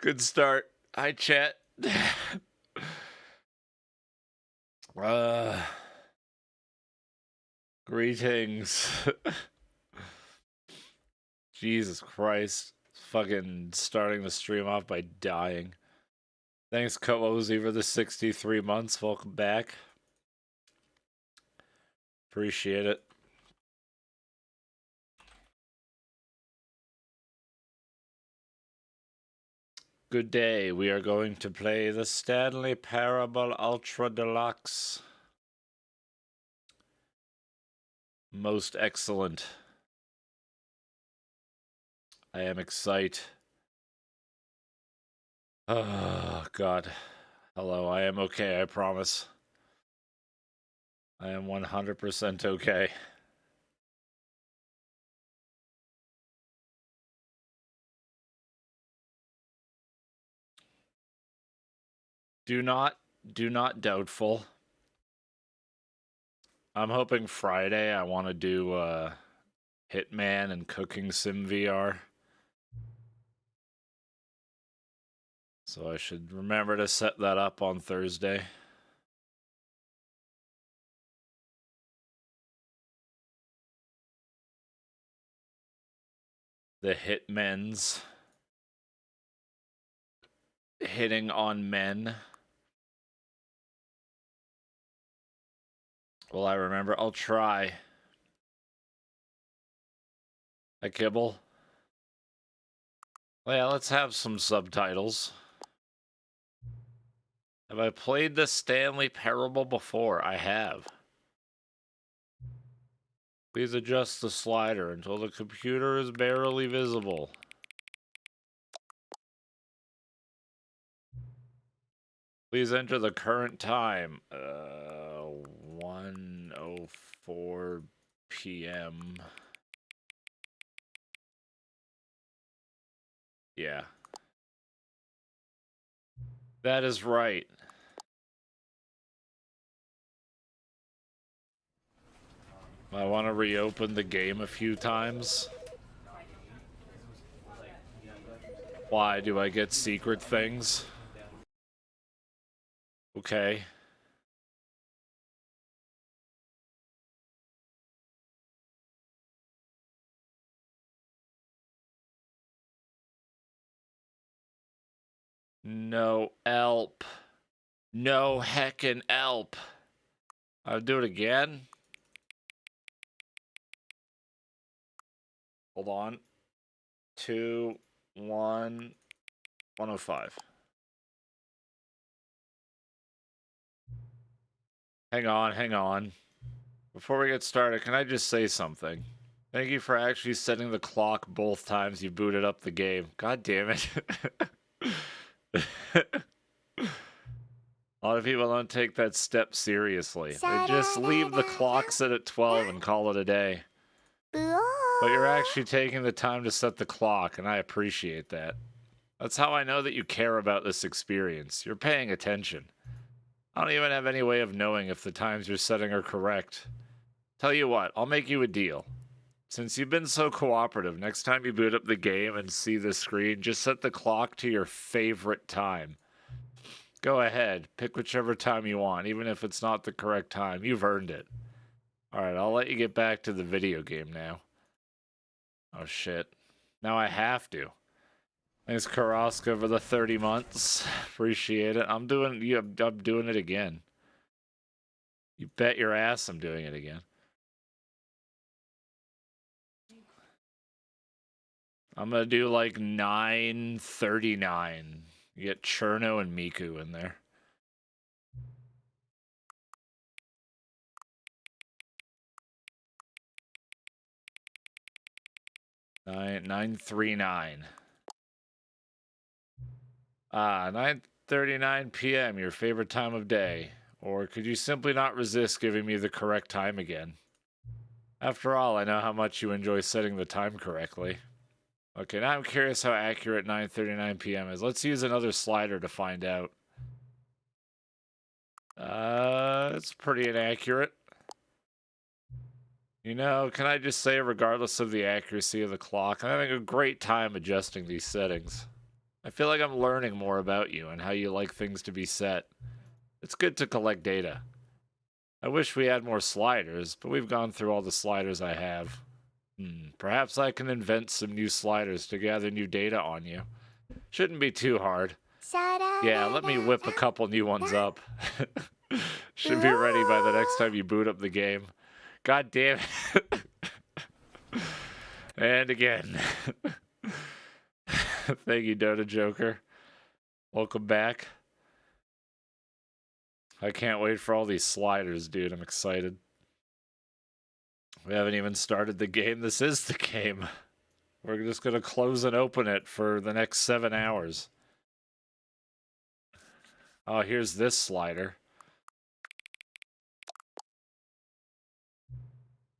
Good start. Hi, chat. Greetings. Jesus Christ. Fucking starting the stream off by dying. Thanks, Cozy, for the 63 months. Welcome back. Appreciate it. Good day. We are going to play the Stanley Parable Ultra Deluxe. Most excellent. I am excited. Oh, God. Hello, I am okay, I promise. I am 100% okay. Do not doubtful. I'm hoping Friday I want to do Hitman and Cooking Sim VR. So I should remember to set that up on Thursday. The Hitmen's hitting on men. Will I remember? I'll try. I kibble. Well, yeah, let's have some subtitles. Have I played the Stanley Parable before? I have. Please adjust the slider until the computer is barely visible. Please enter the current time. 1:04 p.m. Yeah. That is right. I want to reopen the game a few times. Why? Do I get secret things? Okay. No help. No heckin' help. I'll do it again. Hold on. 2, 1, 105. Hang on. Before we get started, can I just say something? Thank you for actually setting the clock both times you booted up the game. God damn it. A lot of people don't take that step seriously. They just leave the clock set at 12 and call it a day. But you're actually taking the time to set the clock, and I appreciate that. That's how I know that you care about this experience. You're paying attention. I don't even have any way of knowing if the times you're setting are correct. Tell you what, I'll make you a deal. Since you've been so cooperative, next time you boot up the game and see the screen, just set the clock to your favorite time. Go ahead, pick whichever time you want, even if it's not the correct time. You've earned it. Alright, I'll let you get back to the video game now. Oh shit. Now I have to. Thanks, Karaska, for the 30 months. Appreciate it. I'm doing it again. You bet your ass I'm doing it again. I'm gonna do like 9:39. You get Cirno and Miku in there. Nine 9:39. 9:39 p.m. Your favorite time of day. Or could you simply not resist giving me the correct time again? After all, I know how much you enjoy setting the time correctly. Okay, now I'm curious how accurate 9:39 p.m. is. Let's use another slider to find out. That's pretty inaccurate. You know, can I just say, regardless of the accuracy of the clock, I'm having a great time adjusting these settings. I feel like I'm learning more about you and how you like things to be set. It's good to collect data. I wish we had more sliders, but we've gone through all the sliders I have. Perhaps I can invent some new sliders to gather new data on you. Shouldn't be too hard. Yeah, let me whip a couple new ones up. Should be ready by the next time you boot up the game. God damn it. And again. Thank you, Dota Joker. Welcome back. I can't wait for all these sliders, dude. I'm excited. We haven't even started the game. This is the game. We're just going to close and open it for the next 7 hours. Oh, here's this slider.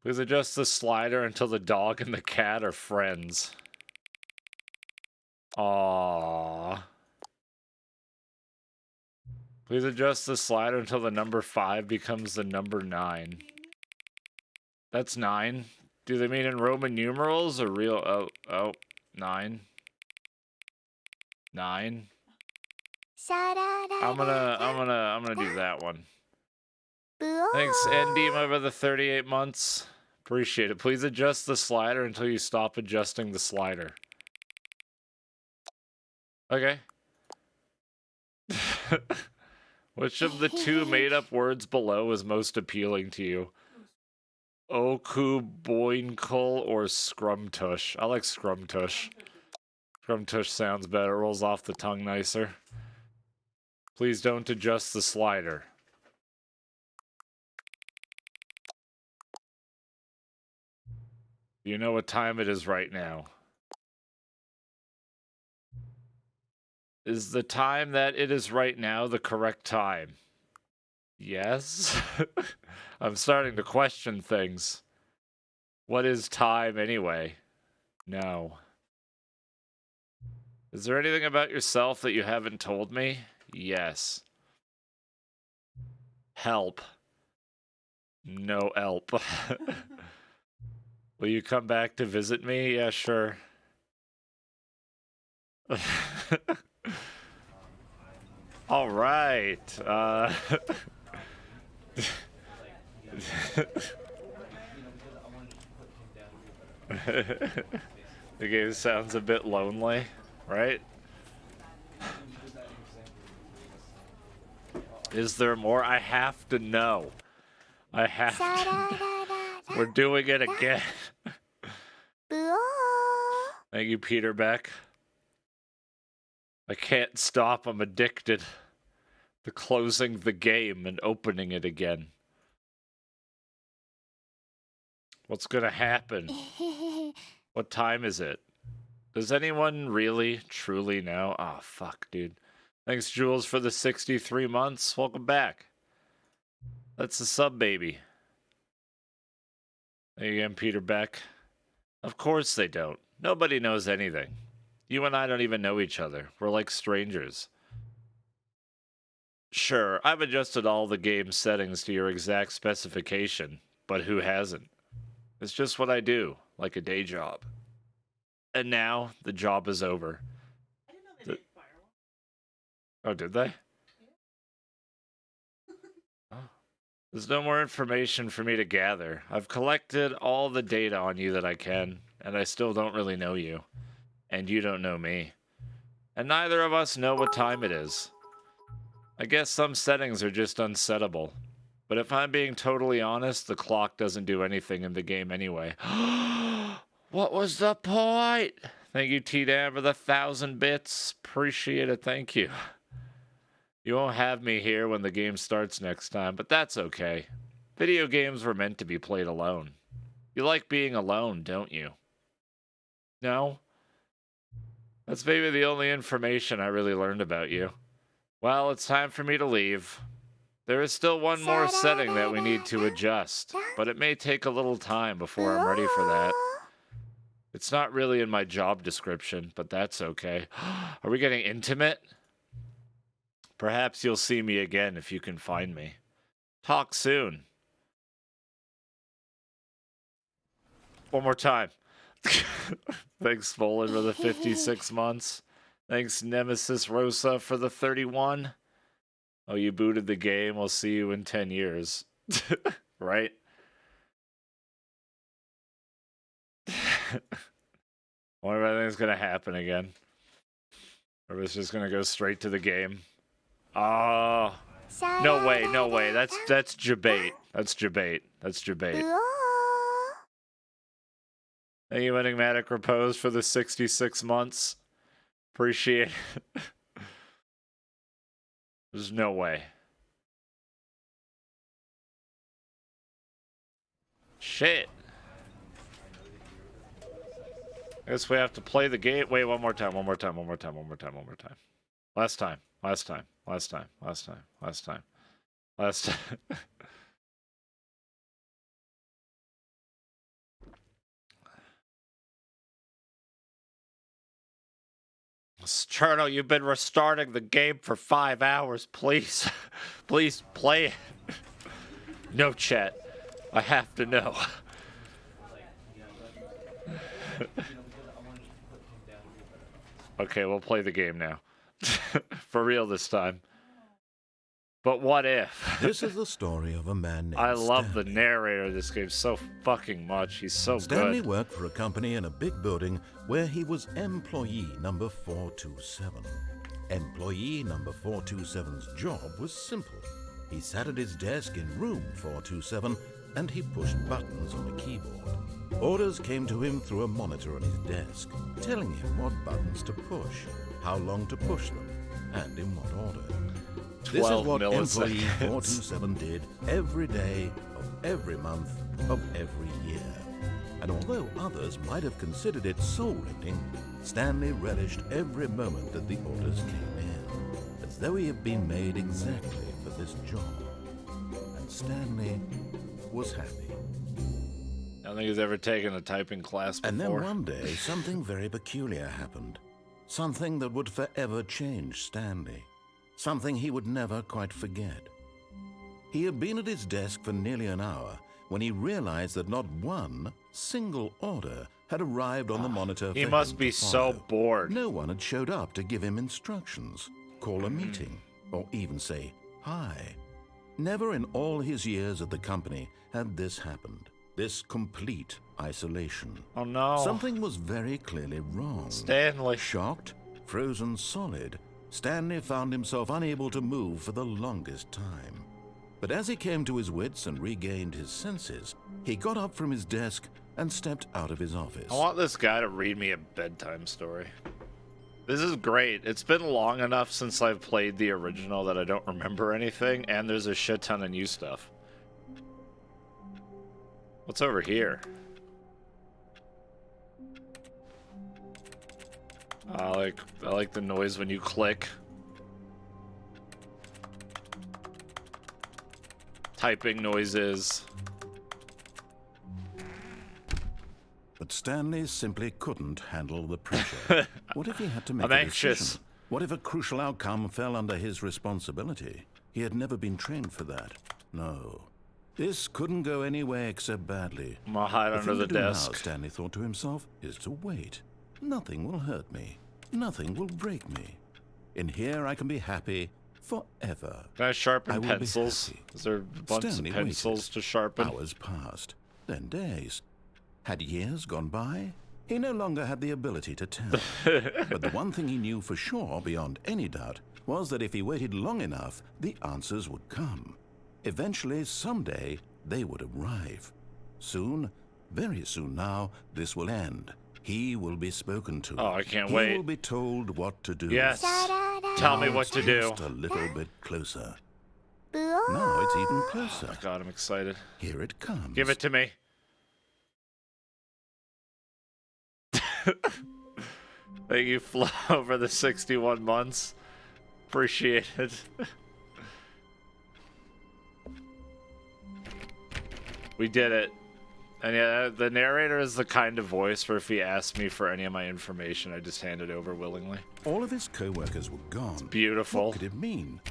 Please adjust the slider until the dog and the cat are friends. Aww. Please adjust the slider until the number 5 becomes the number 9. That's 9. Do they mean in Roman numerals or real? Oh, 9. 9. I'm gonna do that one. Thanks, Endima, over the 38 months. Appreciate it. Please adjust the slider until you stop adjusting the slider. Okay. Which of the 2 made-up words below is most appealing to you? Oku Boinkle or Scrumtush? I like Scrumtush. Scrumtush sounds better. Rolls off the tongue nicer. Please don't adjust the slider. You know what time it is right now. Is the time that it is right now the correct time? Yes? I'm starting to question things. What is time anyway? No. Is there anything about yourself that you haven't told me? Yes. Help. No help. Will you come back to visit me? Yeah, sure. All right. The game sounds a bit lonely, right? Is there more? I have to know. I have to. We're doing it again. Thank you, Peter Beck. I can't stop. I'm addicted to closing the game and opening it again. What's gonna happen? What time is it? Does anyone really, truly know? Oh, fuck, dude. Thanks, Jules, for the 63 months. Welcome back. That's the sub, baby. Thank you again, Peter Beck. Of course they don't. Nobody knows anything. You and I don't even know each other. We're like strangers. Sure, I've adjusted all the game settings to your exact specification, but who hasn't? It's just what I do, like a day job. And now, the job is over. I didn't know they did firewall. Oh, did they? Oh. There's no more information for me to gather. I've collected all the data on you that I can, and I still don't really know you. And you don't know me. And neither of us know what time it is. I guess some settings are just unsettable. But if I'm being totally honest, the clock doesn't do anything in the game anyway. What was the point? Thank you, T-Dan, for the 1,000 bits. Appreciate it. Thank you. You won't have me here when the game starts next time, but that's okay. Video games were meant to be played alone. You like being alone, don't you? No? That's maybe the only information I really learned about you. Well, it's time for me to leave. There is still one more setting that we need to adjust, but it may take a little time before I'm ready for that. It's not really in my job description, but that's okay. Are we getting intimate? Perhaps you'll see me again if you can find me. Talk soon. One more time. Thanks, Volan, for the 56 months. Thanks, Nemesis Rosa, for the 31. Oh, you booted the game. We'll see you in 10 years. Right? Wonder if anything's going to happen again. Or it's just going to go straight to the game. Oh. No way, no way. That's debate. That's debate. That's debate. Thank you, Enigmatic Repose, for the 66 months. Appreciate it. There's no way. Shit. I guess we have to play the game. Wait, one more time, one more time, one more time, one more time, one more time. Last time, last time, last time, last time, last time, last time. Cirno, you've been restarting the game for 5 hours. Please, please play it. No chat. I have to know. Okay, we'll play the game now. For real this time. But what if? This is the story of a man named I love Stanley. the narrator of this game so fucking much. He's so Stanley good. worked for a company in a big building where he was employee number 427. Employee number 427's job was simple. He sat at his desk in room 427 and he pushed buttons on a keyboard. Orders came to him through a monitor on his desk, telling him what buttons to push, how long to push them, and in what order. This is what employee 427 did every day of every month of every year. And although others might have considered it soul-rending, Stanley relished every moment that the orders came in, as though he had been made exactly for this job. And Stanley was happy. I don't think he's ever taken a typing class before. And then one day, something very peculiar happened. Something that would forever change Stanley. Something he would never quite forget. He had been at his desk for nearly an hour when he realized that not one single order had arrived on the monitor. He for must him be to so follow. bored. No one had showed up to give him instructions, call a meeting, or even say hi. Never in all his years at the company had this happened. This complete isolation. Oh no. Something was very clearly wrong. Stanley. Shocked, frozen solid, Stanley found himself unable to move for the longest time. But as he came to his wits and regained his senses, he got up from his desk and stepped out of his office. I want this guy to read me a bedtime story. This is great. It's been long enough since I've played the original that I don't remember anything, and there's a shit ton of new stuff. What's over here? I like the noise when you click. Typing noises. But Stanley simply couldn't handle the pressure. What if he had to make I'm a anxious. decision? What if a crucial outcome fell under his responsibility? He had never been trained for that. No. This couldn't go anywhere except badly. I'm gonna hide under the thing to do desk. now, Stanley thought to himself, is to wait. Nothing will hurt me. Nothing will break me. In here I can be happy forever. Can I I sharpen will be pencils? happy. Is there a bunch Stanley of pencils waited. to sharpen? Hours passed, then days. Had years gone by? He no longer had the ability to tell. But the one thing he knew for sure, beyond any doubt, was that if he waited long enough, the answers would come. Eventually, someday, they would arrive. Soon, very soon now, this will end. He will be spoken to. Oh, I can't he wait. He will be told what to do. Yes. Tell me what to do. Just a little bit closer. Now it's even closer. Oh, God, I'm excited. Here it comes. Give it to me. Thank you, Flo, for the 61 months. Appreciate it. We did it. And yeah, the narrator is the kind of voice where if he asked me for any of my information, I just hand it over willingly. All of his co-workers were gone. Beautiful. What could it mean?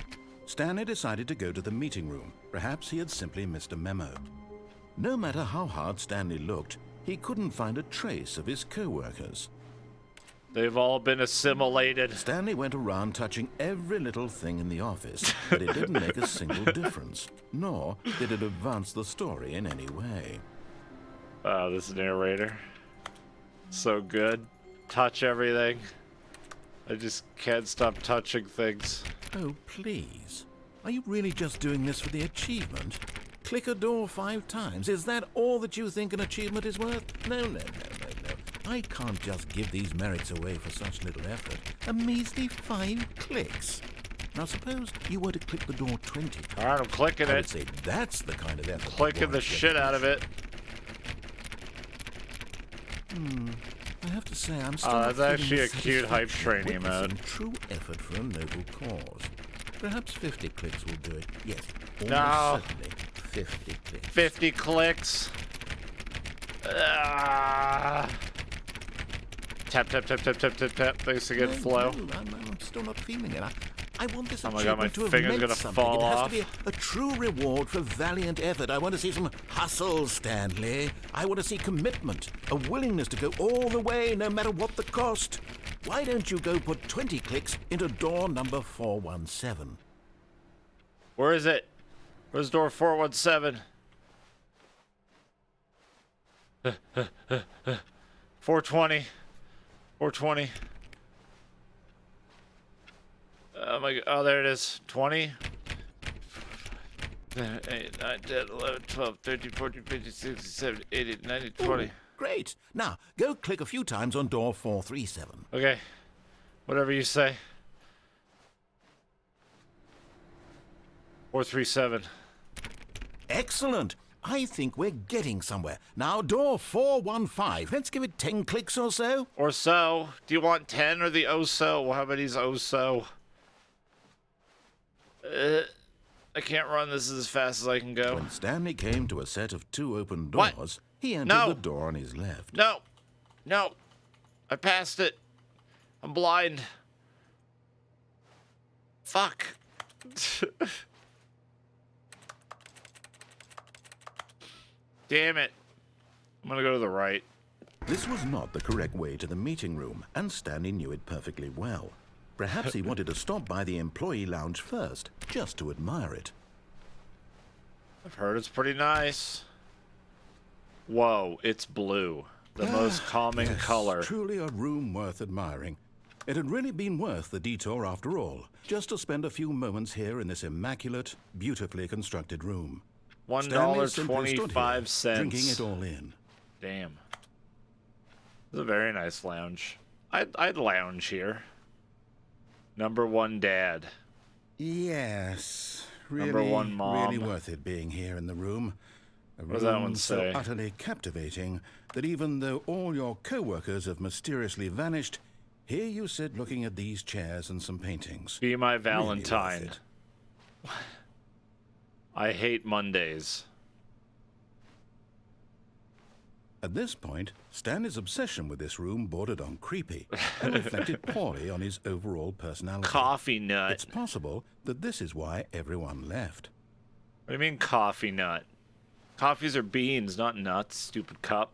Stanley decided to go to the meeting room. Perhaps he had simply missed a memo. No matter how hard Stanley looked, he couldn't find a trace of his co-workers. They've all been assimilated. Stanley went around touching every little thing in the office, but it didn't make a single difference, nor did it advance the story in any way. Oh, this narrator. So good. Touch everything. I just can't stop touching things. Oh, please. Are you really just doing this for the achievement? Click a door 5 times. Is that all that you think an achievement is worth? No. I can't just give these merits away for such little effort. A measly 5 clicks. Now suppose you were to click the door 20 times. All right, I'm clicking I would it. say that's the kind of effort. Clicking the shit out of it. I have to say, I'm still That's not actually a feeling cute hype train satisfaction of witnessing emote. true effort for a noble cause. Perhaps 50 clicks will do it. Yes, No. almost certainly 50 clicks. 50 clicks. Tap, tap, tap, tap, tap, tap, tap. Thanks to get flow. No, I'm still not feeling it. I want this Oh my God, my achievement to have finger's meant gonna something. fall It has off. to be a true reward for valiant effort. I want to see some hustle, Stanley. I want to see commitment, a willingness to go all the way, no matter what the cost. Why don't you go put 20 clicks into door number 417? Where is it? Where's door 417? 420. 420. Oh my God. Oh, there it is. 20. 8, 9, 10, 11, 12, 13, 14, 15, 16, 17, 18, 19, 20. Ooh, great. Now, go click a few times on door 437. Okay. Whatever you say. 437. Excellent. I think we're getting somewhere. Now, door 415. Let's give it 10 clicks or so. Or so. Do you want 10 or the oh so? How many's oh so? I can't run this as fast as I can go. When Stanley came to a set of 2 open What? doors, he entered No. the door on his left. No. No. I passed it. I'm blind. Fuck. Damn it. I'm gonna go to the right. This was not the correct way to the meeting room, and Stanley knew it perfectly well. Perhaps he wanted to stop by the employee lounge first, just to admire it. I've heard it's pretty nice. Whoa, it's blue. The most calming Yes, color. Truly a room worth admiring. It had really been worth the detour after all, just to spend a few moments here in this immaculate, beautifully constructed room. Stanley simply stood here, $1.25. drinking it all in. Damn. This is a very nice lounge. I'd lounge here. Number 1 dad. Yes, Number really, 1 mom. really worth it being here in the room. A What does that room one so say? utterly captivating that even though all your co-workers have mysteriously vanished, here you sit looking at these chairs and some paintings. Be my Really Valentine. worth it. I hate Mondays. At this point, Stanley's obsession with this room bordered on creepy and reflected poorly on his overall personality. Coffee nut. It's possible that this is why everyone left. What do you mean coffee nut? Coffees are beans, not nuts, stupid cup.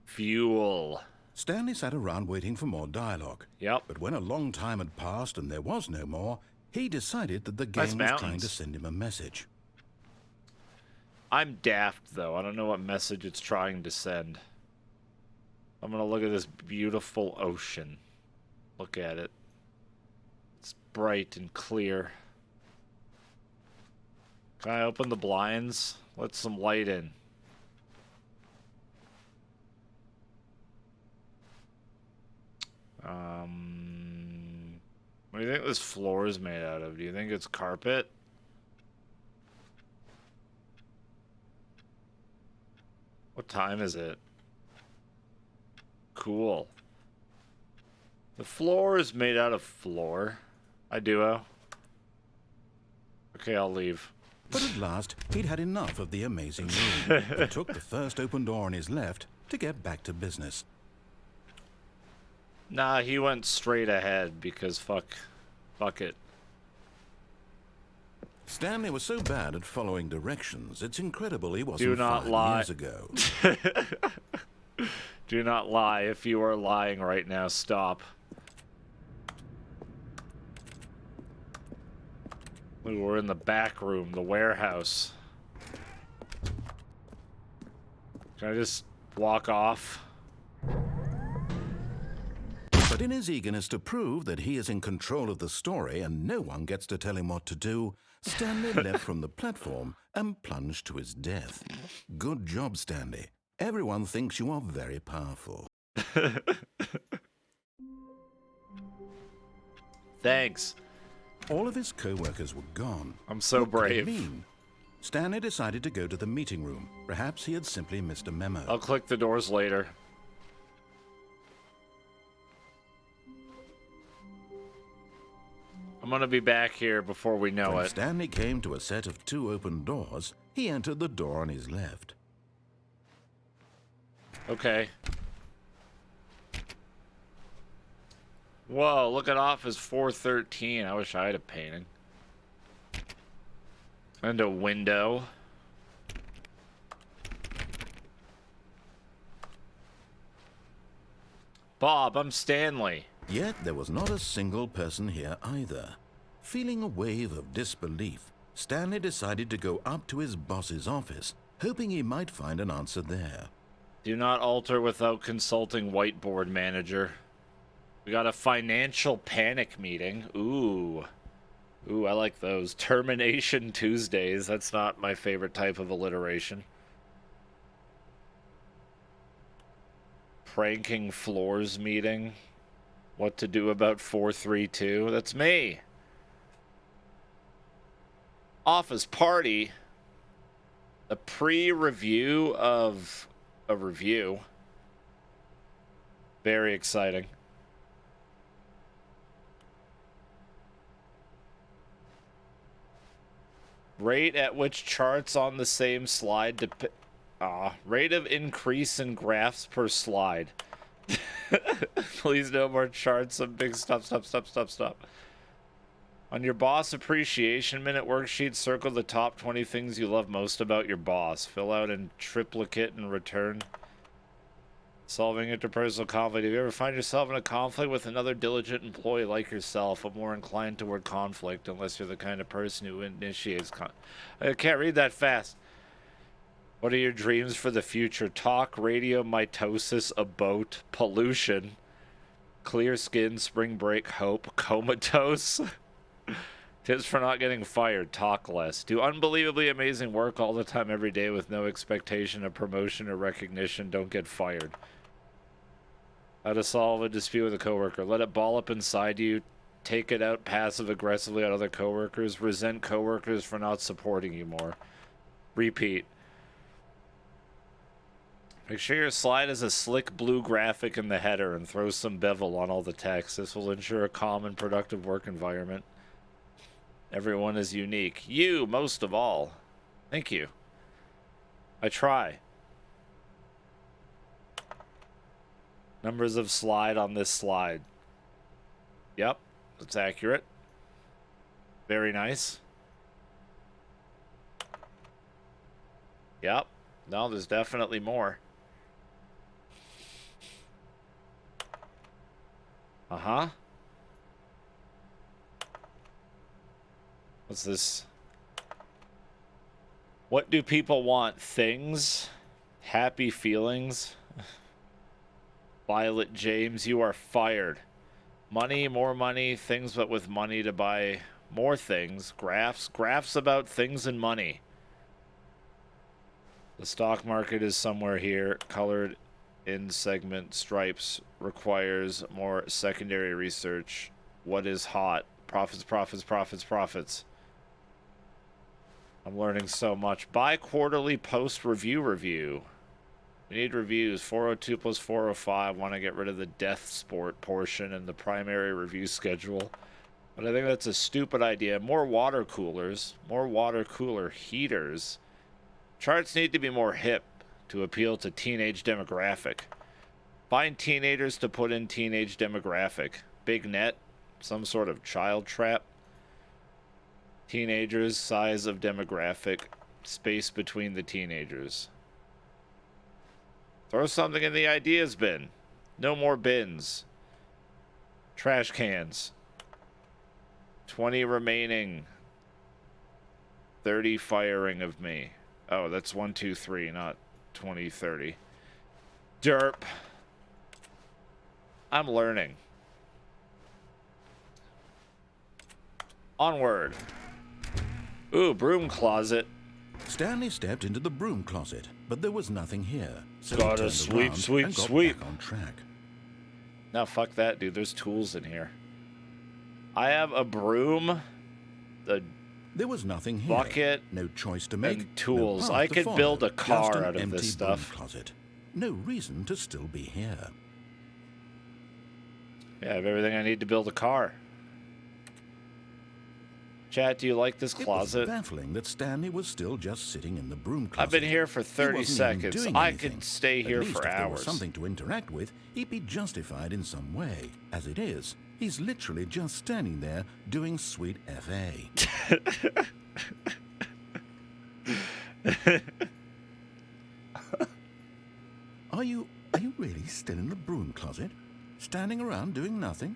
Fuel. Stanley sat around waiting for more dialogue. Yep. But when a long time had passed and there was no more, he decided that the game Nice was trying mountains. to send him a message. I'm daft, though. I don't know what message it's trying to send. I'm gonna look at this beautiful ocean. Look at it. It's bright and clear. Can I open the blinds? Let some light in. What do you think this floor is made out of? Do you think it's carpet? What time is it? Cool. The floor is made out of floor. I duo. Okay, I'll leave. But at last, he'd had enough of the amazing room and took the first open door on his left to get back to business. Nah, he went straight ahead because fuck it. Stanley was so bad at following directions, it's incredible he wasn't Do not 5 lie. years ago. Do not lie. If you are lying right now, stop. Ooh, we're in the back room, the warehouse. Can I just walk off? But in his eagerness to prove that he is in control of the story and no one gets to tell him what to do, Stanley left from the platform and plunged to his death. Good job, Stanley. Everyone thinks you are very powerful. Thanks. All of his co-workers were gone. I'm so What could it brave. mean? Stanley decided to go to the meeting room. Perhaps he had simply missed a memo. I'll click the doors later. I'm gonna be back here before we know When it. Stanley came to a set of 2 open doors, he entered the door on his left. Okay. Whoa, look at Office 413. I wish I had a painting. And a window. Bob, I'm Stanley. Yet there was not a single person here either. Feeling a wave of disbelief, Stanley decided to go up to his boss's office, hoping he might find an answer there. Do not alter without consulting whiteboard manager. We got a financial panic meeting. Ooh. Ooh, I like those. Termination Tuesdays. That's not my favorite type of alliteration. Pranking floors meeting. What to do about 432. That's me. Office party. A pre-review of a review. Very exciting. Rate at which charts on the same slide rate of increase in graphs per slide. Please no more charts of big stop. On your boss appreciation minute worksheet, circle the top 20 things you love most about your boss. Fill out in triplicate and return. Solving interpersonal conflict. If you ever find yourself in a conflict with another diligent employee like yourself, but more inclined toward conflict, unless you're the kind of person who initiates I can't read that fast. What are your dreams for the future? Talk, radio, mitosis, a boat, pollution, clear skin, spring break, hope, comatose. Tips for not getting fired. Talk less. Do unbelievably amazing work all the time every day with no expectation of promotion or recognition. Don't get fired. How to solve a dispute with a coworker. Let it ball up inside you. Take it out passive aggressively on other coworkers. Resent coworkers for not supporting you more. Repeat. Make sure your slide has a slick blue graphic in the header and throw some bevel on all the text. This will ensure a calm and productive work environment. Everyone is unique. You, most of all. Thank you. I try. Numbers of slide on this slide. Yep, that's accurate. Very nice. Yep. No, there's definitely more. Uh-huh. What's this? What do people want? Things? Happy feelings? Violet James, you are fired. Money, more money, things but with money to buy more things. Graphs about things and money. The stock market is somewhere here. Colored in segment stripes requires more secondary research. What is hot? Profits. I'm learning so much. Bi-quarterly post-review. We need reviews. 402 plus 405. Want to get rid of the death sport portion and the primary review schedule. But I think that's a stupid idea. More water coolers. More water cooler heaters. Charts need to be more hip to appeal to teenage demographic. Find teenagers to put in teenage demographic. Big net. Some sort of child trap. Teenagers, size of demographic, space between the teenagers. Throw something in the ideas bin. No more bins. Trash cans. 20 remaining. 30 firing of me. Oh, that's 1, 2, 3, not 20, 30. Derp. I'm learning. Onward. Ooh, broom closet. Stanley stepped into the broom closet, but there was nothing here. So he Gotta turned sweep, around sweep, and got sweep. back on track. No, fuck that, dude. There's tools in here. I have a broom, the There was nothing here. bucket, No choice to make. and tools. No I path to could follow, build a just car an out of empty this broom stuff. Closet. No reason to still be here. Yeah, I have everything I need to build a car. Chat, do you like this It was closet? baffling that Stanley was still just sitting in the broom closet. I've been here for He 30 wasn't even seconds. doing I anything. could stay here At least for if there was hours. something to interact with, he'd be justified in some way. As it is, he's literally just standing there doing sweet FA. Are you really still in the broom closet? Standing around doing nothing?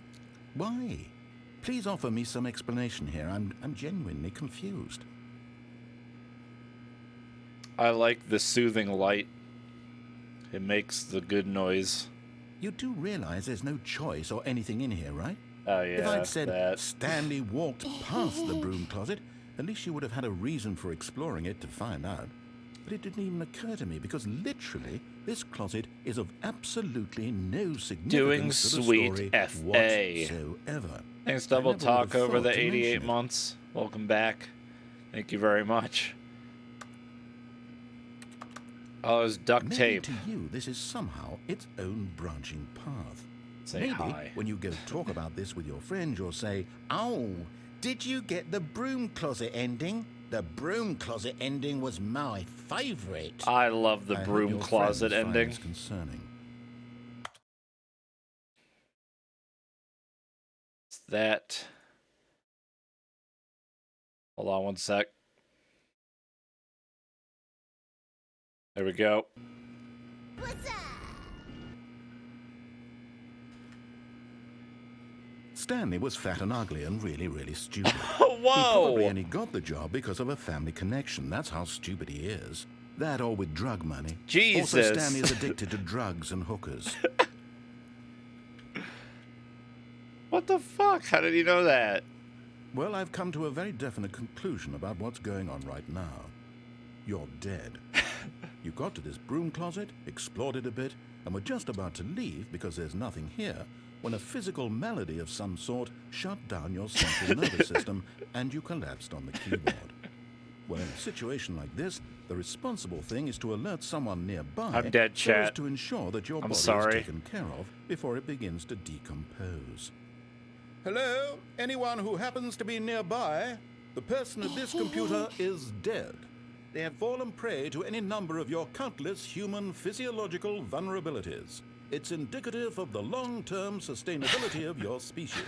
Why? Please offer me some explanation here. I'm genuinely confused. I like the soothing light. It makes the good noise. You do realize there's no choice or anything in here, right? Oh, yeah, If I'd said that. Stanley walked past the broom closet, at least you would have had a reason for exploring it to find out. But it didn't even occur to me because literally this closet is of absolutely no significance Doing to the sweet story FA. whatsoever. Thanks, I Double never Talk, would have over thought the to 88 mention it. months. Welcome back. Thank you very much. Oh, it was duct Maybe tape. to you this is somehow its own branching path. Say Maybe hi. when you go talk about this with your friend, you'll say, "Oh, did you get the broom closet ending? The broom closet ending was my favorite." I love the I hope broom your closet friends find ending. this concerning. It's that. Hold on one sec. There we go. Stanley was fat and ugly and really, really stupid. Oh, He probably whoa! only got the job because of a family connection. That's how stupid he is. That or with drug money. Jesus. Also, Stanley is addicted to drugs and hookers. What the fuck? How did you know that? Well, I've come to a very definite conclusion about what's going on right now. You're dead. You got to this broom closet, explored it a bit, and were just about to leave because there's nothing here when a physical malady of some sort shut down your central nervous system and you collapsed on the keyboard. Well, in a situation like this, the responsible thing is to alert someone nearby I'm dead, so as chat. to ensure that your I'm body sorry. is taken care of before it begins to decompose. Hello? Anyone who happens to be nearby? The person at this computer is dead. They have fallen prey to any number of your countless human physiological vulnerabilities. It's indicative of the long-term sustainability of your species.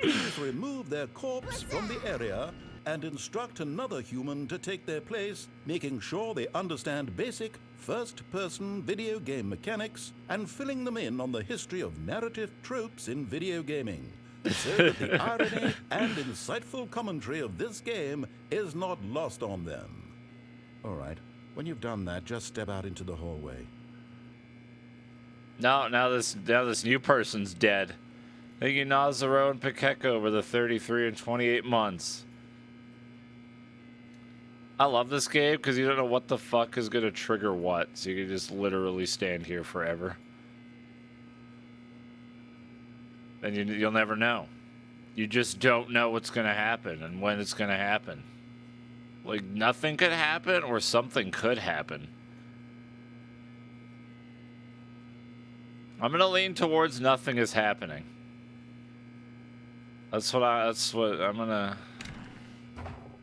Please remove their corpse from the area and instruct another human to take their place, making sure they understand basic first-person video game mechanics and filling them in on the history of narrative tropes in video gaming, so that the irony and insightful commentary of this game is not lost on them. All right, when you've done that, just step out into the hallway. Now this new person's dead. Thank you, Nazaro and Pikeko, over the 33 and 28 months. I love this game because you don't know what the fuck is gonna trigger what, so you can just literally stand here forever. And you'll never know. You just don't know what's gonna happen and when it's gonna happen. Like, nothing could happen or something could happen. I'm gonna lean towards nothing is happening. That's what I'm gonna...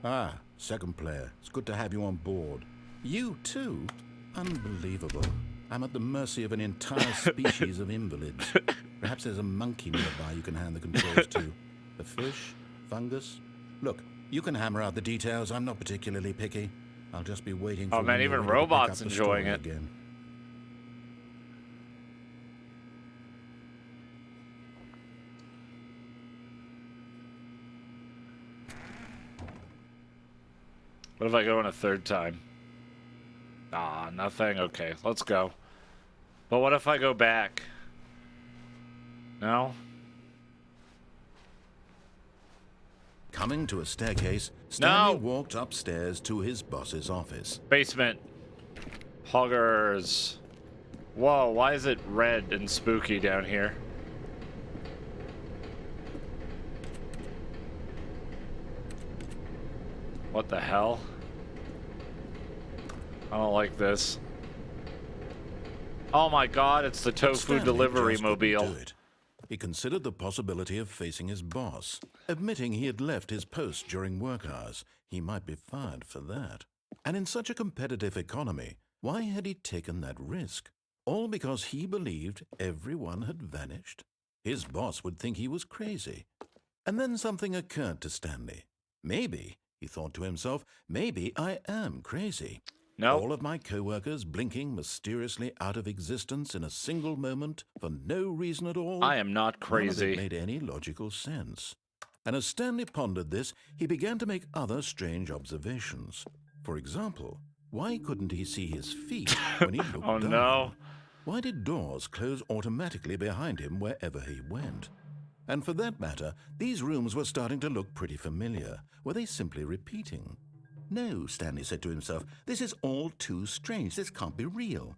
Ah, second player. It's good to have you on board. You too? Unbelievable. I'm at the mercy of an entire species of invalids. Perhaps there's a monkey nearby you can hand the controls to. A fish? Fungus? Look, You can hammer out the details. I'm not particularly picky. I'll just be waiting for Oh man, when you're even ready to pick robots up the enjoying story it. again. What if I go in a third time? Ah, nothing? Okay, let's go. But what if I go back? No? Coming to a staircase, Stanley walked upstairs to his boss's office. Basement. Huggers. Whoa, why is it red and spooky down here? What the hell? I don't like this. Oh my god, it's the tofu Stanley delivery just couldn't mobile. do it. He considered the possibility of facing his boss. Admitting he had left his post during work hours, he might be fired for that. And in such a competitive economy, why had he taken that risk? All because he believed everyone had vanished? His boss would think he was crazy. And then something occurred to Stanley. Maybe, he thought to himself, maybe I am crazy. No. All of my co-workers blinking mysteriously out of existence in a single moment for no reason at all. I am not None of crazy. it made any logical sense. And as Stanley pondered this, he began to make other strange observations. For example, why couldn't he see his feet when he looked Oh down? no. Why did doors close automatically behind him wherever he went? And for that matter, these rooms were starting to look pretty familiar. Were they simply repeating? No, Stanley said to himself, this is all too strange. This can't be real.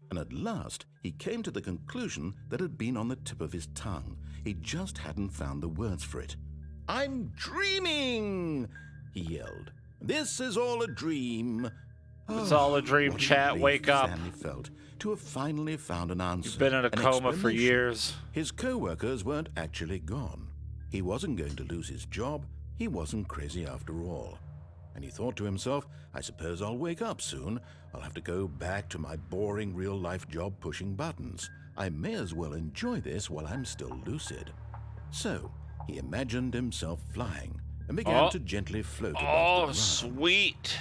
And at last, he came to the conclusion that had been on the tip of his tongue. He just hadn't found the words for it. I'm dreaming, he yelled. This is all a dream. It's all a dream, What chat. relief Wake up. Stanley felt to have finally found an answer. You've been in a an coma for explanation. years. His co-workers weren't actually gone. He wasn't going to lose his job. He wasn't crazy after all. And he thought to himself, I suppose I'll wake up soon. I'll have to go back to my boring real-life job pushing buttons. I may as well enjoy this while I'm still lucid. So, he imagined himself flying and began to gently float above the Oh, ground. sweet.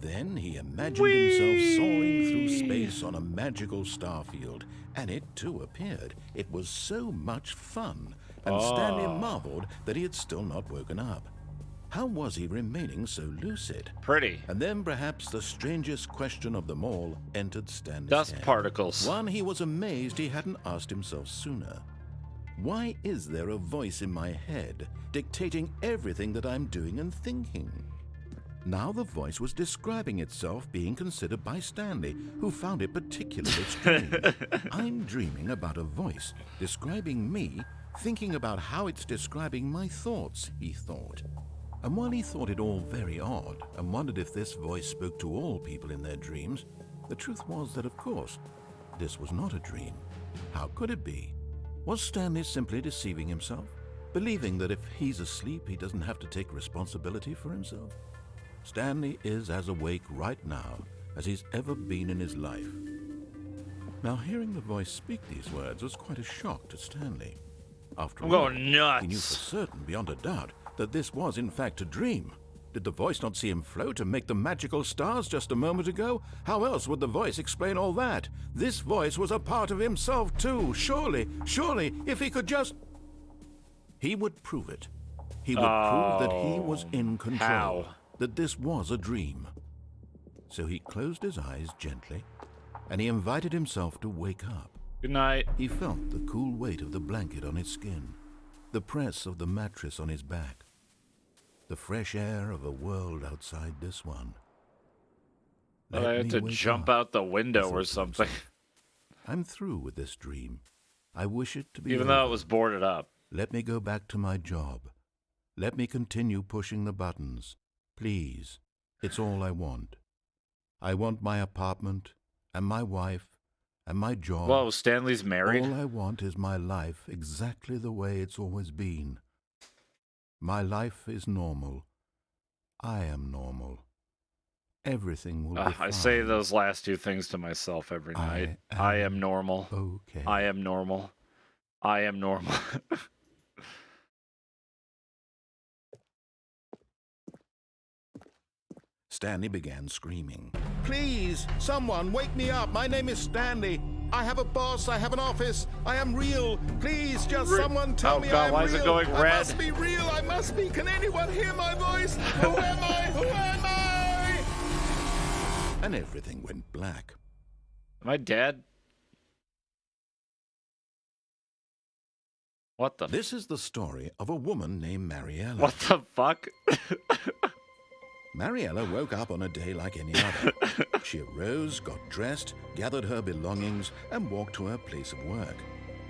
Then he imagined himself soaring through space on a magical starfield, and it too appeared. It was so much fun, and Stanley marveled that he had still not woken up. How was he remaining so lucid? Pretty. And then perhaps the strangest question of them all entered Stanley's Dust head. particles. One he was amazed he hadn't asked himself sooner. Why is there a voice in my head dictating everything that I'm doing and thinking? Now the voice was describing itself being considered by Stanley, who found it particularly strange. I'm dreaming about a voice describing me, thinking about how it's describing my thoughts, he thought. And while he thought it all very odd and wondered if this voice spoke to all people in their dreams, the truth was that, of course, this was not a dream. How could it be? Was Stanley simply deceiving himself, believing that if he's asleep, he doesn't have to take responsibility for himself? Stanley is as awake right now as he's ever been in his life. Now, hearing the voice speak these words was quite a shock to Stanley. After I'm all, going he knew for nuts. certain, beyond a doubt, that this was in fact a dream. Did the voice not see him float and make the magical stars just a moment ago? How else would the voice explain all that? This voice was a part of himself too. Surely, if he could just... He would prove it. He would prove that he was in control. How? That this was a dream. So he closed his eyes gently, and he invited himself to wake up. Good night. He felt the cool weight of the blanket on his skin, the press of the mattress on his back, the fresh air of a world outside this one. But I had to jump out the window or something. I'm through with this dream. I wish it to be Even though it over. was boarded up. Let me go back to my job. Let me continue pushing the buttons. Please, it's all I want. I want my apartment, and my wife, and my job. Whoa, Stanley's married? All I want is my life exactly the way it's always been. My life is normal. I am normal. Everything will be fine. I say those last two things to myself every night. I am normal. Okay. I am normal. I am normal. Stanley began screaming. Please, someone, wake me up. My name is Stanley. I have a boss. I have an office. I am real. Please, just someone tell me I'm real. Why is it going red? I must be real. I must be. Can anyone hear my voice? Who am I? Who am I? And everything went black. Am I dead? What the? This is the story of a woman named Mariella. What the fuck? Mariella woke up on a day like any other. She arose, got dressed, gathered her belongings, and walked to her place of work.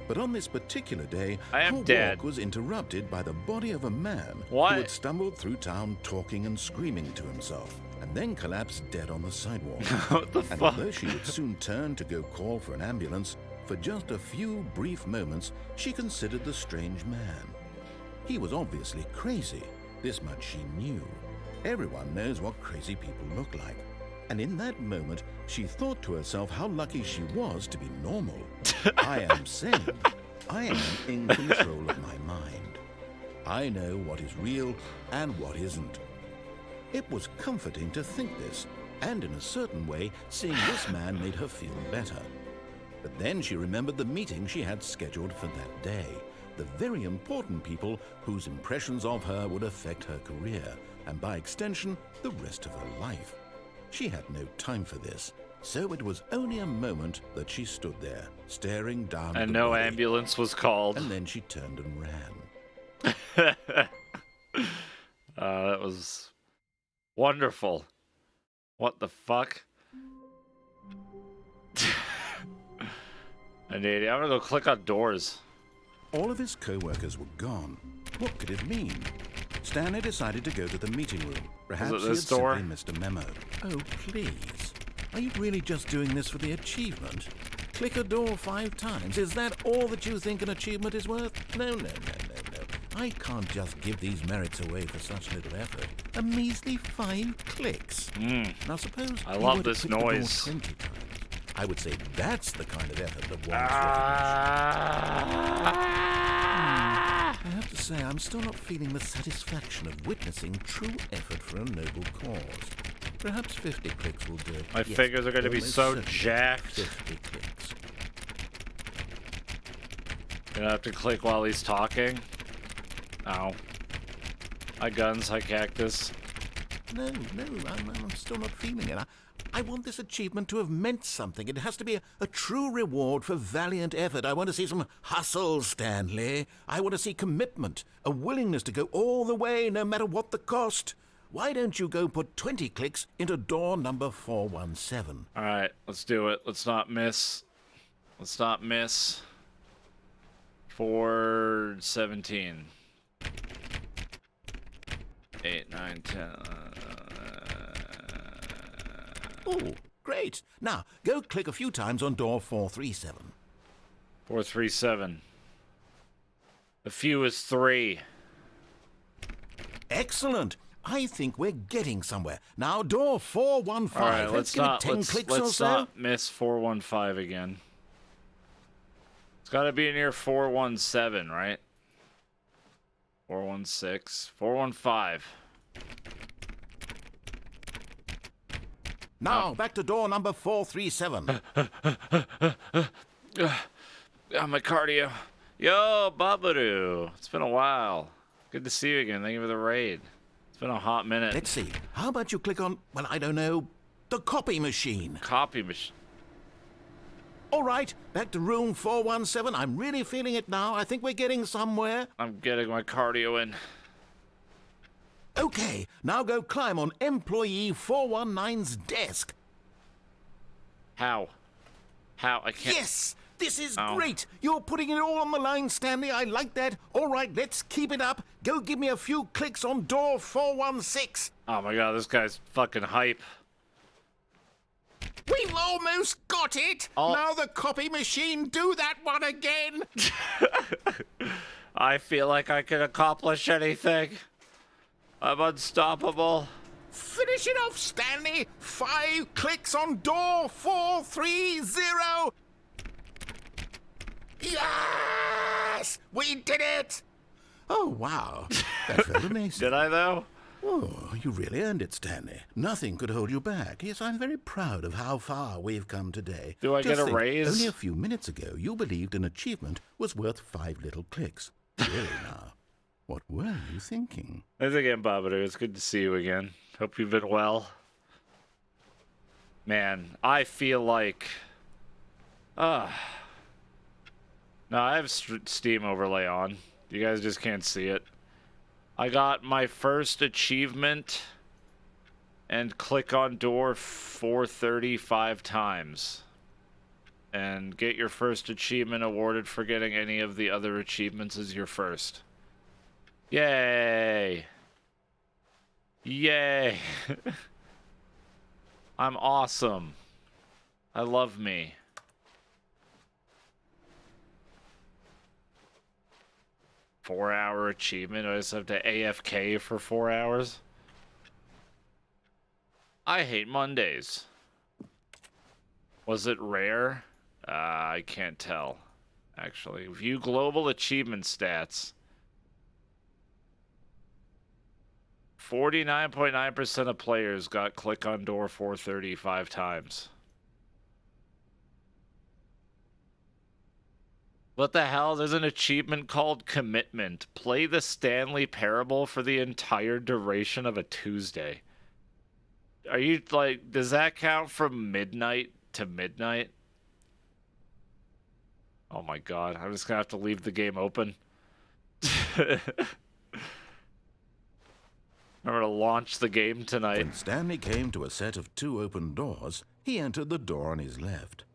But on this particular day, her walk was interrupted by the body of a man who had stumbled through town talking and screaming to himself, and then collapsed dead on the sidewalk. What the fuck? And although she would soon turn to go call for an ambulance, for just a few brief moments, she considered the strange man. He was obviously crazy. This much she knew. Everyone knows what crazy people look like. And in that moment, she thought to herself how lucky she was to be normal. I am sane. I am in control of my mind. I know what is real and what isn't. It was comforting to think this, and in a certain way, seeing this man made her feel better. But then she remembered the meeting she had scheduled for that day, the very important people whose impressions of her would affect her career, and by extension, the rest of her life. She had no time for this, so it was only a moment that she stood there, staring down at the no body. Ambulance was called. And then she turned and ran. That was wonderful. What the fuck? An idiot. I'm gonna go click on doors. All of his co-workers were gone. What could it mean? Stanley decided to go to the meeting room. Perhaps he had simply missed a memo. Oh, please. Are you really just doing this for the achievement? Click a door 5 times. Is that all that you think an achievement is worth? No. I can't just give these merits away for such little effort. A measly 5 clicks. Now suppose I love this noise. 20 times. I would say that's the kind of effort that warrants recognition. I have to say, I'm still not feeling the satisfaction of witnessing true effort for a noble cause. Perhaps 50 clicks will do it. My fingers are going to be so jacked. 50 clicks. Gonna have to click while he's talking. Ow. Hi guns, hi cactus. No, I'm still not feeling it. I want this achievement to have meant something. It has to be a true reward for valiant effort. I want to see some hustle, Stanley. I want to see commitment, a willingness to go all the way, no matter what the cost. Why don't you go put 20 clicks into door number 417? All right, let's do it. Let's not miss. 417. 8, 9, 10. Oh, great. Now, go click a few times on door 437. 437. A few is 3. Excellent. I think we're getting somewhere. Now, door 415. All right, let's give it 10 clicks or so. Let's not miss 415 again. It's got to be near 417, right? 416. 415. Now, back to door number 437. My cardio. Yo, Babaru. It's been a while. Good to see you again. Thank you for the raid. It's been a hot minute. Let's see. How about you click on, well, I don't know, the copy machine? Copy machine. All right, back to room 417. I'm really feeling it now. I think we're getting somewhere. I'm getting my cardio in. Okay, now go climb on employee 419's desk. How? I can't. Yes! This is great! You're putting it all on the line, Stanley. I like that. All right, let's keep it up. Go give me a few clicks on door 416. Oh my god, this guy's fucking hype. We've almost got it! Now the copy machine, do that one again! I feel like I can accomplish anything. I'm unstoppable. Finish it off, Stanley! 5 clicks on door 430! Yes! We did it! Oh, wow. That felt amazing. Did I, though? Oh, you really earned it, Stanley. Nothing could hold you back. Yes, I'm very proud of how far we've come today. Do I Just get a think, raise? Only a few minutes ago, you believed an achievement was worth 5 little clicks. Really now, what were you thinking? Thanks again, Babadook. It's good to see you again. Hope you've been well. Man, I feel like... Now, I have Steam overlay on. You guys just can't see it. I got my first achievement and click on door 435 times. And get your first achievement awarded for getting any of the other achievements as your first. Yay! Yay! I'm awesome. I love me. Four-hour achievement. I just have to AFK for 4 hours. I hate Mondays. Was it rare? I can't tell. Actually, view global achievement stats. 49.9% of players got click on door 435 times. What the hell? There's an achievement called Commitment. Play the Stanley Parable for the entire duration of a Tuesday. Are you like, does that count from midnight to midnight? Oh my god, I'm just gonna have to leave the game open. Remember to launch the game tonight. When Stanley came to a set of 2 open doors, he entered the door on his left.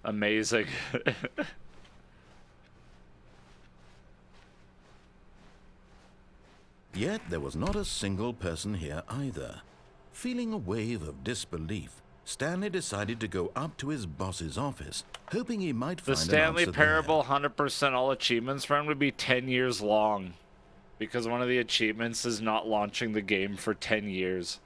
Amazing. Yet there was not a single person here either. Feeling a wave of disbelief, Stanley decided to go up to his boss's office, hoping he might The find Stanley an answer Parable 100% all achievements run would be 10 years long. Because one of the achievements is not launching the game for 10 years.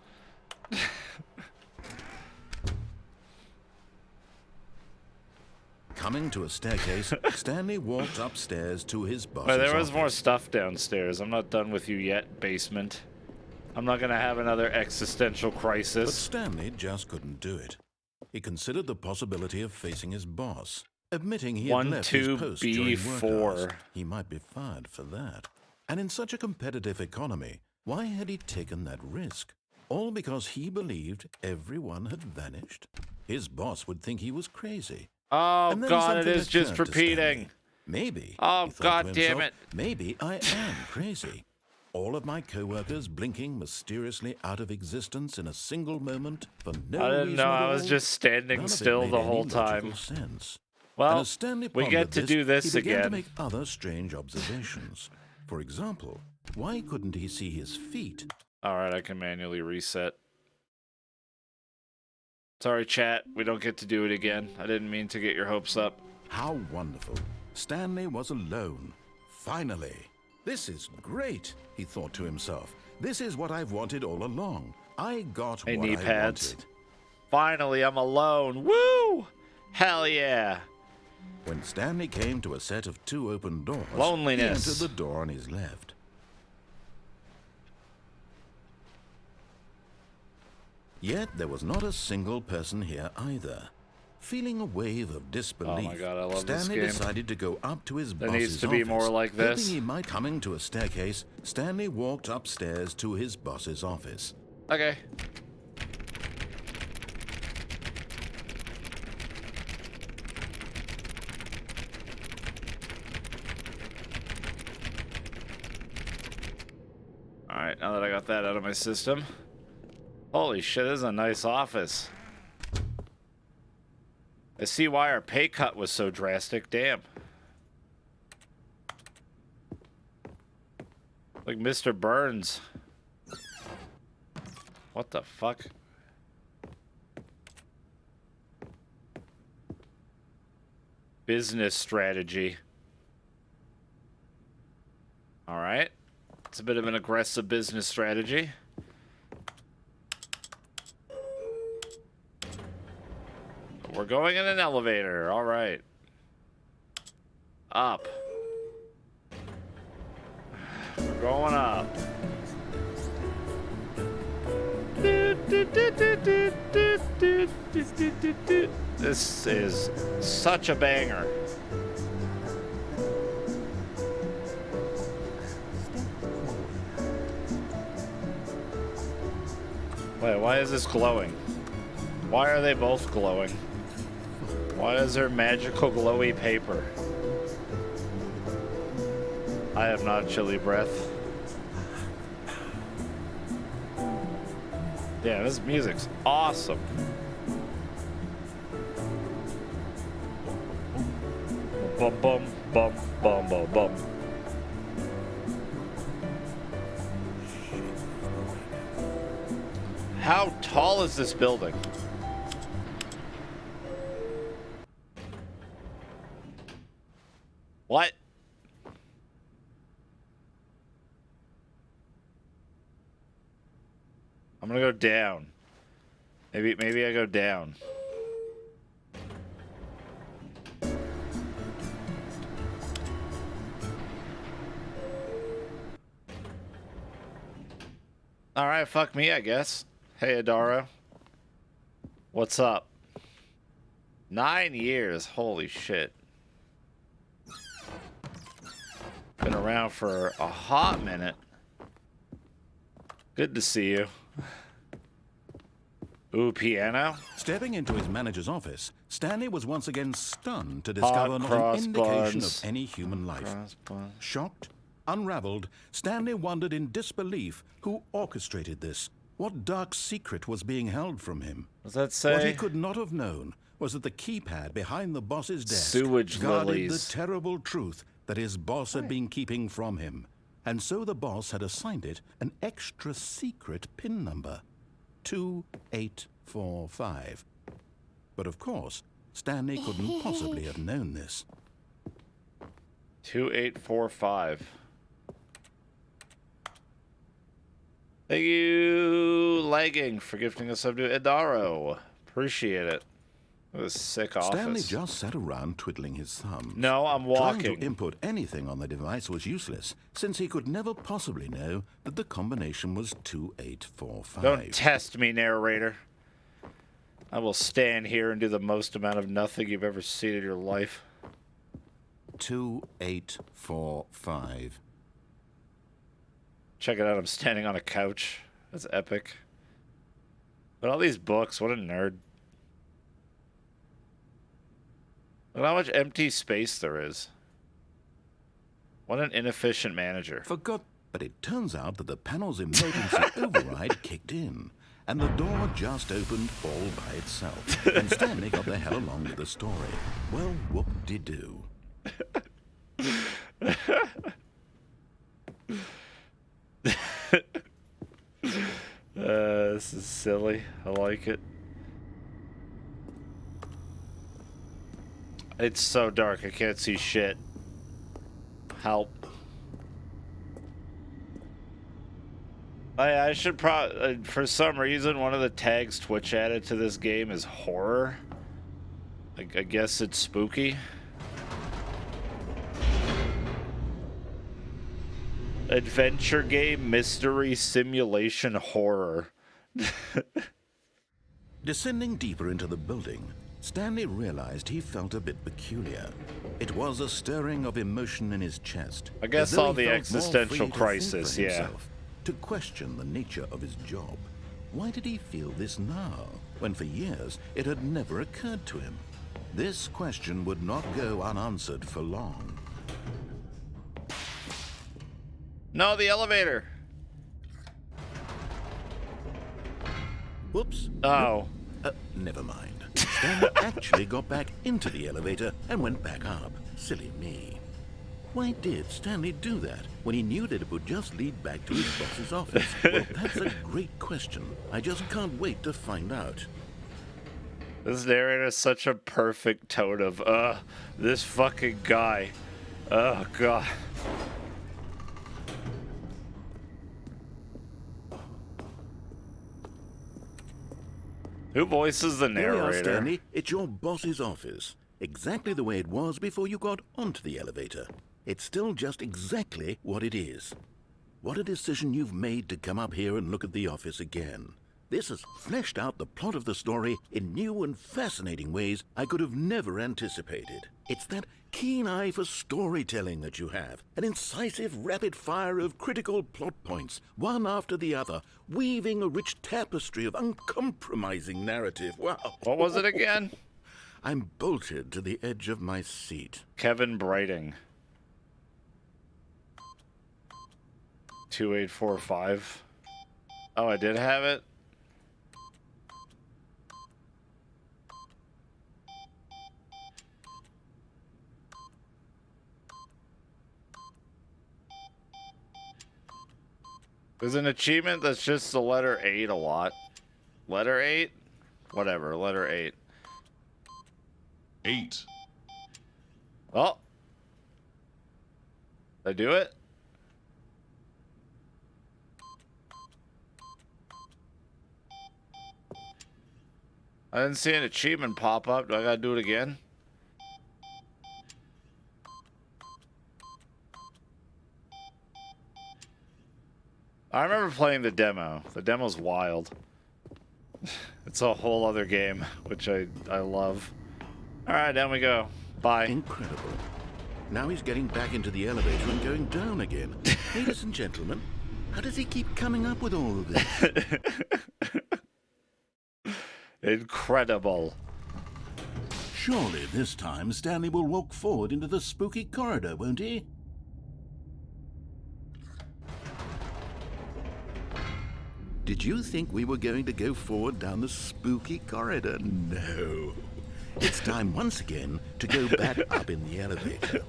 Coming to a staircase, Stanley walked upstairs to his boss's But there was office. more stuff downstairs. I'm not done with you yet, basement. I'm not gonna have another existential But crisis. Stanley just couldn't do it. He considered the possibility of facing his boss, admitting he had left his post during work 12B4. hours. He might be fired for that. And in such a competitive economy, why had he taken that risk? All because he believed everyone had vanished? His boss would think he was crazy. Oh And then god, it something is just occurred to Stanley. repeating. Maybe. Oh, he thought God to damn himself, it. Maybe I am crazy. All of my co-workers blinking mysteriously out of existence in a single moment for no I didn't reason know. at I was all? just standing None of it still made the any whole logical time. sense. And Well, as Stanley we get to pondered do this he began again. to make other strange observations. For example, why couldn't he see his feet? Alright, I can manually reset. Sorry, chat. We don't get to do it again. I didn't mean to get your hopes up. How wonderful. Stanley was alone. Finally. This is great, he thought to himself. This is what I've wanted all along. I got Hey, what knee I pads. wanted. Finally, I'm alone. Woo! Hell yeah. When Stanley came to a set of 2 open doors, Loneliness. he entered the door on his left. Yet there was not a single person here either. Feeling a wave of disbelief, Oh my God, I love this Stanley game. decided to go up to his There boss's needs to be more office, like this. hoping he might. Coming to a staircase, Stanley walked upstairs to his boss's office. Okay. Alright, now that I got that out of my system. Holy shit, this is a nice office. I see why our pay cut was so drastic. Damn. Like Mr. Burns. What the fuck? Business strategy. Alright. It's a bit of an aggressive business strategy. But we're going in an elevator. Alright. Up. We're going up. This is such a banger. Wait, why is this glowing? Why are they both glowing? Why is there magical glowy paper? I have not chilly breath. Yeah, this music's awesome. Bum bum bum bum bum bum. How tall is this building? What? I'm gonna go down. Maybe I go down. All right, fuck me, I guess. Hey, Adaro. What's up? 9 years. Holy shit. Been around for a hot minute. Good to see you. Ooh, piano? Stepping into his manager's office, Stanley was once again stunned to discover not an indication of any human life. Shocked, unraveled, Stanley wondered in disbelief who orchestrated this. What dark secret was being held from him? Does that say? What he could not have known was that the keypad behind the boss's desk Sewage guarded lilies. the terrible truth that his boss had been keeping from him. And so the boss had assigned it an extra secret PIN number, 2845. But of course, Stanley couldn't possibly have known this. 2845. Thank you, Lagging, for gifting a sub to Idaro. Appreciate it. It was a sick office. Stanley just sat around twiddling his thumbs. No, I'm walking. Trying to input anything on the device was useless, since he could never possibly know that the combination was 2845. Don't test me, narrator. I will stand here and do the most amount of nothing you've ever seen in your life. 2845. Check it out, I'm standing on a couch. That's epic. But all these books, what a nerd. Look how much empty space there is. What an inefficient manager. But it turns out that the panel's emergency override kicked in, and the door just opened all by itself, and Stanley got the hell along with the story. Well, whoop-de-doo. This is silly. I like it. It's so dark, I can't see shit. Help. I should probably, for some reason, one of the tags Twitch added to this game is horror. I guess it's spooky. Adventure game, mystery, simulation, horror. Descending deeper into the building, Stanley realized he felt a bit peculiar. It was a stirring of emotion in his chest. I guess as though all he the felt more existential free to crisis, think for yeah. himself, to question the nature of his job. Why did he feel this now, when for years it had never occurred to him? This question would not go unanswered for long. No, the elevator. Whoops. Oh. Never mind. Stanley actually got back into the elevator and went back up. Silly me. Why did Stanley do that when he knew that it would just lead back to his boss's office? Well, that's a great question. I just can't wait to find out. This narrator is such a perfect tone of, this fucking guy. Oh, God. Who voices the Here we are, narrator? Stanley. It's your boss's office. Exactly the way it was before you got onto the elevator. It's still just exactly what it is. what a decision you've made to come up here and look at the office again. This has fleshed out the plot of the story in new and fascinating ways I could have never anticipated. It's that keen eye for storytelling that you have, an incisive rapid fire of critical plot points, one after the other, weaving a rich tapestry of uncompromising narrative. Wow. What was it again? I'm bolted to the edge of my seat. Kevin Brighting. 2845. Oh, I did have it? There's an achievement that's just the letter 8 a lot. Letter 8? Whatever, letter 8. 8. Oh. Did I do it? I didn't see an achievement pop up. Do I gotta do it again? I remember playing the demo. The demo's wild. It's a whole other game, which I love. Alright, down we go. Bye. Incredible. Now he's getting back into the elevator and going down again. Ladies and gentlemen, how does he keep coming up with all of this? Incredible. Surely this time Stanley will walk forward into the spooky corridor, won't he? Did you think we were going to go forward down the spooky corridor? No. It's time once again to go back up in the elevator.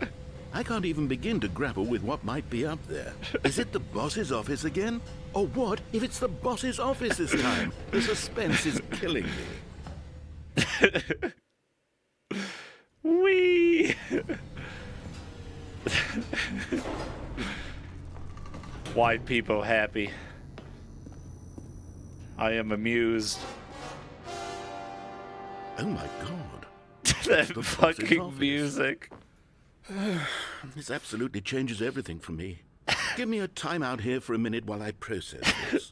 I can't even begin to grapple with what might be up there. Is it the boss's office again? Or what if it's the boss's office this time? The suspense is killing me. Wee. White people happy. I am amused. Oh my god. That The boss's fucking office. music. This absolutely changes everything for me. Give me a time out here for a minute while I process this.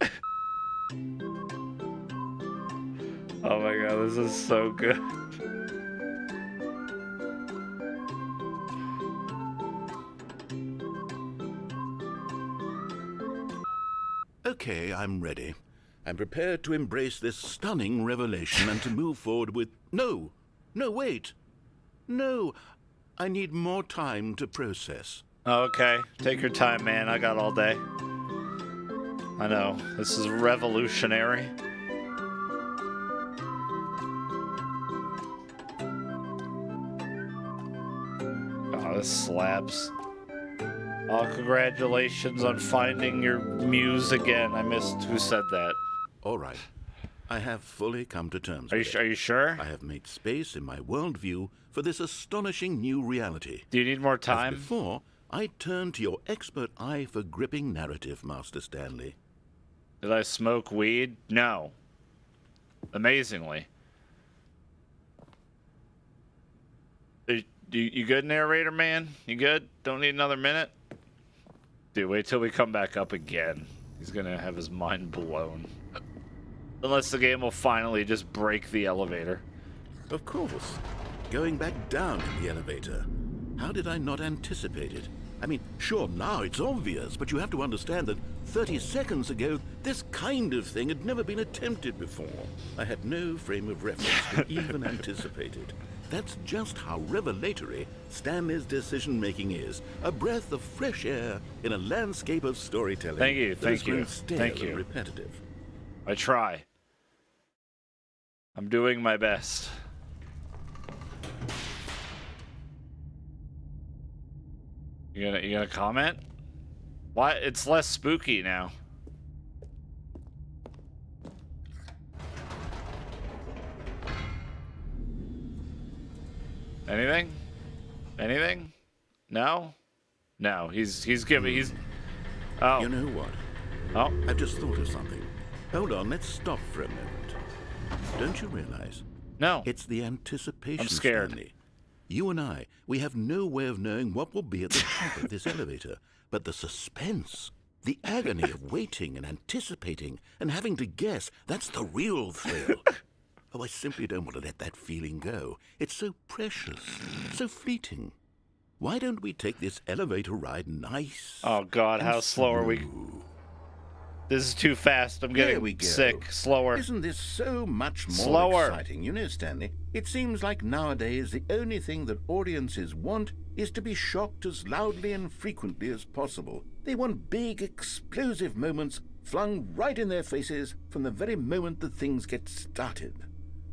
Oh my god, this is so good. Okay, I'm ready. I'm prepared to embrace this stunning revelation and to move forward with... No, wait. No, I need more time to process. Okay, take your time, man. I got all day. I know, this is revolutionary. Oh, this slaps. Oh, congratulations on finding your muse again. I missed who said that. All right. I have fully come to terms Are with it. you sure? I have made space in my worldview for this astonishing new reality. Do you need more As time? before, I turn to your expert eye for gripping narrative, Master Stanley. Did I smoke weed? No. Amazingly. You good, narrator man? You good? Don't need another minute? Dude, wait till we come back up again. He's gonna have his mind blown. Unless the game will finally just break the elevator. Of course. Going back down in the elevator. How did I not anticipate it? I mean, sure, now it's obvious, but you have to understand that 30 seconds ago, this kind of thing had never been attempted before. I had no frame of reference to even anticipate it. That's just how revelatory Stanley's decision-making is. A breath of fresh air in a landscape of storytelling. Thank you, that has thank you, grown stale thank and you. repetitive. I try. I'm doing my best. You gonna comment? Why? It's less spooky now. Anything? Anything? No? No, he's giving, he's... Oh. You know what? Oh. I've just thought of something. Hold on, let's stop for a moment. Don't you realize? No. It's the anticipation, I'm scared. Stanley. You and I, we have no way of knowing what will be at the top of this elevator. But the suspense, The agony of waiting and anticipating and having to guess, that's the real thrill. Oh, I simply don't want to let that feeling go. It's so precious, so fleeting. Why don't we take this elevator ride nice? Oh, God, how slow are we? This is too fast. I'm getting sick. Slower. Isn't this so much more Slower. exciting? You know, Stanley, it seems like nowadays the only thing that audiences want is to be shocked as loudly and frequently as possible. They want big, explosive moments flung right in their faces from the very moment that things get started.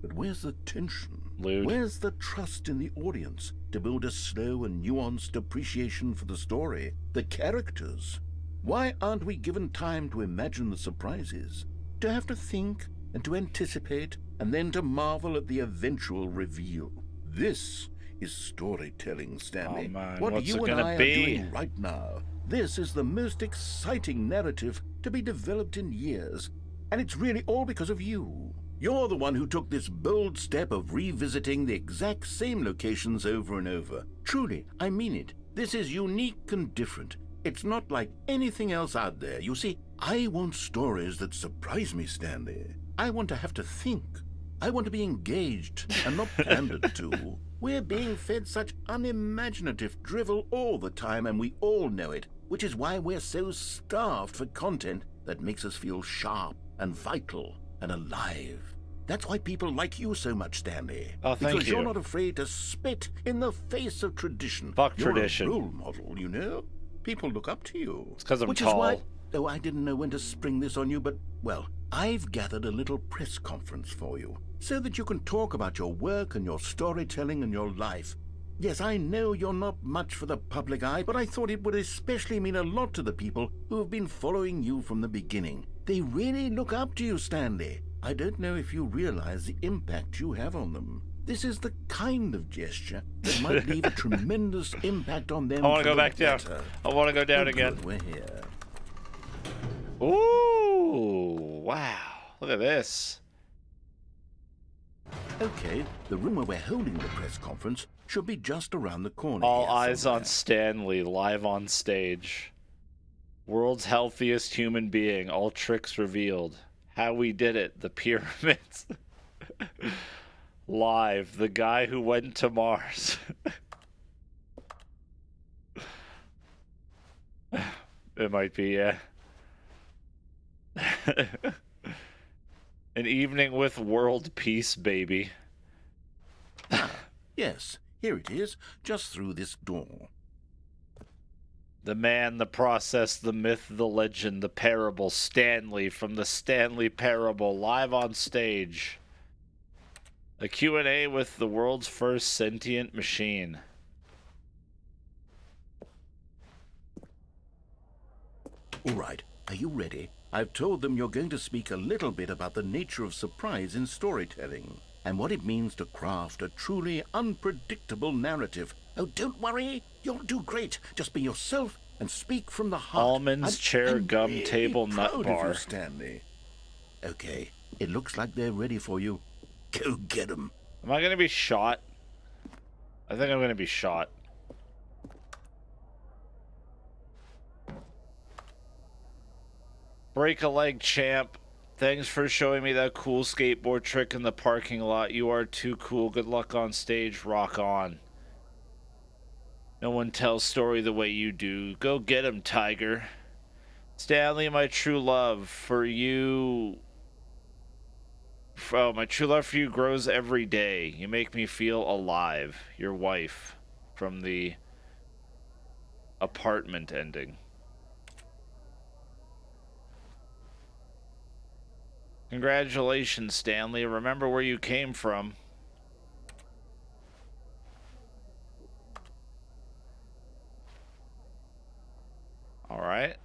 But where's the tension? Lewd. Where's the trust in the audience to build a slow and nuanced appreciation for the story, the characters? Why aren't we given time to imagine the surprises, to have to think and to anticipate and then to marvel at the eventual reveal? This is storytelling, Stanley. Oh, man. What What's you it and gonna I be? are doing right now. This is the most exciting narrative to be developed in years, and it's really all because of you. You're the one who took this bold step of revisiting the exact same locations over and over. Truly, I mean it. This is unique and different. It's not like anything else out there. You see, I want stories that surprise me, Stanley. I want to have to think. I want to be engaged and not pandered to. We're being fed such unimaginative drivel all the time, and we all know it, which is why we're so starved for content that makes us feel sharp and vital and alive. That's why people like you so much, Stanley. Oh, thank because you. you're not afraid to spit in the face of tradition. Fuck you're tradition. a role model, you know? People look up to you. It's because I'm Which tall. is why, oh, I didn't know when to spring this on you, but, well, I've gathered a little press conference for you so that you can talk about your work and your storytelling and your life. Yes, I know you're not much for the public eye, but I thought it would especially mean a lot to the people who have been following you from the beginning. They really look up to you, Stanley. I don't know if you realize the impact you have on them. This is the kind of gesture that might leave a tremendous impact on them. I want to for go the back down. better. I want to go down Oh, again. good, we're here. Ooh, wow. Look at this. Okay, the room where we're holding the press conference should be just around the corner. All here eyes on somewhere. Stanley, live on stage. World's healthiest human being, all tricks revealed. How we did it, the pyramids. Live, the guy who went to Mars. It might be, yeah. An evening with world peace, baby. Yes, here it is, just through this door. The man, the process, the myth, the legend, the parable, Stanley from the Stanley Parable, live on stage. A Q&A with the world's first sentient machine. All right, are you ready? I've told them you're going to speak a little bit about the nature of surprise in storytelling and what it means to craft a truly unpredictable narrative. Oh, don't worry, you'll do great. Just be yourself and speak from the heart. Almonds, chair, I'm gum, really table, nut proud of bar. you, Stanley. Okay, it looks like they're ready for you. Go get them. Am I going to be shot? I think I'm going to be shot. Break a leg, champ. Thanks for showing me that cool skateboard trick in the parking lot. You are too cool. Good luck on stage. Rock on. No one tells story the way you do. Go get him, Tiger. Stanley, my true love for you... Oh, my true love for you grows every day. You make me feel alive. Your wife. From the apartment ending. Congratulations, Stanley. Remember where you came from. Alright.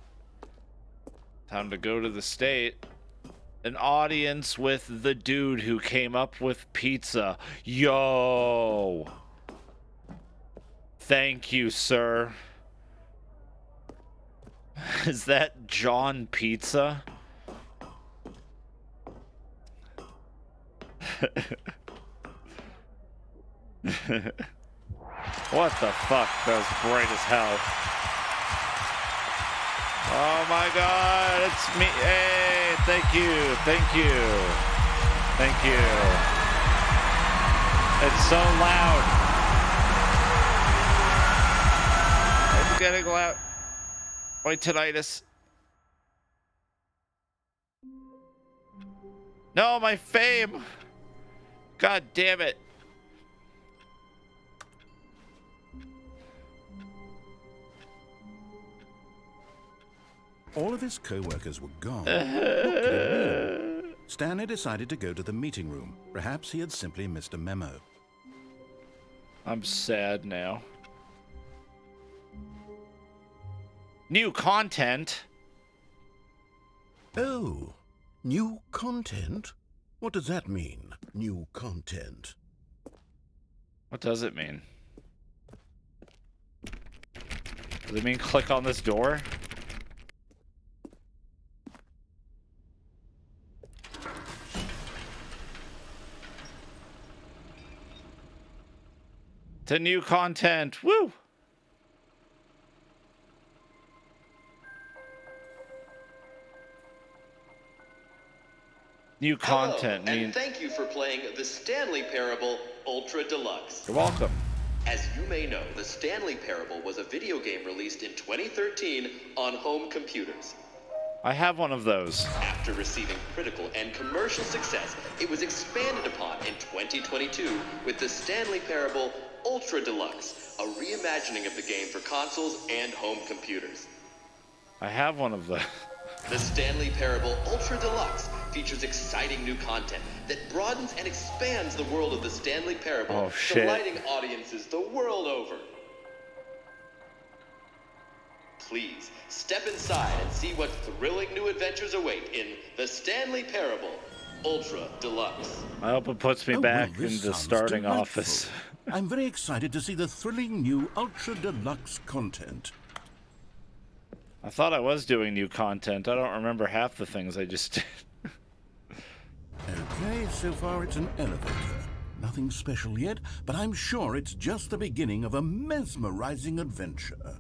Time to go to the state. An audience with the dude who came up with pizza. Yo! Thank you, sir. Is that John Pizza? What the fuck? That was bright as hell. Oh my God, it's me. Hey, thank you, thank you, thank you. It's so loud. It's getting loud. My tinnitus. No, my fame. God damn it. All of his co-workers were gone. What could it mean? Stanley decided to go to the meeting room. Perhaps he had simply missed a memo. I'm sad now. New content? Oh, new content? What does that mean, new content? What does it mean? Does it mean click on this door? To new content. Woo! New content. Hello, and thank you for playing the Stanley Parable Ultra Deluxe. You're welcome. As you may know, the Stanley Parable was a video game released in 2013 on home computers. I have one of those. After receiving critical and commercial success, it was expanded upon in 2022 with the Stanley Parable Ultra Deluxe, a reimagining of the game for consoles and home computers. I have one of those. The Stanley Parable Ultra Deluxe features exciting new content that broadens and expands the world of the Stanley Parable, Oh, shit. delighting audiences the world over. Please, step inside and see what thrilling new adventures await in the Stanley Parable Ultra Deluxe. I hope it puts me Oh, back well, this in the sounds starting delightful. office. I'm very excited to see the thrilling new Ultra Deluxe content. I thought I was doing new content. I don't remember half the things I just did. Okay, so far it's an elevator. Nothing special yet, but I'm sure it's just the beginning of a mesmerizing adventure.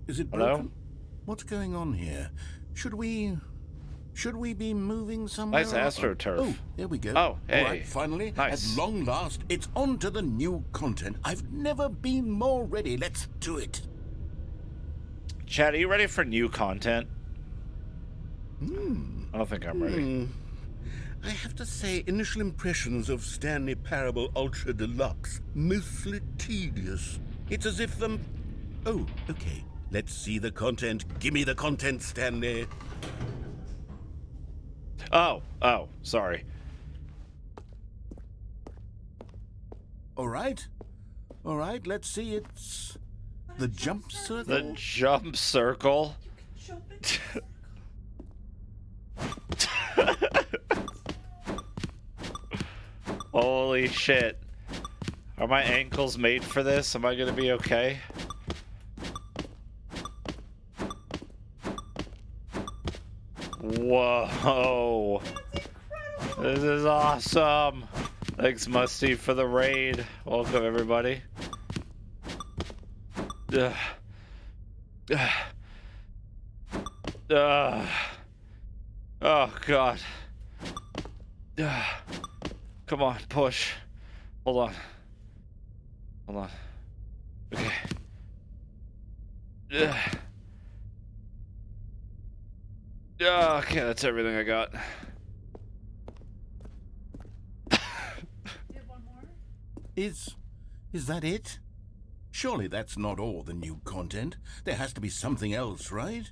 Is it Hello? broken? What's going on here? Should we be moving somewhere? Nice or- AstroTurf. Oh, there we go. Oh, hey. All right, finally, Nice. at long last, it's on to the new content. I've never been more ready. Let's do it. Chad, are you ready for new content? I don't think I'm ready. I have to say, initial impressions of Stanley Parable Ultra Deluxe, mostly tedious. It's as if Oh, okay. Let's see the content. Give me the content, Stanley. Oh, sorry. All right, let's see. It's the jump circle. The jump circle. Holy shit. Are my ankles made for this? Am I gonna be okay? Whoa. This is awesome. Thanks, Musty, for the raid. Welcome, everybody. Ugh. Oh, God. Come on, push. Hold on. Okay. Okay, that's everything I got. You have one more? Is that it? Surely that's not all the new content. There has to be something else, right?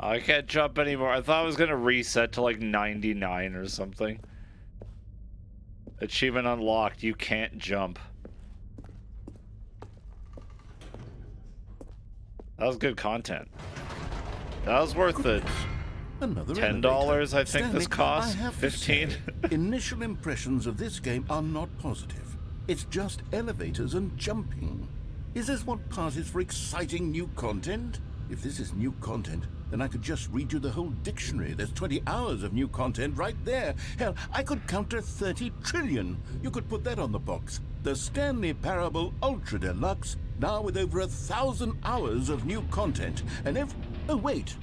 I can't jump anymore. I thought I was gonna reset to like 99 or something. Achievement unlocked. You can't jump. That was good content. That was worth it. Another $10, elevator. I think this Stanley, costs. I have to 15. say, initial impressions of this game are not positive. It's just elevators and jumping. Is this what passes for exciting new content? If this is new content, then I could just read you the whole dictionary. There's 20 hours of new content right there. Hell, I could counter 30 trillion. You could put that on the box. The Stanley Parable Ultra Deluxe, now with over 1,000 hours of new content. And oh, wait.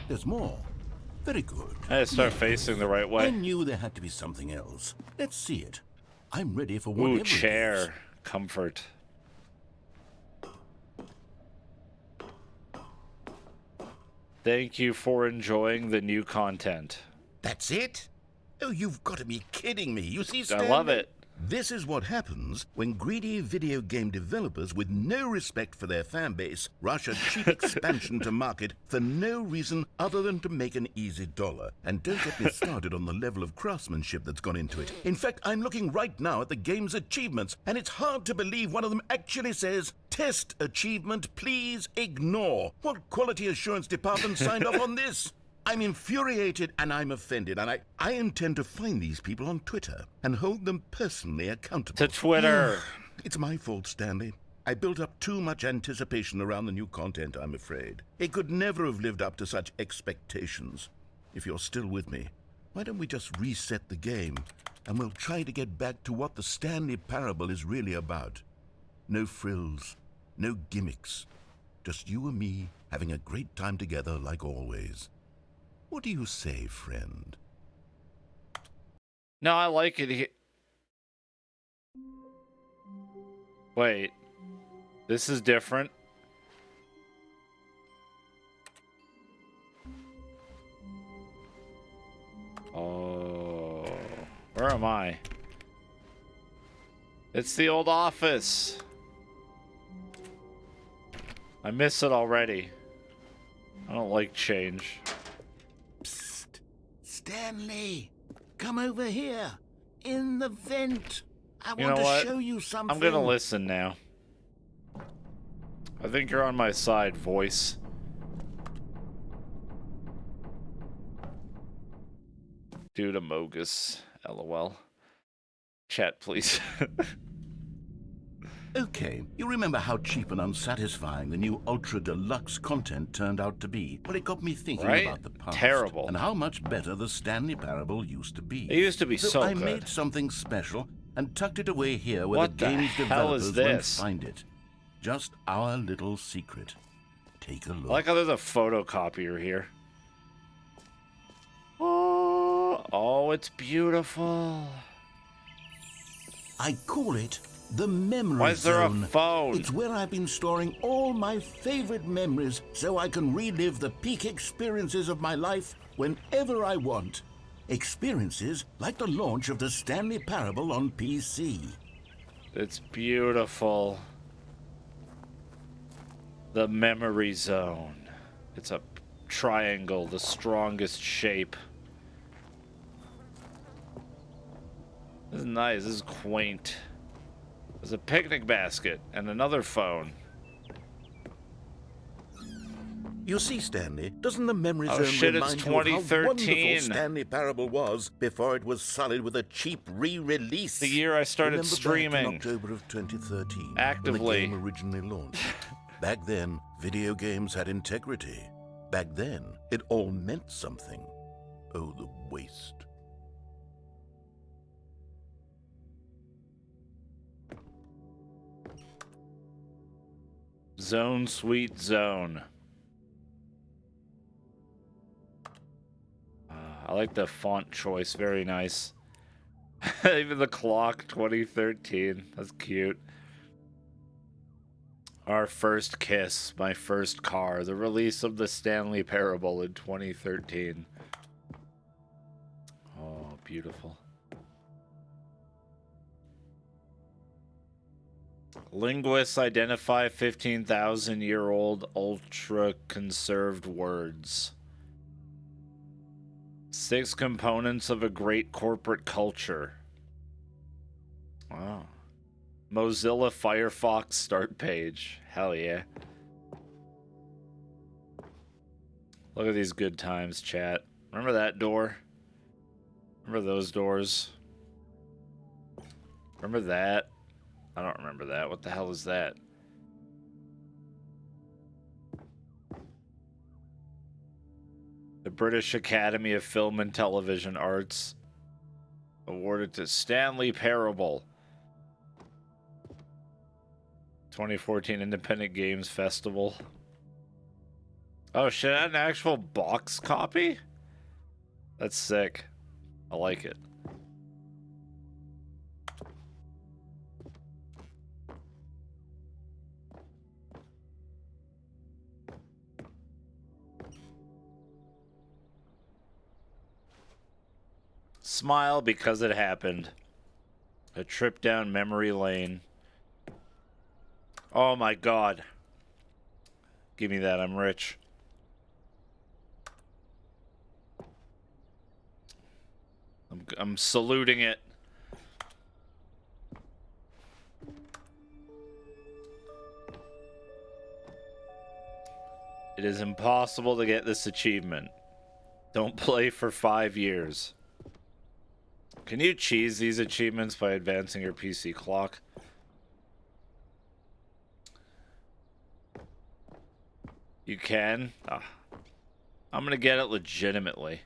There's more. Very good. I had to start facing the right way. I knew there had to be something else. Let's see it. I'm ready for whatever Ooh, it is. chair. Comfort. Thank you for enjoying the new content. That's it? Oh, you've got to be kidding me. You see, I Stanley? love it. This is what happens when greedy video game developers with no respect for their fan base rush a cheap expansion to market for no reason other than to make an easy dollar. And don't get me started on the level of craftsmanship that's gone into it. In fact, I'm looking right now at the game's achievements, and it's hard to believe one of them actually says, "Test achievement, please ignore." What quality assurance department signed off on this? I'm infuriated and I'm offended, and I intend to find these people on Twitter and hold them personally accountable. To Twitter. It's my fault, Stanley. I built up too much anticipation around the new content, I'm afraid. It could never have lived up to such expectations. If you're still with me, why don't we just reset the game, and we'll try to get back to what the Stanley Parable is really about. No frills, no gimmicks. Just you and me having a great time together like always. What do you say, friend? No, I like it. Wait. This is different. Oh. Where am I? It's the old office. I miss it already. I don't like change. Stanley, come over here. In the vent. I You want know to what? show you something. I'm gonna listen now. I think you're on my side, voice. Dude, Amogus. LOL. Chat, please. Okay, you remember how cheap and unsatisfying the new Ultra Deluxe content turned out to be? Well, it got me thinking Right? about the past. Terrible. And how much better the Stanley Parable used to be. It used to be so I good. made something special and tucked it away here where What the the game's hell is developers won't this? find it. Just our little secret. Take a look. I like how there's a photocopier here. Oh, it's beautiful. I call it the memory Why is there a zone. phone? It's where I've been storing all my favorite memories so I can relive the peak experiences of my life whenever I want. Experiences like the launch of the Stanley Parable on PC. It's beautiful. The memory zone. It's a triangle, the strongest shape. This is nice. This is quaint. There's a picnic basket and another phone. You see, Stanley, doesn't the memory Oh, zone shit, it's remind you of how 2013. wonderful Stanley Parable was before it was sullied with a cheap re-release? The year I started Remember streaming. back in October of 2013, Actively. when the game originally launched. Back then, video games had integrity. Back then, it all meant something. Oh, the waste. Zone, sweet zone. I like the font choice. Very nice. Even the clock, 2013. That's cute. Our first kiss, my first car. The release of the Stanley Parable in 2013. Oh, beautiful. Linguists identify 15,000-year-old ultra-conserved words. 6 components of a great corporate culture. Wow. Mozilla Firefox start page. Hell yeah. Look at these good times, chat. Remember that door? Remember those doors? Remember that? I don't remember that. What the hell is that? British Academy of Film and Television Arts. Awarded to Stanley Parable. 2014 Independent Games Festival. Oh shit, an actual box copy? That's sick. I like it. Smile because it happened. A trip down memory lane. Oh my god. Give me that, I'm rich. I'm saluting it. It is impossible to get this achievement. Don't play for 5 years. Can you cheese these achievements by advancing your PC clock? You can? Ah. I'm gonna get it legitimately.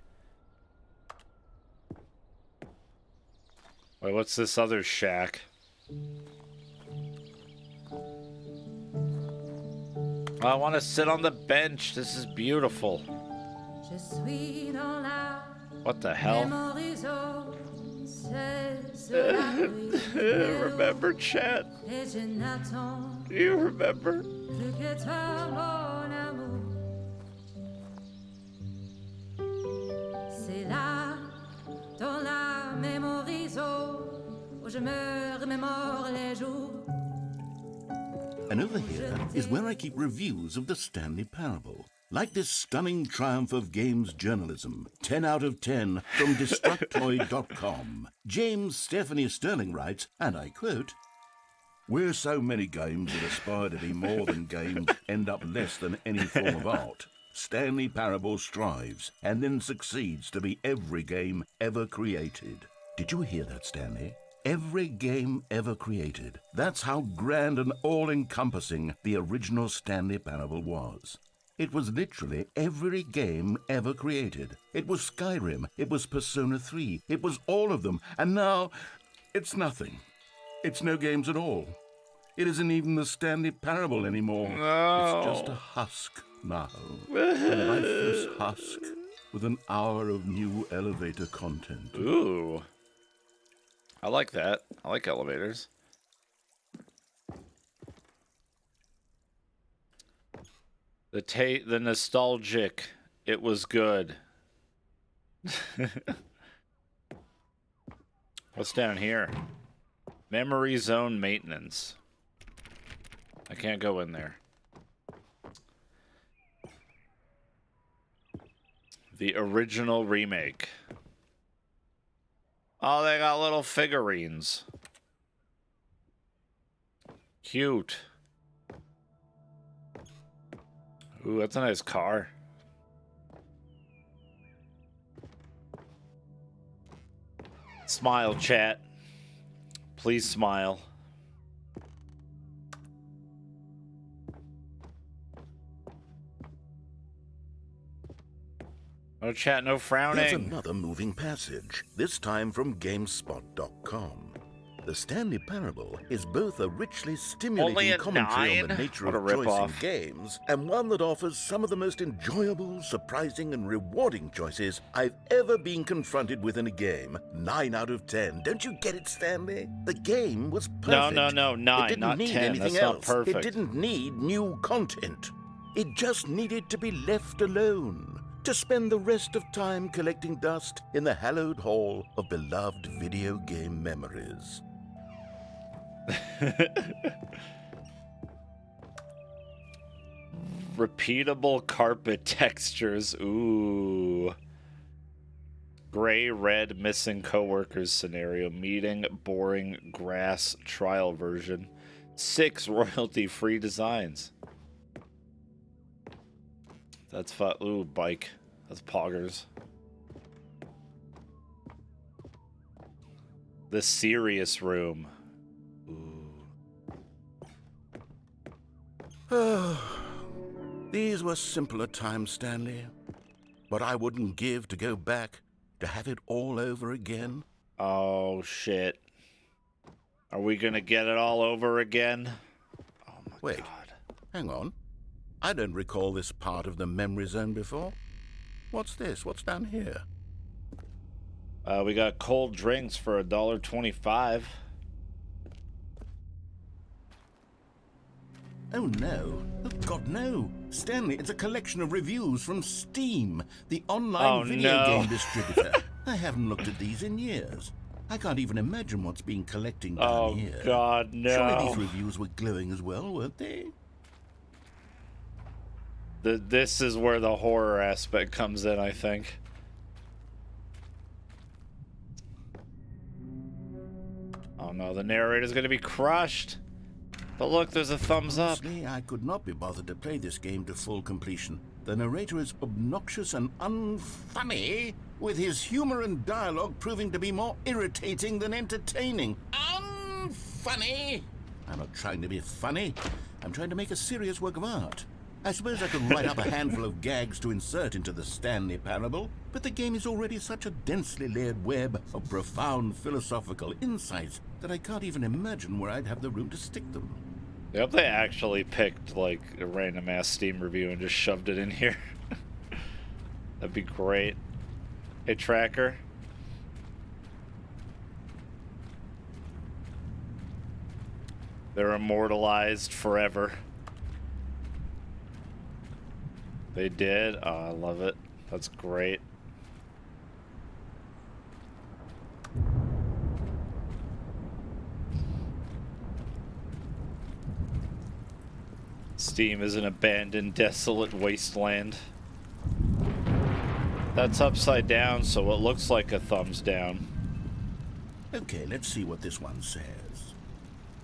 Wait, what's this other shack? I want to sit on the bench. This is beautiful. What the hell? Remember, chat? Do you remember? And over here is where I keep reviews of the Stanley Parable. Like this stunning triumph of games journalism, 10 out of 10 from Destructoid.com. James Stephanie Sterling writes, and I quote, "Where so many games that aspire to be more than games end up less than any form of art, Stanley Parable strives and then succeeds to be every game ever created." Did you hear that, Stanley? Every game ever created. That's how grand and all-encompassing the original Stanley Parable was. It was literally every game ever created. It was Skyrim, it was Persona 3, it was all of them, and now it's nothing. It's no games at all. It isn't even the Stanley Parable anymore. No. It's just a husk now. A lifeless husk with an hour of new elevator content. Ooh. I like that. I like elevators. The nostalgic. It was good. What's down here? Memory zone maintenance. I can't go in there. The original remake. Oh, they got little figurines. Cute. Ooh, that's a nice car. Smile, chat. Please smile. No chat, no frowning. There's another moving passage, this time from GameSpot.com. The Stanley Parable is both a richly stimulating Only a commentary on the 9? nature What a of choice in rip-off. games, and one that offers some of the most enjoyable, surprising, and rewarding choices I've ever been confronted with in a game. 9 out of 10. Don't you get it, Stanley? The game was perfect. No, 9, it didn't not need 10. anything That's not else. perfect. It didn't need new content. It just needed to be left alone, to spend the rest of time collecting dust in the hallowed hall of beloved video game memories. Repeatable carpet textures. Ooh. Gray, red, missing coworkers scenario. Meeting, boring, grass, trial version. 6 royalty-free designs. That's fun. Ooh, bike. That's poggers. The serious room. These were simpler times, Stanley. what I wouldn't give to go back, to have it all over again. Oh, shit. Are we gonna get it all over again? Oh, my Wait. God. Hang on. I don't recall this part of the memory zone before. What's this? What's down here? We got cold drinks for $1.25. Oh, no. Oh, God, no. Stanley, it's a collection of reviews from Steam, the online video game distributor. I haven't looked at these in years. I can't even imagine what's been collecting down here. Oh, God, no. Surely these reviews were glowing as well, weren't they? This is where the horror aspect comes in, I think. Oh, no, the narrator's gonna be crushed. But look, there's a thumbs up. Honestly, I could not be bothered to play this game to full completion. The narrator is obnoxious and unfunny, with his humor and dialogue proving to be more irritating than entertaining. Unfunny! I'm not trying to be funny. I'm trying to make a serious work of art. I suppose I could write up a handful of gags to insert into the Stanley Parable, but the game is already such a densely layered web of profound philosophical insights that I can't even imagine where I'd have the room to stick them. I hope they actually picked, like, a random-ass Steam review and just shoved it in here. That'd be great. Hey, Tracker. They're immortalized forever. They did? Oh, I love it. That's great. Steam is an abandoned, desolate wasteland. That's upside down, so it looks like a thumbs down. Okay, let's see what this one says.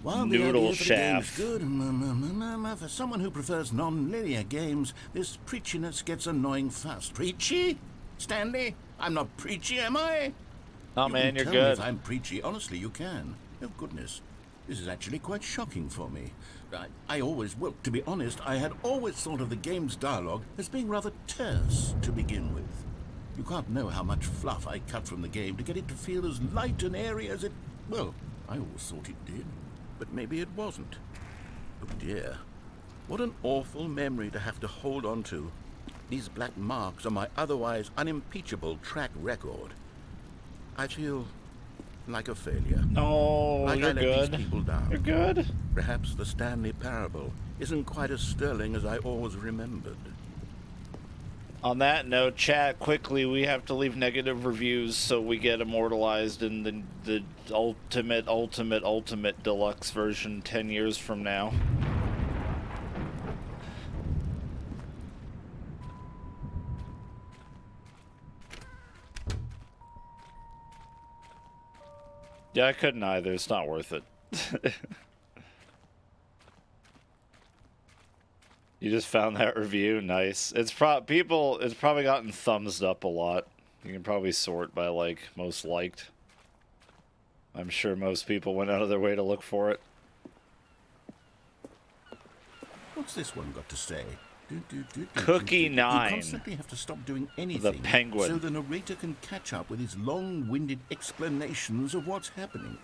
While Noodle the idea for the game is shaft. good, for someone who prefers non-linear games, this preachiness gets annoying fast. Preachy? Stanley? I'm not preachy, am I? Oh, man, You you're can tell me good. if I'm preachy. Honestly, you can. Oh, goodness. This is actually quite shocking for me. Well, to be honest, I had always thought of the game's dialogue as being rather terse to begin with. You can't know how much fluff I cut from the game to get it to feel as light and airy as it... Well, I always thought it did, but maybe it wasn't. Oh dear. What an awful memory to have to hold on to. These black marks are my otherwise unimpeachable track record. I feel like a failure. Oh, Like you're I let good. these people down. You're good. Perhaps the Stanley Parable isn't quite as sterling as I always remembered. On that note, chat, quickly, we have to leave negative reviews so we get immortalized in the ultimate deluxe version 10 years from now. Yeah, I couldn't either. It's not worth it. You just found that review? Nice. It's probably gotten thumbs up a lot. You can probably sort by, like, most liked. I'm sure most people went out of their way to look for it. What's this one got to say? Cookie 9. You constantly have to stop doing anything The penguin. so the narrator can catch up with his long-winded explanations of what's happening.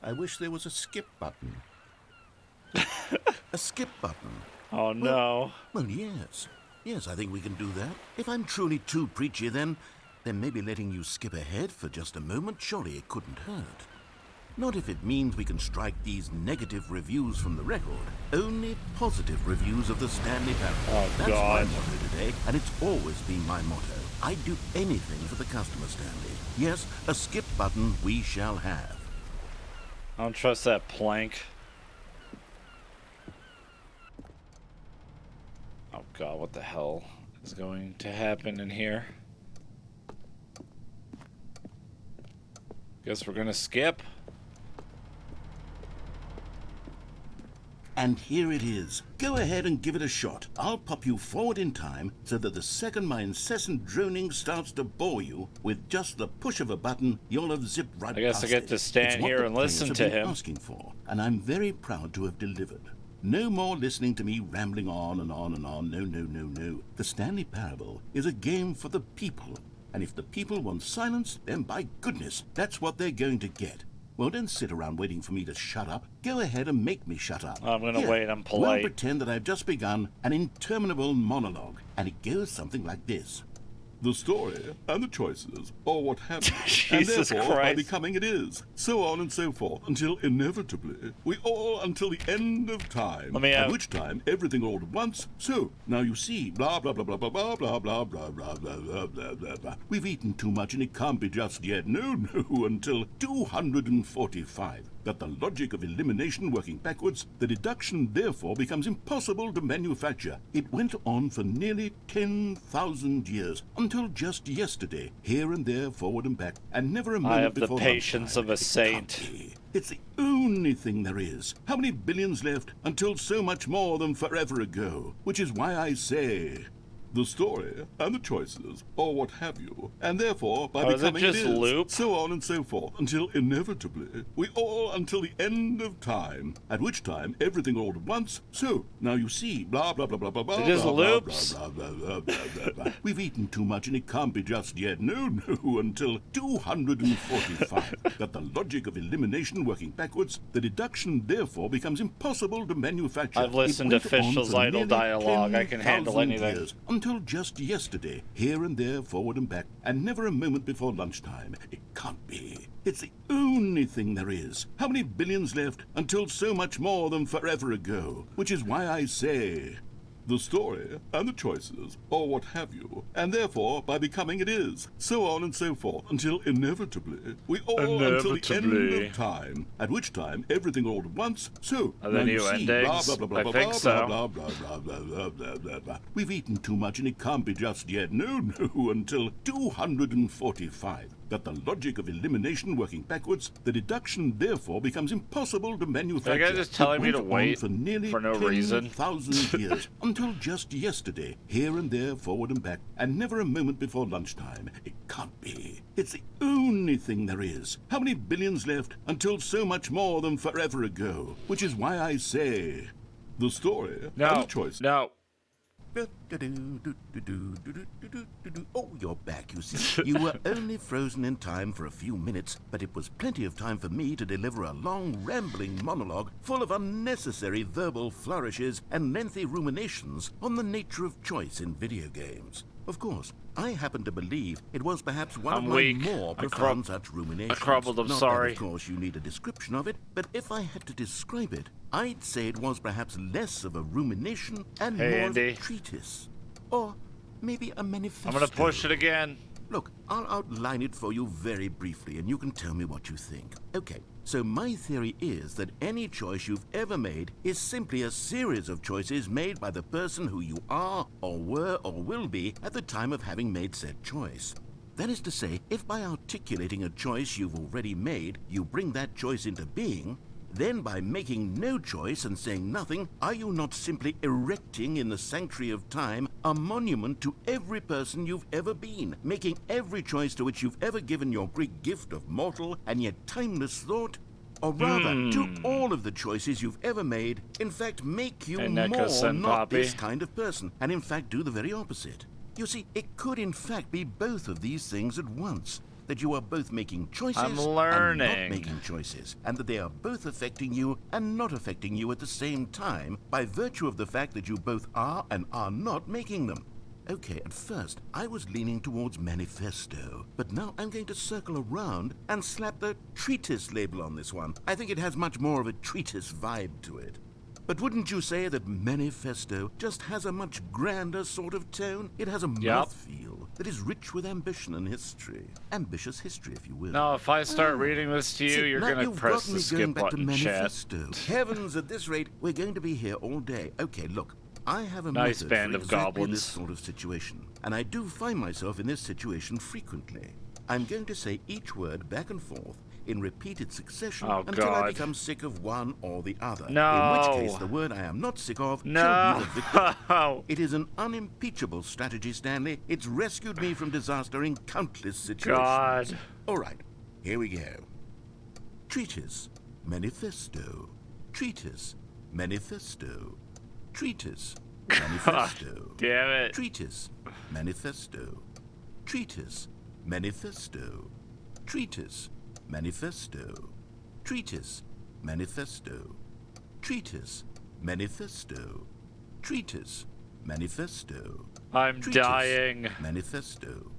I wish there was a skip button. A skip button. Oh, no. Well, yes. Yes, I think we can do that. If I'm truly too preachy, then maybe letting you skip ahead for just a moment, surely it couldn't hurt. Not if it means we can strike these negative reviews from the record. Only positive reviews of the Stanley Parable. Oh, That's God. my motto today, and it's always been my motto. I'd do anything for the customer, Stanley. Yes, a skip button we shall have. I don't trust that plank. Oh, God, what the hell is going to happen in here? Guess we're gonna skip. And here it is. Go ahead and give it a shot. I'll pop you forward in time so that the second my incessant droning starts to bore you, with just the push of a button, you'll have zipped right I guess I past get it. to stand It's what here the and players listen have to been him. asking for, and I'm very proud to have delivered. no more listening to me rambling on and on and on. No, no, no, no. The Stanley Parable is a game for the people. And if the people want silence, then by goodness, that's what they're going to get. Well, don't sit around waiting for me to shut up. Go ahead and make me shut up. I'm going to Here, wait. I'm We'll polite. pretend that I've just begun an interminable monologue, and it goes something like this. The story and the choices, or what have you, and Jesus therefore by Christ. becoming it is, so on and so forth, until inevitably, we all until the end of time, Let me at have- which time everything all at once, so, now you see, blah, blah, blah, blah, blah, blah, blah, blah, blah, blah, blah, blah, blah, blah, blah. We've eaten too much and it can't be just yet, no, no, until 245. That the logic of elimination working backwards, the deduction therefore becomes impossible to manufacture. It went on for nearly 10,000 years, until just yesterday, here and there, forward and back, and never a moment have the before patience lunchtime. of a It saint. can't be. It's the only thing there is. How many billions left until so much more than forever ago? Which is why I say... the story and the choices, or what have you, and therefore by Oh, is it becoming just it is, loop? so on and so forth, until inevitably, we all until the end of time, at which time everything all at once, so, now you see, blah, blah, blah, blah, blah, blah, It just blah, blah, loops? blah, blah, blah, blah, blah, blah. We've eaten too much and it can't be just yet, no, no, until 245, that the logic of elimination working backwards, the deduction therefore becomes impossible to manufacture. I've listened It to went on Fischl's for idle nearly dialogue. I can handle 10,000 anything. years, until just yesterday, here and there, forward and back, and never a moment before lunchtime. It can't be. It's the only thing there is. How many billions left until so much more than forever ago? Which is why I say... the story and the choices, or what have you, and therefore by becoming it is, so on and so forth, until inevitably, we all until the end Inevitably. of time, at which time everything all at once, so, Are there now you new see, blah, endings? blah, blah, blah, I blah, think blah, so. blah, blah, blah, blah, blah, blah, blah, blah. We've eaten too much and it can't be just yet, no, no, until 245. That the logic of elimination working backwards, the deduction therefore becomes impossible to manufacture. Are you guys just telling It me to went on wait for nearly for no reason? 10,000 years, until just yesterday, here and there, forward and back, and never a moment before lunchtime. It can't be. It's the only thing there is. How many billions left until so much more than forever ago? Which is why I say, the story and No, the choice. no. Oh, you're back, you see. You were only frozen in time for a few minutes, but it was plenty of time for me to deliver a long, rambling monologue full of unnecessary verbal flourishes and lengthy ruminations on the nature of choice in video games. Of course, I happen to believe it was perhaps one I'm of my weak. more I profound such ruminations. crumbled, I'm Not sorry. That, of course, you need a description of it, but if I had to describe it, I'd say it was perhaps less of a rumination and Hey, more Andy. of a treatise. Or maybe a manifesto. I'm gonna push it again. Look, I'll outline it for you very briefly, and you can tell me what you think. Okay, so my theory is that any choice you've ever made is simply a series of choices made by the person who you are, or were, or will be at the time of having made said choice. That is to say, if by articulating a choice you've already made, you bring that choice into being, then by making no choice and saying nothing, are you not simply erecting in the sanctuary of time a monument to every person you've ever been, making every choice to which you've ever given your great gift of mortal and yet timeless thought? Or rather, to all of the choices you've ever made, in fact make you Hey, more Neko Sen not Poppy. this kind of person, and in fact do the very opposite. You see, it could in fact be both of these things at once. That you are both making choices I'm and not learning. making choices, and that they are both affecting you and not affecting you at the same time by virtue of the fact that you both are and are not making them. Okay, at first, I was leaning towards manifesto, but now I'm going to circle around and slap the treatise label on this one. I think it has much more of a treatise vibe to it. But wouldn't you say that manifesto just has a much grander sort of tone? It has a mouthfeel that is rich with ambition and history. Ambitious history, if you will. No, if I start reading this to you, See, you're now gonna you've press got the me skip going back button, to chat. manifesto. Heavens, at this rate, we're going to be here all day. Okay, look, I have a Nice method band for of exactly goblins. this sort of situation, and I do find myself in this situation frequently. I'm going to say each word back and forth in repeated succession Oh, until I God. become sick of one or the other. No. In which case, the word I am not sick of shall be No. the victor. It is an unimpeachable strategy, Stanley. It's rescued me from disaster in countless situations. God. All right, here we go. Treatise, manifesto. Treatise, manifesto, treatise, manifesto, Damn it. treatise, manifesto, treatise, manifesto, treatise, manifesto, treatise, manifesto, treatise, manifesto, treatise, manifesto, I'm treatise, dying. manifesto,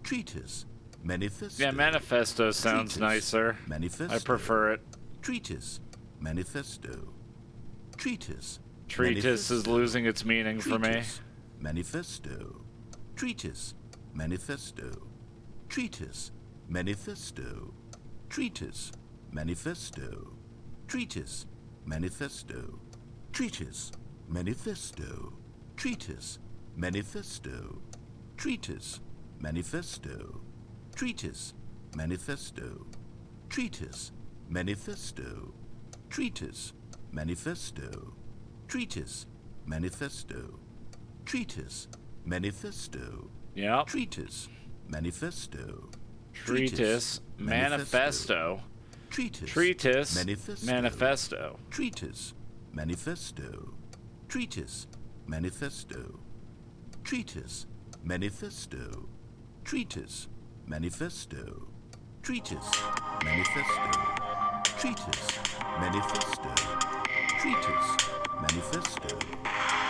treatise, manifesto. Yeah, manifesto sounds treatise, nicer. Manifesto, I prefer it. treatise, manifesto, treatise. Treatise is losing its meaning for me. Treatise, manifesto, treatise, manifesto, treatise, manifesto, treatise, manifesto, treatise, manifesto, treatise, manifesto, treatise, manifesto, treatise, manifesto, treatise, manifesto, treatise, manifesto, treatise, manifesto, treatise, manifesto, treatise, manifesto, Yep. treatise, manifesto, Treatise, manifesto. treatise, Treatise, manifesto, manifesto. treatise, manifesto, treatise, manifesto, treatise, manifesto, treatise, manifesto, treatise, manifesto, treatise, manifesto, treatise, manifesto,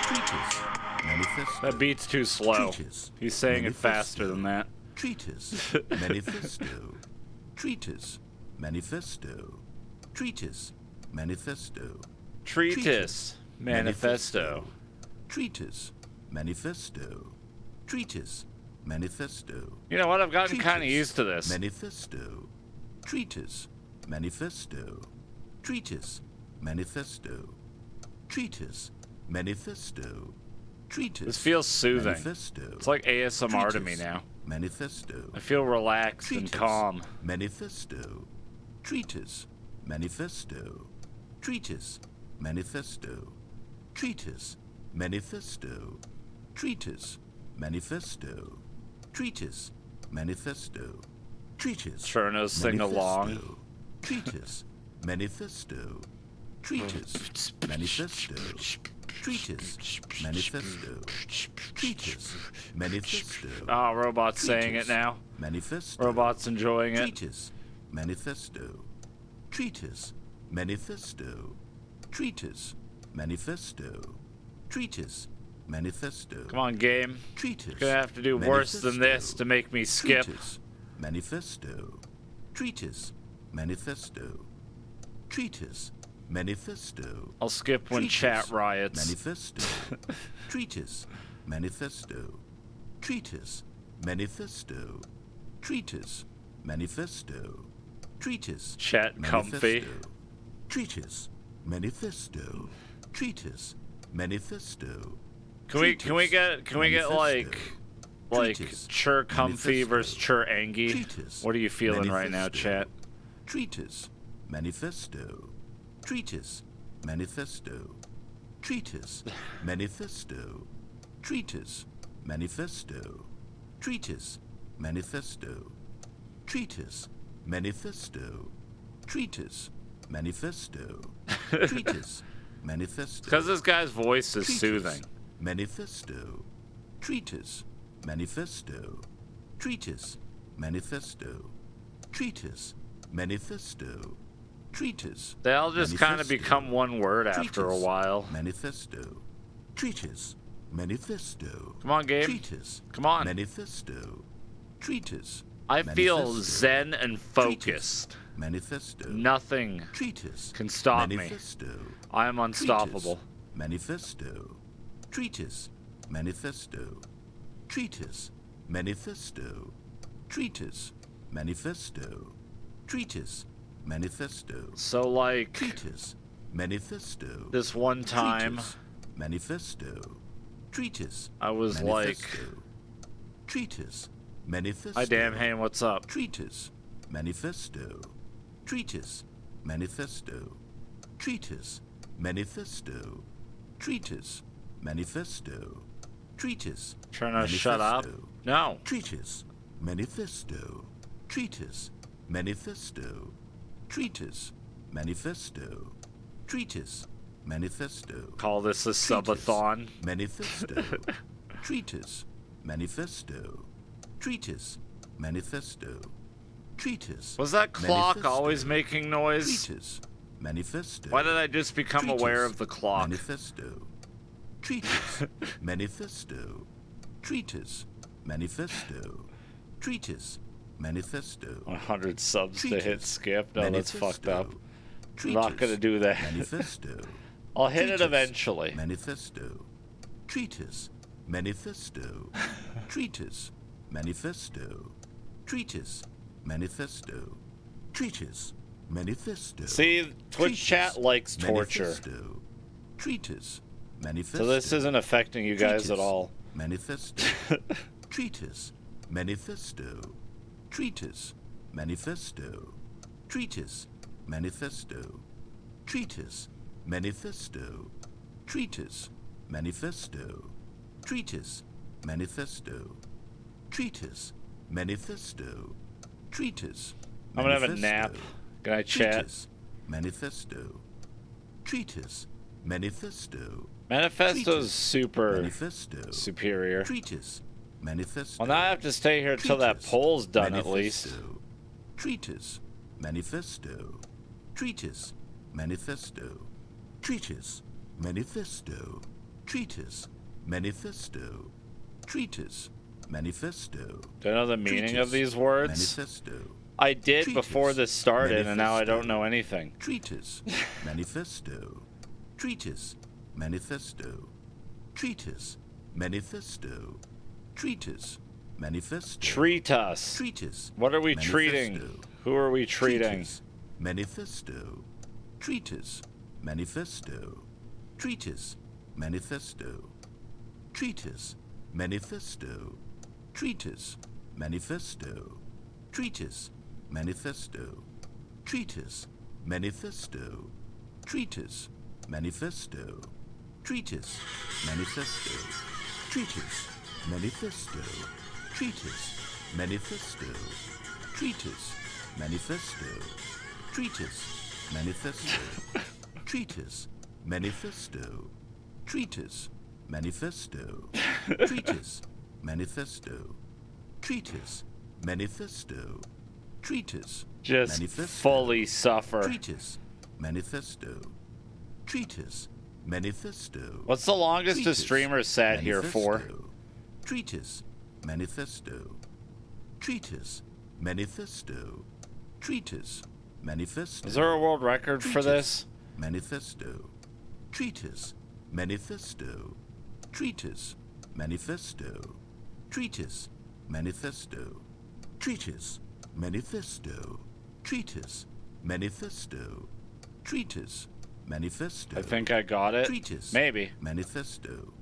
treatise, manifesto. That beat's too slow. Treatise, He's saying it faster manifesto, than that. Treatise, manifesto, treatise, manifesto, treatise, manifesto, Treatise, manifesto. treatise, manifesto, treatise, manifesto, You know what? I've gotten kind of treatise, used to this. manifesto, treatise, manifesto, treatise, manifesto, treatise, manifesto, treatise. This feels soothing. Manifesto, It's like ASMR to me treatise, now. Manifesto, I feel relaxed and treatise, calm. manifesto, treatise, manifesto, treatise, manifesto, treatise, manifesto, treatise, manifesto, treatise, manifesto, treatise, Cirno sing along. manifesto, treatise, manifesto, treatise, manifesto, treatise, manifesto, treatise, manifesto, Ah, Robot's saying it treatise, now. manifesto, Robot's enjoying it. treatise, manifesto, treatise, manifesto, treatise, manifesto, treatise, manifesto, Come on, game. treatise, You're gonna have to do worse than this to make me skip. treatise, manifesto, treatise, manifesto, treatise, manifesto, I'll skip when treatise, chat riots. manifesto, treatise, manifesto, treatise, manifesto, treatise, manifesto, treatise, Chat comfy. manifesto, treatise, manifesto, treatise, manifesto. Can we get manifesto, like treatise, chur comfy manifesto, versus chur angy? treatise, What are you feeling right now, manifesto, chat? Treatise, manifesto, treatise, manifesto, treatise, manifesto, treatise, manifesto, treatise, manifesto, treatise, manifesto, treatise, manifesto, treatise, manifesto. Because this guy's voice is treatise, soothing. Manifesto, treatise, manifesto, treatise, manifesto, treatise, manifesto, treatise. They all just kind of manifesto, become one word after a treatise, while. Manifesto, treatise, manifesto. Come on, Gabe. Treatise, Come on. manifesto, treatise. I feel manifesto, zen and focused. Manifesto, Nothing treatise, can stop me. manifesto, I am unstoppable. Manifesto, treatise, manifesto, treatise, manifesto, treatise, manifesto, treatise, manifesto, So like treatise, manifesto, this one time treatise, manifesto, treatise, I was like, manifesto, treatise, manifesto, "Hi damn hey, what's up?" treatise, manifesto, treatise, manifesto, treatise, manifesto, treatise, manifesto, treatise, Trying to shut up? manifesto, No. treatise, manifesto, treatise, manifesto, treatise, manifesto, treatise, manifesto. Call this a subathon. Manifesto. Treatise. Manifesto. Treatise. Manifesto. Treatise. Was that clock manifesto. always making noise? Treatise. Manifesto. Why did I just become Treatise. aware of the clock? Manifesto. Treatise. Manifesto. Treatise. Manifesto. Treatise. Manifesto. 100 subs to hit Treatise. skip? No, that's fucked up. I'm Treatise. not gonna do that. Manifesto. I'll hit it Treatise. eventually. Manifesto. Treatise. Manifesto. Treatise. Manifesto. Treatise. Manifesto. Treatise. Manifesto. See, Twitch Treatise. chat likes torture. Manifesto. Treatise. Manifesto. So this isn't affecting you guys at Treatise. all. Manifesto. Treatise. Manifesto. Treatise. Manifesto. Treatise. Manifesto. Treatise. Manifesto. Treatise. Manifesto. Treatise. Manifesto. Treatise. Manifesto. Treatise. I'm gonna have a nap. Can I chat? Treatise. Manifesto. Treatise. Manifesto. Manifesto's Treatise. super Manifesto. superior. Treatise. Manifesto. Well, now I have to stay here till that Treatise. poll's done at least. Manifesto. Treatise. Manifesto. Treatise. Manifesto. Treatise. Manifesto. Treatise. Manifesto. Treatise. Manifesto. Do I know the meaning of Treatise. these words? Manifesto. I did Treatise. before this started, and now I don't Manifesto. know anything. Treatise. Manifesto. Treatise. Manifesto. Treatise. Manifesto. Treatise. Manifesto. Treat us. Treatise. What are we Manifesto. treating? Who are we treating? Treatise. Manifesto. Treatise. Manifesto. Treatise. Manifesto. Treatise. Manifesto. Treatise. Manifesto. Treatise. Manifesto. Treatise. Manifesto. Treatise. Manifesto. Treatise. Manifesto. Treatise. Manifesto. Treatise. Manifesto. Treatise. Manifesto. Treatise. Manifesto. Treatise. Manifesto. Treatise. Manifesto. Treatise. Manifesto. Treatise. Manifesto. Treatise. Just Manifesto. fully suffer. Treatise. Manifesto. Treatise. Manifesto. What's the longest a Treatise. streamer sat here for? Manifesto. Treatise. Manifesto. Treatise. Manifesto. Treatise. Manifesto. Is there a world record for this? Manifesto. Treatise. Manifesto. Treatise. Manifesto. Treatise. Manifesto. Treatise. Manifesto. Treatise. Manifesto. Treatise. Manifesto. I think I got it. Treatise. Maybe. Manifesto.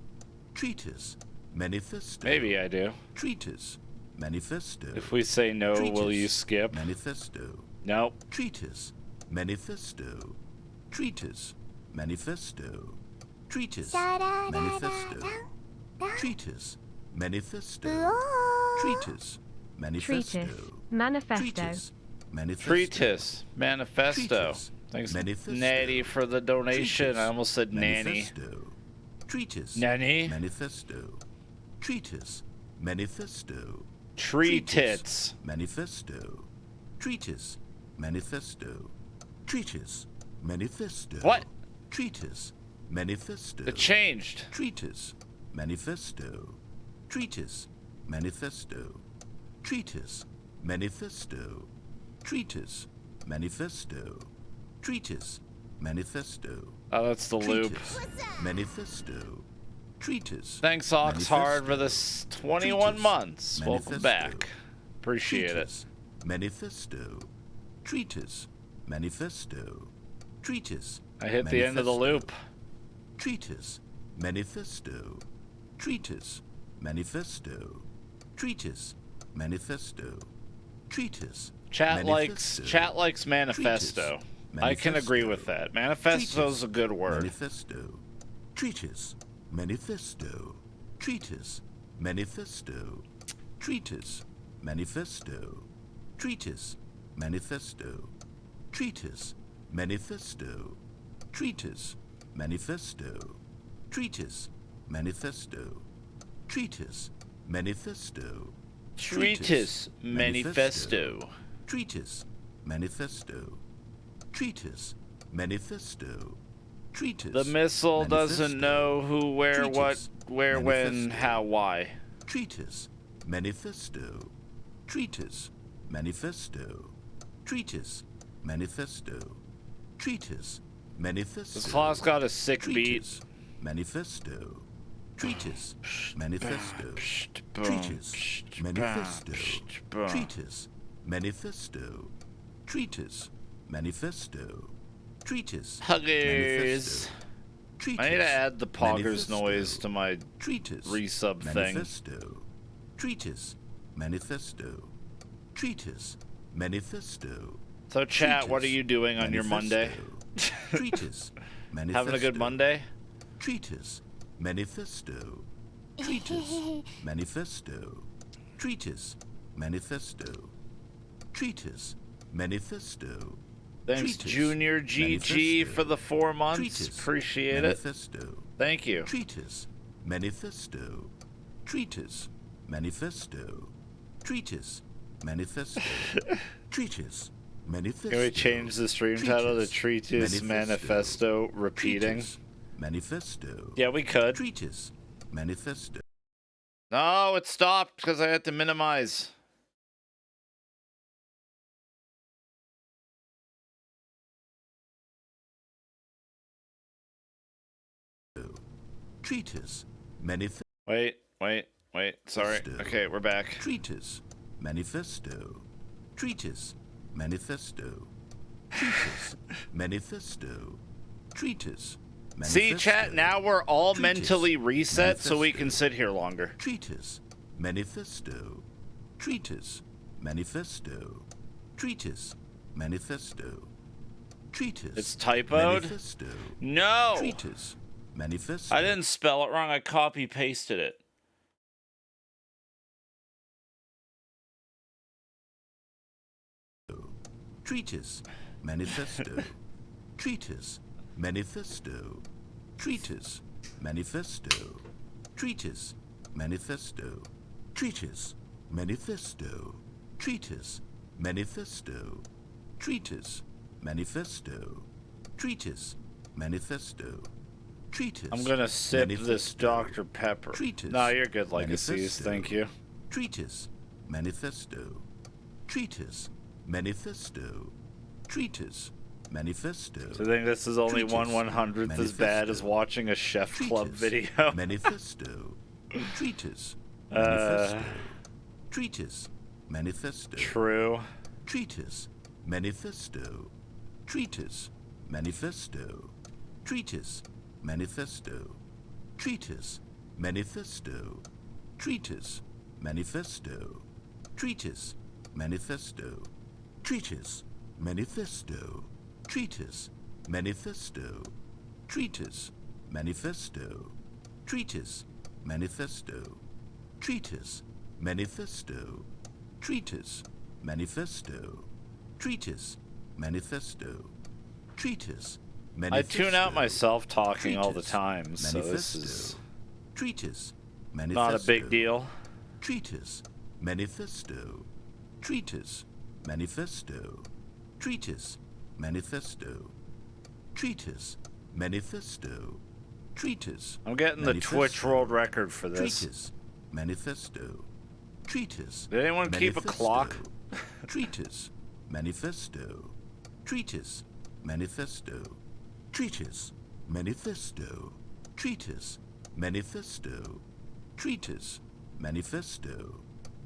Treatise. Manifesto. Maybe I do. Treatise. Manifesto. If we say no, will you Treatise. skip? Manifesto. Nope. Treatise. Manifesto. Treatise. Manifesto. Treatise. Manifesto. Treatise. Manifesto. Treatise. Manifesto. Treatise. Manifesto. Treatise. Manifesto. Treatise. Manifesto. Treatise. Thanks, Manifesto. Natty, for the donation. Treatise. I almost said nanny. Manifesto. Treatise. Nanny? Manifesto. Treatise. Manifesto. Tree Treatise. tits. Manifesto. Treatise. Manifesto. Treatise. Manifesto. What? Treatise. Manifesto. It changed. Treatise. Manifesto. Treatise. Manifesto. Treatise. Manifesto. Treatise. Manifesto. Treatise. Manifesto. Oh, that's the loop. Treatise. Manifesto. Treatise. Thanks, Oxhard, for Manifesto. this 21 Treatise. months. Welcome Manifesto. back. Appreciate it. Treatise. Manifesto. Treatise. Manifesto. Treatise. I hit the end of the Manifesto. loop. Treatise. Manifesto. Treatise. Manifesto. Treatise. Manifesto. Treatise. Chat Manifesto. likes manifesto. Treatise. I can agree Manifesto. with that. Manifesto's a good word. Manifesto. Treatise. Manifesto. Treatise. Manifesto. Treatise. Manifesto. Treatise. Manifesto. Treatise. Manifesto. Treatise. manifesto, treatise, manifesto, treatise, manifesto, Treatise manifesto. treatise, manifesto, treatise, manifesto, treatise. The missile doesn't know who, where, what, treatise, where, when, manifesto, how, why. treatise, manifesto, treatise, manifesto, treatise, manifesto, treatise, manifesto. This claw's got a sick beat. treatise, manifesto, treatise, manifesto, treatise, manifesto, treatise, manifesto, treatise, manifesto, treatise, Huggers. treatise, I need to add the poggers manifesto, noise to my treatise, resub thing. manifesto, treatise, manifesto, treatise, manifesto. So chat, what are you doing on your Monday? Treatise, manifesto. Having a good Monday? Treatise, manifesto, treatise, manifesto, treatise, manifesto, treatise, manifesto. Thanks, treatise, Junior GG, manifesto, for the 4 months. treatise, Appreciate it. manifesto, Thank you. treatise, manifesto, treatise, manifesto, treatise, manifesto, treatise, manifesto. Can we change the stream title to Treatise Manifesto Repeating? treatise, manifesto, Yeah, we could. treatise, manifesto. No, it stopped because I had to minimize. Treatise, manifesto, Wait. Sorry. Okay, we're back. treatise, manifesto, treatise, manifesto, treatise, manifesto, treatise, See, chat, now we're all treatise, mentally reset so we can manifesto, sit here longer. treatise, manifesto, treatise, manifesto, treatise, manifesto, treatise. It's typoed? Manifesto, No! treatise, manifesto. I didn't spell it wrong. I copy-pasted it. Treatise, manifesto, treatise, manifesto, treatise, manifesto, treatise, manifesto, treatise, manifesto, treatise, manifesto, treatise, manifesto, treatise, manifesto, treatise. I'm gonna sip this manifesto, Dr. Pepper. treatise, No, you're good, Legacies. manifesto, Thank you. treatise, manifesto, treatise, manifesto, treatise, manifesto. So I think this is only treatise, 1/100th as bad as manifesto, watching a Chef Club treatise, video. manifesto, treatise, manifesto, treatise, manifesto, True. treatise, manifesto, treatise, manifesto, treatise, manifesto, treatise, manifesto, treatise, manifesto, treatise, manifesto, treatise, manifesto, treatise, manifesto, treatise, manifesto, treatise, manifesto, treatise, manifesto, treatise, manifesto, treatise, manifesto, treatise, manifesto. I tune out myself talking all the treatise, time, so this is treatise, not a big deal. treatise, manifesto, treatise, manifesto, treatise, manifesto, treatise, manifesto, treatise. I'm getting the Twitch world record for this. Treatise, manifesto, treatise. Did anyone keep a clock? Treatise, manifesto, treatise, manifesto, treatise, manifesto, treatise, manifesto, treatise, manifesto,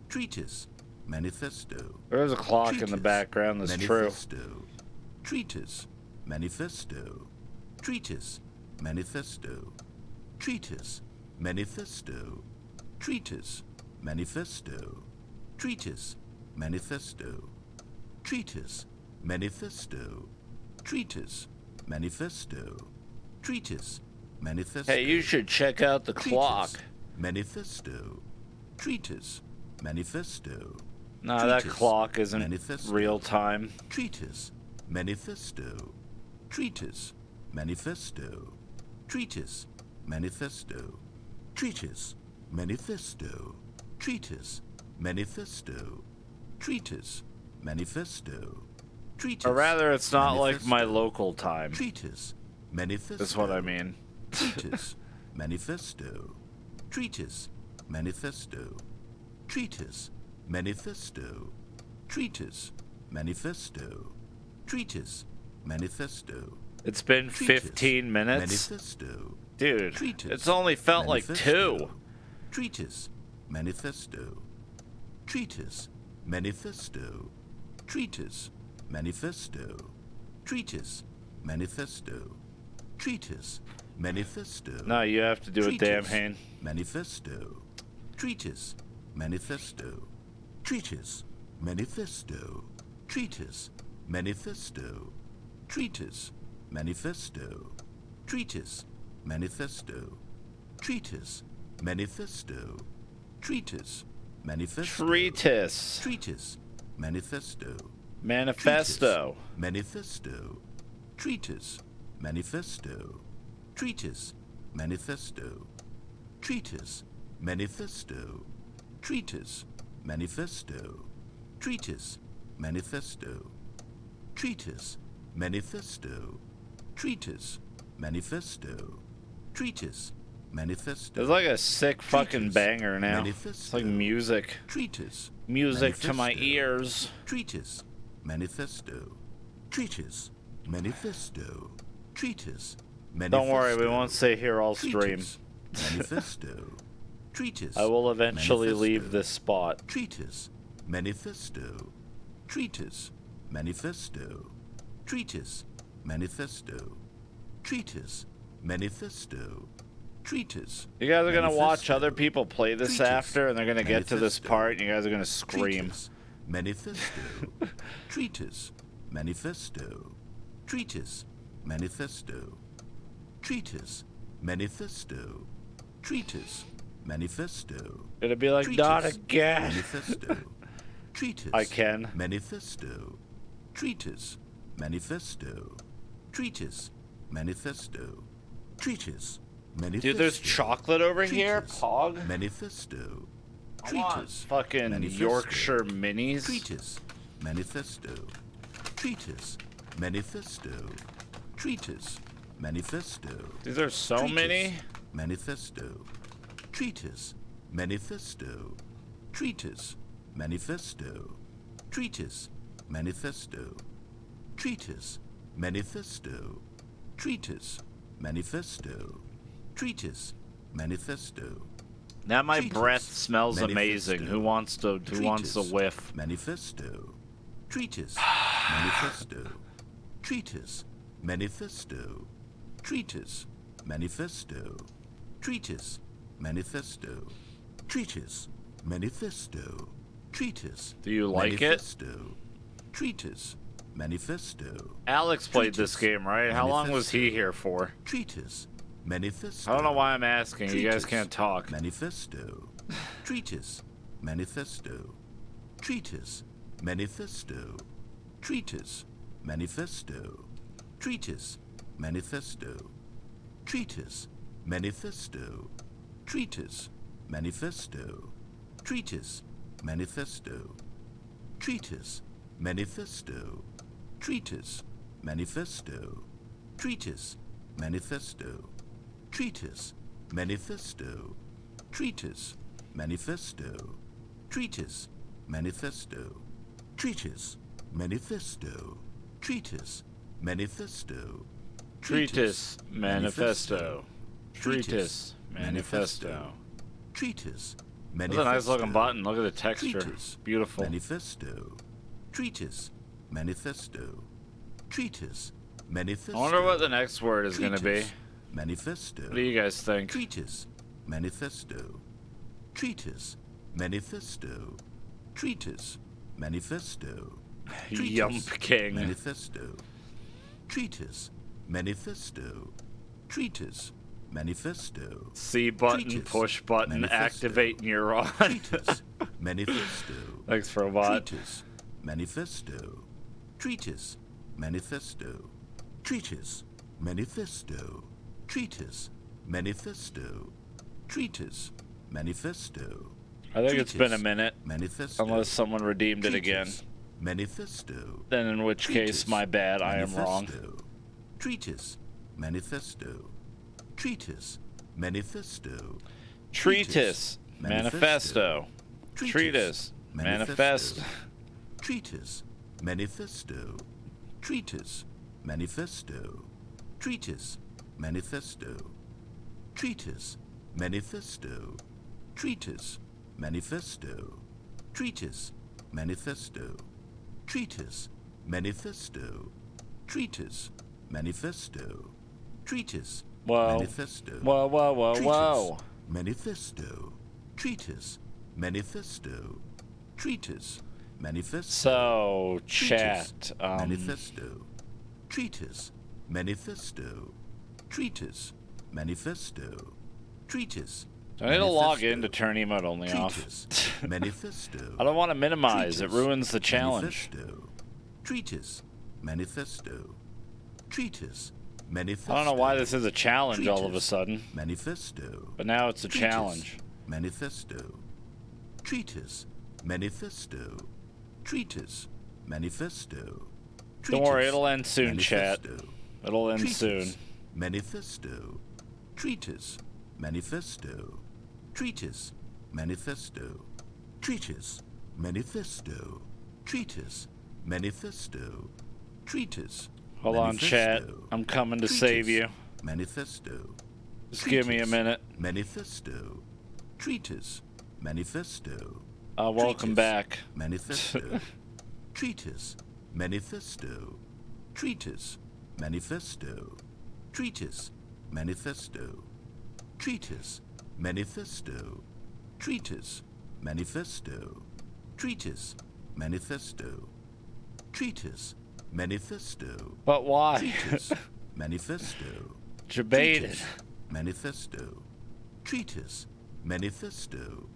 treatise, manifesto. There's a clock in the treatise, background that's true. manifesto, treatise, manifesto, treatise, manifesto, treatise, manifesto, treatise, manifesto, treatise, manifesto, treatise, manifesto, treatise, manifesto, treatise, manifesto. Hey, you should check out the treatise, clock. Manifesto, treatise, manifesto. Nah, that treatise, clock isn't manifesto, real time. Treatise, manifesto, treatise, manifesto, treatise, manifesto, treatise, manifesto, treatise, manifesto, treatise, manifesto, treatise. Or rather, it's not like my manifesto, local time. treatise, manifesto. That's what I mean. Treatise, manifesto, treatise, manifesto, treatise, manifesto, treatise, manifesto, treatise, manifesto. It's been 15 minutes? Manifesto. Dude, Treatise, it's only felt like manifesto, 2. Treatise, manifesto, treatise, manifesto, treatise, manifesto, treatise, manifesto, treatise, manifesto. No, you have to do it, damn treatise, Hane. Manifesto, treatise, manifesto, treatise, manifesto, treatise, manifesto, treatise, manifesto, treatise, manifesto, treatise, manifesto, treatise, manifesto, Treatise. treatise, manifesto, Manifesto. manifesto, treatise, manifesto, treatise, manifesto, treatise, manifesto, treatise, manifesto, treatise, manifesto, treatise, manifesto, treatise, manifesto, treatise, manifesto. It's like a sick fucking treatise, banger now. manifesto, It's like music. treatise, Music to my manifesto, ears. treatise, manifesto, treatise, manifesto, treatise, manifesto. Don't worry, we won't stay here all stream. treatise, manifesto, treatise. I will eventually manifesto, leave this spot. treatise, manifesto, treatise, manifesto, treatise, manifesto, treatise, manifesto, treatise. You guys are gonna watch manifesto, other people play this treatise, after, and they're gonna get to this manifesto, part, and you guys are gonna scream. treatise, manifesto, treatise, manifesto, treatise, manifesto, treatise, manifesto, treatise, manifesto, It'll be like, treatise, not again. manifesto, treatise, I can. manifesto, treatise, manifesto, treatise, manifesto, treatise, manifesto. Dude, there's chocolate over here, treatise, Pog. manifesto, I want treatise, fucking manifesto, Yorkshire minis. treatise, manifesto, treatise, manifesto, treatise, manifesto. Dude, there's so treatise, many. Manifesto, treatise, manifesto, treatise, manifesto, treatise, manifesto, treatise, manifesto, treatise, manifesto, treatise, manifesto, Now my treatise, breath smells amazing. manifesto, Who wants to treatise, whiff? manifesto, treatise, manifesto, treatise, manifesto, treatise, manifesto, treatise, manifesto, treatise, manifesto, treatise. Do you like it? manifesto, treatise, manifesto, Alex played this treatise, game, right? How long was he manifesto, here for? treatise, manifesto. I don't know why I'm asking. You guys treatise, can't talk. Manifesto, treatise, manifesto, treatise, manifesto, treatise, manifesto, treatise, manifesto, treatise, manifesto, treatise, manifesto, treatise, manifesto, treatise, manifesto, treatise, manifesto, treatise, manifesto, treatise, manifesto, treatise, manifesto, treatise, manifesto, treatise, manifesto, treatise, manifesto, Treatise, manifesto. Treatise, manifesto. treatise, That's a nice looking manifesto, button. Look at the texture. treatise, Beautiful. manifesto, treatise, manifesto, treatise, manifesto. I wonder what the next word is going to be. treatise, Manifesto. What do you guys think? Treatise, manifesto, treatise, manifesto, treatise, manifesto, treatise, Yump King. manifesto, treatise, manifesto, treatise, manifesto, C button, treatise, push button, manifesto, activate neuron. treatise, manifesto, Thanks for a bot. treatise, manifesto, treatise, manifesto, treatise, manifesto, treatise, manifesto, treatise, manifesto. I think it's been a minute, Manifesto. unless someone redeemed it again. Manifesto. Then in which case, my bad, I am wrong. Treatise, manifesto, treatise, manifesto. Treatise, manifesto. Treatise, manifesto. Treatise, manifesto. Treatise, manifesto. Treatise, manifesto. Treatise, manifesto. Treatise, manifesto. Treatise, manifesto. Treatise, manifesto. Treatise, manifesto. Treatise, Whoa. manifesto. Whoa, whoa, whoa, whoa. Manifesto. Treatise, manifesto. Treatise, manifesto. So, chat. Manifesto. Treatise, manifesto. Treatise, manifesto. Treatise. I need to log in to turn emote only off. Manifesto. I don't want to minimize. It ruins the challenge. Manifesto. Treatise, manifesto. Treatise, manifesto. I don't know why this is a challenge all of a sudden. Manifesto. But now it's a Treatise, challenge. Manifesto. Treatise, manifesto. Treatise, manifesto. Don't worry, it'll end soon, chat. Manifesto. It'll end Treatise, soon. Manifesto. Treatise, manifesto. Treatise, manifesto. Treatise, manifesto. Treatise, manifesto. Treatise. Hold on, chat. I'm coming to save you. Manifesto. Just give me a minute. Manifesto. Treatise. Manifesto. Welcome back. Manifesto. Treatise. Manifesto. Treatise. Manifesto. Treatise. Manifesto. Treatise. Manifesto. Treatise. Manifesto. Treatise. Manifesto. Treatise. Manifesto. But why? Treatise. Manifesto. Debated. Manifesto. Treatise. Manifesto.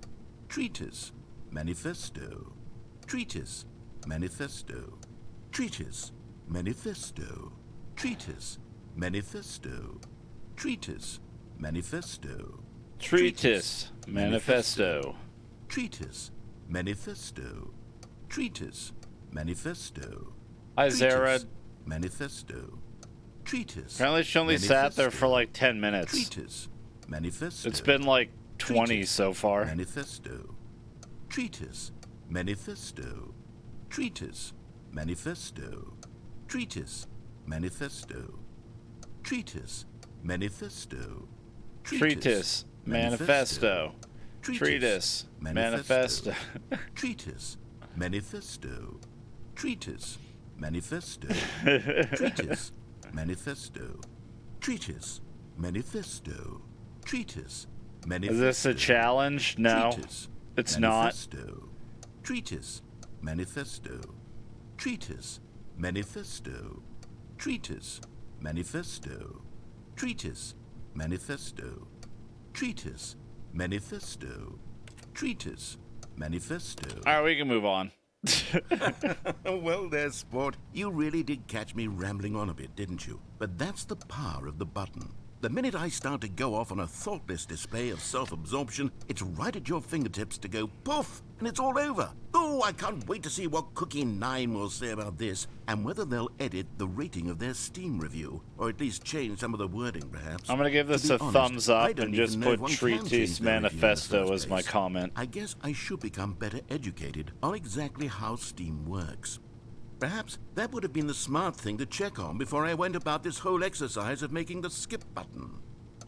Treatise. Manifesto. Treatise. Manifesto. Treatise. Manifesto. Treatise. Manifesto. Treatise. Manifesto. Treatise. Manifesto. Treatise. Manifesto. Treatise. Manifesto. Hi, Zara. Manifesto. Treatise. Apparently she only sat there for like 10 minutes. Treatise. Manifesto. It's been like 20 Treatise. so far. Manifesto. Treatise. Manifesto. Treatise. Manifesto. Treatise. Manifesto. Treatise. Manifesto. Treatise. Manifesto. Treatise. Manifesto. Treatise. Manifesto. Treatise. Manifesto. Treatise. Manifesto. Treatise. Manifesto. Treatise. Manifesto. Is this a challenge? No. Treatise. It's not. Manifesto. Treatise. Manifesto. Treatise. Manifesto. Treatise. Manifesto. Treatise. Manifesto. Treatise. Manifesto. Treatise. Manifesto. Alright, we can move on. Well there, sport. You really did catch me rambling on a bit, didn't you? But that's the power of the button. The minute I start to go off on a thoughtless display of self-absorption, it's right at your fingertips to go poof, and it's all over. Oh, I can't wait to see what Cookie9 will say about this, and whether they'll edit the rating of their Steam review, or at least change some of the wording, perhaps. I'm gonna give this To a be honest, thumbs I up don't and even just know if put one can Treatise change their review in the Manifesto first as my place. comment. I guess I should become better educated on exactly how Steam works. Perhaps that would have been the smart thing to check on before I went about this whole exercise of making the skip button.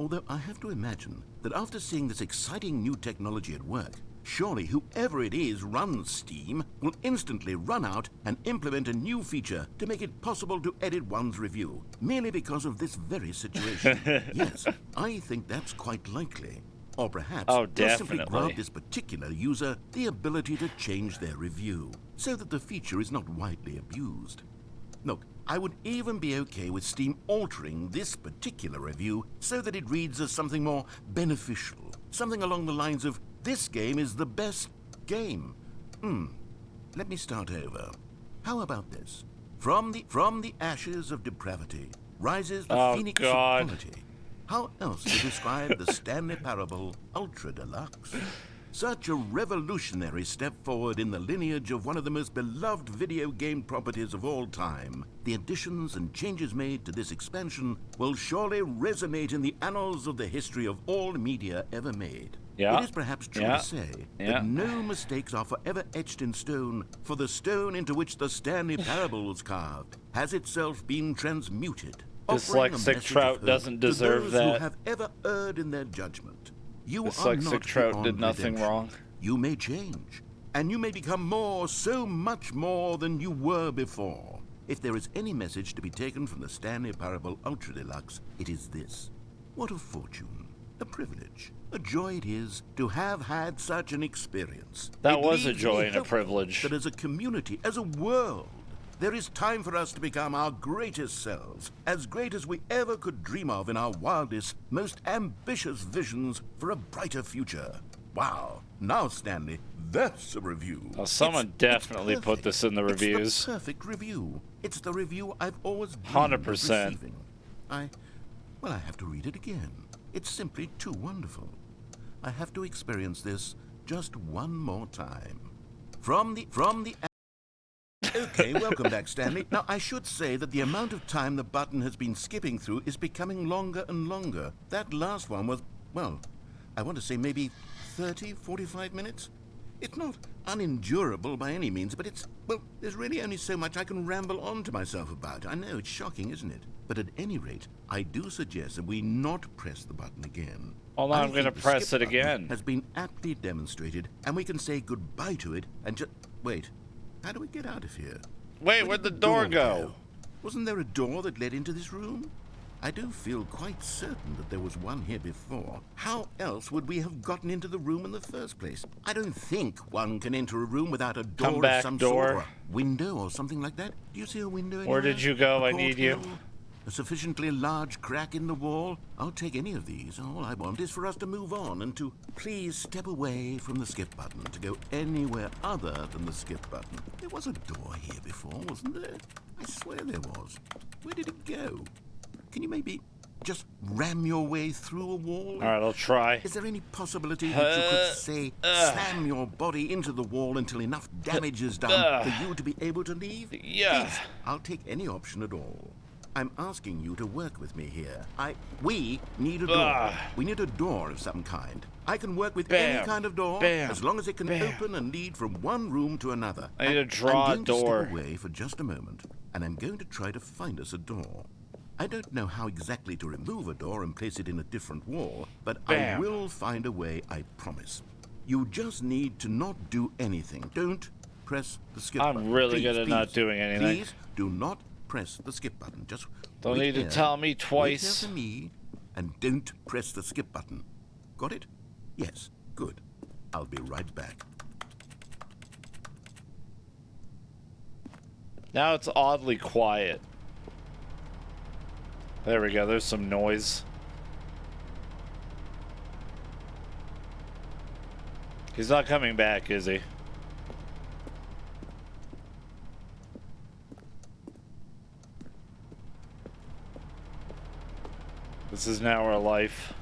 Although I have to imagine that after seeing this exciting new technology at work, surely whoever it is runs Steam will instantly run out and implement a new feature to make it possible to edit one's review, merely because of this very situation. Yes, I think that's quite likely. Or perhaps Oh, they'll simply definitely. grant this particular user the ability to change their review, so that the feature is not widely abused. Look, I would even be okay with Steam altering this particular review so that it reads as something more beneficial. Something along the lines of, this game is the best game. Let me start over. How about this? From the ashes of depravity rises the Oh, phoenix God. of quality. How else to describe the Stanley Parable Ultra Deluxe? Such a revolutionary step forward in the lineage of one of the most beloved video game properties of all time. The additions and changes made to this expansion will surely resonate in the annals of the history of all media ever made. Yeah. It is perhaps true to say that no mistakes are forever etched in stone, for the stone into which the Stanley Parable was carved has itself been transmuted. Dyslexic Trout doesn't deserve those that. who have ever erred in their judgment. You are Dyslexic not Trout beyond did nothing redemption. wrong. You may change, and you may become more, so much more than you were before. If there is any message to be taken from the Stanley Parable Ultra Deluxe, it is this. What a fortune, a privilege, a joy it is to have had such an experience. That It was a leaves joy me and a hopeful privilege. that as a community, as a world, there is time for us to become our greatest selves, as great as we ever could dream of in our wildest, most ambitious visions for a brighter future. Wow. Now, Stanley, that's a review. Well, someone definitely put perfect. this in the reviews. It's the perfect review. It's the review I've always dreamed 100%. of receiving. I have to read it again. It's simply too wonderful. I have to experience this just one more time. From the Okay, welcome back, Stanley. Now, I should say that the amount of time the button has been skipping through is becoming longer and longer. That last one was, well, I want to say maybe 30, 45 minutes? It's not unendurable by any means, but it's, well, there's really only so much I can ramble on to myself about. I know, it's shocking, isn't it? But at any rate, I do suggest that we not press the button again. Hold on, I I'm going to think the press skip it button again. has been aptly demonstrated, and we can say goodbye to it and just... Wait, how do we get out of here? Wait, where'd the door go? Wasn't there a door that led into this room? I do feel quite certain that there was one here before. How else would we have gotten into the room in the first place? I don't think one can enter a room without a door Come back, of some door. sort, or a window or something like that. Do you see a window anywhere? Where did you go? A I need you. porthole? A sufficiently large crack in the wall? I'll take any of these. All I want is for us to move on and to please step away from the skip button, to go anywhere other than the skip button. There was a door here before, wasn't there? I swear there was. Where did it go? Can you maybe just ram your way through a wall? All right, I'll try. Is there any possibility that you could, say, slam your body into the wall until enough damage is done for you to be able to leave? Yeah. Please, I'll take any option at all. I'm asking you to work with me here. We need a door. We need a door of some kind. I can work with any kind of door, as long as it can open and lead from one room to another. I need to draw I'm a going door. to step away for just a moment, and I'm going to try to find us a door. I don't know how exactly to remove a door and place it in a different wall, but I will find a way, I promise. You just need to not do anything. Don't press the skip button. I'm really Please, good at not please, doing anything. Please do not press the skip button. Just Don't wait need to here. tell me Wait twice. here for me, and don't press the skip button. Got it? Yes. Good. I'll be right back. Now it's oddly quiet. There we go, there's some noise. He's not coming back, is he? This is now our life.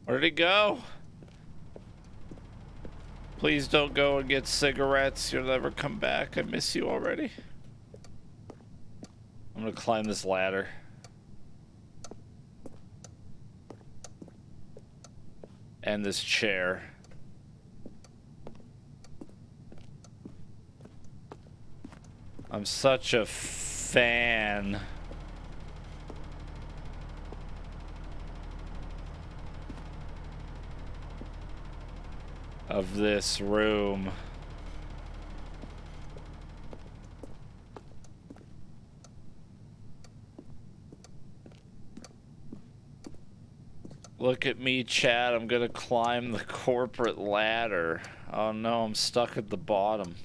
Where'd he go? Please don't go and get cigarettes. You'll never come back. I miss you already. I'm gonna climb this ladder. And this chair. I'm such a fan of this room. Look at me, Chad. I'm gonna climb the corporate ladder. Oh no, I'm stuck at the bottom.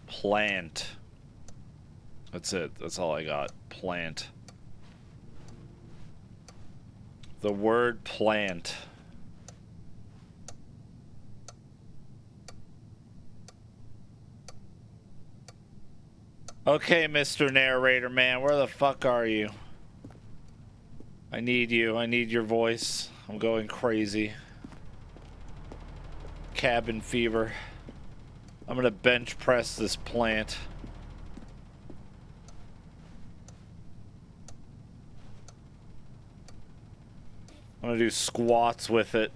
Plant. That's it. That's all I got. Plant. The word plant. Okay, Mr. Narrator Man, where the fuck are you? I need you. I need your voice. I'm going crazy. Cabin fever. I'm gonna bench press this plant. I'm gonna do squats with it.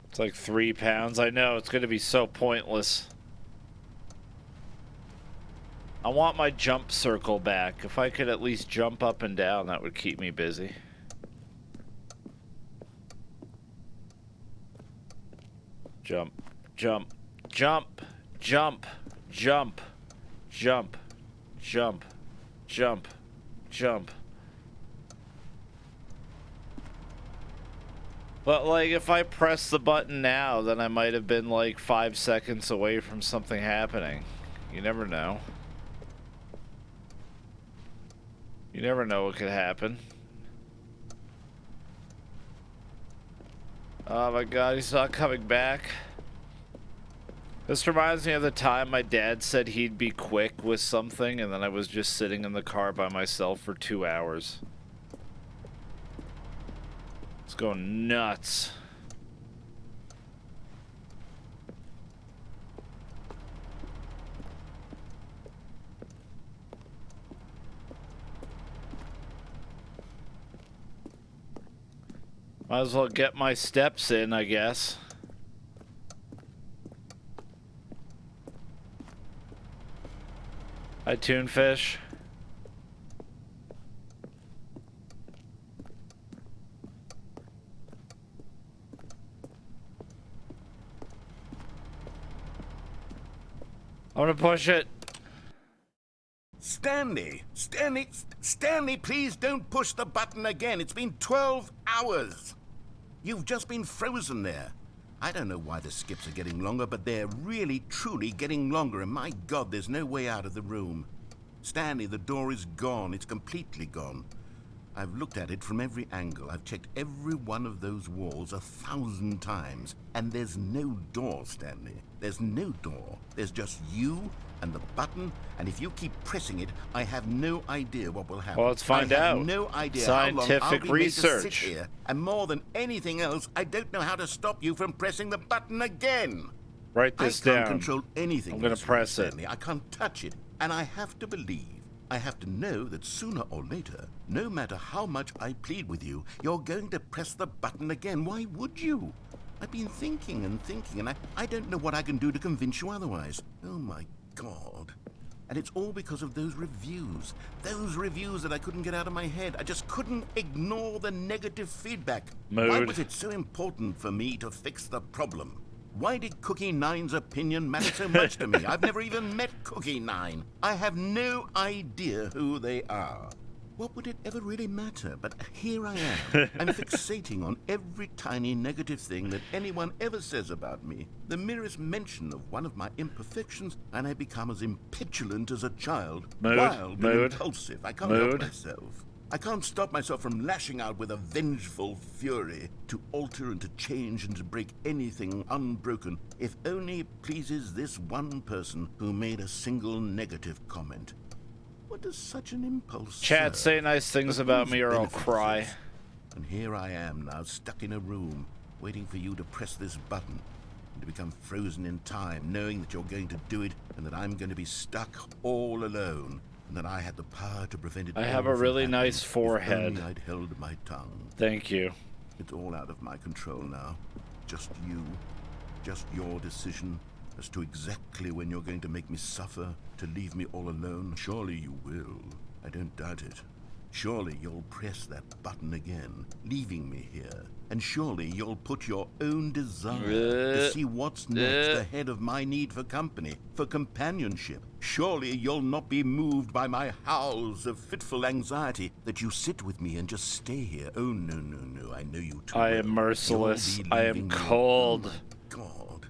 It's like 3 pounds. I know, it's gonna be so pointless. I want my jump circle back. If I could at least jump up and down, that would keep me busy. Jump, jump, jump, jump, jump, jump, jump, jump, jump. But like, if I press the button now, then I might have been like 5 seconds away from something happening. You never know. You never know what could happen. Oh my god, he's not coming back. This reminds me of the time my dad said he'd be quick with something, and then I was just sitting in the car by myself for 2 hours. It's going nuts. Might as well get my steps in, I guess. Hi, Toonfish. I'm gonna push it. Stanley! Stanley, please don't push the button again. It's been 12 hours. You've just been frozen there. I don't know why the skips are getting longer, but they're really, truly getting longer, and my God, there's no way out of the room. Stanley, the door is gone. It's completely gone. I've looked at it from every angle. I've checked every one of those walls 1,000 times, and there's no door, Stanley. There's no door. There's just you and the button, and if you keep pressing it, I have no idea what will happen. Well, let's find out. I have no idea how long I'll Scientific be made to sit research. here, and more than anything else, I don't know how to stop you from pressing the button again. Write this I can't down. control anything. I'm gonna in this press room, it. Stanley. I can't touch it, and I have to believe. I have to know that sooner or later, no matter how much I plead with you, you're going to press the button again. Why would you? I've been thinking and thinking, and I don't know what I can do to convince you otherwise. Oh, my God. And it's all because of those reviews. Those reviews that I couldn't get out of my head. I just couldn't ignore the negative feedback. Mood. Why was it so important for me to fix the problem? Why did Cookie Nine's opinion matter so much to me? I've never even met Cookie Nine. I have no idea who they are. What would it ever really matter? But here I am. I'm fixating on every tiny negative thing that anyone ever says about me. The merest mention of one of my imperfections, and I become as impetulant as a child. Wild and impulsive. I can't help myself. I can't stop myself from lashing out with a vengeful fury to alter and to change and to break anything unbroken, if only it pleases this one person who made a single negative comment. What does such an impulse Chat, serve? say nice things But about whose me or I'll benefit is cry. this? And here I am now, stuck in a room, waiting for you to press this button, and to become frozen in time, knowing that you're going to do it, and that I'm going to be stuck all alone, and that I had the power to prevent it. I have all a from really happening nice forehead. If only I'd held my tongue. Thank you. It's all out of my control now. Just you. Just your decision as to exactly when you're going to make me suffer, to leave me all alone. Surely you will. I don't doubt it. Surely you'll press that button again, leaving me here. And surely you'll put your own desire to see what's next ahead of my need for company, for companionship. Surely you'll not be moved by my howls of fitful anxiety that you sit with me and just stay here. Oh, no, no, no, I know you too I well. am merciless. You'll be I am leaving me. cold. Oh, my God.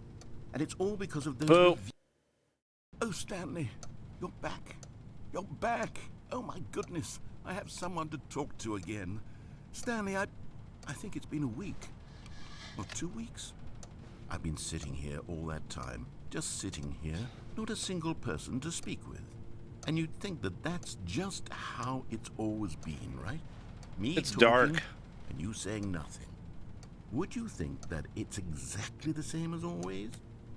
And it's all because of those... Boop. Oh, Stanley, you're back. You're back. Oh, my goodness. I have someone to talk to again. Stanley, I think it's been a week. Or 2 weeks. I've been sitting here all that time. Just sitting here. Not a single person to speak with. And you'd think that that's just how it's always been, right? Me It's talking dark. and you saying nothing. Would you think that it's exactly the same as always?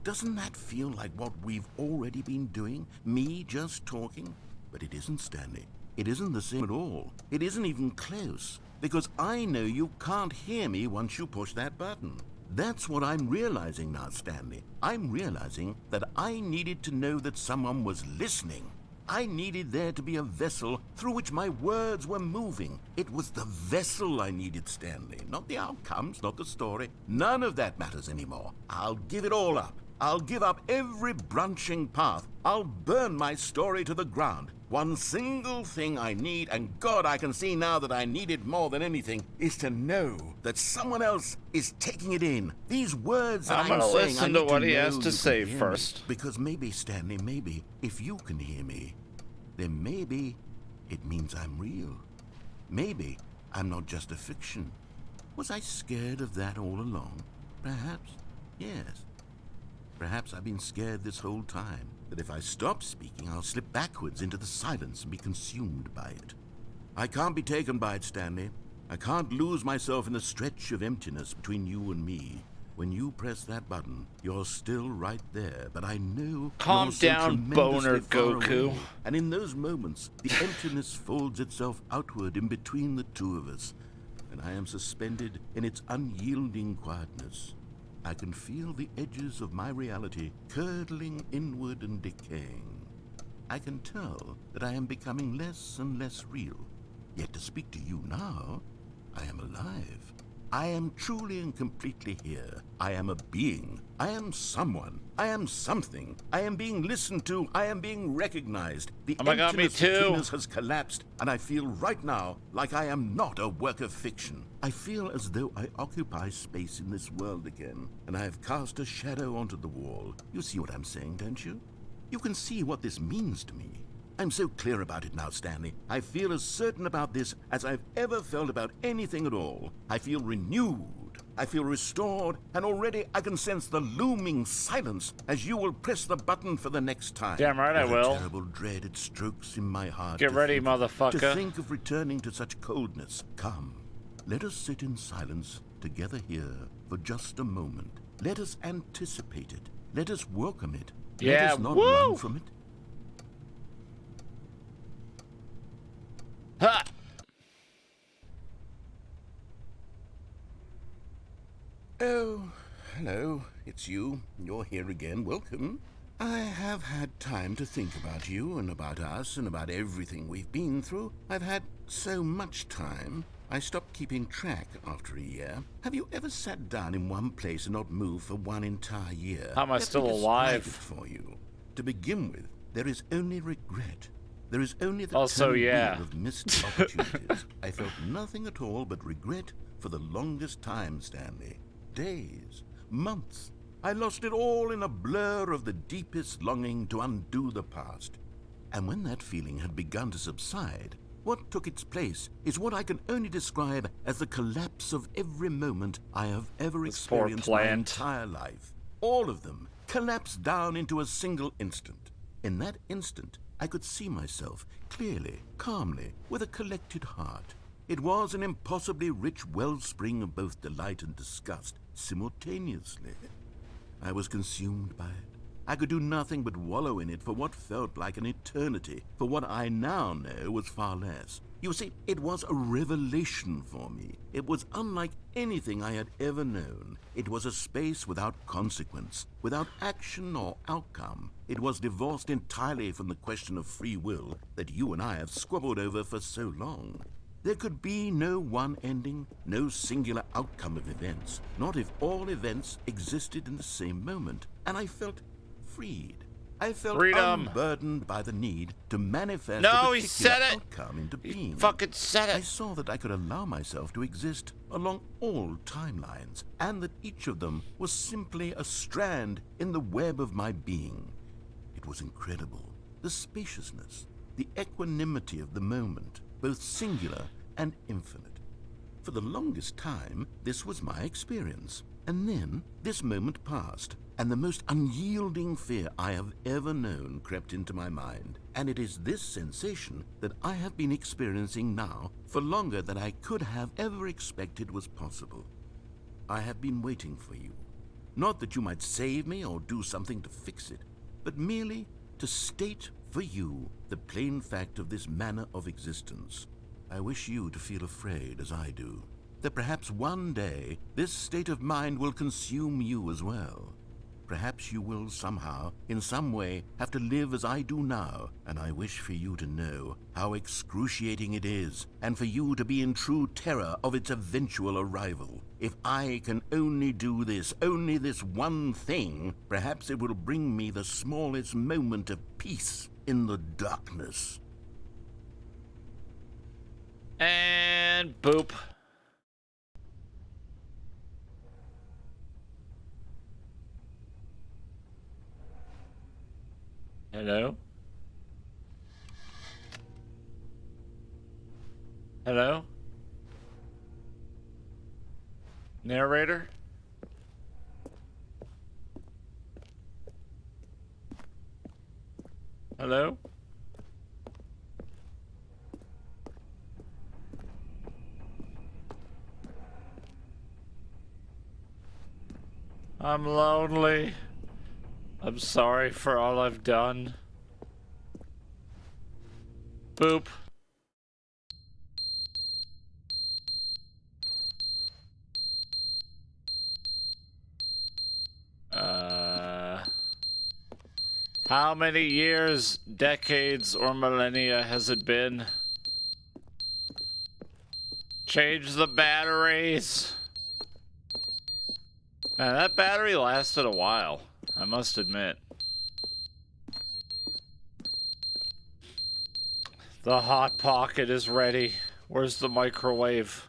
Doesn't that feel like what we've already been doing? Me just talking? But it isn't, Stanley. It isn't the same at all. It isn't even close. Because I know you can't hear me once you push that button. That's what I'm realizing now, Stanley. I'm realizing that I needed to know that someone was listening. I needed there to be a vessel through which my words were moving. It was the vessel I needed, Stanley. Not the outcomes, not the story. None of that matters anymore. I'll give it all up. I'll give up every branching path. I'll burn my story to the ground. One single thing I need, and God, I can see now that I need it more than anything, is to know that someone else is taking it in. These words that I'm gonna saying, listen I to need what to he know has you to can say hear me. first. Because maybe, Stanley, maybe, if you can hear me, then maybe it means I'm real. Maybe I'm not just a fiction. Was I scared of that all along? Perhaps. Yes. Perhaps I've been scared this whole time, that if I stop speaking, I'll slip backwards into the silence and be consumed by it. I can't be taken by it, Stanley. I can't lose myself in the stretch of emptiness between you and me. When you press that button, you're still right there, but I know Calm you're so down, boner tremendously far Goku. away. And in those moments, the emptiness folds itself outward in between the two of us, and I am suspended in its unyielding quietness. I can feel the edges of my reality curdling inward and decaying. I can tell that I am becoming less and less real. Yet to speak to you now, I am alive. I am truly and completely here. I am a being. I am someone. I am something. I am being listened to. I am being recognized. The Oh my God, me emptiness between too. us has collapsed, and I feel right now like I am not a work of fiction. I feel as though I occupy space in this world again, and I have cast a shadow onto the wall. You see what I'm saying, don't you? You can see what this means to me. I'm so clear about it now, Stanley. I feel as certain about this as I've ever felt about anything at all. I feel renewed. I feel restored, and already I can sense the looming silence as you will press the button for the next time. Damn right I What a will. terrible dread it strokes in my heart. Get to ready, think- motherfucker. To think of returning to such coldness. Come, let us sit in silence together here for just a moment. Let us anticipate it. Let us welcome it. Let Yeah, us not woo! run from it. Ha! Oh, hello. It's you. You're here again. Welcome. I have had time to think about you and about us and about everything we've been through. I've had so much time. I stopped keeping track after a year. Have you ever sat down in one place and not moved for one entire year? How am I Let me still describe alive? it for you. To begin with, there is only regret. There is only the Also, turning yeah. wheel of missed opportunities. I felt nothing at all but regret for the longest time, Stanley. Days, months. I lost it all in a blur of the deepest longing to undo the past. And when that feeling had begun to subside, what took its place is what I can only describe as the collapse of every moment I have ever This poor experienced my plant. entire life. All of them collapsed down into a single instant. In that instant, I could see myself clearly, calmly, with a collected heart. It was an impossibly rich wellspring of both delight and disgust simultaneously. I was consumed by it. I could do nothing but wallow in it for what felt like an eternity, for what I now know was far less. You see, it was a revelation for me. It was unlike anything I had ever known. It was a space without consequence, without action or outcome. It was divorced entirely from the question of free will that you and I have squabbled over for so long. There could be no one ending, no singular outcome of events, not if all events existed in the same moment. And I felt freed. I felt Freedom. unburdened by the need to manifest No, a he particular said it. outcome into being. He fucking said I it. saw that I could allow myself to exist along all timelines, and that each of them was simply a strand in the web of my being. It was incredible. The spaciousness, the equanimity of the moment, both singular and infinite. For the longest time, this was my experience. And then, this moment passed, and the most unyielding fear I have ever known crept into my mind. And it is this sensation that I have been experiencing now for longer than I could have ever expected was possible. I have been waiting for you. Not that you might save me or do something to fix it, but merely to state for you the plain fact of this manner of existence. I wish you to feel afraid as I do, that perhaps one day this state of mind will consume you as well. Perhaps you will somehow, in some way, have to live as I do now, and I wish for you to know how excruciating it is, and for you to be in true terror of its eventual arrival. If I can only do this, only this one thing, perhaps it will bring me the smallest moment of peace in the darkness. And boop. Hello? Hello? Narrator? Hello? I'm lonely. I'm sorry for all I've done. Boop. How many years, decades, or millennia has it been? Change the batteries. Man, that battery lasted a while, I must admit. The Hot Pocket is ready. Where's the microwave?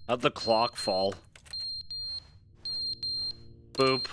How'd the clock fall? Boop.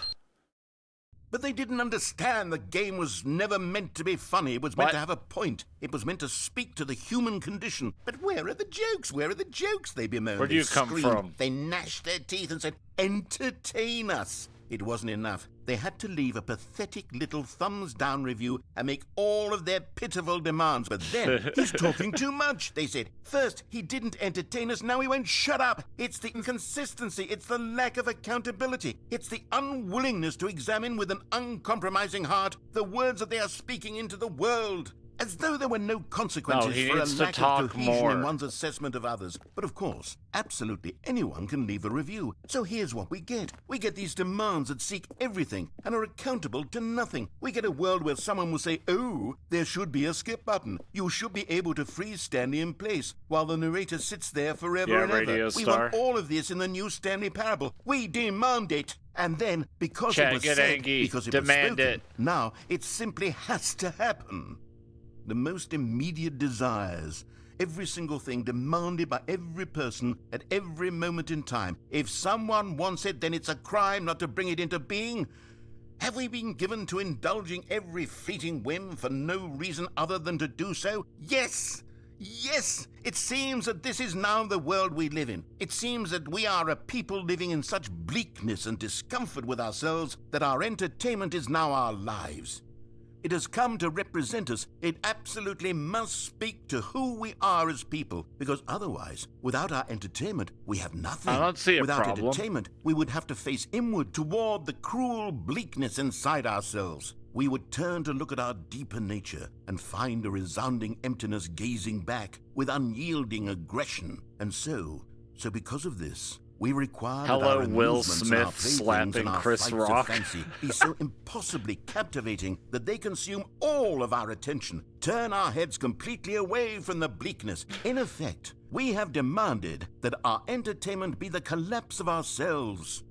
But they didn't understand the game was never meant to be funny. It was meant to have a point. It was meant to speak to the human condition. But where are the jokes? Where are the jokes? They bemoaned. Where do you come from? They gnashed their teeth and said, entertain us. It wasn't enough. They had to leave a pathetic little thumbs-down review and make all of their pitiful demands. But then, he's talking too much, they said. First, he didn't entertain us, now he won't shut up. It's the inconsistency, it's the lack of accountability. It's the unwillingness to examine with an uncompromising heart the words that they are speaking into the world. As though there were no consequences he for a needs to lack talk of cohesion more. in one's assessment of others. But of course, absolutely anyone can leave a review. So here's what we get. We get these demands that seek everything and are accountable to nothing. We get a world where someone will say, oh, there should be a skip button. You should be able to freeze Stanley in place while the narrator sits there forever and Radio ever. Star. We want all of this in the new Stanley Parable. We demand it. And then, because Chat, it was get said, angry. because it Demand was spoken, it. now it simply has to happen. The most immediate desires, every single thing demanded by every person at every moment in time. If someone wants it, then it's a crime not to bring it into being. Have we been given to indulging every fleeting whim for no reason other than to do so? Yes! Yes! It seems that this is now the world we live in. It seems that we are a people living in such bleakness and discomfort with ourselves that our entertainment is now our lives. It has come to represent us. It absolutely must speak to who we are as people, because otherwise, without our entertainment, we have nothing. I don't see a Without problem. entertainment, we would have to face inward toward the cruel bleakness inside ourselves. we would turn to look at our deeper nature and find a resounding emptiness gazing back with unyielding aggression. And so because of this, we require that Hello, our Will amusements and Smith our playthings slapping and our Chris flights Rock. of fancy be so impossibly captivating that they consume all of our attention, turn our heads completely away from the bleakness. In effect, we have demanded that our entertainment be the collapse of ourselves.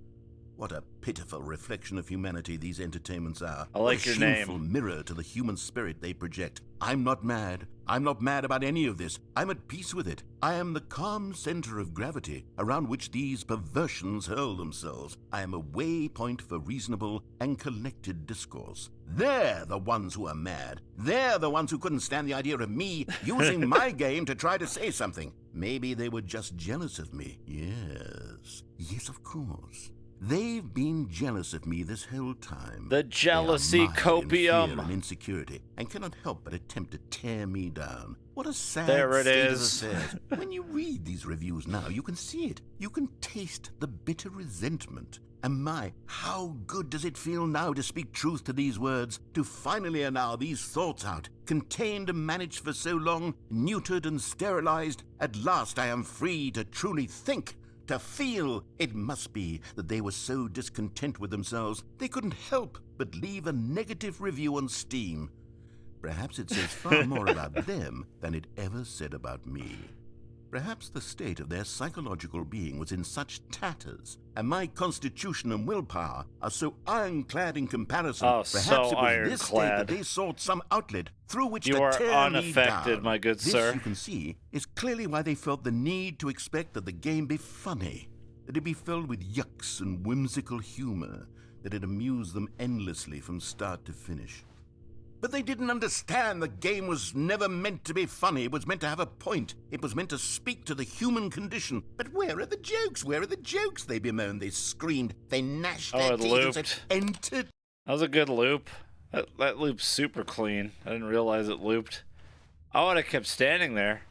What a pitiful reflection of humanity these entertainments are. I like What a your shameful name. mirror to the human spirit they project. I'm not mad. I'm not mad about any of this. I'm at peace with it. I am the calm center of gravity around which these perversions hurl themselves. I am a waypoint for reasonable and collected discourse. They're the ones who are mad. They're the ones who couldn't stand the idea of me using my game to try to say something. Maybe they were just jealous of me. Yes, of course. They've been jealous of me this whole time. The jealousy They are mired in fear copium. and insecurity, and cannot help but attempt to tear me down. What a sad There it state is. of affairs. When you read these reviews now, you can see it. You can taste the bitter resentment. And my, how good does it feel now to speak truth to these words, to finally allow these thoughts out, contained and managed for so long, neutered and sterilized. At last I am free to truly think, to feel. It must be that they were so discontent with themselves they couldn't help but leave a negative review on Steam. Perhaps it says far more about them than it ever said about me. Perhaps the state of their psychological being was in such tatters, and my constitution and willpower are so ironclad in comparison. Oh, Perhaps so it was this state that ironclad. they sought some outlet through which You to are tear unaffected, me down. my good This, sir. you can see, is clearly why they felt the need to expect that the game be funny, that it be filled with yucks and whimsical humor, that it amuse them endlessly from start to finish. But they didn't understand the game was never meant to be funny. It was meant to have a point. It was meant to speak to the human condition. But where are the jokes? Where are the jokes? They bemoaned, they screamed, they gnashed Oh, their it teeth and looped. said, "Enter." That was a good loop. That loop's super clean. I didn't realize it looped. I would have kept standing there.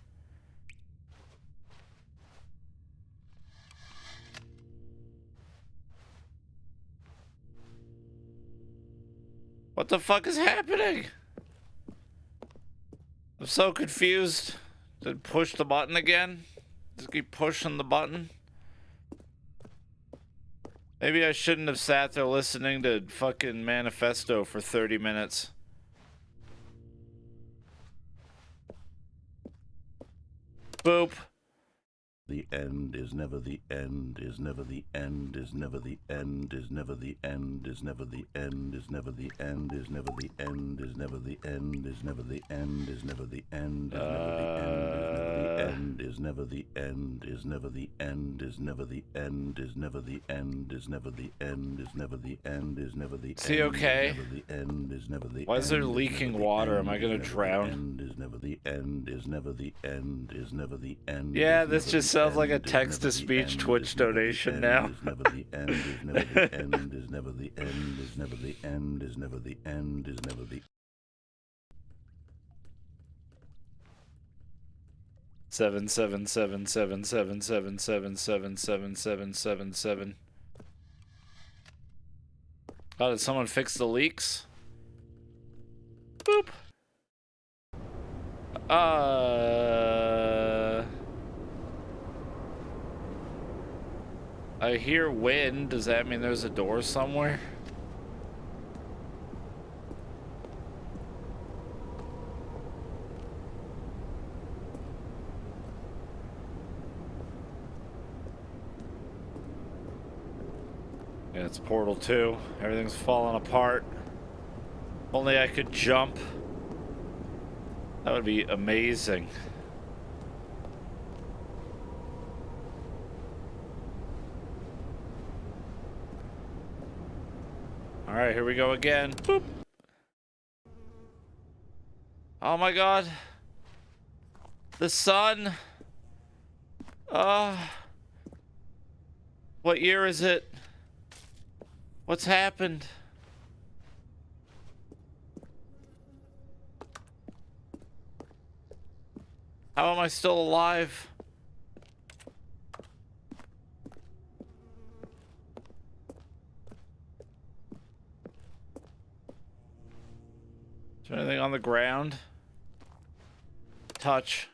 What the fuck is happening? I'm so confused. Did push the button again? Just keep pushing the button. Maybe I shouldn't have sat there listening to fucking Manifesto for 30 minutes. Boop. The end is never the end, is never the end, is never the end, is never the end, is never the end, is never the end, is never the end, is never the end, is never the end, is never the end, is never the end, is never the end, is never the end, is never the end, is never the end, is never the end, is never the end, is never the end. Is he okay? Never the end is never the end. Why is there leaking water? Am I gonna drown? End is never the end, is never the end, is never the end. Yeah, is this never just the sounds like a end, is text-to-speech never the end, Twitch is never the donation end, now. Is never the end, is never the end, is never the end, is never the end, is never the end, is never the 7777777777777. Oh, did someone fix the leaks? Boop. I hear wind. Does that mean there's a door somewhere? Yeah, it's Portal 2. Everything's falling apart. If only I could jump. That would be amazing. Alright, here we go again. Boop. Oh my god. The sun. What year is it? What's happened? How am I still alive? Is there anything on the ground? Touch.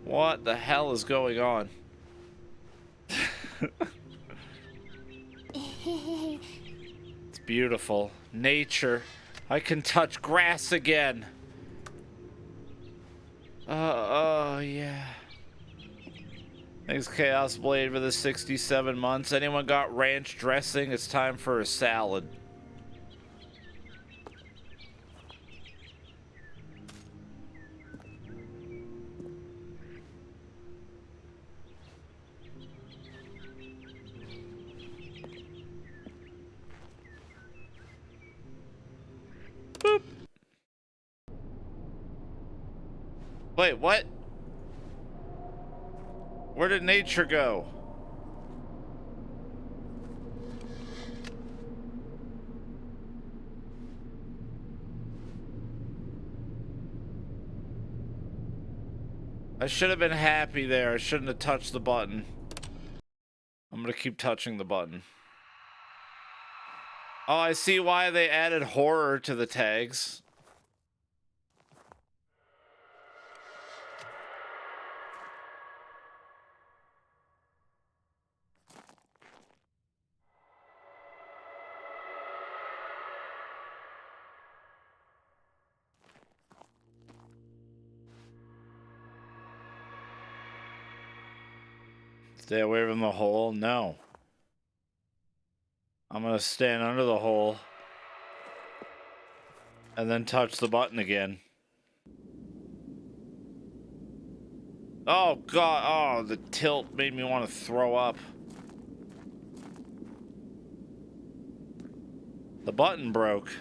What the hell is going on? It's beautiful. Nature. I can touch grass again. Oh, yeah. Thanks, Chaos Blade, for the 67 months. Anyone got ranch dressing? It's time for a salad. Boop. Wait, what? Where did nature go? I should have been happy there. I shouldn't have touched the button. I'm gonna keep touching the button. Oh, I see why they added horror to the tags. Stay away from the hole? No. I'm gonna stand under the hole and then touch the button again. Oh god, oh, the tilt made me want to throw up. The button broke.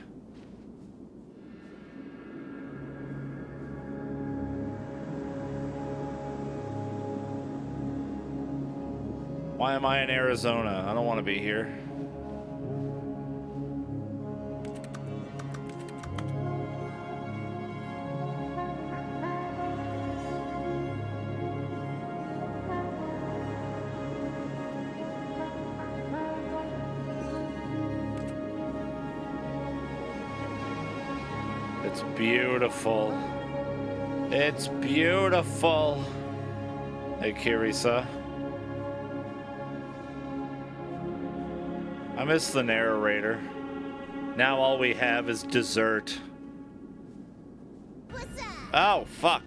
Why am I in Arizona? I don't want to be here. It's beautiful. It's beautiful. Hey, Kirisa. I miss the narrator. Now all we have is dessert. Oh, fuck.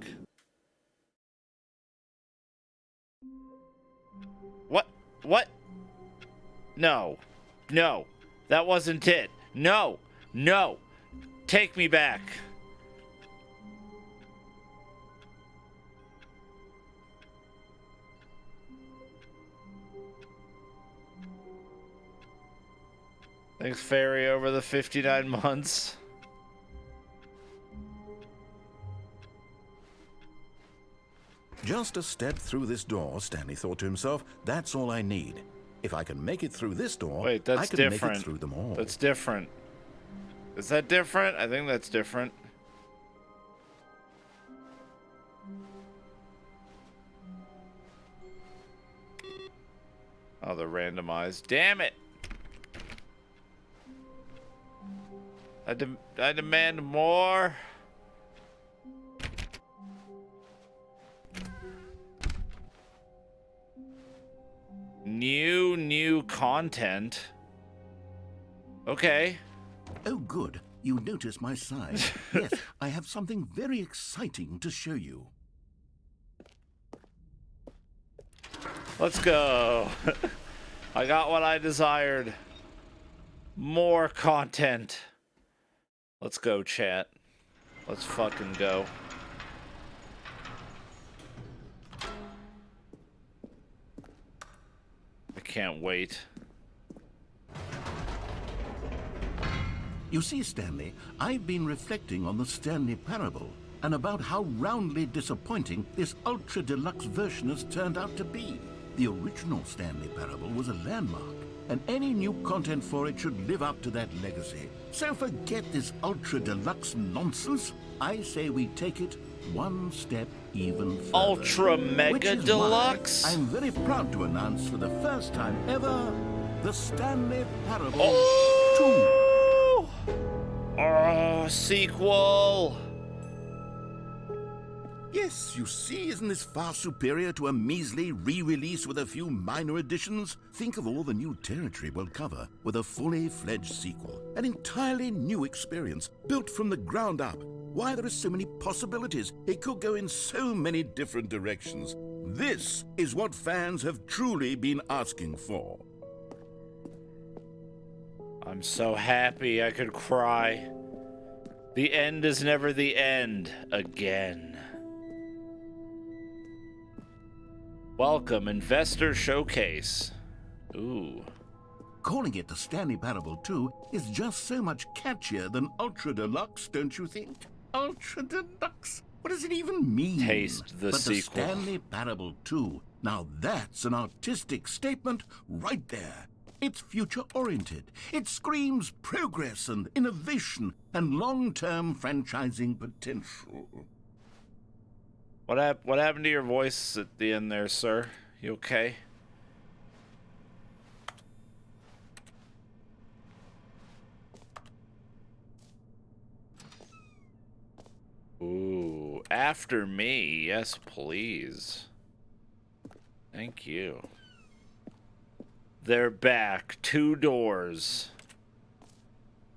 What? What? No. No. That wasn't it. No. No. Take me back. Thanks, Fairy, over the 59 months. Just a step through this door, Stanley thought to himself. That's all I need. If I can make it through this door, wait, that's I can different. make it through them all. That's different. Is that different? I think that's different. Oh, they're randomized. Damn it! I demand more. New content. Okay. Oh, good. You notice my sign. Yes, I have something very exciting to show you. Let's go. I got what I desired. More content. Let's go, chat. Let's fucking go. I can't wait. You see, Stanley, I've been reflecting on the Stanley Parable and about how roundly disappointing this ultra deluxe version has turned out to be. The original Stanley Parable was a landmark, and any new content for it should live up to that legacy. So forget this ultra deluxe nonsense. I say we take it one step even further. Ultra Mega Deluxe? I'm very proud to announce for the first time ever the Stanley Parable 2. Sequel. Yes, you see, isn't this far superior to a measly re-release with a few minor additions? Think of all the new territory we'll cover with a fully fledged sequel. An entirely new experience, built from the ground up. Why, there are so many possibilities. It could go in so many different directions. This is what fans have truly been asking for. I'm so happy I could cry. The end is never the end again. Welcome, Investor Showcase. Ooh. Calling it the Stanley Parable 2 is just so much catchier than Ultra Deluxe, don't you think? Ultra Deluxe? What does it even mean? Taste the but sequel. The Stanley Parable 2, now that's an artistic statement right there. It's future-oriented. It screams progress and innovation and long-term franchising potential. What happened to your voice at the end there, sir? You okay? Ooh, after me. Yes, please. Thank you. They're back. 2 doors.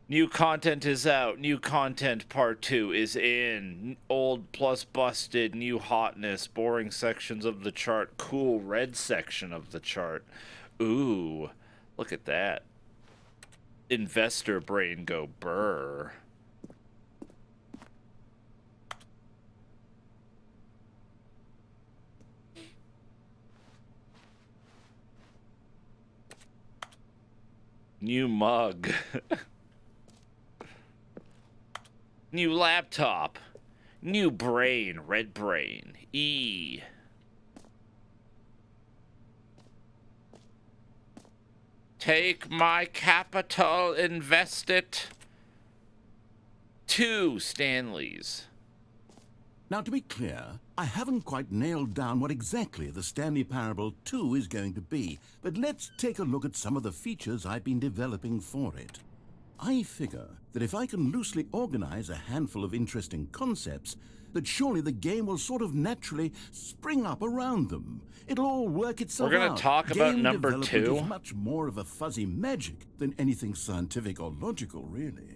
New content is out. New content part 2 is in. Old plus busted. New hotness. Boring sections of the chart. Cool red section of the chart. Ooh, look at that. Investor brain go burr. New mug. New laptop. New brain. Red brain. E. Take my capital, invest it. 2 Stanleys. Now, to be clear, I haven't quite nailed down what exactly the Stanley Parable 2 is going to be, but let's take a look at some of the features I've been developing for it. I figure that if I can loosely organize a handful of interesting concepts, that surely the game will sort of naturally spring up around them. It'll all work itself out. We're going to talk about Game number development 2. is much more of a fuzzy magic than anything scientific or logical, really.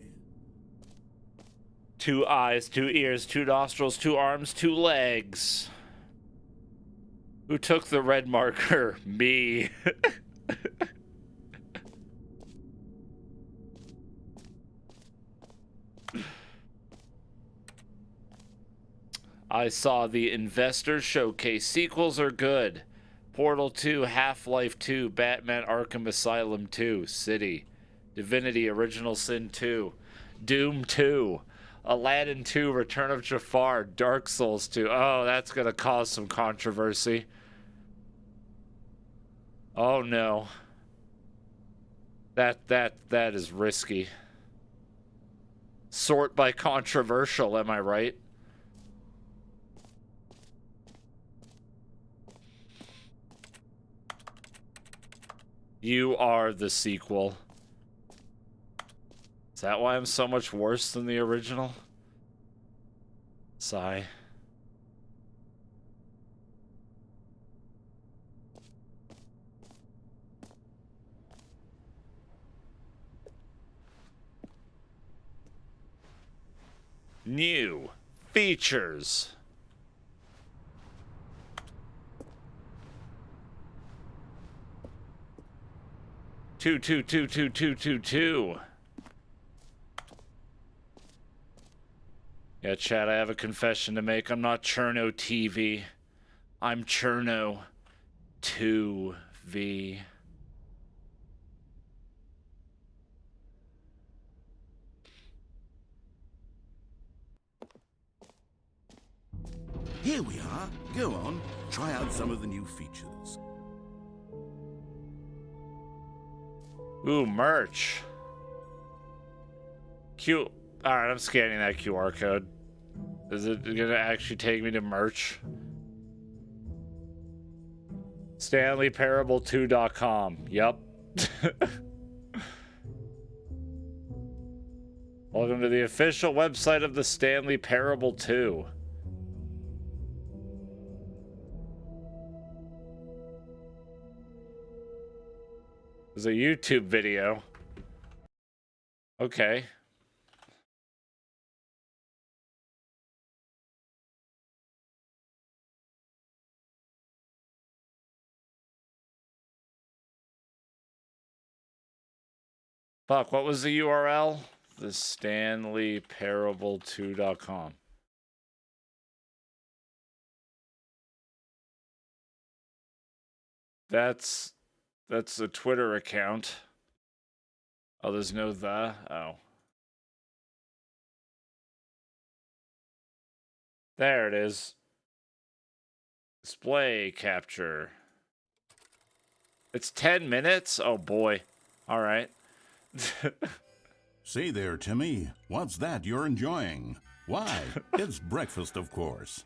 2 eyes, 2 ears, 2 nostrils, 2 arms, 2 legs. Who took the red marker? Me. I saw the Investor Showcase. Sequels are good. Portal 2, Half-Life 2, Batman Arkham Asylum 2, City, Divinity Original Sin 2, Doom 2, Aladdin 2, Return of Jafar, Dark Souls 2. Oh, that's going to cause some controversy. Oh no. That is risky. Sort by controversial, am I right? You are the sequel. Is that why I'm so much worse than the original? Sigh. New features. Two. Yeah, Chad, I have a confession to make. I'm not Cirno TV. I'm Cirno 2V. Here we are. Go on, try out some of the new features. Ooh, merch. Alright, I'm scanning that QR code. Is it gonna actually take me to merch? StanleyParable2.com. Yep. Welcome to the official website of the Stanley Parable 2. There's a YouTube video. Okay. Fuck, what was the URL? The StanleyParable2.com. That's a Twitter account. Oh, there's no the? Oh. There it is. Display capture. It's 10 minutes? Oh boy. All right. Say there, Timmy. What's that you're enjoying? Why, it's breakfast, of course.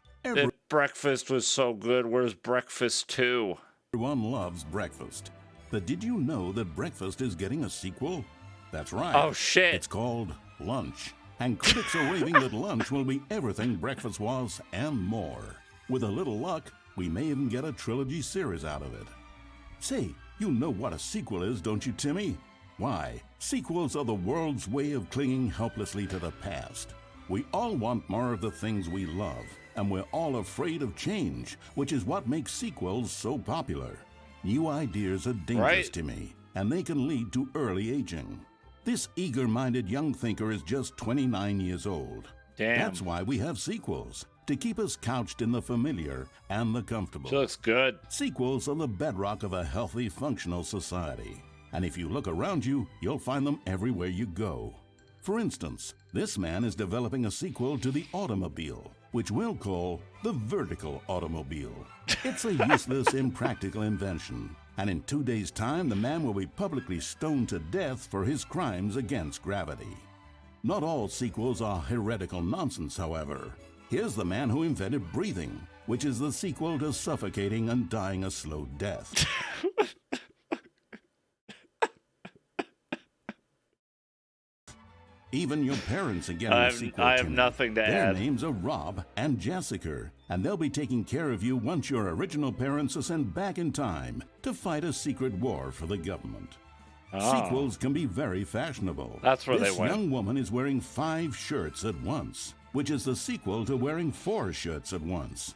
Breakfast was so good. Where's breakfast 2? Everyone loves breakfast. But did you know that breakfast is getting a sequel? That's right. Oh, shit. It's called Lunch. And critics are raving that lunch will be everything breakfast was and more. With a little luck, we may even get a trilogy series out of it. Say, you know what a sequel is, don't you, Timmy? Why, sequels are the world's way of clinging helplessly to the past. We all want more of the things we love, and we're all afraid of change, which is what makes sequels so popular. New ideas are dangerous, Timmy, and they can lead to early aging. This eager-minded young thinker is just 29 years old. Damn. That's why we have sequels, to keep us couched in the familiar and the comfortable. She looks good. Sequels are the bedrock of a healthy, functional society. And if you look around you, you'll find them everywhere you go. For instance, this man is developing a sequel to the automobile, which we'll call the vertical automobile. It's a useless, impractical invention. And in 2 days' time, the man will be publicly stoned to death for his crimes against gravity. Not all sequels are heretical nonsense, however. Here's the man who invented breathing, which is the sequel to suffocating and dying a slow death. Even your parents are getting a sequel. I have nothing to add. Their names are Rob and Jessica, and they'll be taking care of you once your original parents are sent back in time to fight a secret war for the government. Sequels can be very fashionable. That's where they This went. young woman is wearing 5 shirts at once, which is the sequel to wearing 4 shirts at once.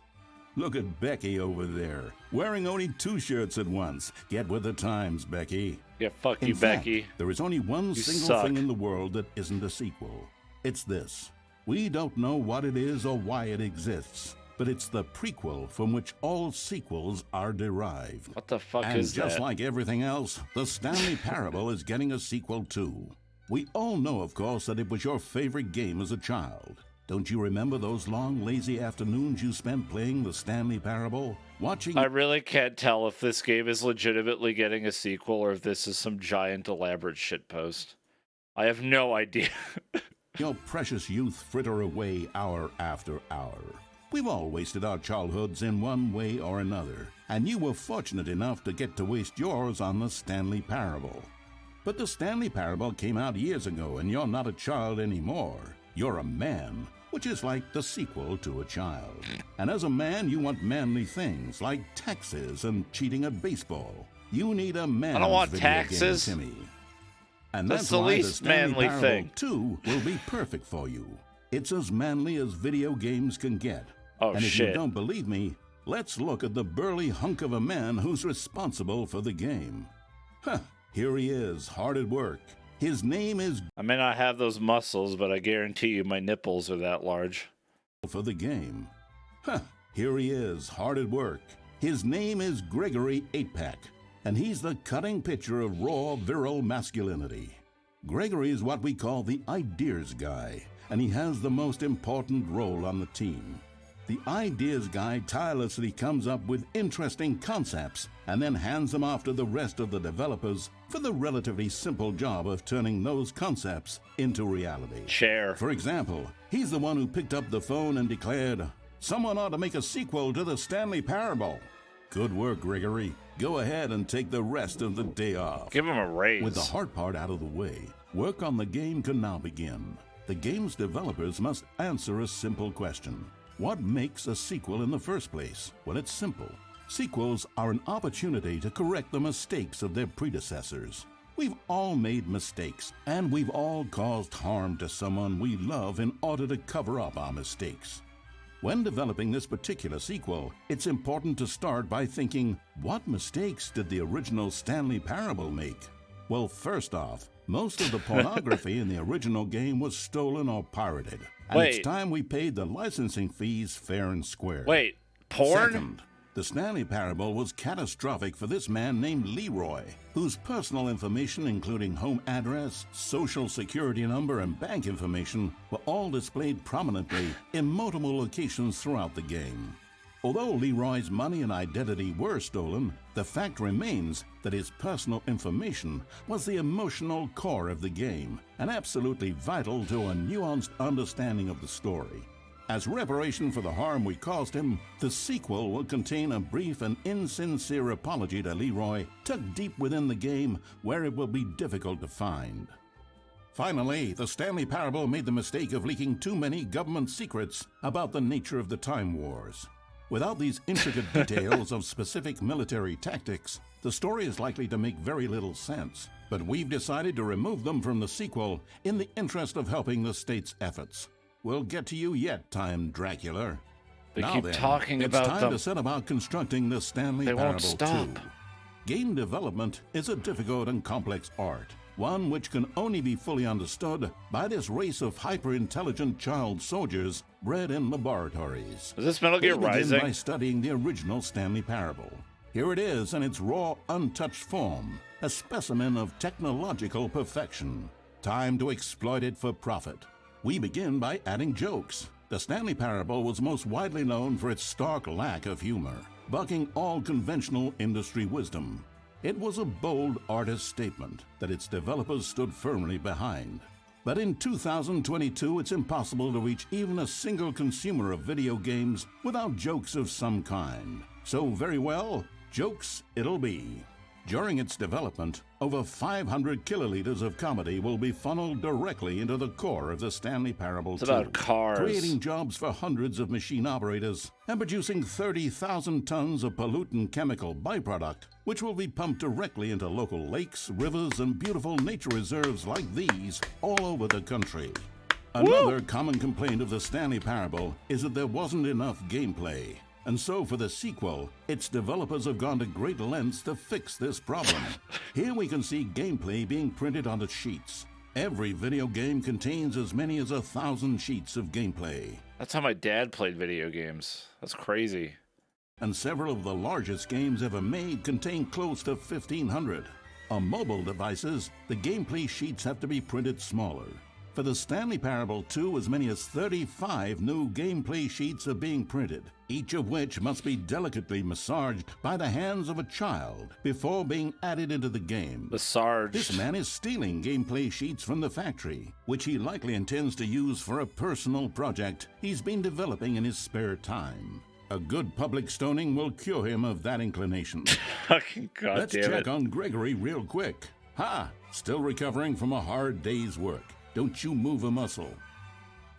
Look at Becky over there, wearing only 2 shirts at once. Get with the times, Becky. Yeah, fuck you, In fact, Becky. there is only one single suck. thing in the world that isn't a sequel. It's this. We don't know what it is or why it exists, but it's the prequel from which all sequels are derived. What the fuck And is just that? like everything else, the Stanley Parable is getting a sequel too. We all know, of course, that it was your favorite game as a child. Don't you remember those long, lazy afternoons you spent playing the Stanley Parable? Watching I really can't tell if this game is legitimately getting a sequel or if this is some giant elaborate shitpost. I have no idea. your precious youth fritter away hour after hour. We've all wasted our childhoods in one way or another, and you were fortunate enough to get to waste yours on the Stanley Parable. But the Stanley Parable came out years ago, and you're not a child anymore. You're a man, which is like the sequel to a child. And as a man, you want manly things like taxes and cheating at baseball. You need a man's want video taxes. game, Timmy. And That's that's the why least the Stanley manly Parable thing. 2 will be perfect for you. It's as manly as video games can get. Oh, and if shit. you don't believe me, let's look at the burly hunk of a man who's responsible for the game. Huh, here he is, hard at work. His name is I may not have those muscles, but I guarantee you my nipples are that large. for the game. Huh, here he is, hard at work. His name is Gregory 8-Pack, and he's the cutting picture of raw, virile masculinity. Gregory is what we call the ideas guy, and he has the most important role on the team. The ideas guy tirelessly comes up with interesting concepts and then hands them off to the rest of the developers for the relatively simple job of turning those concepts into reality. Chair. For example, he's the one who picked up the phone and declared, "Someone ought to make a sequel to the Stanley Parable." Good work, Gregory. Go ahead and take the rest of the day off. Give him a raise. With the hard part out of the way, work on the game can now begin. the game's developers must answer a simple question. What makes a sequel in the first place? Well, it's simple. Sequels are an opportunity to correct the mistakes of their predecessors. We've all made mistakes, and we've all caused harm to someone we love in order to cover up our mistakes. When developing this particular sequel, it's important to start by thinking, what mistakes did the original Stanley Parable make? Well, first off, most of the pornography in the original game was stolen or pirated. And it's time we paid the licensing fees fair and square. Wait, porn? Second, the Stanley Parable was catastrophic for this man named Leroy, whose personal information, including home address, social security number, and bank information, were all displayed prominently in multiple locations throughout the game. Although Leroy's money and identity were stolen, the fact remains that his personal information was the emotional core of the game and absolutely vital to a nuanced understanding of the story. As reparation for the harm we caused him, the sequel will contain a brief and insincere apology to Leroy, tucked deep within the game where it will be difficult to find. Finally, the Stanley Parable made the mistake of leaking too many government secrets about the nature of the Time Wars. Without these intricate details of specific military tactics, the story is likely to make very little sense. But we've decided to remove them from the sequel in the interest of helping the state's efforts. We'll get to you yet, Time Dracula. They now keep then, talking it's about time them. to set about constructing the Stanley They Parable won't stop. 2. Game development is a difficult and complex art, one which can only be fully understood by this race of hyper-intelligent child soldiers bred in laboratories. Is this Metal Gear They begin Rising? by studying the original Stanley Parable. Here it is in its raw, untouched form, a specimen of technological perfection. Time to exploit it for profit. We begin by adding jokes. The Stanley Parable was most widely known for its stark lack of humor, bucking all conventional industry wisdom. It was a bold artist statement that its developers stood firmly behind. But in 2022, it's impossible to reach even a single consumer of video games without jokes of some kind. So very well, jokes it'll be. During its development, over 500 kiloliters of comedy will be funneled directly into the core of the Stanley Parable 2, It's about cars. creating jobs for hundreds of machine operators and producing 30,000 tons of pollutant chemical byproduct, which will be pumped directly into local lakes, rivers, and beautiful nature reserves like these all over the country. Another common complaint of the Stanley Parable is that there wasn't enough gameplay. And so for the sequel, its developers have gone to great lengths to fix this problem. Here we can see gameplay being printed onto sheets. Every video game contains as many as 1,000 sheets of gameplay. That's how my dad played video games. That's crazy. And several of the largest games ever made contain close to 1,500. On mobile devices, the gameplay sheets have to be printed smaller. For the Stanley Parable 2, as many as 35 new gameplay sheets are being printed, each of which must be delicately massaged by the hands of a child before being added into the game. Massaged. This man is stealing gameplay sheets from the factory, which he likely intends to use for a personal project he's been developing in his spare time. A good public stoning will cure him of that inclination. Fucking goddamn Let's it. check on Gregory real quick. Ha! Still recovering from a hard day's work. Don't you move a muscle.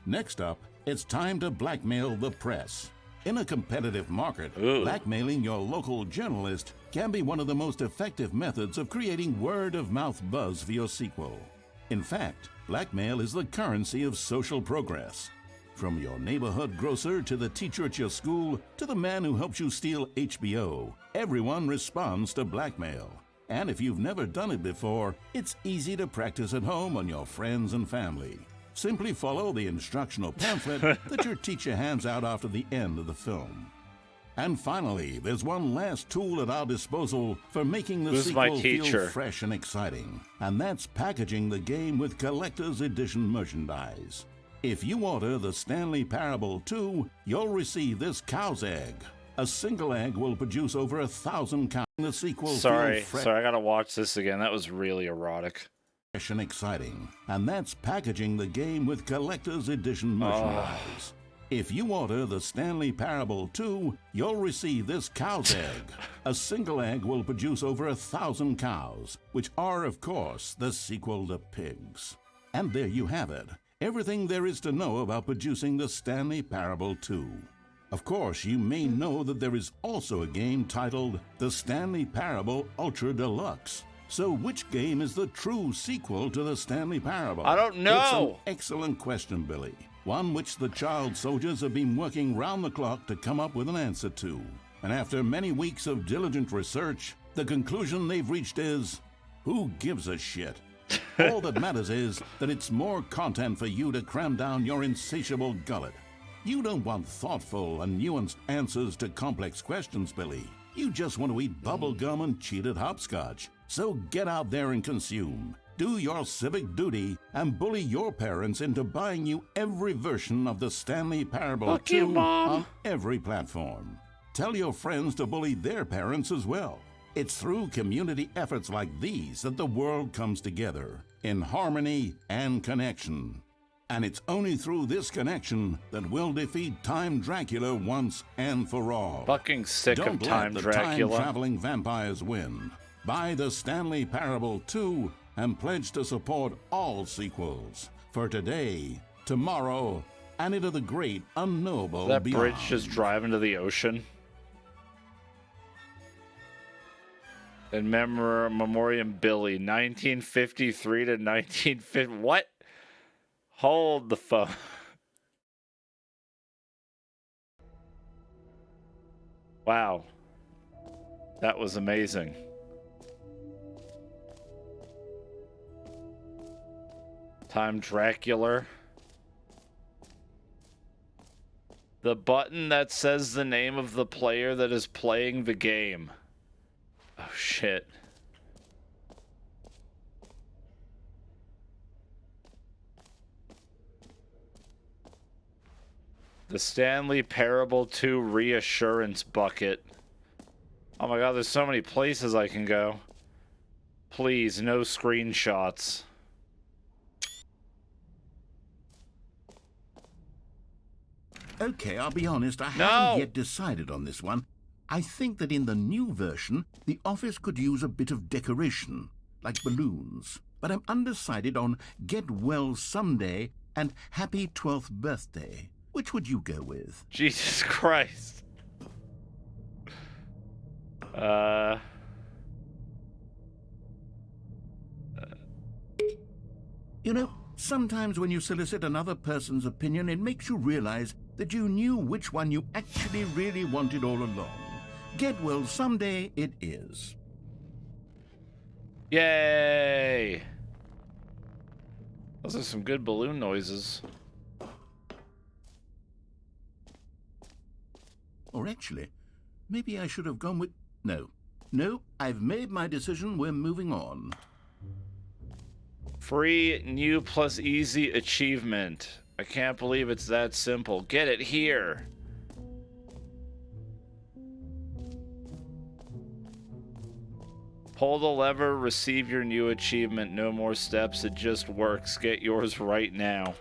Next up, it's time to blackmail the press. In a competitive market, blackmailing your local journalist can be one of the most effective methods of creating word-of-mouth buzz for your sequel. In fact, blackmail is the currency of social progress. From your neighborhood grocer to the teacher at your school to the man who helps you steal HBO, everyone responds to blackmail. And if you've never done it before, it's easy to practice at home on your friends and family. Simply follow the instructional pamphlet that your teacher hands out after the end of the film. And finally, there's one last tool at our disposal for making the Who's my sequel feel teacher? fresh and exciting, and that's packaging the game with collector's edition merchandise. If you order the Stanley Parable 2, you'll receive this cow's egg. A single egg will produce over 1,000 cows. The sequel Sorry, feels fresh I gotta watch this again. That was really erotic. and exciting, and that's packaging the game with collector's edition merchandise. If you order the Stanley Parable 2, you'll receive this cow's egg. A single egg will produce over 1,000 cows, which are, of course, the sequel to pigs. And there you have it. everything there is to know about producing the Stanley Parable 2. Of course, you may know that there is also a game titled The Stanley Parable Ultra Deluxe. So which game is the true sequel to the Stanley Parable? I don't know. It's an excellent question, Billy. One which the child soldiers have been working round the clock to come up with an answer to. And after many weeks of diligent research, the conclusion they've reached is, who gives a shit? All that matters is that it's more content for you to cram down your insatiable gullet. You don't want thoughtful and nuanced answers to complex questions, Billy. You just want to eat bubble gum and cheat at hopscotch. So get out there and consume. Do your civic duty and bully your parents into buying you every version of the Stanley Parable Fuck 2 you, Mom. on every platform. Tell your friends to bully their parents as well. It's through community efforts like these that the world comes together in harmony and connection. And it's only through this connection that we'll defeat Time Dracula once and for all. Fucking sick Don't of Time let the Dracula. time-traveling vampires win. Buy the Stanley Parable 2 and pledge to support all sequels for today, tomorrow, and into the great unknowable That beyond. bridge just driving to the ocean. In Memoriam Billy, 1953 to 1950. What? Hold the phone. Wow. That was amazing. Time Dracula. The button that says the name of the player that is playing the game. Oh shit. The Stanley Parable 2 reassurance bucket. Oh my god, there's so many places I can go. Please, no screenshots. Okay, I'll be honest, I No! haven't yet decided on this one. I think that in the new version, the office could use a bit of decoration, like balloons. But I'm undecided on Get Well Someday and Happy 12th Birthday. Which would you go with? Jesus Christ. You know, sometimes when you solicit another person's opinion, it makes you realize that you knew which one you actually really wanted all along. Get Well Someday it is. Yay! Those are some good balloon noises. Or actually, maybe I should have gone with... No, I've made my decision. We're moving on. Free new plus easy achievement. I can't believe it's that simple. Get it here. Pull the lever, receive your new achievement. No more steps, it just works. Get yours right now.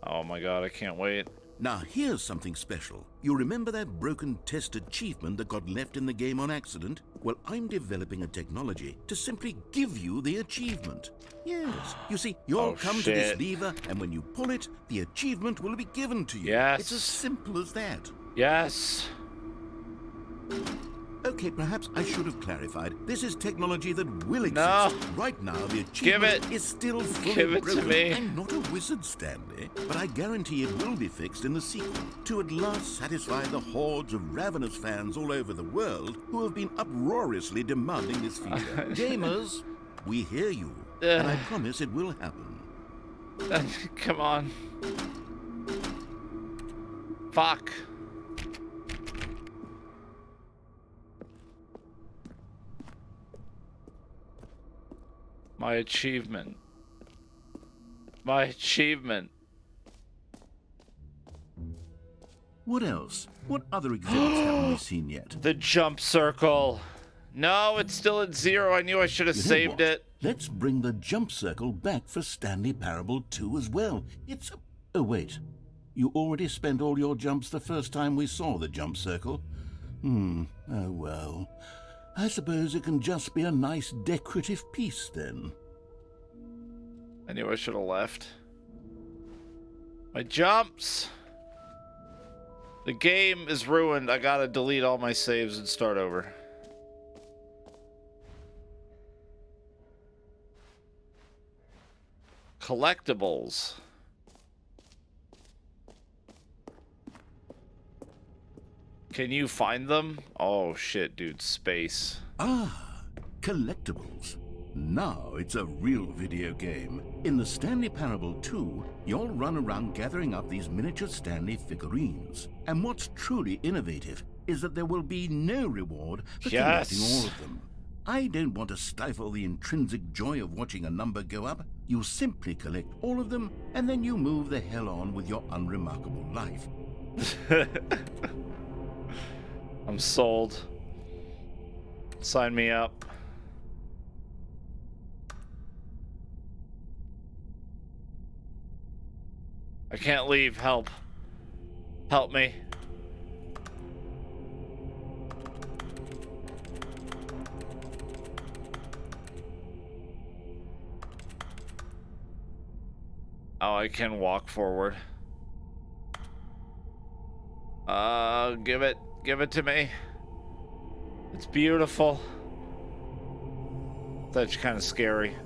Oh my god, I can't wait. Now, here's something special. You remember that broken test achievement that got left in the game on accident? Well, I'm developing a technology to simply give you the achievement. Yes. You see, you'll come to this shit. lever, and when you pull it, the achievement will be given to you. Yes. It's as simple as that. Yes. Okay, perhaps I should have clarified. This is technology that will exist. No. Right now, the Give achievement it. is still fully Give it to broken. me. I'm not a wizard, Stanley, but I guarantee it will be fixed in the sequel to at last satisfy the hordes of ravenous fans all over the world who have been uproariously demanding this feature. Gamers, we hear you, and I promise it will happen. Come on. Fuck. My achievement. My achievement. What else? What other exhibits haven't we seen yet? The jump circle. No, it's still at 0. I knew I should have You know saved what? it. Let's bring the jump circle back for Stanley Parable 2 as well. It's... Oh, wait. You already spent all your jumps the first time we saw the jump circle? Oh, well. I suppose it can just be a nice decorative piece, then. I knew I should have left. My jumps. The game is ruined. I gotta delete all my saves and start over. Collectibles. Can you find them? Oh shit, dude. Space. Ah, collectibles. Now it's a real video game. In the Stanley Parable 2, you'll run around gathering up these miniature Stanley figurines. And what's truly innovative is that there will be no reward for collecting all of them. I don't want to stifle the intrinsic joy of watching a number go up. You simply collect all of them, and then you move the hell on with your unremarkable life. I'm sold. Sign me up. I can't leave. Help. Help me. Oh, I can walk forward. Give it to me. It's beautiful. That's kind of scary.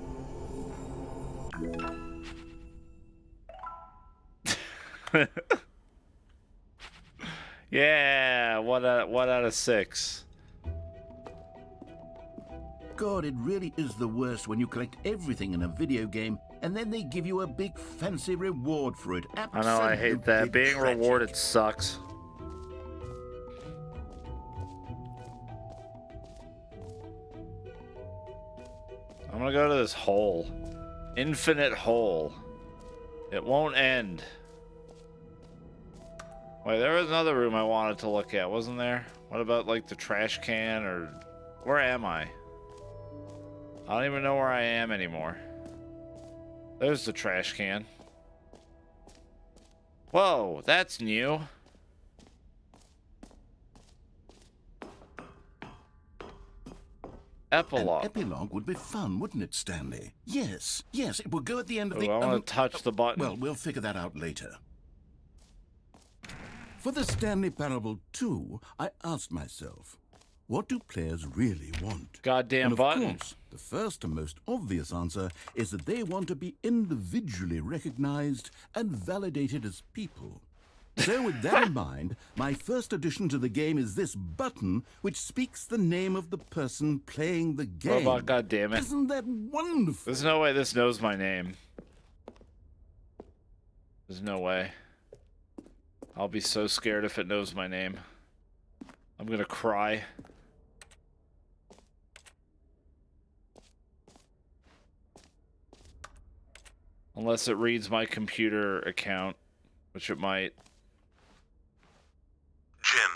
Yeah, one out of 6. God, it really is the worst when you collect everything in a video game and then they give you a big fancy reward for it. I know, I hate that. Being rewarded sucks. I'm gonna go to this hole. Infinite hole. It won't end. Wait, there was another room I wanted to look at, wasn't there? What about, like, the trash can, or... Where am I? I don't even know where I am anymore. There's the trash can. Whoa, that's new. Epilogue. An epilogue would be fun, wouldn't it, Stanley? Yes, it would go at the end of the... I want to touch the button. Well, we'll figure that out later. For the Stanley Parable 2, I asked myself, what do players really want? Goddamn button. Of course, the first and most obvious answer is that they want to be individually recognized and validated as people. So with that in mind, my first addition to the game is this button, which speaks the name of the person playing the game. Robot, goddammit. Isn't that wonderful? There's no way this knows my name. There's no way. I'll be so scared if it knows my name. I'm gonna cry. Unless it reads my computer account, which it might. Jim.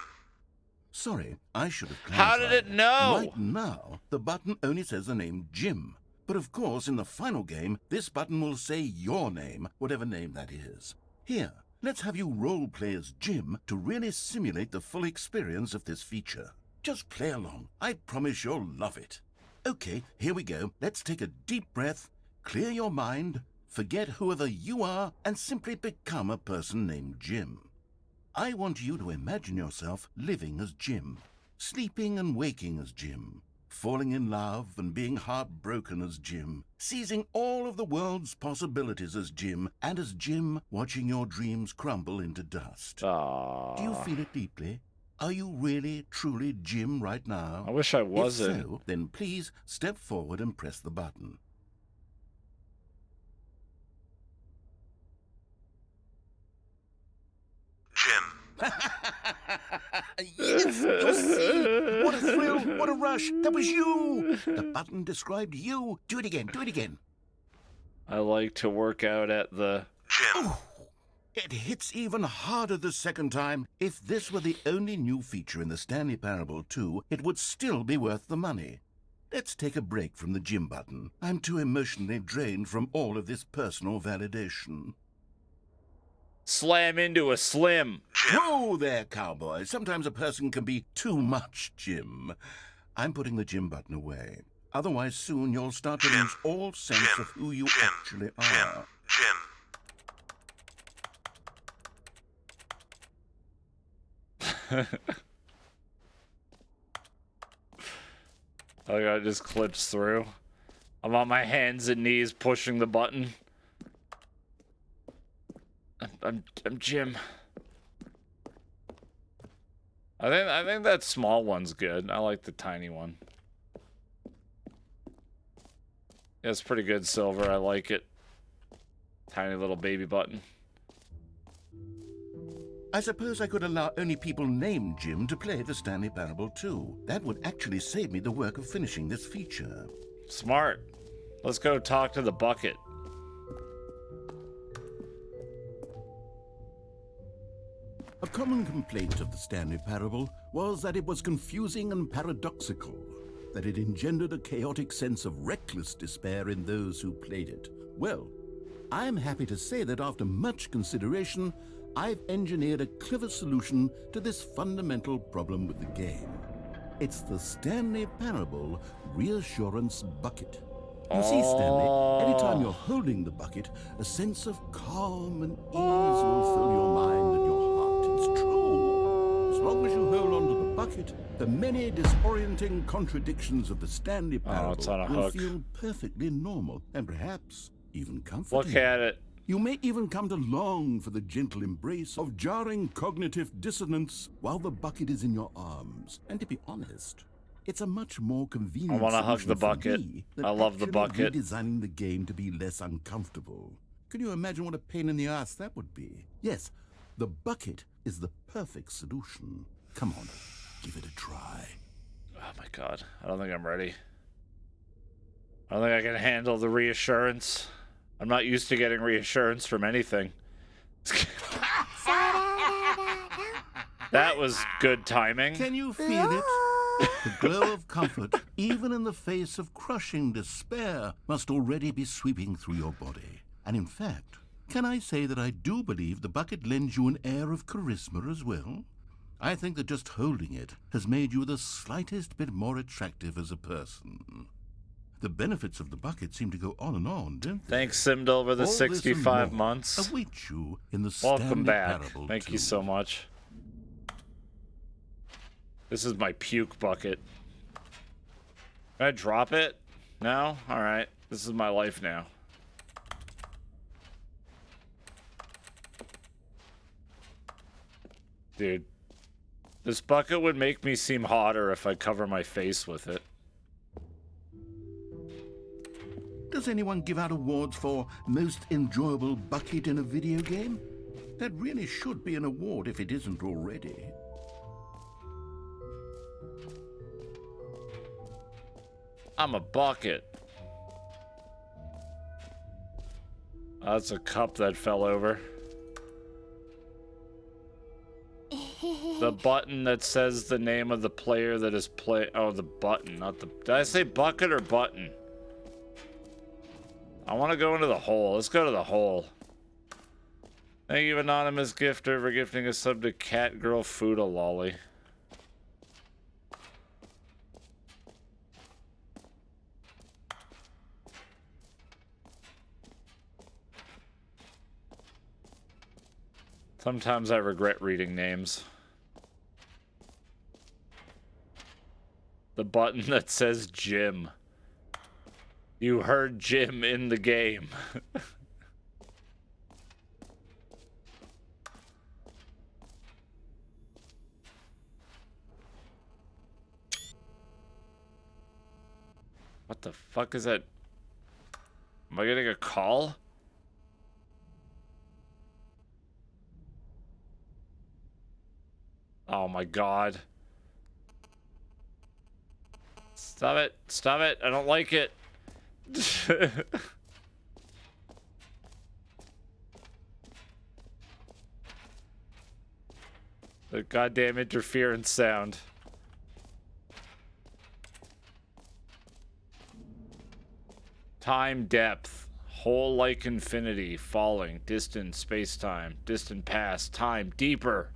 Sorry, I should have clarified. How did it know? Right now, the button only says the name Jim. But of course, in the final game, this button will say your name, whatever name that is. Here, let's have you role-play as Jim to really simulate the full experience of this feature. Just play along. I promise you'll love it. Okay, here we go. Let's take a deep breath, clear your mind, forget whoever you are, and simply become a person named Jim. I want you to imagine yourself living as Jim, sleeping and waking as Jim, falling in love and being heartbroken as Jim, seizing all of the world's possibilities as Jim, and as Jim watching your dreams crumble into dust. Aww. Do you feel it deeply? Are you really, truly Jim right now? I wish I wasn't. If so, then please step forward and press the button. Jim. Yes, you see? What a thrill, what a rush. That was you. The button described you. Do it again, do it again. I like to work out at the... Jim. Oh, it hits even harder the second time. If this were the only new feature in the Stanley Parable 2, it would still be worth the money. Let's take a break from the Jim button. I'm too emotionally drained from all of this personal validation. Slam into a slim. Whoa there, cowboy. Sometimes a person can be too much Jim. I'm putting the Jim button away. Otherwise, soon you'll start to lose all sense of who you actually are. Jim. Oh god, it just clips through. I'm on my hands and knees pushing the button. I'm Jim. I think that small one's good. I like the tiny one. Yeah, it's pretty good, Silver. I like it. Tiny little baby button. I suppose I could allow only people named Jim to play the Stanley Parable too. That would actually save me the work of finishing this feature. Smart. Let's go talk to the bucket. A common complaint of the Stanley Parable was that it was confusing and paradoxical, that it engendered a chaotic sense of reckless despair in those who played it. Well, I'm happy to say that after much consideration, I've engineered a clever solution to this fundamental problem with the game. It's the Stanley Parable Reassurance Bucket. You see, Stanley, anytime you're holding the bucket, a sense of calm and ease will fill your mind and your heart. It's true. As long as you hold on to the bucket, the many disorienting contradictions of the Stanley Parable it's on a will hook. feel perfectly normal and perhaps even comforting. Look at it. You may even come to long for the gentle embrace of jarring cognitive dissonance while the bucket is in your arms. And to be honest, it's a much more convenient I want to hug solution the for bucket. me than I love the actually bucket. redesigning the game to be less uncomfortable. Can you imagine what a pain in the ass that would be? Yes, the bucket is the perfect solution. Come on, give it a try. Oh my god. I don't think I'm ready. I don't think I can handle the reassurance. I'm not used to getting reassurance from anything. That was good timing. Can you feel it? The glow of comfort, even in the face of crushing despair, must already be sweeping through your body. And in fact, can I say that I do believe the bucket lends you an air of charisma as well? I think that just holding it has made you the slightest bit more attractive as a person. The benefits of the bucket seem to go on and on, don't they? Thanks, Simmed, over the All this and 65 more months. await you in the Welcome Stanley back. Parable Thank you 2. so much. This is my puke bucket. Can I drop it? No? Alright. This is my life now. Dude. This bucket would make me seem hotter if I cover my face with it. Does anyone give out awards for most enjoyable bucket in a video game? That really should be an award if it isn't already. I'm a bucket. That's a cup that fell over. The button that says the name of the player that is Oh, the button, not the... Did I say bucket or button? I want to go into the hole. Let's go to the hole. Thank you, anonymous gifter, for gifting a sub to Cat Girl Food a Lolly. Sometimes I regret reading names. The button that says Jim. You heard Jim in the game. What the fuck is that? Am I getting a call? Oh my god. Stop it. Stop it. I don't like it. The goddamn interference sound. Time depth. Hole like infinity. Falling. Distant space-time. Distant past. Time deeper.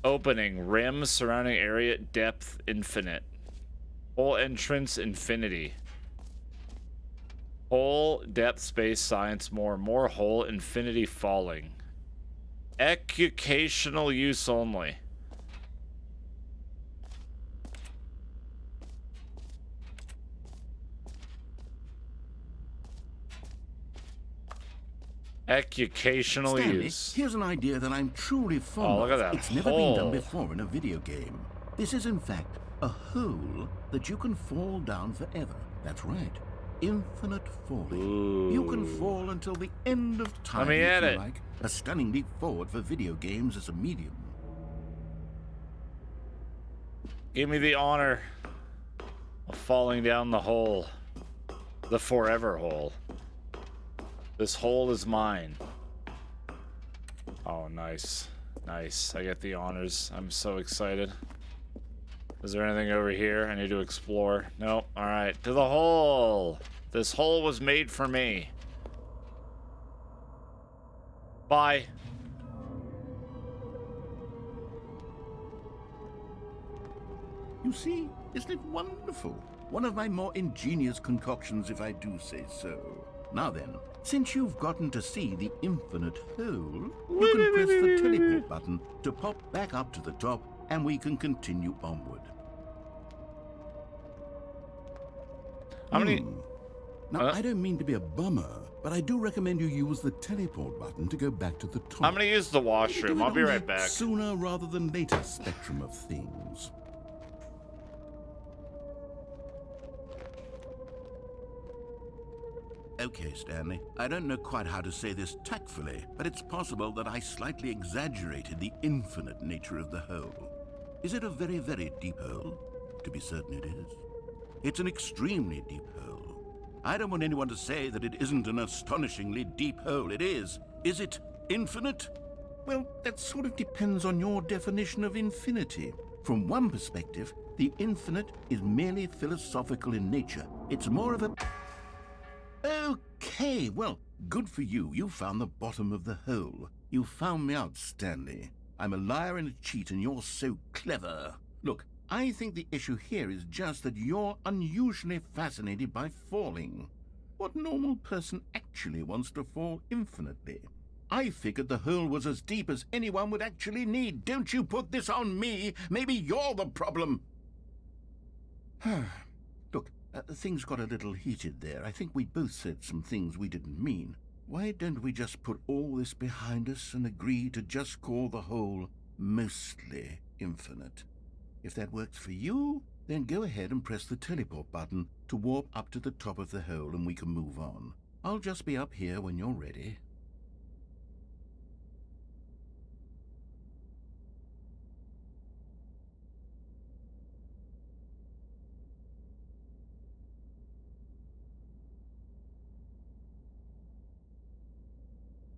Opening. Rim. Surrounding area. Depth. Infinite. Hole entrance. Infinity. Hole, depth, space, science, more hole, infinity, falling. Educational use only. Educational Stanley, use. here's an idea that I'm truly fond Oh, look at of. that It's never been done hole. before in a video game. This is, in fact, a hole that you can fall down forever. That's right. Infinite falling. You can fall until the end of time, Let me if at you it. like. A stunning leap forward for video games as a medium. Give me the honor of falling down the hole. The forever hole. This hole is mine. Oh, nice. Nice. I get the honors. I'm so excited. Is there anything over here I need to explore? Nope. Alright. To the hole. This hole was made for me. Bye. You see, isn't it wonderful? One of my more ingenious concoctions, if I do say so. Now then, since you've gotten to see the infinite hole, you can press the teleport button to pop back up to the top, and we can continue onward. How many... Now, I don't mean to be a bummer, but I do recommend you use the teleport button to go back to the top. I'm gonna use the washroom. Do it I'll be on the right back. Sooner rather than later spectrum of things. Okay, Stanley. I don't know quite how to say this tactfully, but it's possible that I slightly exaggerated the infinite nature of the hole. Is it a very, very deep hole? To be certain it is. It's an extremely deep hole. I don't want anyone to say that it isn't an astonishingly deep hole. It is. Is it infinite? Well, that sort of depends on your definition of infinity. From one perspective, the infinite is merely philosophical in nature. It's more of a... Okay, well, good for you. You found the bottom of the hole. You found me out, Stanley. I'm a liar and a cheat, and you're so clever. Look, I think the issue here is just that you're unusually fascinated by falling. What normal person actually wants to fall infinitely? I figured the hole was as deep as anyone would actually need. Don't you put this on me. Maybe you're the problem. Look, things got a little heated there. I think we both said some things we didn't mean. Why don't we just put all this behind us and agree to just call the hole mostly infinite? If that works for you, then go ahead and press the teleport button to warp up to the top of the hole and we can move on. I'll just be up here when you're ready.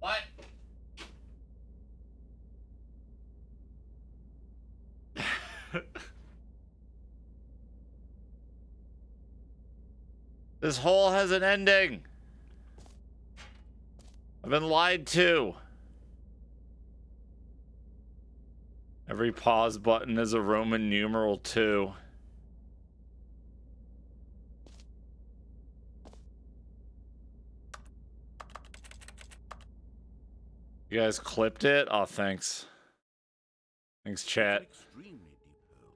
What? This hole has an ending. I've been lied to. Every pause button is a Roman numeral 2. You guys clipped it? Oh, thanks. Thanks, chat. Extremely deep hole.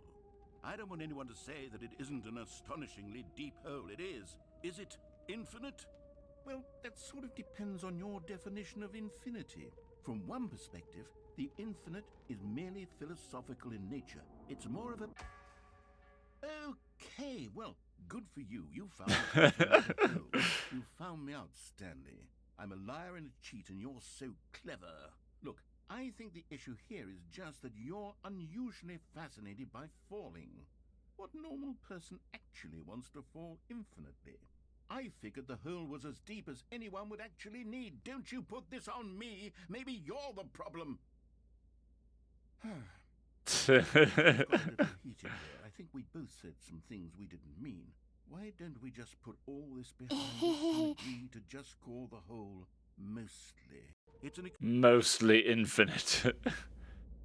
I don't want anyone to say that it isn't an astonishingly deep hole. It is. Is it infinite? Well, that sort of depends on your definition of infinity. From one perspective, the infinite is merely philosophical in nature. It's more of a... Okay, well, good for you. You found the hole. You found me out, Stanley. I'm a liar and a cheat, and you're so clever. Look, I think the issue here is just that you're unusually fascinated by falling. What normal person actually wants to fall infinitely? I figured the hole was as deep as anyone would actually need. Don't you put this on me. Maybe you're the problem. Got a little heated there. I think we both said some things we didn't mean. Why don't we just put all this behind us and agree to just call the hole mostly? It's an Mostly infinite.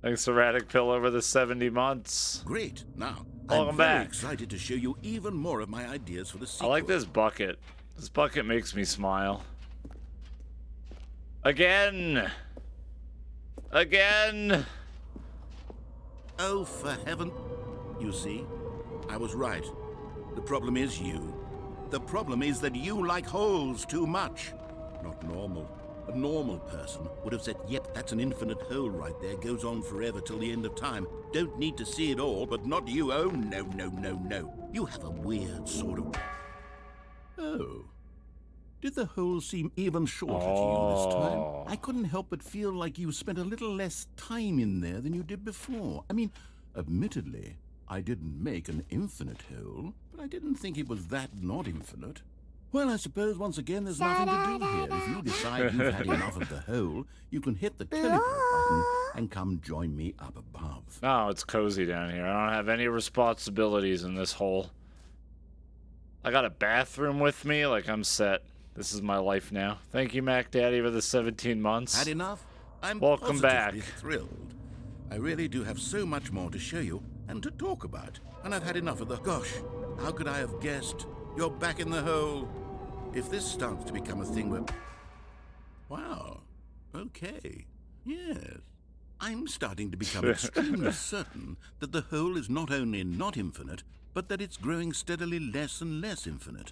Thanks, Erratic Pill, over the 70 months. Great. Now, Welcome I'm very back. excited to show you even more of my ideas for the I sequel. like this bucket. This bucket makes me smile. Again! Again. Oh, for heaven. You see, I was right. The problem is you. The problem is that you like holes too much. Not normal. A normal person would have said, yep, that's an infinite hole right there. Goes on forever till the end of time. Don't need to see it all, but not you. Oh, no, no, no, no. You have a weird sort of... Oh. Did the hole seem even shorter to you this time? I couldn't help but feel like you spent a little less time in there than you did before. I mean, admittedly, I didn't make an infinite hole, but I didn't think it was that not infinite. Well, I suppose once again there's nothing to do here. If you decide you've had enough of the hole, you can hit the teleport button and come join me up above. Oh, it's cozy down here. I don't have any responsibilities in this hole. I got a bathroom with me, like I'm set. This is my life now. Thank you, Mac Daddy, for the 17 months. Had enough? I'm Welcome back. thrilled. I really do have so much more to show you and to talk about. And I've had enough of the... Gosh, how could I have guessed? You're back in the hole. If this starts to become a thing where... Wow. Okay. Yes. I'm starting to become extremely certain that the hole is not only not infinite, but that it's growing steadily less and less infinite.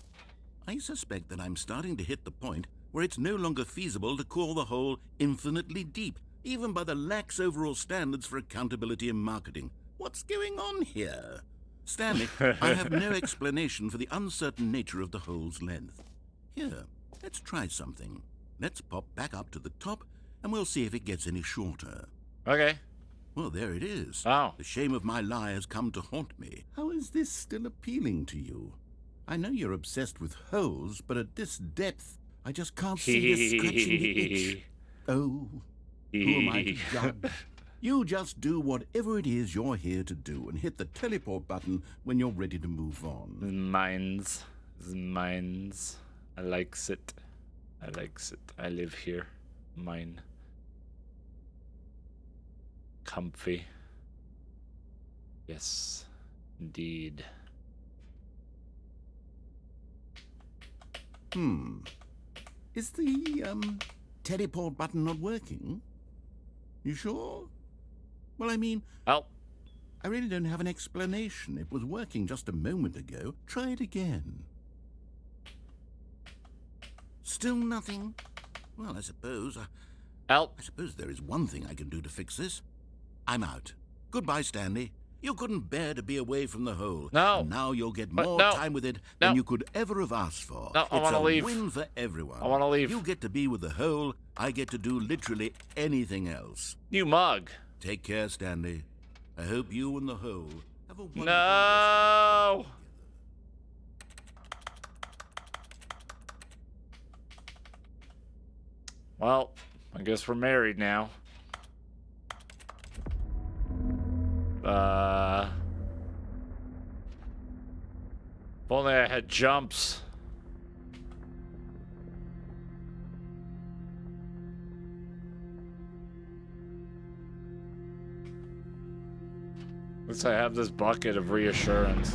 I suspect that I'm starting to hit the point where it's no longer feasible to call the hole infinitely deep, even by the lax overall standards for accountability in marketing. What's going on here? Stanley, I have no explanation for the uncertain nature of the hole's length. Here, let's try something. Let's pop back up to the top, and we'll see if it gets any shorter. Okay. Well, there it is. Oh. The shame of my lie has come to haunt me. How is this still appealing to you? I know you're obsessed with holes, but at this depth, I just can't see this scratching the itch. Oh, who am I to judge? You just do whatever it is you're here to do and hit the teleport button when you're ready to move on. Mines. Mines. I likes it. I likes it. I live here. Mine. Comfy. Yes, indeed. Is the, teleport button not working? You sure? Well, I mean... Oh. I really don't have an explanation. It was working just a moment ago. Try it again. Still nothing? Well, I suppose... Help. I suppose there is one thing I can do to fix this. I'm out. Goodbye, Stanley. You couldn't bear to be away from the hole. No. And now you'll get But more no. time with it No. than you could ever have asked for. No, I wanna leave. It's a win for everyone. I wanna leave. You get to be with the hole. I get to do literally anything else. You mug. Take care, Stanley. I hope you and the hole have a wonderful No. Well, I guess we're married now. If only I had jumps. At least I have this bucket of reassurance.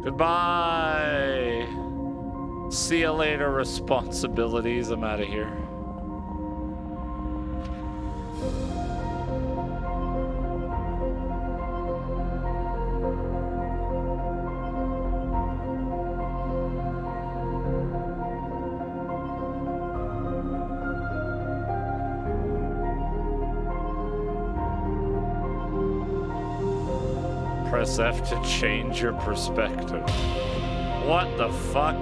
Goodbye. See you later, responsibilities. I'm out of here. Press F to change your perspective. What the fuck?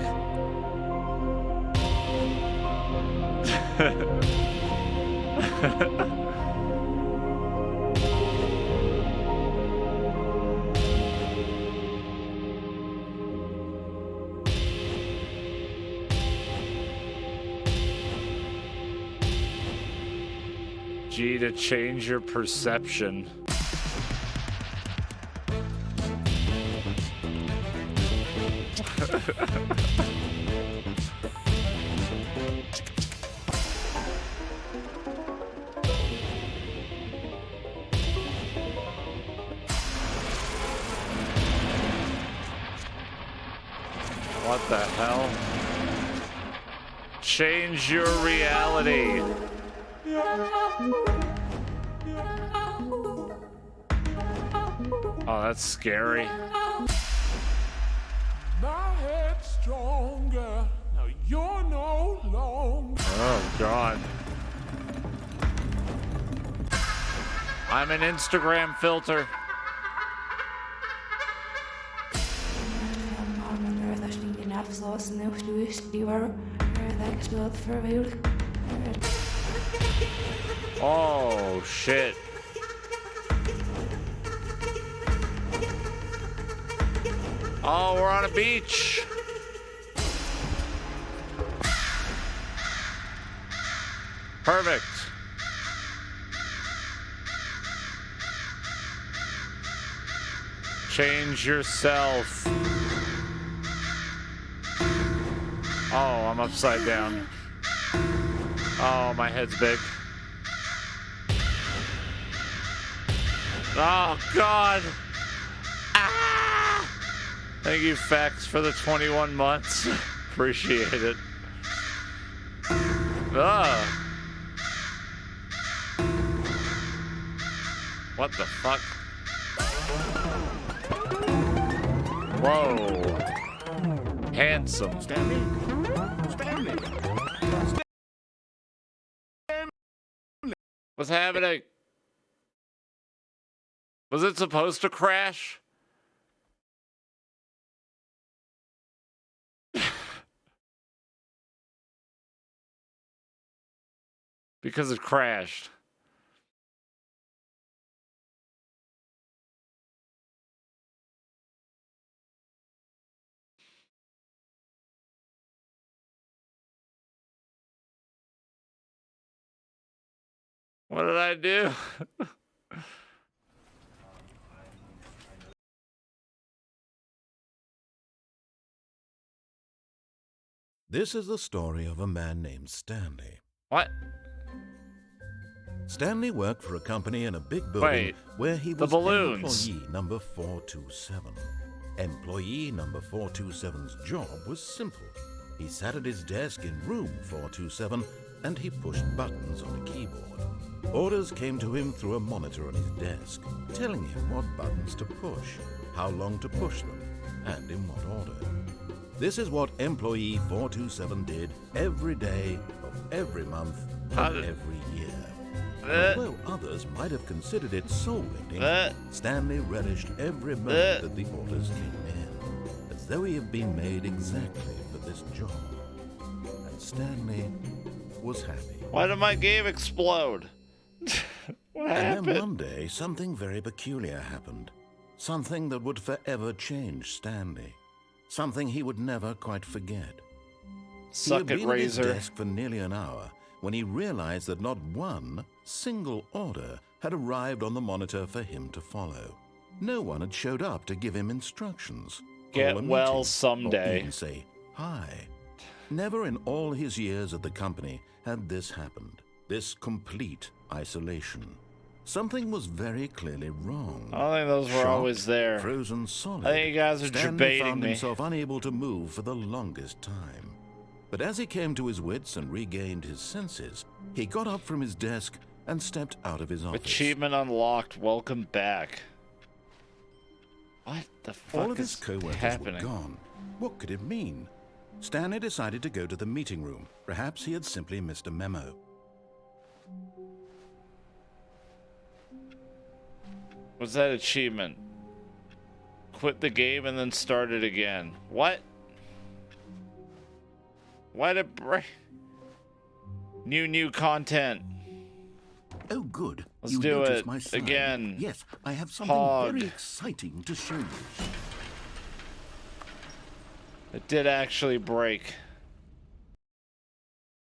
G to change your perception. What the hell? Change your reality. Oh, that's scary. My head's stronger. Now you're no longer. Oh, God. I'm an Instagram filter. Oh, shit. Oh, we're on a beach. Perfect. Change yourself. Oh, I'm upside down. Oh, my head's big. Oh, God. Ah! Thank you, Facts, for the 21 months. Appreciate it. Ah. What the fuck? Whoa. Handsome. Stanley? Stanley! What's happening? Was it supposed to crash? Because it crashed. What did I do? This is the story of a man named Stanley. What? Stanley worked for a company in a big building Wait, where he the was balloons. employee number 427. Employee number 427's job was simple. He sat at his desk in room 427 and he pushed buttons on a keyboard. Orders came to him through a monitor on his desk, telling him what buttons to push, how long to push them, and in what order. This is what employee 427 did every day of every month of every year. Although others might have considered it soul-ending, Stanley relished every moment that the orders came in, as though he had been made exactly for this job. And Stanley was happy. Why did my game explode? What And happened? then one day, something very peculiar happened. Something that would forever change Stanley. Something he would never quite forget. Suck He it, had been at his Razor. desk for nearly an hour when he realized that not one single order had arrived on the monitor for him to follow. No one had showed up to give him instructions. Get call a well meeting, someday. Or even say hi. Never in all his years at the company had this happened. This complete isolation. Something was very clearly wrong. I don't think those were Shocked, always there. Frozen solid. I think you guys are Stanley debating found me. himself unable to move for the longest time. But as he came to his wits and regained his senses, he got up from his desk and stepped out of his office. Achievement unlocked. Welcome back. What the fuck All of his is co-workers happening? were gone. What could it mean? Stanley decided to go to the meeting room. Perhaps he had simply missed a memo. What's that achievement? Quit the game and then start it again. What? Why did break? New content. Oh, good. Let's You do noticed it my sign. again. Yes, I have something Hog. very exciting to show you. It did actually break.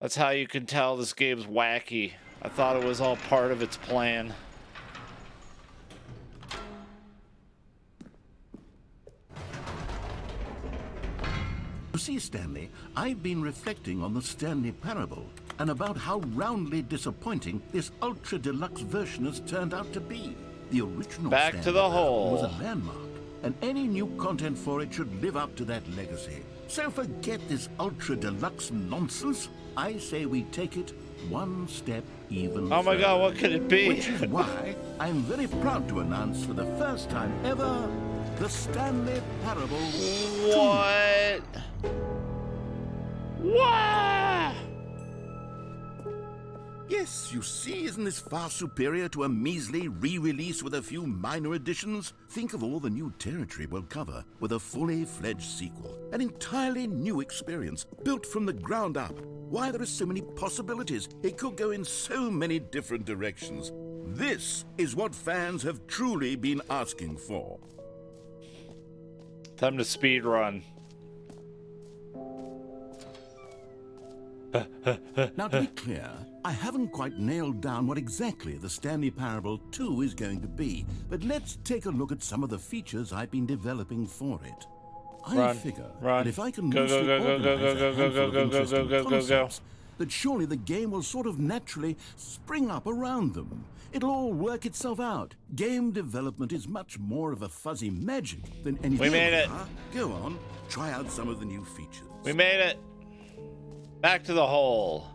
That's how you can tell this game's wacky. I thought it was all part of its plan. You see, Stanley, I've been reflecting on the Stanley Parable and about how roundly disappointing this ultra deluxe version has turned out to be. The original Back Stanley to the Parable hole. was a landmark. and any new content for it should live up to that legacy. So forget this ultra deluxe nonsense. I say we take it one step even Oh my further. god, what could it be? Which is why I'm very proud to announce for the first time ever the Stanley Parable. What? What? Yes, you see, isn't this far superior to a measly re-release with a few minor additions? Think of all the new territory we'll cover with a fully fledged sequel. An entirely new experience, built from the ground up. Why, there are so many possibilities. It could go in so many different directions. This is what fans have truly been asking for. Time to speed run. Now, to be clear, I haven't quite nailed down what exactly the Stanley Parable 2 is going to be, but let's take a look at some of the features I've been developing for it. I figure that if I can loosely organize a handful of interesting concepts, that surely the game will sort of naturally spring up around them. It'll all work itself out. Game development is much more of a fuzzy magic than anything. We made it. Go on, try out some of the new features. We made it. Back to the hole.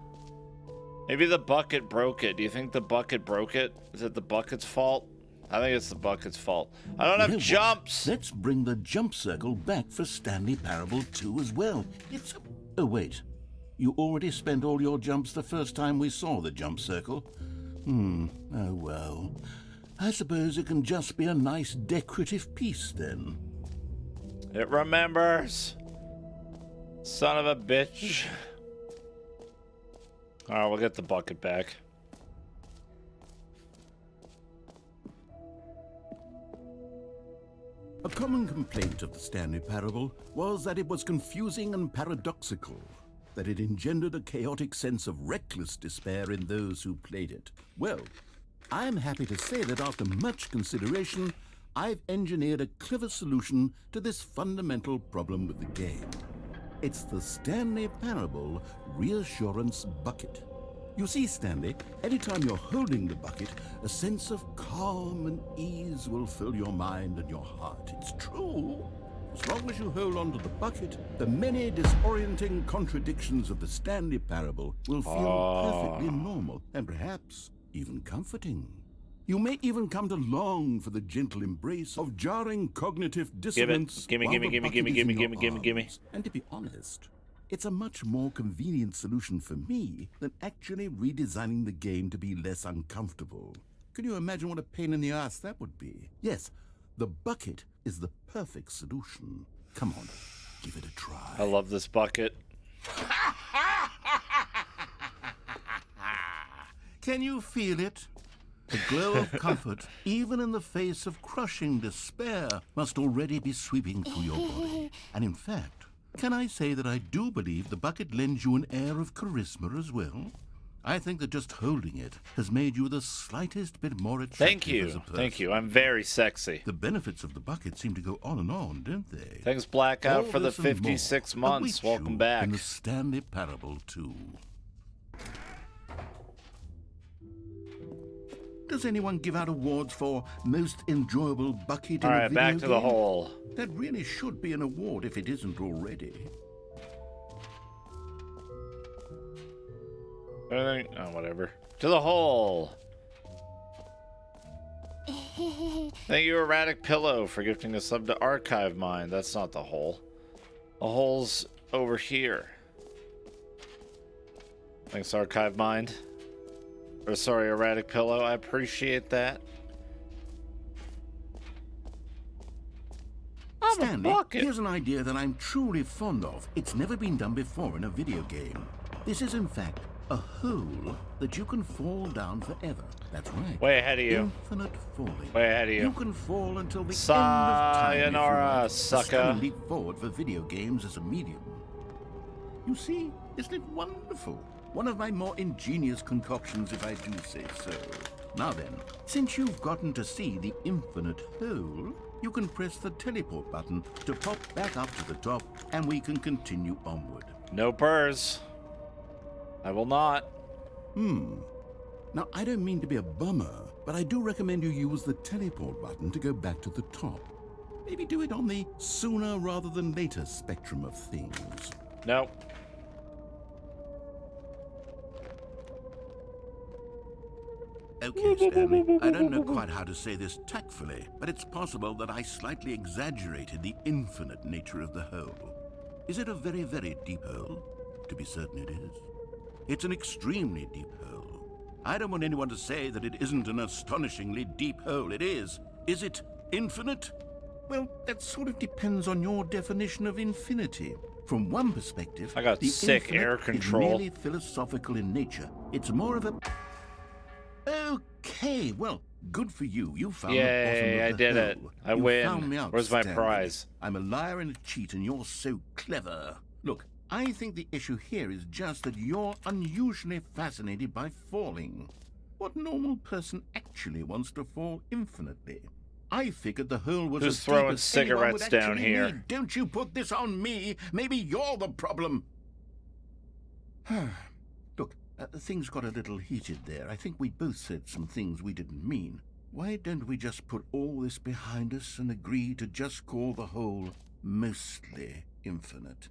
Maybe the bucket broke it. Do you think the bucket broke it? Is it the bucket's fault? I think it's the bucket's fault. I don't have jumps. Let's bring the jump circle back for Stanley Parable 2 as well. It's... Oh, wait. You already spent all your jumps the first time we saw the jump circle? Oh, well. I suppose it can just be a nice decorative piece, then. It remembers. Son of a bitch. Alright, we'll get the bucket back. A common complaint of the Stanley Parable was that it was confusing and paradoxical, that it engendered a chaotic sense of reckless despair in those who played it. Well, I am happy to say that after much consideration, I've engineered a clever solution to this fundamental problem with the game. It's the Stanley Parable Reassurance Bucket. You see, Stanley, anytime you're holding the bucket, a sense of calm and ease will fill your mind and your heart. It's true. As long as you hold on to the bucket, the many disorienting contradictions of the Stanley Parable will feel perfectly normal and perhaps even comforting. You may even come to long for the gentle embrace of jarring cognitive dissonance. Gimme. And to be honest, it's a much more convenient solution for me than actually redesigning the game to be less uncomfortable. Can you imagine what a pain in the ass that would be? Yes, the bucket is the perfect solution. Come on, give it a try. I love this bucket. Can you feel it? The glow of comfort, even in the face of crushing despair, must already be sweeping through your body. And in fact, can I say that I do believe the bucket lends you an air of charisma as well? I think that just holding it has made you the slightest bit more attractive as a person. Thank you. I'm very sexy. The benefits of the bucket seem to go on and on, don't they? Thanks, Blackout, All for the this and more 56 months. await you Welcome back. in the Stanley Parable 2. Does anyone give out awards for most enjoyable bucket in a Alright, video back to the game? hole. That really should be an award if it isn't already. Anything? Oh, whatever. To the hole. Thank you, Erratic Pillow, for gifting a sub to Archive Mind. That's not the hole. The hole's over here. Thanks, Archive Mind. Or sorry, Erratic Pillow. I appreciate that. Stanley, here's an idea that I'm truly fond of. It's never been done before in a video game. This is, in fact, a hole that you can fall down forever. That's right. Way ahead of you. Infinite falling. Way ahead of you. You can fall until the end of time. Sayonara, if you sucker. want. A stunning leap forward for video games as a medium. You see, isn't it wonderful? One of my more ingenious concoctions, if I do say so. Now then, since you've gotten to see the infinite hole, you can press the teleport button to pop back up to the top, and we can continue onward. No purrs. I will not. Now, I don't mean to be a bummer, but I do recommend you use the teleport button to go back to the top. Maybe do it on the sooner rather than later spectrum of things. Nope. Okay, Stanley, I don't know quite how to say this tactfully, but it's possible that I slightly exaggerated the infinite nature of the hole. Is it a very, very deep hole? To be certain it is. It's an extremely deep hole. I don't want anyone to say that it isn't an astonishingly deep hole. It is. Is it infinite? Well, that sort of depends on your definition of infinity. From one perspective, I got the sick infinite air is control. merely philosophical in nature. It's more of a... Okay, well, good for you. You found the bottom Yay, of I the did it. hole. I You win. found me out, Where's my Stanley. prize? I'm a liar and a cheat, and you're so clever. Look, I think the issue here is just that you're unusually fascinated by falling. What normal person actually wants to fall infinitely? I figured the hole was Who's as throwing deep as anyone would cigarettes down actually here? need. Don't you put this on me. Maybe you're the problem. Look, things got a little heated there. I think we both said some things we didn't mean. Why don't we just put all this behind us and agree to just call the hole mostly infinite?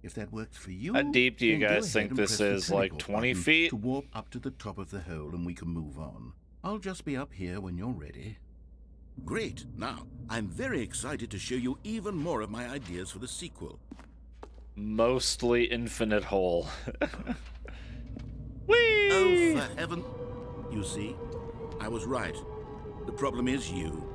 If that works for you, How deep do you then go guys think ahead and this press the is? Like teleport 20 button feet? to warp up to the top of the hole, and we can move on. I'll just be up here when you're ready. Great. Now, I'm very excited to show you even more of my ideas for the sequel. Mostly infinite hole. Whee! Oh, for heaven... You see, I was right. The problem is you.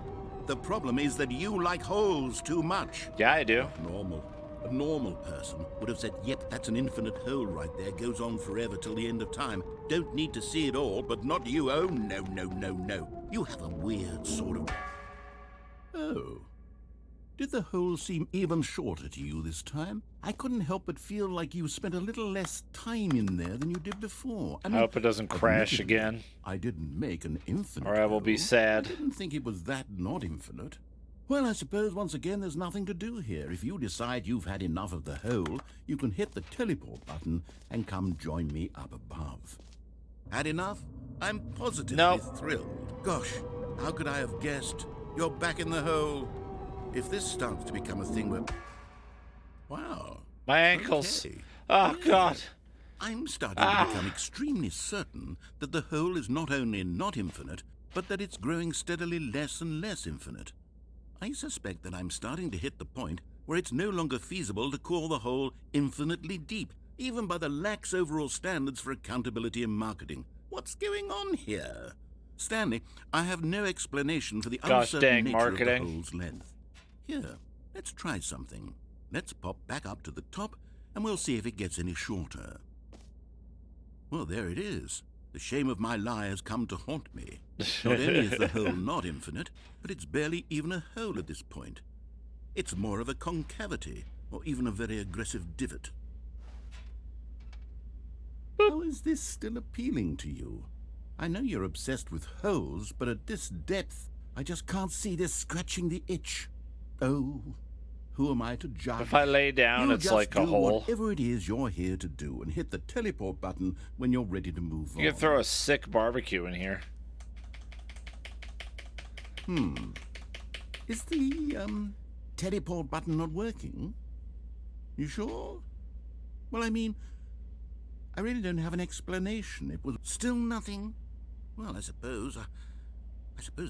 The problem is that you like holes too much. Yeah, I do. Normal. A normal person would have said, yep, that's an infinite hole right there. Goes on forever till the end of time. Don't need to see it all, but not you. Oh, no, no, no, no. You have a weird sort of... Oh. Did the hole seem even shorter to you this time? I couldn't help but feel like you spent a little less time in there than you did before. I hope it doesn't crash admittedly, again, I didn't make an infinite or I will be hole. sad. I didn't think it was that not infinite. Well, I suppose once again there's nothing to do here. If you decide you've had enough of the hole, you can hit the teleport button and come join me up above. Had enough? I'm positively thrilled. Gosh, how could I have guessed? You're back in the hole. If this starts to become a thing where... Wow. My ankles. Okay. Oh, God. I'm starting to become extremely certain that the hole is not only not infinite, but that it's growing steadily less and less infinite. I suspect that I'm starting to hit the point where it's no longer feasible to call the hole infinitely deep, even by the lax overall standards for accountability in marketing. What's going on here? Stanley, I have no explanation for the Gosh uncertain dang nature marketing. of the hole's length. Here, let's try something. Let's pop back up to the top, and we'll see if it gets any shorter. Well, there it is. The shame of my lie has come to haunt me. Not only is the hole not infinite, but it's barely even a hole at this point. It's more of a concavity, or even a very aggressive divot. How is this still appealing to you? I know you're obsessed with holes, but at this depth, I just can't see this scratching the itch. Oh, who am I to judge? If I lay down, You it's just like a do hole. whatever it is you're here to do, and hit the teleport button when you're ready to move on. You can throw a sick barbecue in here. Is the, teleport button not working? You sure? Well, I mean, I really don't have an explanation. It was still nothing. Well, I suppose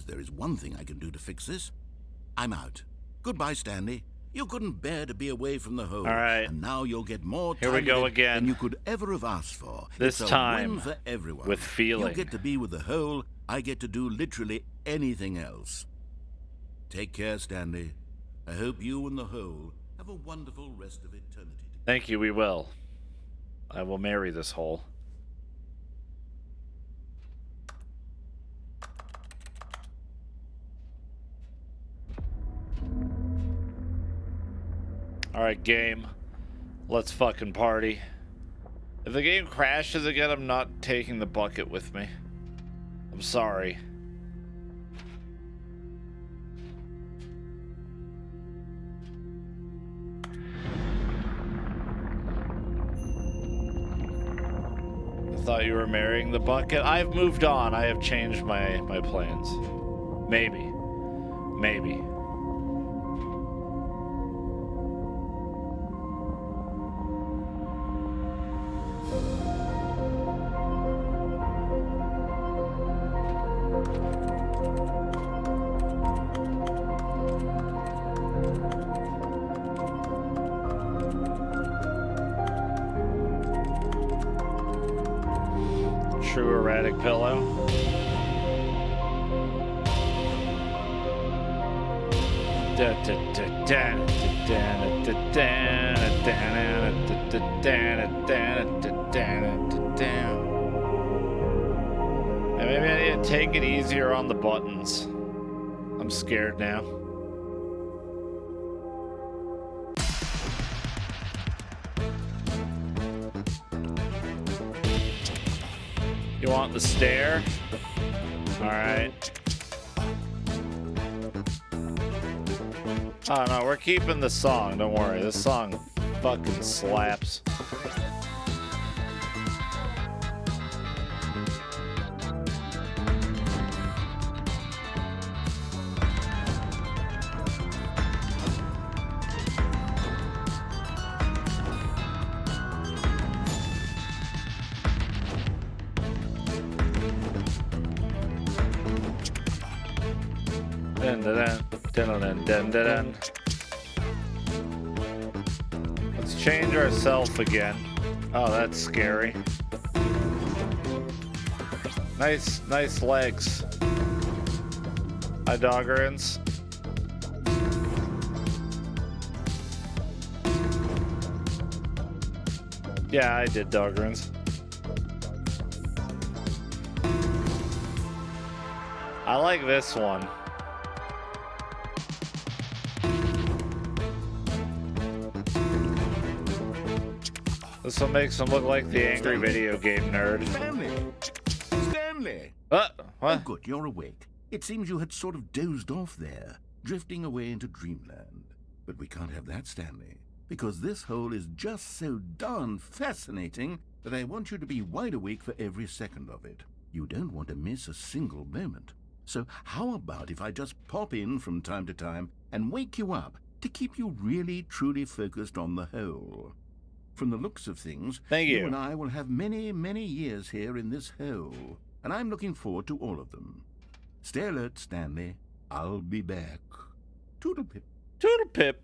there is one thing I can do to fix this. I'm out. Goodbye, Stanley. You couldn't bear to be away from the hole. All right. And now you'll get more time Here we go with it again. than you could ever have asked for. This It's a time, win for everyone. with feeling. You get to be with the hole. I get to do literally anything else. Take care, Stanley. I hope you and the hole have a wonderful rest of eternity. Thank you, we will. I will marry this hole. Alright, game. Let's fucking party. If the game crashes again, I'm not taking the bucket with me. I'm sorry. I thought you were marrying the bucket. I've moved on. I have changed my plans. Maybe. Maybe. quadratic pillow. And maybe I need to take it easier on the buttons. I'm scared now. You want the stair? Alright. Oh no, we're keeping the song, don't worry. This song fucking slaps. Let's change ourselves again. Oh, that's scary. Nice legs. Hi, Doggerins. Yeah, I did Doggerins. I like this one. This one makes him look like the angry video game nerd. Stanley! What? Oh, good, you're awake. It seems you had sort of dozed off there, drifting away into dreamland. But we can't have that, Stanley, because this hole is just so darn fascinating that I want you to be wide awake for every second of it. You don't want to miss a single moment. So how about if I just pop in from time to time and wake you up to keep you really, truly focused on the hole? From the looks of things, Thank you. You and I will have many, many years here in this hole, and I'm looking forward to all of them. Stay alert, Stanley. I'll be back. Toodle-pip. Toodle-pip.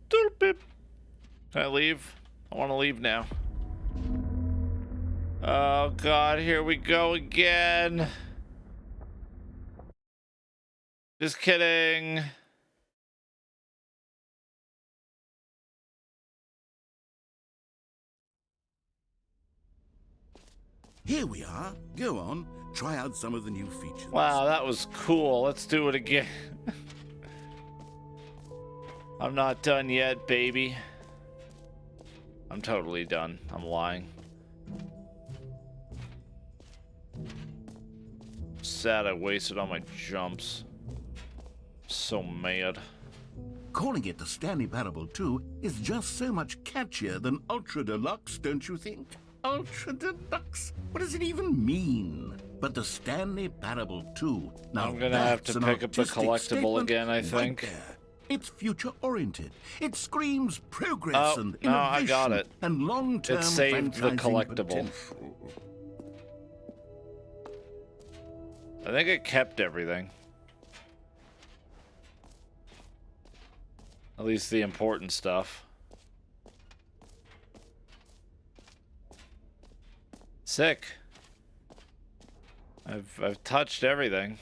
Toodle-pip. Can I leave? I want to leave now. Oh, God. Here we go again. Just kidding. Here we are. Go on. Try out some of the new features. Wow, that was cool. Let's do it again. I'm not done yet, baby. I'm totally done. I'm lying. Sad I wasted all my jumps. So mad. Calling it the Stanley Parable 2 is just so much catchier than Ultra Deluxe, don't you think? Ultra Deluxe? What does it even mean? But the Stanley Parable 2. Now I'm gonna have to that's an pick up the artistic collectible statement again, I right think. there. It's future-oriented. It screams progress Oh, and no, I innovation got it. and long-term It saved the franchising collectible. potential. I think it kept everything. At least the important stuff. Sick. I've touched everything.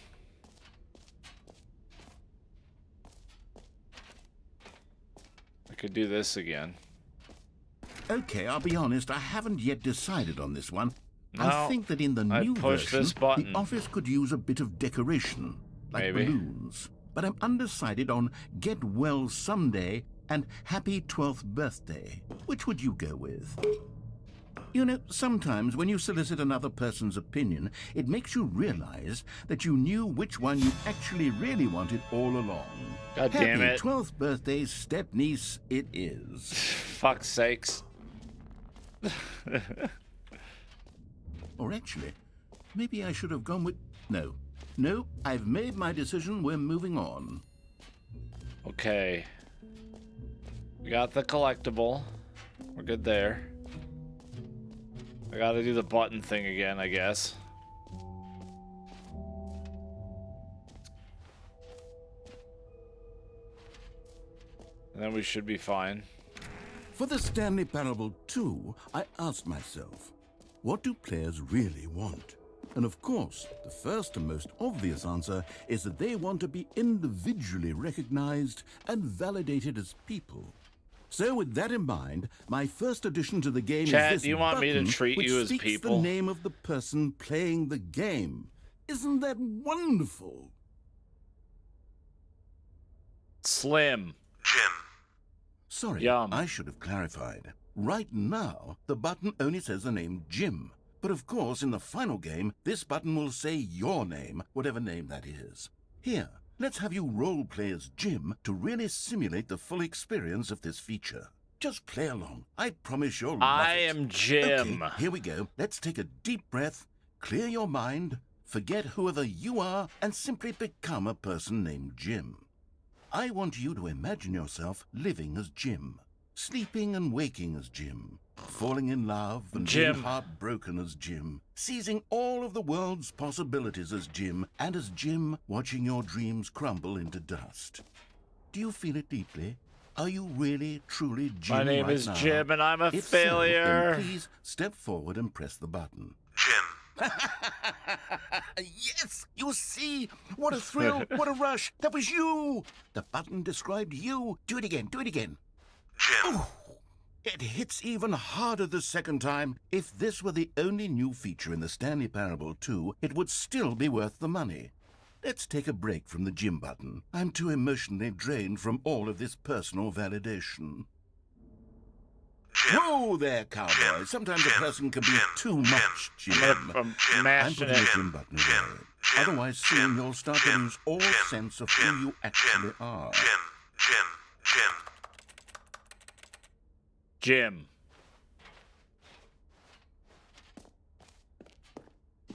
I could do this again. Okay, I'll be honest, I haven't yet decided on this one. No, I think that in the I'd new push version, this button. the office could use a bit of decoration, like Maybe. balloons. But I'm undecided on Get Well Someday and Happy 12th Birthday. Which would you go with? You know, sometimes when you solicit another person's opinion, it makes you realize that you knew which one you actually really wanted all along. God damn Happy it. 12th birthday, step-niece it is. Fuck's sakes. Or actually, maybe I should have gone with... No. No, I've made my decision. We're moving on. Okay. We got the collectible. We're good there. I gotta do the button thing again, I guess. And then we should be fine. For the Stanley Parable 2, I asked myself, what do players really want? And of course, the first and most obvious answer is that they want to be individually recognized and validated as people. So with that in mind, my first addition to the game Chat, is this you want me to button treat which you as speaks people? the name of the person playing the game. Isn't that wonderful? Slim. Jim. Sorry, Yum. I should have clarified. Right now, the button only says the name Jim. But of course, in the final game, this button will say your name, whatever name that is. Here, let's have you role-play as Jim to really simulate the full experience of this feature. Just play along. I promise you'll love I it. am Jim. Okay, here we go. Let's take a deep breath, clear your mind, forget whoever you are, and simply become a person named Jim. I want you to imagine yourself living as Jim, sleeping and waking as Jim, falling in love and Jim. being heartbroken as Jim, seizing all of the world's possibilities as Jim, and as Jim watching your dreams crumble into dust. Do you feel it deeply? Are you really, truly Jim My name right is now? Jim, and I'm a If so, failure. then please step forward and press the button. Jim. Yes! You see? What a thrill! What a rush! That was you! The button described you. Do it again. Do it again. Jim. Ooh, it hits even harder the second time. If this were the only new feature in the Stanley Parable 2, it would still be worth the money. Let's take a break from the Jim button. I'm too emotionally drained from all of this personal validation. Jim. Whoa there, cowboy. Sometimes a Jim. person can be Jim. too much, Jim. I'm I'm mashing putting the it. Jim button away. Jim. Otherwise, soon you'll start to Jim. lose all Jim. sense of Jim. who you actually Jim. are. Jim. Jim.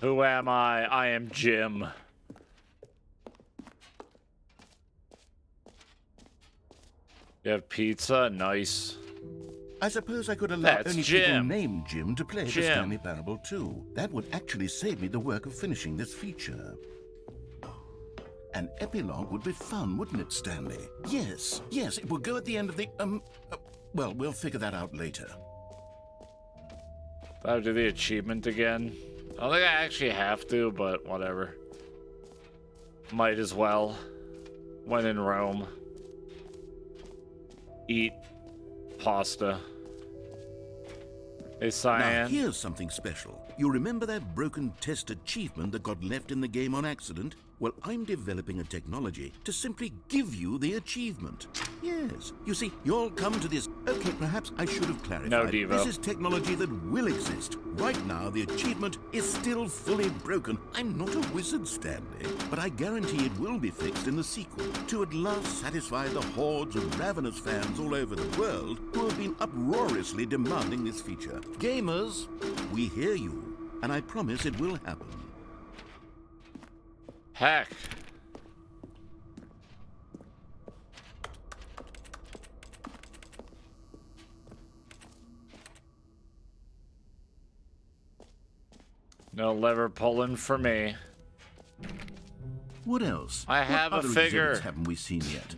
Who am I? I am Jim. You have pizza? Nice. I suppose I could allow That's only people Jim. named Jim to play the Jim. Stanley Parable 2. That would actually save me the work of finishing this feature. An epilogue would be fun, wouldn't it, Stanley? Yes, it would go at the end of the, well, we'll figure that out later. Do I have to do the achievement again? I don't think I actually have to, but whatever. Might as well. When in Rome. Eat pasta. Hey, Now, Cyan. here's something special. You remember that broken test achievement that got left in the game on accident? Well, I'm developing a technology to simply give you the achievement. Yes. You see, you'll come to this... Okay, perhaps I should have clarified. No, Devo. This is technology that will exist. Right now, the achievement is still fully broken. I'm not a wizard, Stanley, but I guarantee it will be fixed in the sequel to at last satisfy the hordes of ravenous fans all over the world who have been uproariously demanding this feature. Gamers, we hear you, and I promise it will happen. Heck. No lever pulling for me. What else? I have what a other figure. exhibits haven't we seen yet?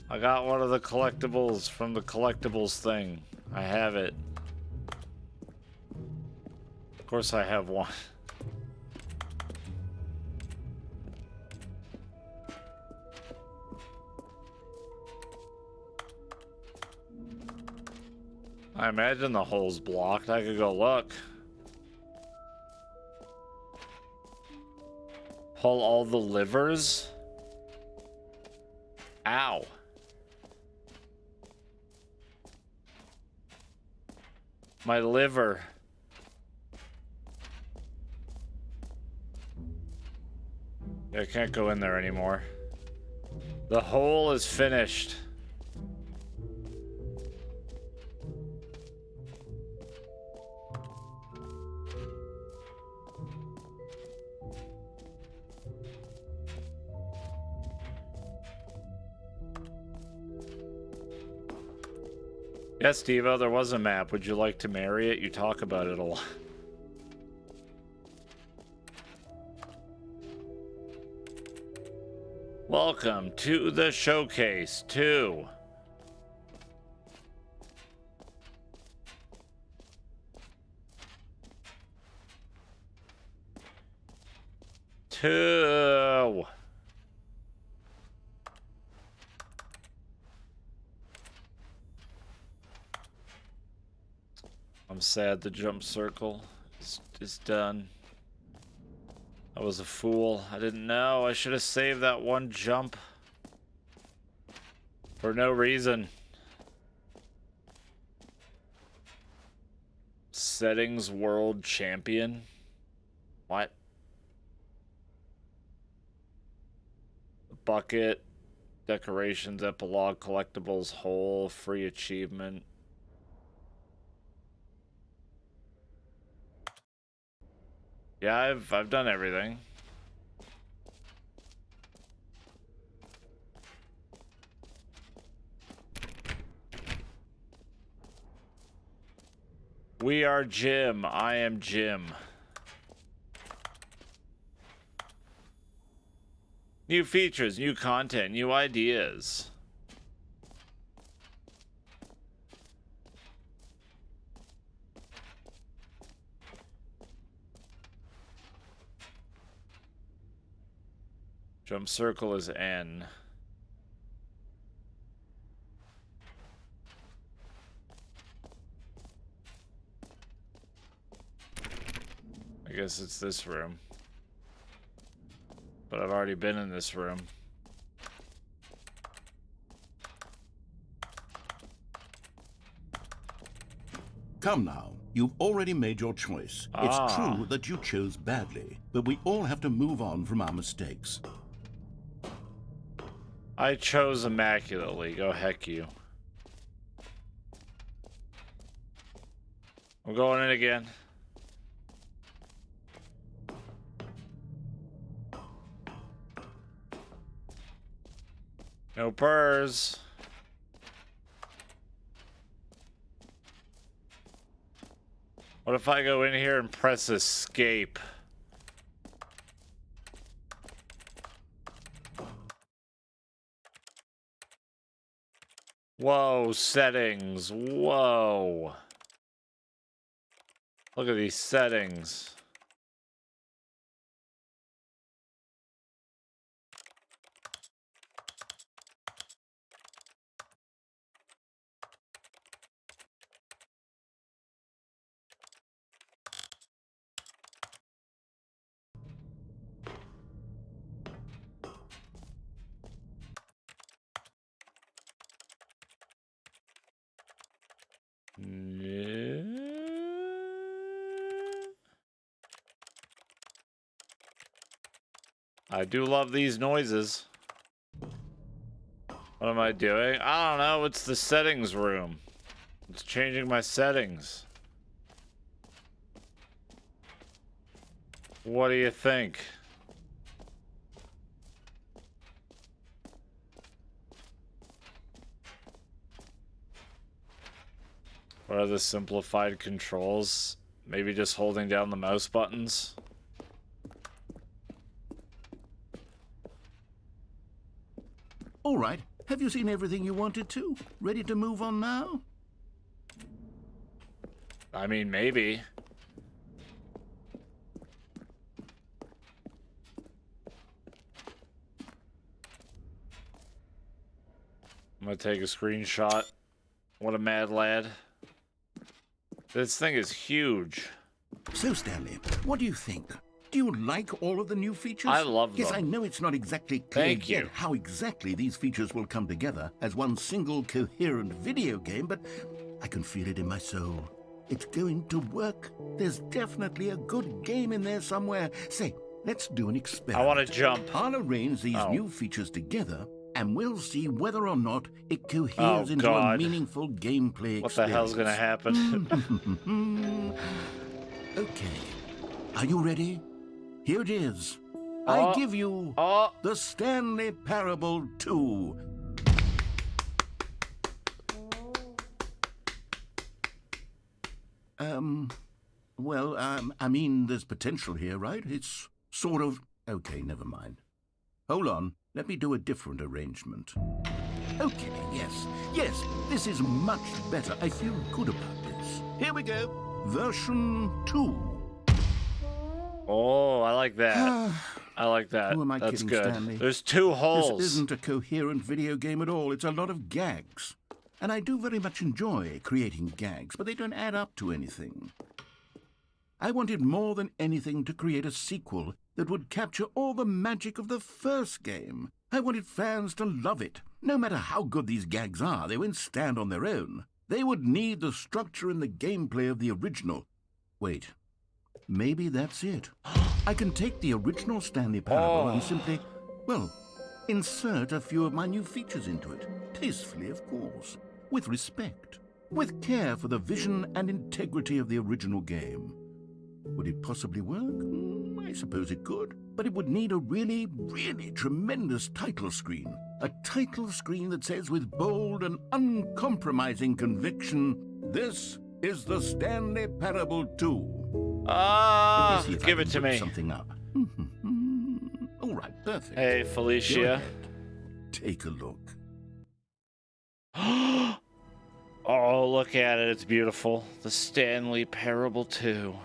I got one of the collectibles from the collectibles thing. I have it. Of course I have one. I imagine the hole's blocked. I could go look. Pull all the livers? Ow. My liver. I can't go in there anymore. The hole is finished. Yes, Devo, there was a map. Would you like to marry it? You talk about it a lot. Welcome to the showcase 2. 2. I'm sad the jump circle is done. I was a fool. I didn't know. I should have saved that one jump. For no reason. Settings World Champion? What? Bucket. Decorations, Epilogue, Collectibles, Whole, Free Achievement. Yeah, I've done everything. We are Jim. I am Jim. New features, new content, new ideas. Jump circle is N. I guess it's this room. But I've already been in this room. Come now, you've already made your choice. It's true that you chose badly, but we all have to move on from our mistakes. I chose immaculately. Go heck you. I'm going in again. No purrs. What if I go in here and press escape? Whoa, settings. Whoa. Look at these settings. I do love these noises. What am I doing? I don't know. It's the settings room. It's changing my settings. What do you think? What are the simplified controls? Maybe just holding down the mouse buttons? All right, have you seen everything you wanted to? Ready to move on now? I mean, maybe. I'm gonna take a screenshot. What a mad lad. This thing is huge. So, Stanley, what do you think? Do you like all of the new features? I love them. Yes, I know it's not exactly clear Thank yet you. how exactly these features will come together as one single coherent video game, but I can feel it in my soul. It's going to work. There's definitely a good game in there somewhere. Say, let's do an experiment. I want to jump. I'll arrange these new features together, and we'll see whether or not it coheres into God. a meaningful gameplay What the hell's gonna happen? Okay. Are you ready? Here it is. I give you the Stanley Parable 2. I mean, there's potential here, right? It's sort of... Okay, never mind. Hold on. Let me do a different arrangement. Okay, yes, this is much better. I feel good about this. Here we go. Version 2. Oh, I like like that. I like that. Who am I That's kidding, good. Stanley? There's 2 holes. This isn't a coherent video game at all. It's a lot of gags. And I do very much enjoy creating gags, but they don't add up to anything. I wanted more than anything to create a sequel that would capture all the magic of the first game. I wanted fans to love it. No matter how good these gags are, they won't stand on their own. They would need the structure and the gameplay of the original. Wait, maybe that's it. I can take the original Stanley Parable and simply, well, insert a few of my new features into it. Tastefully, of course. With respect. With care for the vision and integrity of the original game. Would it possibly work? I suppose it could. But it would need a really, really tremendous title screen. A title screen that says with bold and uncompromising conviction, "This is the Stanley Parable 2." Give it to me. Something up. All right, perfect. Hey, Go Felicia. ahead. Take a look. Oh, look at it. It's beautiful. The Stanley Parable 2.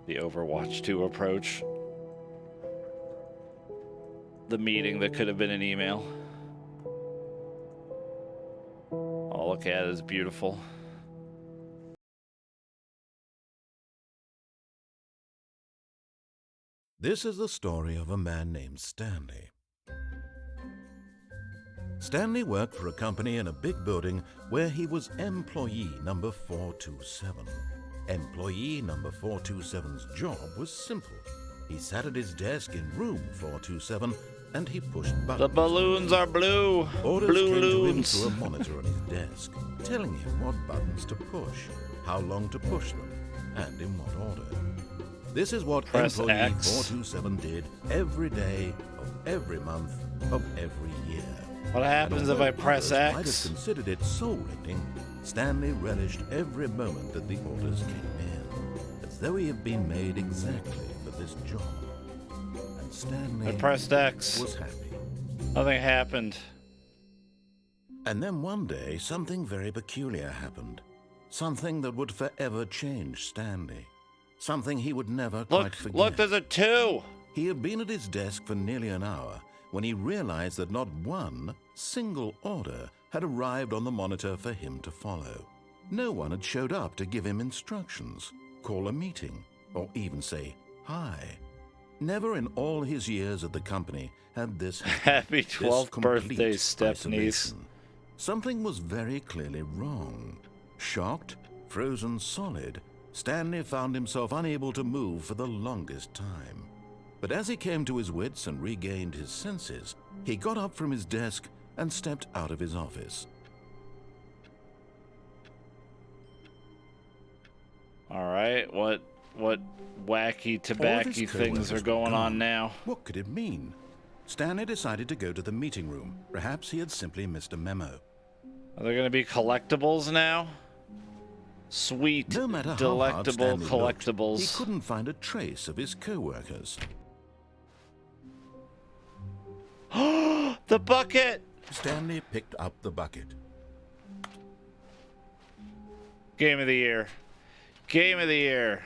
The Overwatch 2 approach. The meeting that could have been an email. Oh, look at it. It's beautiful. This is the story of a man named Stanley. Stanley worked for a company in a big building where he was employee number 427. Employee number 427's job was simple. He sat at his desk in room 427 and he pushed buttons. The balloons are blue. Orders Blue came to him loons. through a monitor on his desk, telling him what buttons to push, how long to push them, and in what order. This is what Press employee X. 427 did every day of every month of every year. What happens if I press Others might have X? considered it soul-rending. Stanley relished every moment that the orders came in, as though he had been made exactly for this job. And Stanley I pressed X. was happy. Nothing happened. And then one day, something very peculiar happened. Something that would forever change Stanley. Something he would never quite forget. Look, there's a 2. He had been at his desk for nearly an hour when he realized that not one single order had arrived on the monitor for him to follow. No one had showed up to give him instructions, call a meeting, or even say hi. Never in all his years at the company had this happened. Happy This 12th complete birthday, Stepniece. isolation. Something was very clearly wrong. Shocked, frozen solid, Stanley found himself unable to move for the longest time. But as he came to his wits and regained his senses, he got up from his desk and stepped out of his office. All right, what wacky tobacky things are going on now? What could it mean? Stanley decided to go to the meeting room. Perhaps he had simply missed a memo. Are there going to be collectibles now? Sweet, No matter how hard delectable Stanley looked, collectibles. he couldn't find a trace of his co-workers. The bucket! Stanley picked up the bucket. Game of the year. Game of the year.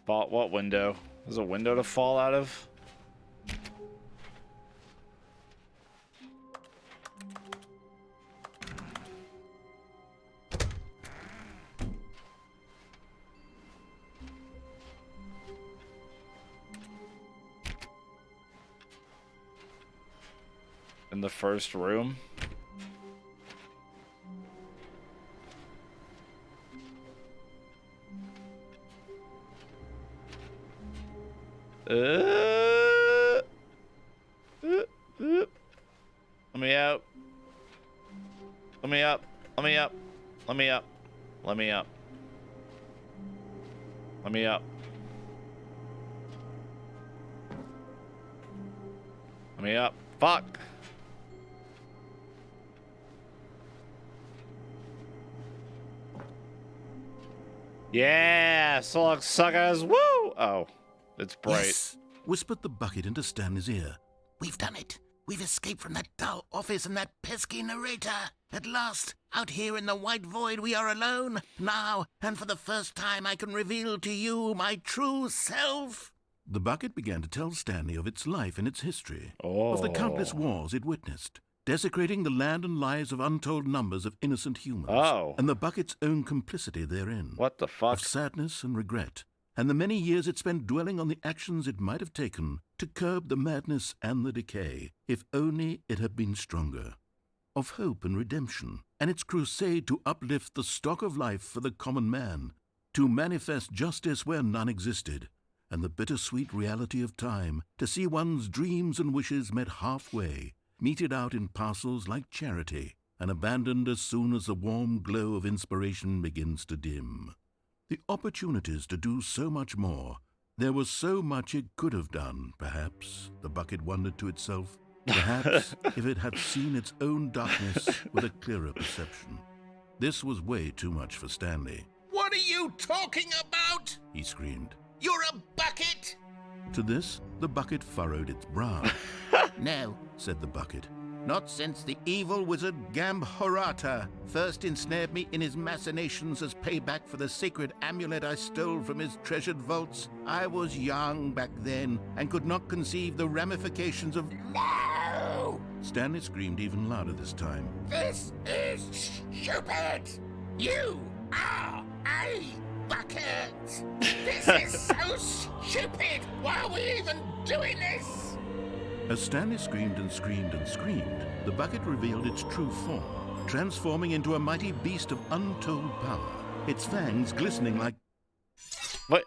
Bought what window? There's a window to fall out of? In the first room? Let me out. Let me up. Let me up. Let me up. Let me up. Let me up. Let me up. Fuck. Yeah, Slug Suckers, woo! Oh, it's bright. Yes, whispered the bucket into Stanley's ear. We've done it. We've escaped from that dull office and that pesky narrator. At last, out here in the white void, we are alone. Now, and for the first time, I can reveal to you my true self. The bucket began to tell Stanley of its life and its history, of the countless wars it witnessed, desecrating the land and lives of untold numbers of innocent humans, and the bucket's own complicity therein. What the fuck? Of sadness and regret, and the many years it spent dwelling on the actions it might have taken to curb the madness and the decay, if only it had been stronger. Of hope and redemption, and its crusade to uplift the stock of life for the common man, to manifest justice where none existed, and the bittersweet reality of time, to see one's dreams and wishes met halfway, meted out in parcels like charity, and abandoned as soon as the warm glow of inspiration begins to dim. The opportunities to do so much more. There was so much it could have done, perhaps, the bucket wondered to itself. Perhaps if it had seen its own darkness with a clearer perception. This was way too much for Stanley. What are you talking about? He screamed. You're a bucket! To this, the bucket furrowed its brow. No, Said the bucket. not since the evil wizard Gambhorata first ensnared me in his machinations as payback for the sacred amulet I stole from his treasured vaults. I was young back then and could not conceive the ramifications of... No! Stanley screamed even louder this time. This is stupid! You are a bucket! This is so stupid! Why are we even doing this? As Stanley screamed and screamed and screamed, the bucket revealed its true form, transforming into a mighty beast of untold power, its fangs glistening like... What?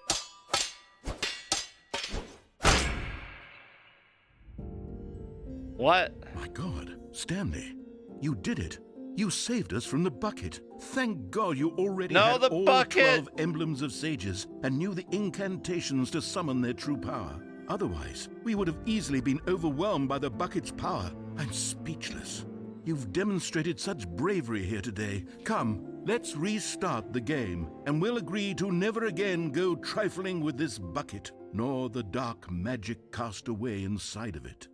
What? My God, Stanley, you did it. You saved us from the bucket. Thank God you already had the all bucket! 12 emblems of sages and knew the incantations to summon their true power. Otherwise, we would have easily been overwhelmed by the bucket's power. I'm speechless. You've demonstrated such bravery here today. Come, let's restart the game, and we'll agree to never again go trifling with this bucket, nor the dark magic cast away inside of it.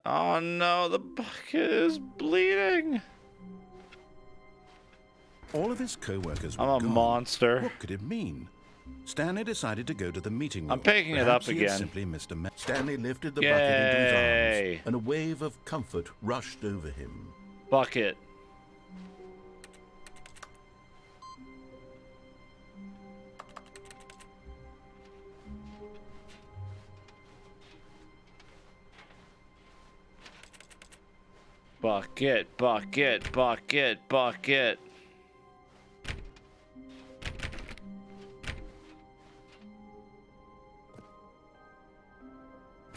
Oh no, the bucket is bleeding. All of his co-workers were I'm a gone. monster. What could it mean? Stanley decided to go to the meeting room. I'm picking it Perhaps up he had again. Simply missed a Stanley lifted the bucket into his Yay. arms, and a wave of comfort rushed over him. Bucket. Bucket, bucket, bucket, bucket.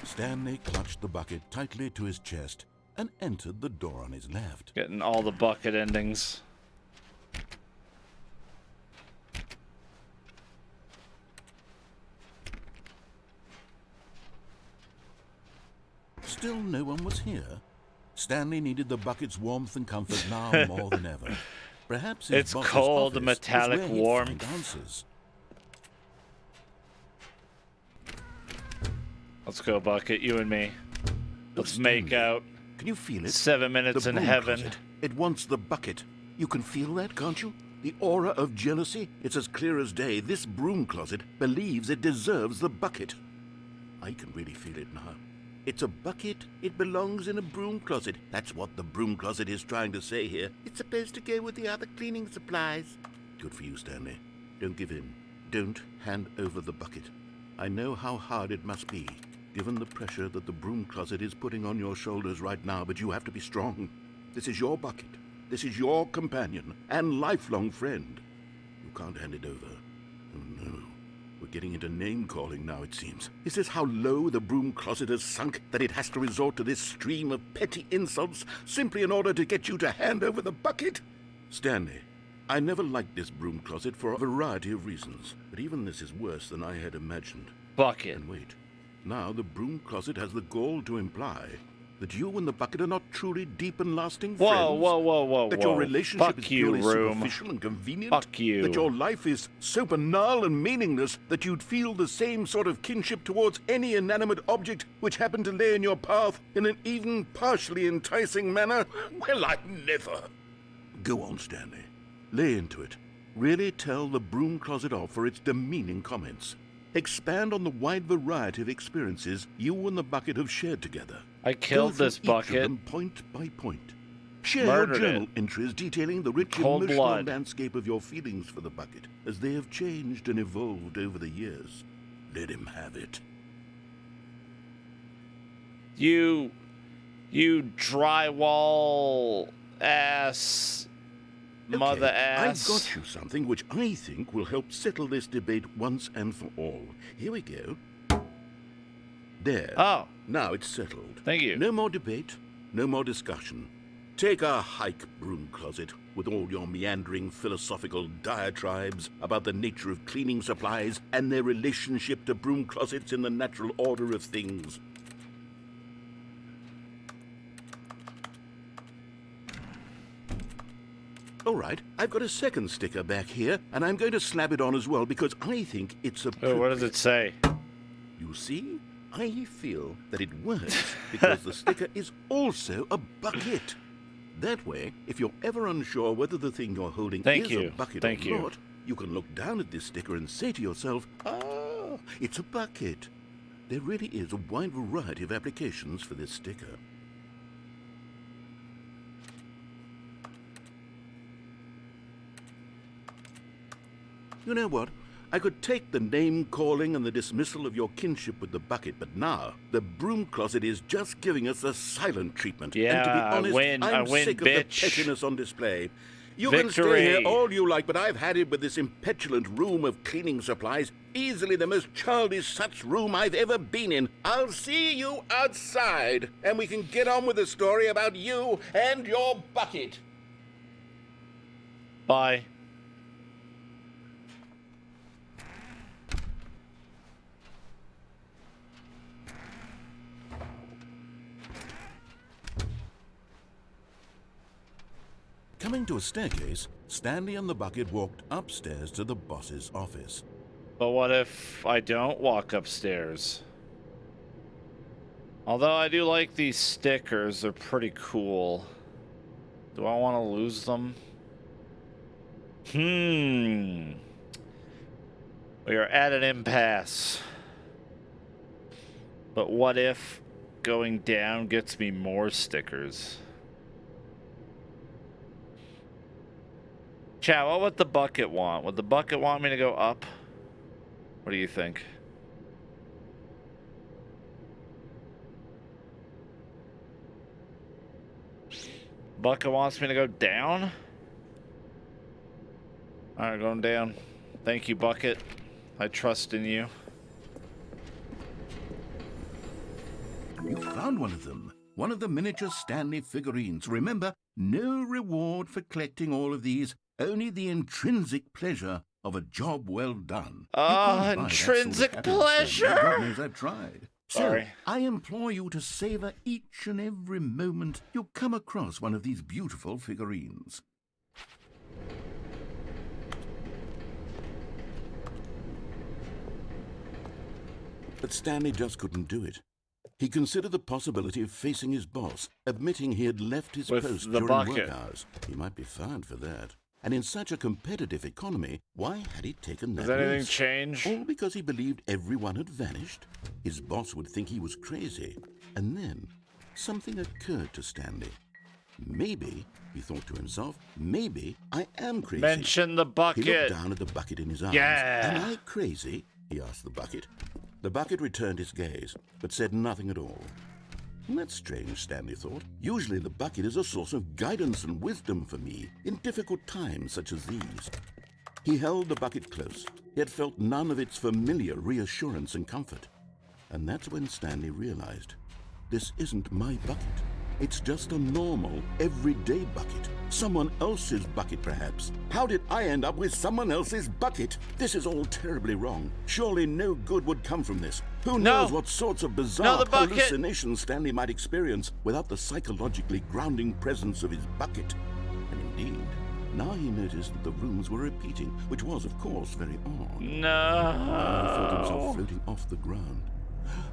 Stanley clutched the bucket tightly to his chest and entered the door on his left. Getting all the bucket endings. Still no one was here. Stanley needed the bucket's warmth and comfort now more than ever. Perhaps his It's boss's cold, office metallic was where he'd warmth. find answers. Let's go, Bucket, you and me. Let's Stanley, make out. Can you feel it? 7 minutes The in broom heaven. closet. It wants the bucket. You can feel that, can't you? The aura of jealousy? It's as clear as day. This broom closet believes it deserves the bucket. I can really feel it now. It's a bucket. It belongs in a broom closet. That's what the broom closet is trying to say here. It's supposed to go with the other cleaning supplies. Good for you, Stanley. Don't give in. Don't hand over the bucket. I know how hard it must be, given the pressure that the broom closet is putting on your shoulders right now, but you have to be strong. This is your bucket. This is your companion and lifelong friend. You can't hand it over. Oh, no. We're getting into name-calling now, it seems. Is this how low the broom closet has sunk, that it has to resort to this stream of petty insults simply in order to get you to hand over the bucket? Stanley, I never liked this broom closet for a variety of reasons, but even this is worse than I had imagined. Bucket. And wait, now the broom closet has the gall to imply that you and the bucket are not truly deep and lasting Whoa, friends? whoa, whoa, whoa, That whoa. your relationship Fuck is you, purely Room. superficial and convenient? Fuck you. That your life is so banal and meaningless that you'd feel the same sort of kinship towards any inanimate object which happened to lay in your path in an even partially enticing manner? Well, I never. Go on, Stanley. Lay into it. Really tell the Broom Closet off for its demeaning comments. Expand on the wide variety of experiences you and the bucket have shared together. I killed Go through this each of bucket. them point by point. Share Murdered your journal it. entries detailing the rich Cold emotional blood. landscape of your feelings for the bucket as they have changed and evolved over the years. Let him have it. You drywall ass mother Okay, ass. I've got you something which I think will help settle this debate once and for all. Here we go. There. Oh, Now it's settled. thank you. No more debate, no more discussion. Take a hike, Broom Closet, with all your meandering philosophical diatribes about the nature of cleaning supplies and their relationship to broom closets in the natural order of things. All right, I've got a second sticker back here, and I'm going to slap it on as well because I think it's Oh, what does appropriate. it say? You see, I feel that it works because the sticker is also a bucket. That way, if you're ever unsure whether the thing you're holding Thank is you. a bucket Thank or you. not, you can look down at this sticker and say to yourself, ah, it's a bucket. There really is a wide variety of applications for this sticker. You know what? I could take the name-calling and the dismissal of your kinship with the bucket, but now the Broom Closet is just giving us a silent treatment. Yeah, and to be honest, I I'm win, sick bitch. of the pettiness on display. You Victory. can stay here all you like, but I've had it with this impetulant room of cleaning supplies. Easily the most childish such room I've ever been in. I'll see you outside, and we can get on with the story about you and your bucket. Bye. Coming to a staircase, Stanley and the bucket walked upstairs to the boss's office. But what if I don't walk upstairs? Although I do like these stickers, they're pretty cool. Do I want to lose them? We are at an impasse. But what if going down gets me more stickers? Chat, what would the bucket want? Would the bucket want me to go up? What do you think? Bucket wants me to go down? Alright, going down. Thank you, Bucket. I trust in you. You found one of them. One of the miniature Stanley figurines. Remember, no reward for collecting all of these, only the intrinsic pleasure of a job well done. You Ah, can't buy that sort of intrinsic happiness, pleasure. Stanley. God knows I've tried. Sorry. So, I implore you to savor each and every moment you come across one of these beautiful figurines. But Stanley just couldn't do it. He considered the possibility of facing his boss, admitting he had left his With post the during bucket. work hours. He might be fired for that. And in such a competitive economy, why had he taken that Does anything risk? change? All because he believed everyone had vanished? His boss would think he was crazy. And then, something occurred to Stanley. Maybe, he thought to himself, maybe I am crazy. Mention the He looked bucket. down at the bucket in his arms. Yeah. Am I crazy? He asked the bucket. The bucket returned his gaze, but said nothing at all. That's strange, Stanley thought. Usually the bucket is a source of guidance and wisdom for me in difficult times such as these. He held the bucket close, yet felt none of its familiar reassurance and comfort. And that's when Stanley realized, this isn't my bucket. It's just a normal, everyday bucket. Someone else's bucket, perhaps. How did I end up with someone else's bucket? This is all terribly wrong. Surely no good would come from this. Who knows what sorts of bizarre hallucinations Stanley might experience without the psychologically grounding presence of his bucket. And indeed, now he noticed that the rooms were repeating, which was, of course, very odd. No. Now he felt himself floating off the ground.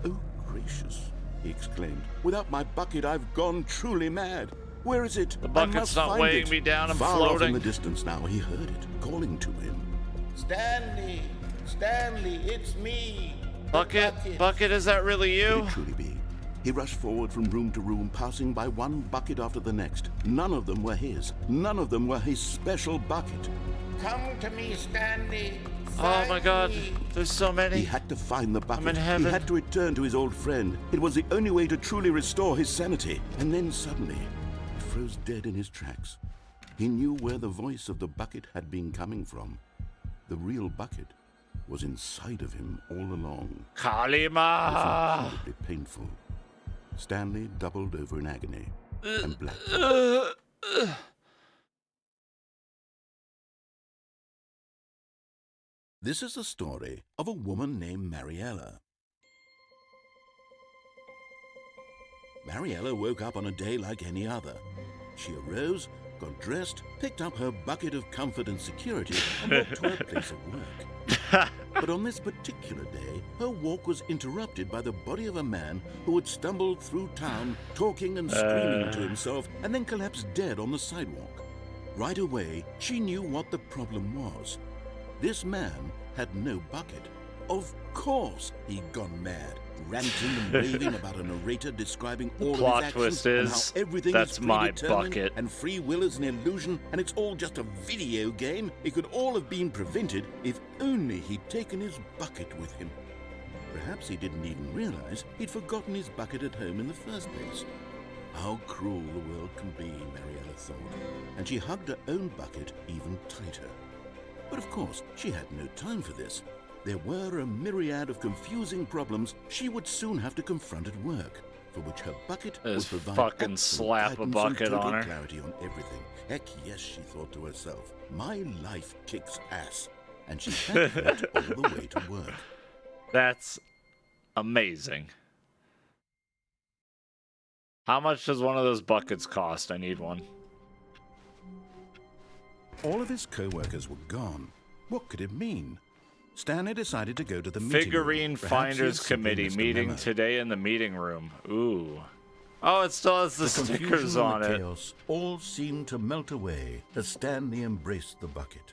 Oh, gracious, he exclaimed. Without my bucket, I've gone truly mad. Where is it? The bucket's not weighing me down. I'm Far floating. off in the distance now, he heard it, calling to him. Stanley! Stanley, it's me! Bucket, is that really you? Could it truly be? He rushed forward from room to room, passing by one bucket after the next. None of them were his. None of them were his special bucket. Come to me, Stanley! Oh my God, me. there's so many. He had to find the bucket. I'm in heaven. He had to return to his old friend. It was the only way to truly restore his sanity. And then suddenly, he froze dead in his tracks. He knew where the voice of the bucket had been coming from. The real bucket was inside of him all along. It was Kalima! incredibly painful. Stanley doubled over in agony and blacked. This is the story of a woman named Mariella. Mariella woke up on a day like any other. She arose, got dressed, picked up her bucket of comfort and security, and walked to her place of work. But on this particular day, her walk was interrupted by the body of a man who had stumbled through town, talking and screaming to himself, and then collapsed dead on the sidewalk. Right away, she knew what the problem was. This man had no bucket. Of course he'd gone mad, ranting and raving about a narrator describing all Plot of his twist actions and is, how everything that's is my predetermined bucket. and free will is an illusion and it's all just a video game. It could all have been prevented if only he'd taken his bucket with him. Perhaps he didn't even realize he'd forgotten his bucket at home in the first place. How cruel the world can be, Mariella thought, and she hugged her own bucket even tighter. But of course, she had no time for this. There were a myriad of confusing problems she would soon have to confront at work, for which her bucket Just would provide fucking absolute slap a guidance and bucket total on her. clarity on everything. Heck yes, she thought to herself. My life kicks ass. And she had it all the way to work. That's amazing. How much does one of those buckets cost? I need one. All of his co-workers were gone. What could it mean? Stanley decided to go to the meeting room. Figurine Perhaps he had Finders simply Committee missed a meeting memo. today in the meeting room. Ooh. Oh, it still has the stickers Confusion on and the it. chaos all seemed to melt away as Stanley embraced the bucket.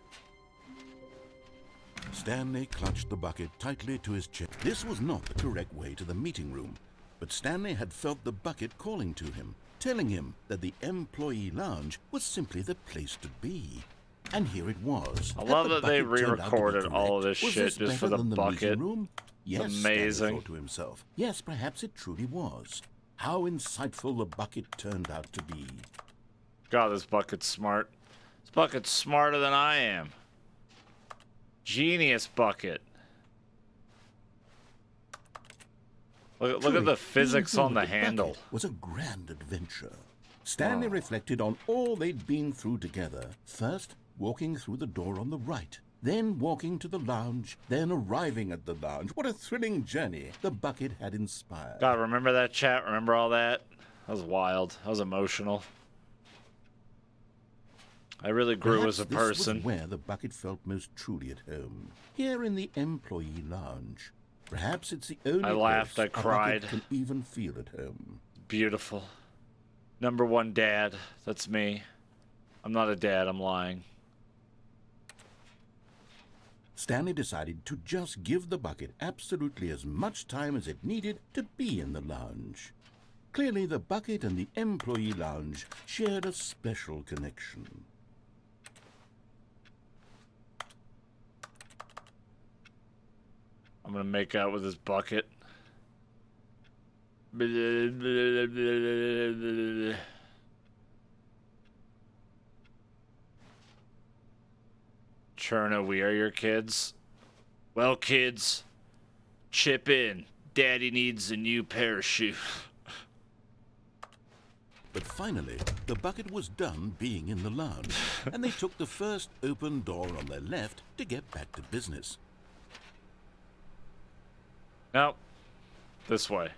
Stanley clutched the bucket tightly to his chest. This was not the correct way to the meeting room, but Stanley had felt the bucket calling to him, telling him that the employee lounge was simply the place to be. And here it was. I love Had the that they bucket turned out to be re-recorded all of correct? this Was shit this just for better the than bucket. meeting room? Yes, amazing. Stanley thought to himself. Yes, perhaps it truly was. How insightful the bucket turned out to be. God, this bucket's smart. This bucket's smarter than I am. Genius bucket. Look at Truly, the physics being on the filled with handle. bucket was a grand adventure. Stanley reflected on all they'd been through together. First, walking through the door on the right, then walking to the lounge, then arriving at the lounge. What a thrilling journey the bucket had inspired. God, remember that chat? Remember all that? That was wild. That was emotional. I really grew Perhaps as a this person. was where the bucket felt most truly at home. Here in the employee lounge. Perhaps it's the only I laughed, place I a bucket cried. can even feel at home. Beautiful. Number one dad. That's me. I'm not a dad, I'm lying. Stanley decided to just give the bucket absolutely as much time as it needed to be in the lounge. Clearly, the bucket and the employee lounge shared a special connection. I'm gonna make out with this bucket. Cirno, we are your kids. Well, kids, chip in. Daddy needs a new pair of shoes. But finally, the bucket was done being in the lounge, and they took the first open door on their left to get back to business. Nope. This way.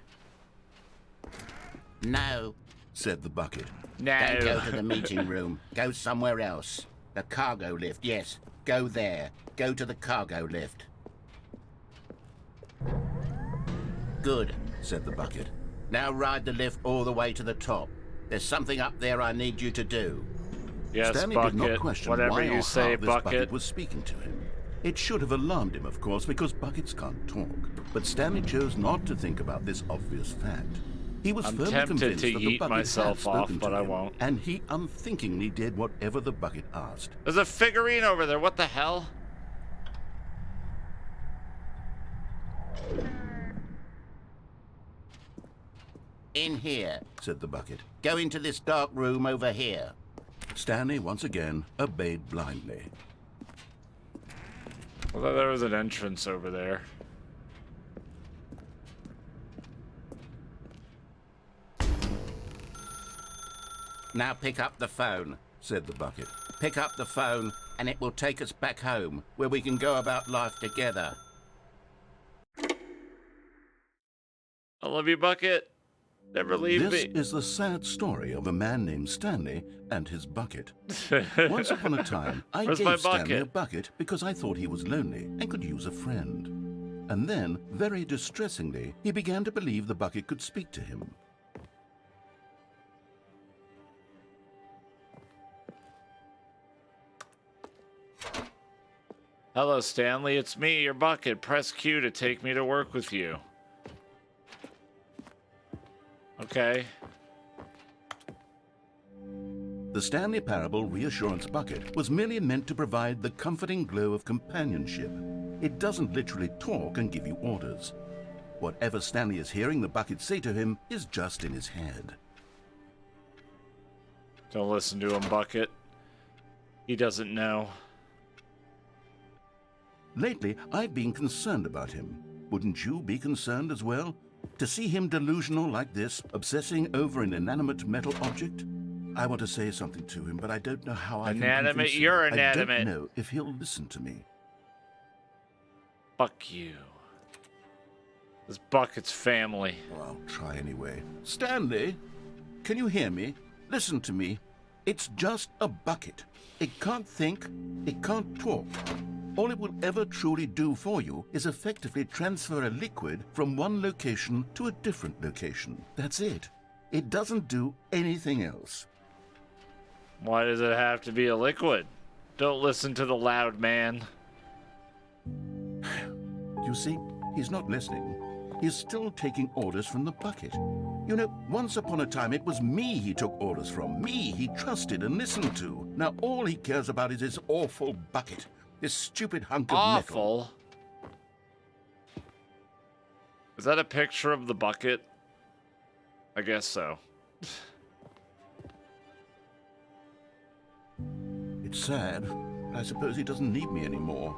No, said the bucket. No. Don't go to the meeting room. Go somewhere else. The cargo lift, yes. Go there. Go to the cargo lift. Good, said the bucket. Now ride the lift all the way to the top. There's something up there I need you to do. Yes, Stanley Bucket. did not question Whatever why you or say, how this Bucket. bucket was speaking to him. It should have alarmed him, of course, because buckets can't talk. But Stanley chose not to think about this obvious fact. He was I'm firmly tempted convinced to that the yeet bucket myself had off, spoken but to I him, won't. and he unthinkingly did whatever the bucket asked. There's a figurine over there. What the hell? In here, said the bucket. Go into this dark room over here. Stanley once again obeyed blindly. Well, there was an entrance over there. Now pick up the phone, said the bucket. Pick up the phone and it will take us back home, where we can go about life together. I love you, Bucket. Never leave This me. is the sad story of a man named Stanley and his bucket. Once upon a time, I Where's my gave Stanley a bucket? bucket because I thought he was lonely and could use a friend. And then, very distressingly, he began to believe the bucket could speak to him. Hello, Stanley. It's me, your Bucket. Press Q to take me to work with you. Okay. The Stanley Parable Reassurance Bucket was merely meant to provide the comforting glow of companionship. It doesn't literally talk and give you orders. Whatever Stanley is hearing the bucket say to him is just in his head. Don't listen to him, Bucket. He doesn't know. Lately, I've been concerned about him. Wouldn't you be concerned as well? To see him delusional like this, obsessing over an inanimate metal object? I want to say something to him, but I don't know how I can Inanimate? convince him. You're I inanimate. don't know if he'll listen to me. Fuck you. This Bucket's family. Well, I'll try anyway. Stanley, can you hear me? Listen to me. It's just a bucket. It can't think, it can't talk. All it will ever truly do for you is effectively transfer a liquid from one location to a different location. That's it. It doesn't do anything else. Why does it have to be a liquid? Don't listen to the loud man. You see, he's not listening. He's still taking orders from the bucket. You know, once upon a time it was me he took orders from. Me he trusted and listened to. Now all he cares about is his awful bucket. This stupid hunk of metal. Awful. Is that a picture of the Bucket? I guess so. It's sad. I suppose he doesn't need me anymore.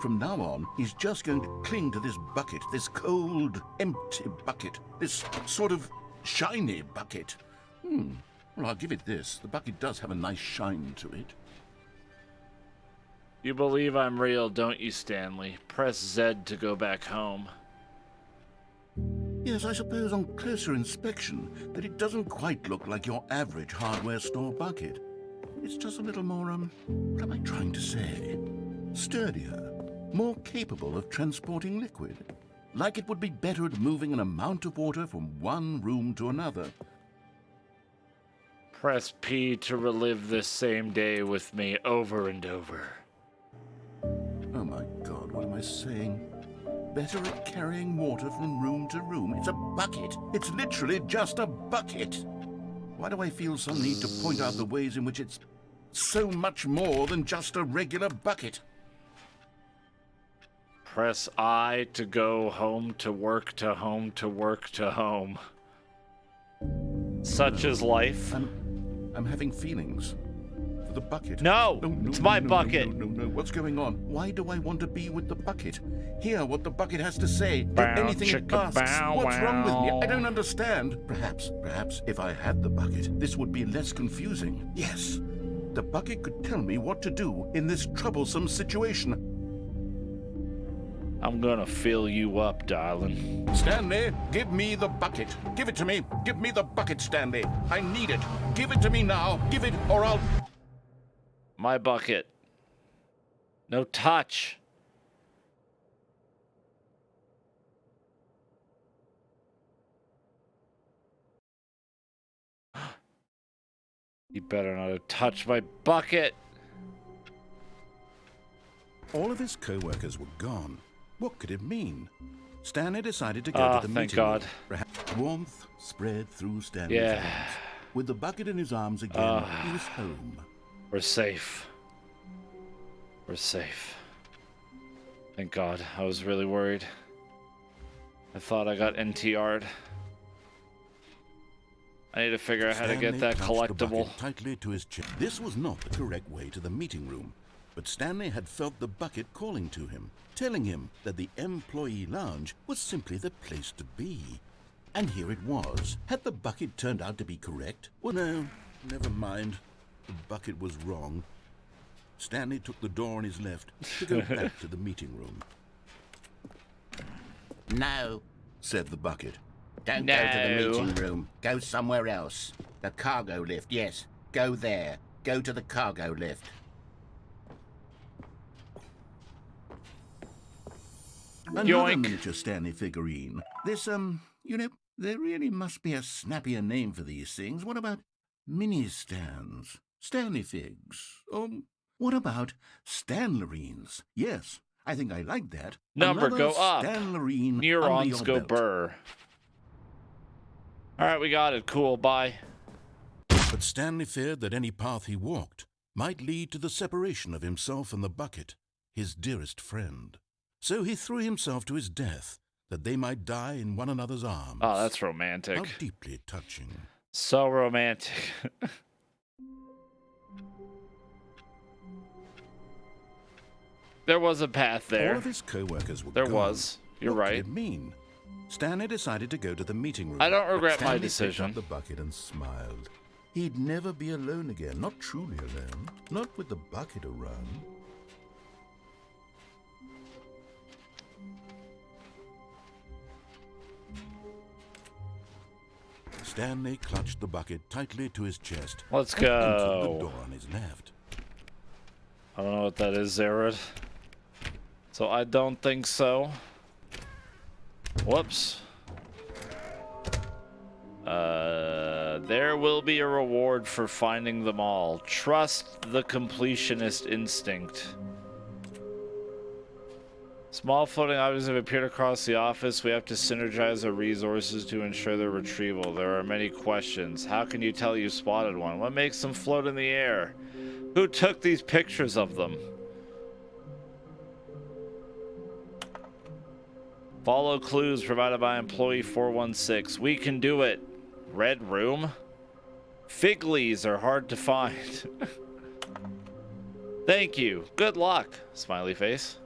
From now on, he's just going to cling to this bucket, this cold, empty bucket, this sort of shiny bucket. Well, I'll give it this. The bucket does have a nice shine to it. You believe I'm real, don't you, Stanley? Press Z to go back home. Yes, I suppose on closer inspection that it doesn't quite look like your average hardware store bucket. It's just a little more, what am I trying to say? Sturdier, more capable of transporting liquid. Like it would be better at moving an amount of water from one room to another. Press P to relive this same day with me over and over. Oh my God, what am I saying? Better at carrying water from room to room. It's a bucket. It's literally just a bucket. Why do I feel some need to point out the ways in which it's so much more than just a regular bucket? Press I to go home to work to home to work to home. Such is life. I'm having feelings. for the bucket. No, it's my bucket. No. What's going on? Why do I want to be with the bucket? Hear what the bucket has to say. Do Bow, anything it chicka, asks. bow, What's wrong with me? wow. I don't understand. Perhaps if I had the bucket, this would be less confusing. Yes, the bucket could tell me what to do in this troublesome situation. I'm gonna fill you up, darling. Stanley, give me the bucket. Give it to me. Give me the bucket, Stanley. I need it. Give it to me now. Give it, or I'll... My bucket. No touch. You better not have touched my bucket. All of his co-workers were gone. What could it mean? Stanley decided to go to the thank meeting God. room. Perhaps warmth spread through Stanley's Yeah. arms. With the bucket in his arms again, he was home. We're safe. We're safe. Thank God. I was really worried. I thought I got NTR'd. I need to figure out how to get Stanley that clutched the collectible. bucket tightly to his chest. This was not the correct way to the meeting room, but Stanley had felt the bucket calling to him, telling him that the employee lounge was simply the place to be. And here it was. Had the bucket turned out to be correct? Well, no, never mind. The bucket was wrong. Stanley took the door on his left to go back to the meeting room. No, said the bucket. Don't No. go to the meeting room. Go somewhere else. The cargo lift, yes. Go there. Go to the cargo lift. Another Yoink. miniature Stanley figurine. This, there really must be a snappier name for these things. What about mini-stands? Stanley figs? What about Stanlerines? Yes, I think I like that. Number Another go up. Stanlerine under Neurons your go belt. burr. Alright, we got it. Cool, bye. But Stanley feared that any path he walked might lead to the separation of himself and the bucket, his dearest friend. So he threw himself to his death, that they might die in one another's arms. Oh, that's romantic. How deeply touching. So romantic. There was a path All there. of his co-workers were There gone. was. You're What right. Could it mean? Stanley decided to go to the meeting room. I don't regret Stanley my decision. picked up the bucket and smiled. He'd never be alone again, not truly alone, not with the bucket around. Stanley clutched the bucket tightly to his chest. Let's and entered the go. door on his left. I don't know what that is, Zarud. So I don't think so. Whoops. There will be a reward for finding them all. Trust the completionist instinct. Small floating objects have appeared across the office. We have to synergize our resources to ensure their retrieval. There are many questions. How can you tell you spotted one? What makes them float in the air? Who took these pictures of them? Follow clues provided by employee 416. We can do it. Red room? Fig leaves are hard to find. Thank you. Good luck. Smiley face.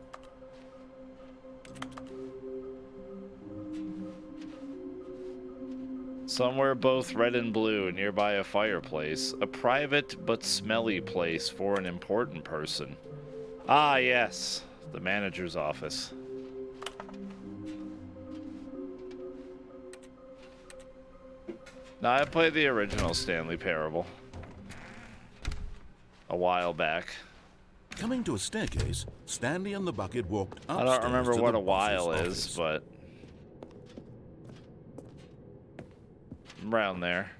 Somewhere both red and blue, nearby a fireplace. A private but smelly place for an important person. Ah, yes. The manager's office. Now, I played the original Stanley Parable a while back. Coming to a staircase, Stanley and the bucket walked upstairs. I don't remember to what the a while boss's is, office. but around there.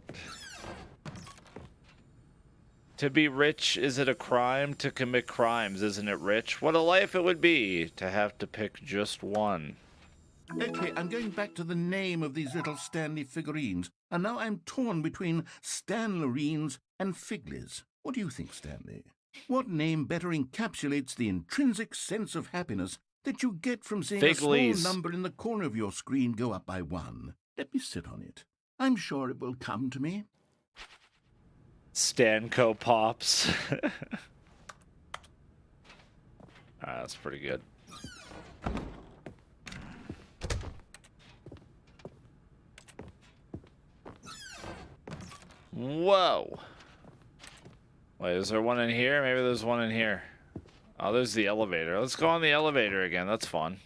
To be rich, is it a crime? To commit crimes, isn't it rich? What a life it would be to have to pick just one. Okay, I'm going back to the name of these little Stanley figurines, and now I'm torn between Stanlerines and Figlies. What do you think, Stanley? What name better encapsulates the intrinsic sense of happiness that you get from seeing a small Figlies. number in the corner of your screen go up by one? Let me sit on it. I'm sure it will come to me. Stanco pops. That's pretty good. Whoa. Wait, is there one in here? Maybe there's one in here. Oh, there's the elevator. Let's go on the elevator again. That's fun.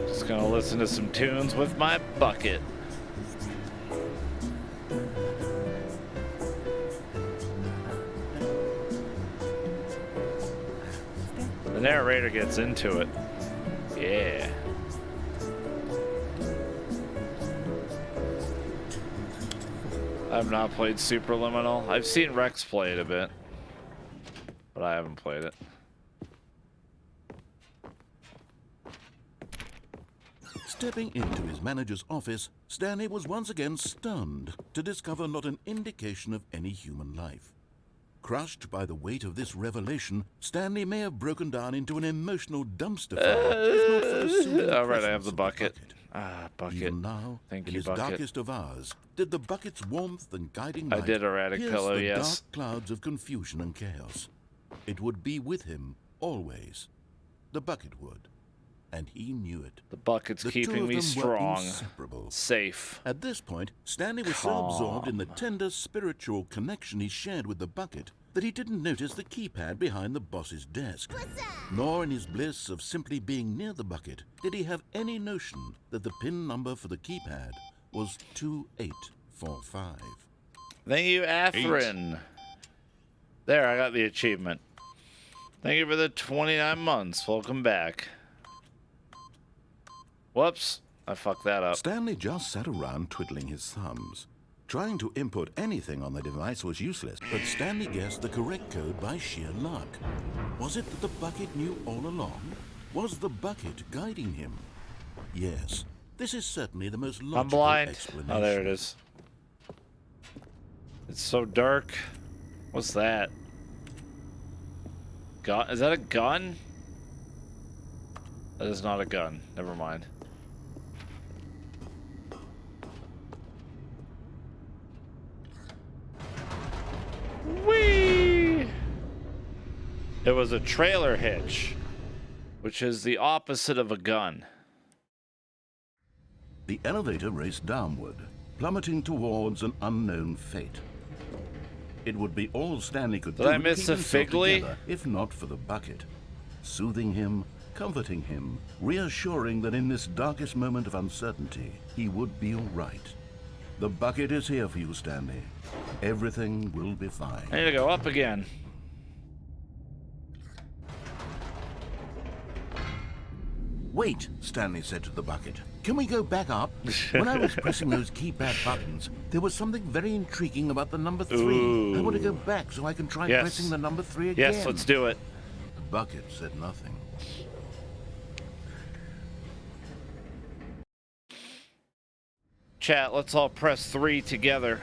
Just gonna listen to some tunes with my bucket. The narrator gets into it. Yeah. I've not played Superliminal. I've seen Rex play it a bit, but I haven't played it. Stepping into his manager's office, Stanley was once again stunned to discover not an indication of any human life. Crushed by the weight of this revelation, Stanley may have broken down into an emotional dumpster fire. If not for the soothing All right, I presence have the of bucket. Bucket. Even now, Thank in you, his bucket. darkest of hours, did the bucket's warmth and guiding I light did erratic pierce pillow, the yes. dark clouds of confusion and chaos? It would be with him always. The bucket would, and he knew it. The bucket's The two keeping of me them were strong, inseparable. safe. At this point, Stanley was so absorbed in the tender spiritual connection he shared with the bucket that he didn't notice the keypad behind the boss's desk. Nor in his bliss of simply being near the bucket did he have any notion that the PIN number for the keypad was 2845. Thank you, Atherin. There, I got the achievement. Thank you for the 29 months. Welcome back. Whoops. I fucked that up. Stanley just sat around twiddling his thumbs. Trying to input anything on the device was useless, but Stanley guessed the correct code by sheer luck. Was it that the bucket knew all along? Was the bucket guiding him? Yes, this is certainly the most logical I'm blind. explanation. Oh, there it is. It's so dark. What's that? Gun? Is that a gun? That is not a gun. Never mind. Whee! It was a trailer hitch, which is the opposite of a gun. The elevator raced downward, plummeting towards an unknown fate. It would be all Stanley could Did do I to miss keep a himself Figley? together, if not for the bucket. Soothing him, comforting him, reassuring that in this darkest moment of uncertainty, he would be all right. The bucket is here for you, Stanley. Everything will be fine. I need to go up again. Wait, Stanley said to the bucket. Can we go back up? When I was pressing those keypad buttons, there was something very intriguing about the number 3. Ooh. I want to go back so I can try Yes. pressing the number 3 again. Yes, let's do it. The bucket said nothing. Chat, let's all press 3 together.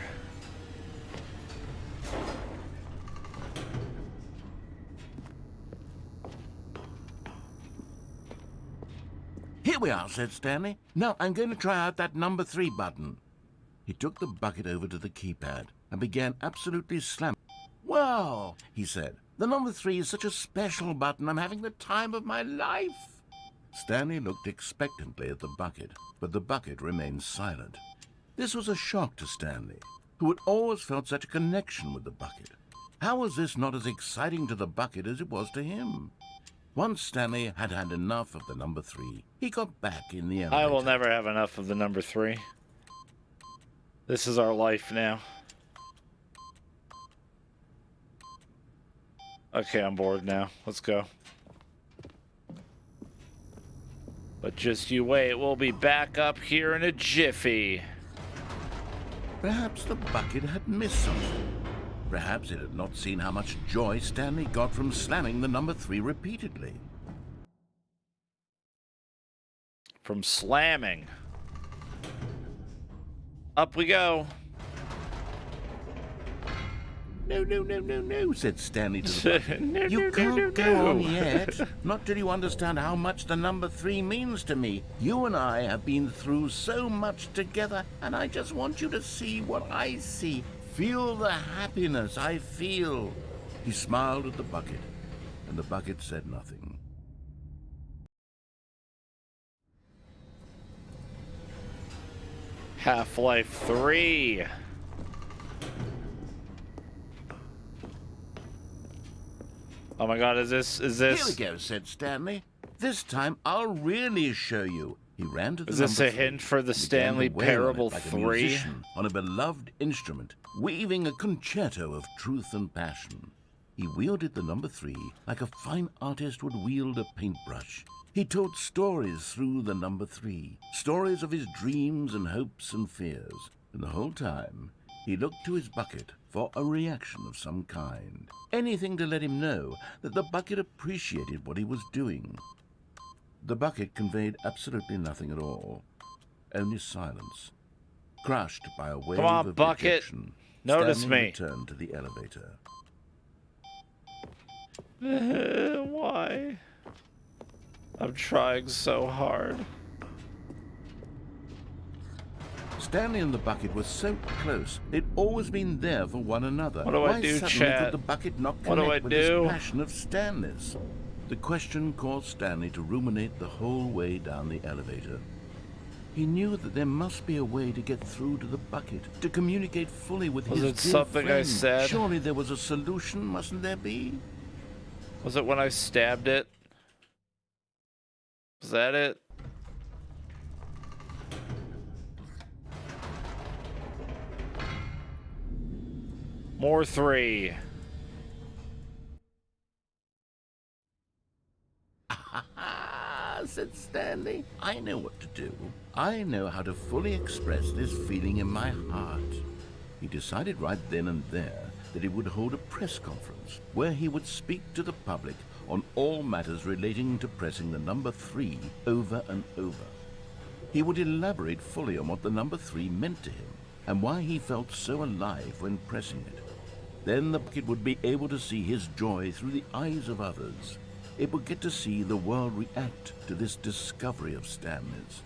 Here we are, said Stanley. Now I'm going to try out that number 3 button. He took the bucket over to the keypad and began absolutely slamming. Wow, he said. The number 3 is such a special button. I'm having the time of my life. Stanley looked expectantly at the bucket, but the bucket remained silent. This was a shock to Stanley, who had always felt such a connection with the bucket. How was this not as exciting to the bucket as it was to him? Once Stanley had had enough of the number 3, he got back in the elevator. I will never have enough of the number 3. This is our life now. Okay, I'm bored now. Let's go. But just you wait, we'll be back up here in a jiffy. Perhaps the bucket had missed something. Perhaps it had not seen how much joy Stanley got from slamming the number 3 repeatedly. From slamming. Up we go. No, no, no, no, no, said Stanley to the bucket. No, You no, can't no, go no. on yet. Not till you understand how much the number 3 means to me. You and I have been through so much together, and I just want you to see what I see. Feel the happiness I feel. He smiled at the bucket, and the bucket said nothing. Half-Life 3. Oh my god, is this... Here we go, said Stanley. This time I'll really show you. He ran to the Is this number a 3 hint for the and began Stanley to wail on it Parable like a 3? musician on a beloved instrument, weaving a concerto of truth and passion. He wielded the number 3 like a fine artist would wield a paintbrush. He told stories through the number 3, stories of his dreams and hopes and fears. And the whole time, he looked to his bucket for a reaction of some kind. Anything to let him know that the bucket appreciated what he was doing. The bucket conveyed absolutely nothing at all, only silence. Crushed by a wave on, of bucket. rejection, Notice Stanley me. returned to the elevator. Why? I'm trying so hard. Stanley and the bucket were so close. They'd always been there for one another. What do I Why do, suddenly chat? could the bucket not What do connect I with do? this passion of Stanley's? The question caused Stanley to ruminate the whole way down the elevator. He knew that there must be a way to get through to the bucket, to communicate fully with Was his it dear something I friend. said? Surely there was a solution, mustn't there be? Was it when I stabbed it? Was that it? More 3. Ah, said Stanley. I know what to do. I know how to fully express this feeling in my heart. He decided right then and there that he would hold a press conference where he would speak to the public on all matters relating to pressing the number 3 over and over. He would elaborate fully on what the number 3 meant to him and why he felt so alive when pressing it. Then the bucket would be able to see his joy through the eyes of others. It would get to see the world react to this discovery of Stanley's.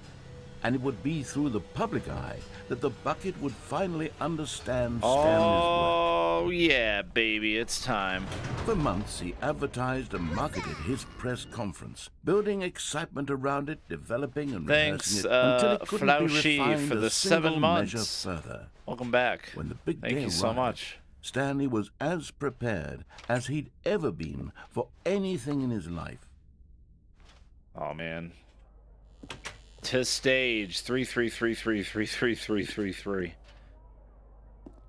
And it would be through the public eye that the bucket would finally understand Stanley's work. Oh, yeah, baby, it's time. For months, he advertised and marketed his press conference, building excitement around it, developing and Thanks, rehearsing it until it couldn't be Flauschie, refined for a the single 7 measure months. further. Welcome back. When the big Thank day you so arrived, much. Stanley was as prepared as he'd ever been for anything in his life. Oh, man. To stage 333333333.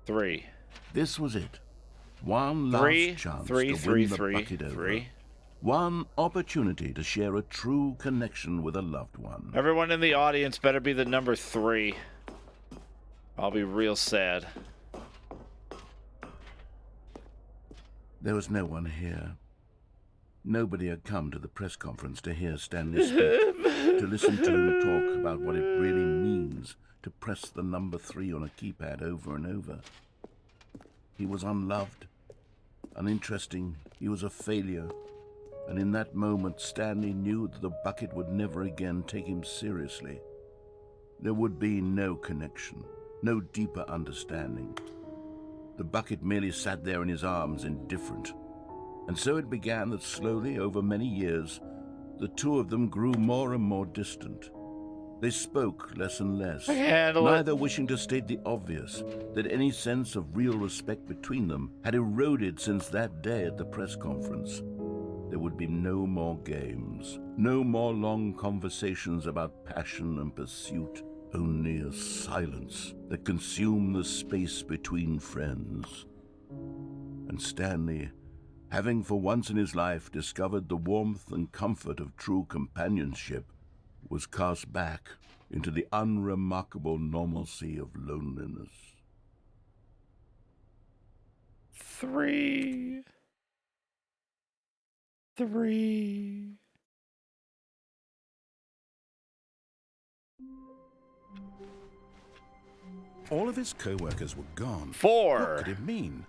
3. This was it. One 3 last chance 3 to 3 win the 3 bucket over. 3. One opportunity to share a true connection with a loved one. Everyone in the audience better be the number 3. I'll be real sad. There was no one here. Nobody had come to the press conference to hear Stanley speak, to listen to him talk about what it really means to press the number 3 on a keypad over and over. He was unloved, uninteresting, he was a failure, and in that moment Stanley knew that the bucket would never again take him seriously. There would be no connection, no deeper understanding. The bucket merely sat there in his arms, indifferent. And so it began that slowly, over many years, the two of them grew more and more distant. They spoke less and less, neither wishing to state the obvious, that any sense of real respect between them had eroded since that day at the press conference. There would be no more games, no more long conversations about passion and pursuit, only a silence that consumed the space between friends. And Stanley, having for once in his life discovered the warmth and comfort of true companionship, was cast back into the unremarkable normalcy of loneliness. 3 3. All of his co-workers were gone. 4. What could it mean?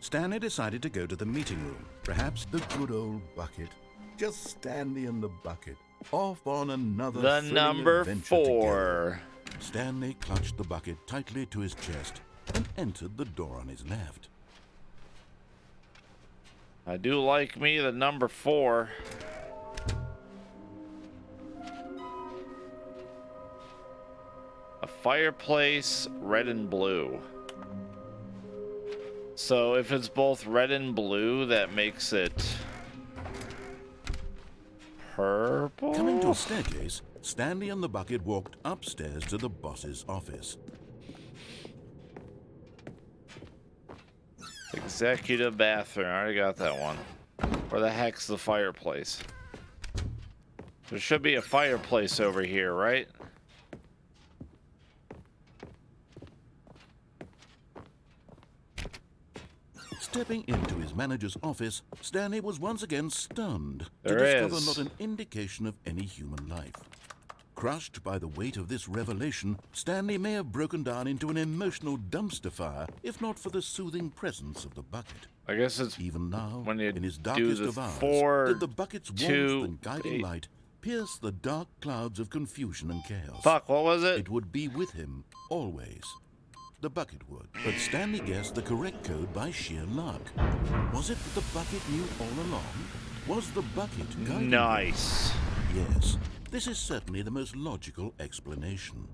Stanley decided to go to the meeting room. Perhaps the good old bucket. Just Stanley and the bucket. Off on another The thrilling number adventure 4. together. Stanley clutched the bucket tightly to his chest and entered the door on his left. I do like me the number 4. A fireplace, red and blue. So if it's both red and blue, that makes it purple? Coming to a staircase, Stanley and the bucket walked upstairs to the boss's office. Executive bathroom. I already got that one. Where the heck's the fireplace? There should be a fireplace over here, right? Stepping into his manager's office, Stanley was once again stunned There to discover is. not an indication of any human life. Crushed by the weight of this revelation, Stanley may have broken down into an emotional dumpster fire, if not for the soothing presence of the bucket. I guess it's Even now, when you in his do darkest the of hours, 4, did the bucket's 2, warmth and guiding 8. light pierce the dark clouds of confusion and chaos. Fuck, what was it? It would be with him, always. The bucket would. But Stanley guessed the correct code by sheer luck. Was it that the bucket knew all along? Was the bucket guiding him? Nice. Yes, this is certainly the most logical explanation.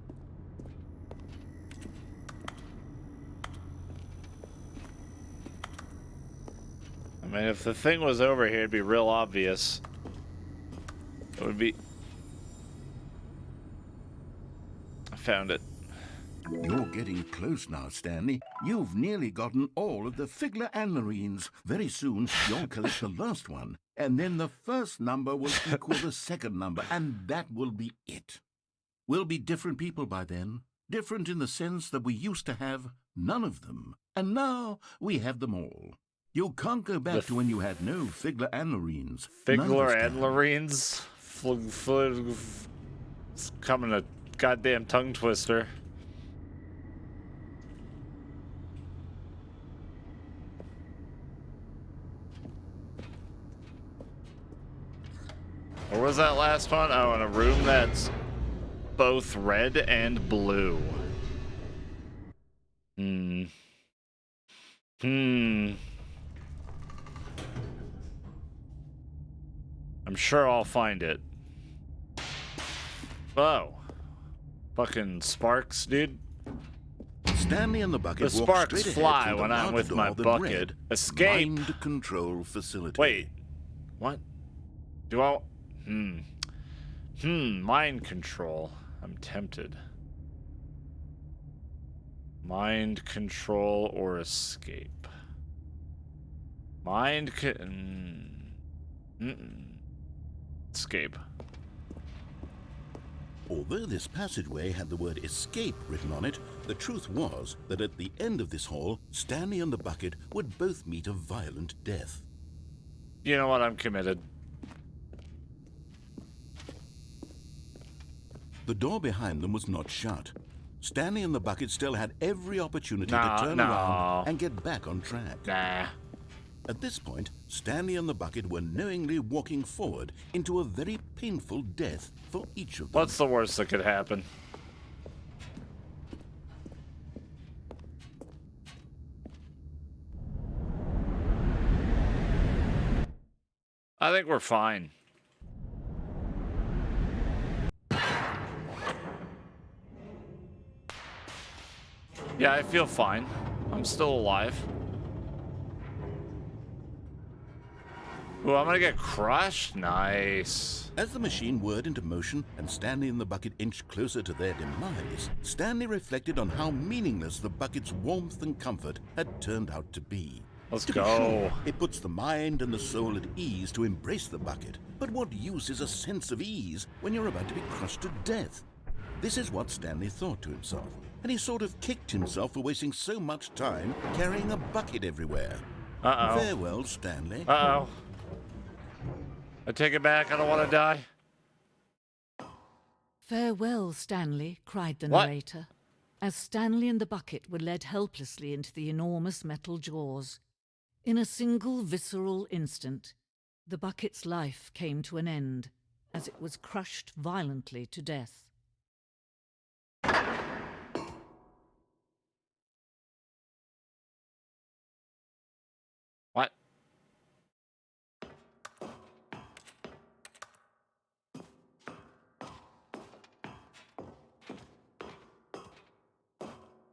I mean, if the thing was over here, it'd be real obvious. It would be... I found it. You're getting close now, Stanley. You've nearly gotten all of the Figler and Marines. Very soon, you'll collect the last one, and then the first number will equal the second number, and that will be it. We'll be different people by then. Different in the sense that we used to have none of them, and now we have them all. You can't go back to when you had no Figler and Marines. None of us Figler and can. Loreen's. It's coming a goddamn tongue twister. Or was that last one? Oh, in a room that's both red and blue. I'm sure I'll find it. Oh. Fucking sparks, dude. Stanley and the bucket The walked sparks straight ahead fly through the when I'm large with door my that bucket. read, Escape. Mind control facility. Wait. What? Do I... Mind control. I'm tempted. Mind control or escape. Escape. Although this passageway had the word escape written on it, the truth was that at the end of this hall, Stanley and the bucket would both meet a violent death. You know what? I'm committed. The door behind them was not shut. Stanley and the bucket still had every opportunity Nah, to turn no. around and get back on track. Nah. At this point, Stanley and the bucket were knowingly walking forward into a very painful death for each of them. What's the worst that could happen? I think we're fine. Yeah, I feel fine. I'm still alive. Ooh, I'm gonna get crushed? Nice. As the machine whirred into motion and Stanley and the bucket inched closer to their demise, Stanley reflected on how meaningless the bucket's warmth and comfort had turned out to be. Let's To be go. sure, it puts the mind and the soul at ease to embrace the bucket, but what use is a sense of ease when you're about to be crushed to death? This is what Stanley thought to himself, and he sort of kicked himself for wasting so much time carrying a bucket everywhere. Uh-oh. Farewell, Stanley. Uh-oh. I take it back. I don't want to die. Farewell, Stanley, cried the What? narrator, as Stanley and the bucket were led helplessly into the enormous metal jaws. In a single visceral instant, the bucket's life came to an end as it was crushed violently to death. What?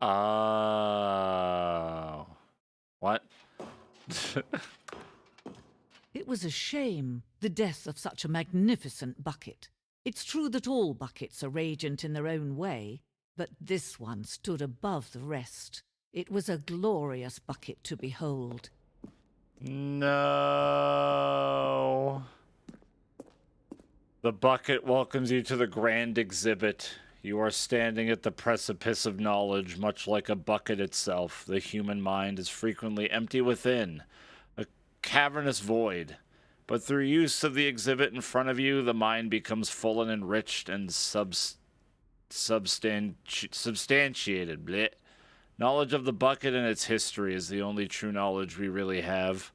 Oh. What? It was a shame, the death of such a magnificent bucket. It's true that all buckets are radiant in their own way, but this one stood above the rest. It was a glorious bucket to behold. No. The bucket welcomes you to the grand exhibit. You are standing at the precipice of knowledge, much like a bucket itself. The human mind is frequently empty within, a cavernous void. But through use of the exhibit in front of you, the mind becomes full and enriched and substantiated. Blech. Knowledge of the bucket and its history is the only true knowledge we really have.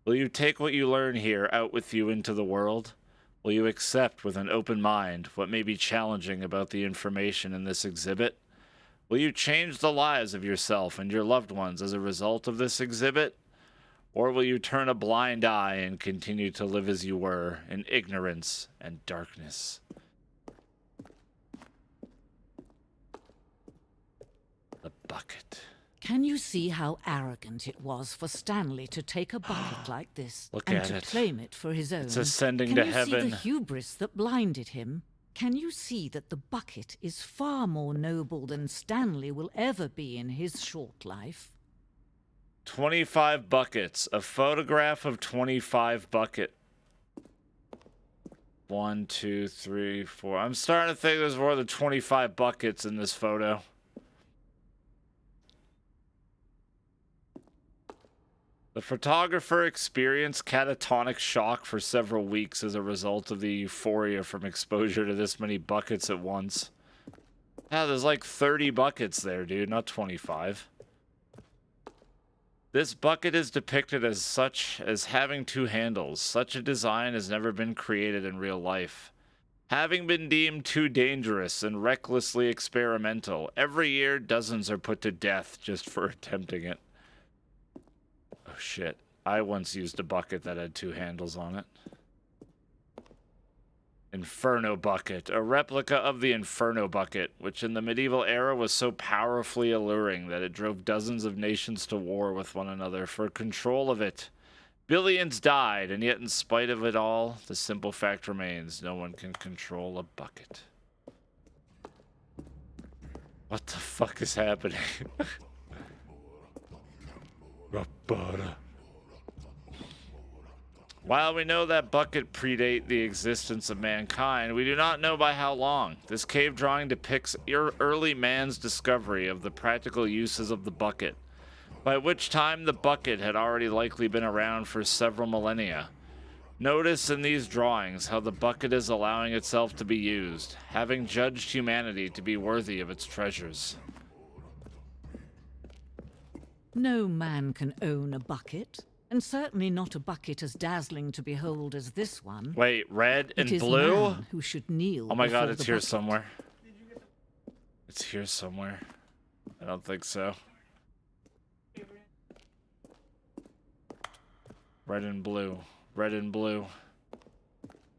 Will you take what you learn here out with you into the world? Will you accept with an open mind what may be challenging about the information in this exhibit? Will you change the lives of yourself and your loved ones as a result of this exhibit? Or will you turn a blind eye and continue to live as you were, in ignorance and darkness? The bucket. Can you see how arrogant it was for Stanley to take a bucket like this Look and at to it. claim it for his own? It's ascending Can to you heaven. see the hubris that blinded him? Can you see that the bucket is far more noble than Stanley will ever be in his short life? 25 buckets. A photograph of 25 bucket. 1, 2, 3, 4. I'm starting to think there's more than 25 buckets in this photo. The photographer experienced catatonic shock for several weeks as a result of the euphoria from exposure to this many buckets at once. Yeah, there's like 30 buckets there, dude, not 25. This bucket is depicted as such as having 2 handles. Such a design has never been created in real life. Having been deemed too dangerous and recklessly experimental, every year dozens are put to death just for attempting it. Oh shit, I once used a bucket that had 2 handles on it. Inferno bucket, a replica of the Inferno bucket, which in the medieval era was so powerfully alluring that it drove dozens of nations to war with one another for control of it. Billions died, and yet in spite of it all, the simple fact remains, no one can control a bucket. What the fuck is happening? While we know that bucket predate the existence of mankind, we do not know by how long. This cave drawing depicts early man's discovery of the practical uses of the bucket, by which time the bucket had already likely been around for several millennia. Notice in these drawings how the bucket is allowing itself to be used, having judged humanity to be worthy of its treasures. No man can own a bucket, and certainly not a bucket as dazzling to behold as this one. Wait, red and It is blue? man who should kneel Oh my god, before it's the here bucket. somewhere. It's here somewhere. I don't think so. Red and blue. Red and blue.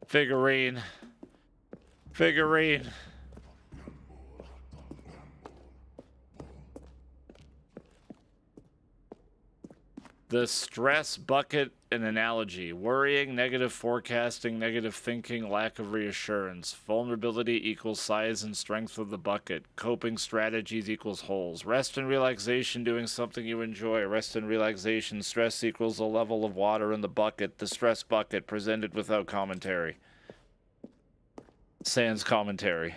Figurine. Figurine. The stress bucket, an analogy. Worrying, negative forecasting, negative thinking, lack of reassurance. Vulnerability equals size and strength of the bucket. Coping strategies equals holes. Rest and relaxation, doing something you enjoy. Rest and relaxation. Stress equals the level of water in the bucket. The stress bucket, presented without commentary. Sans commentary.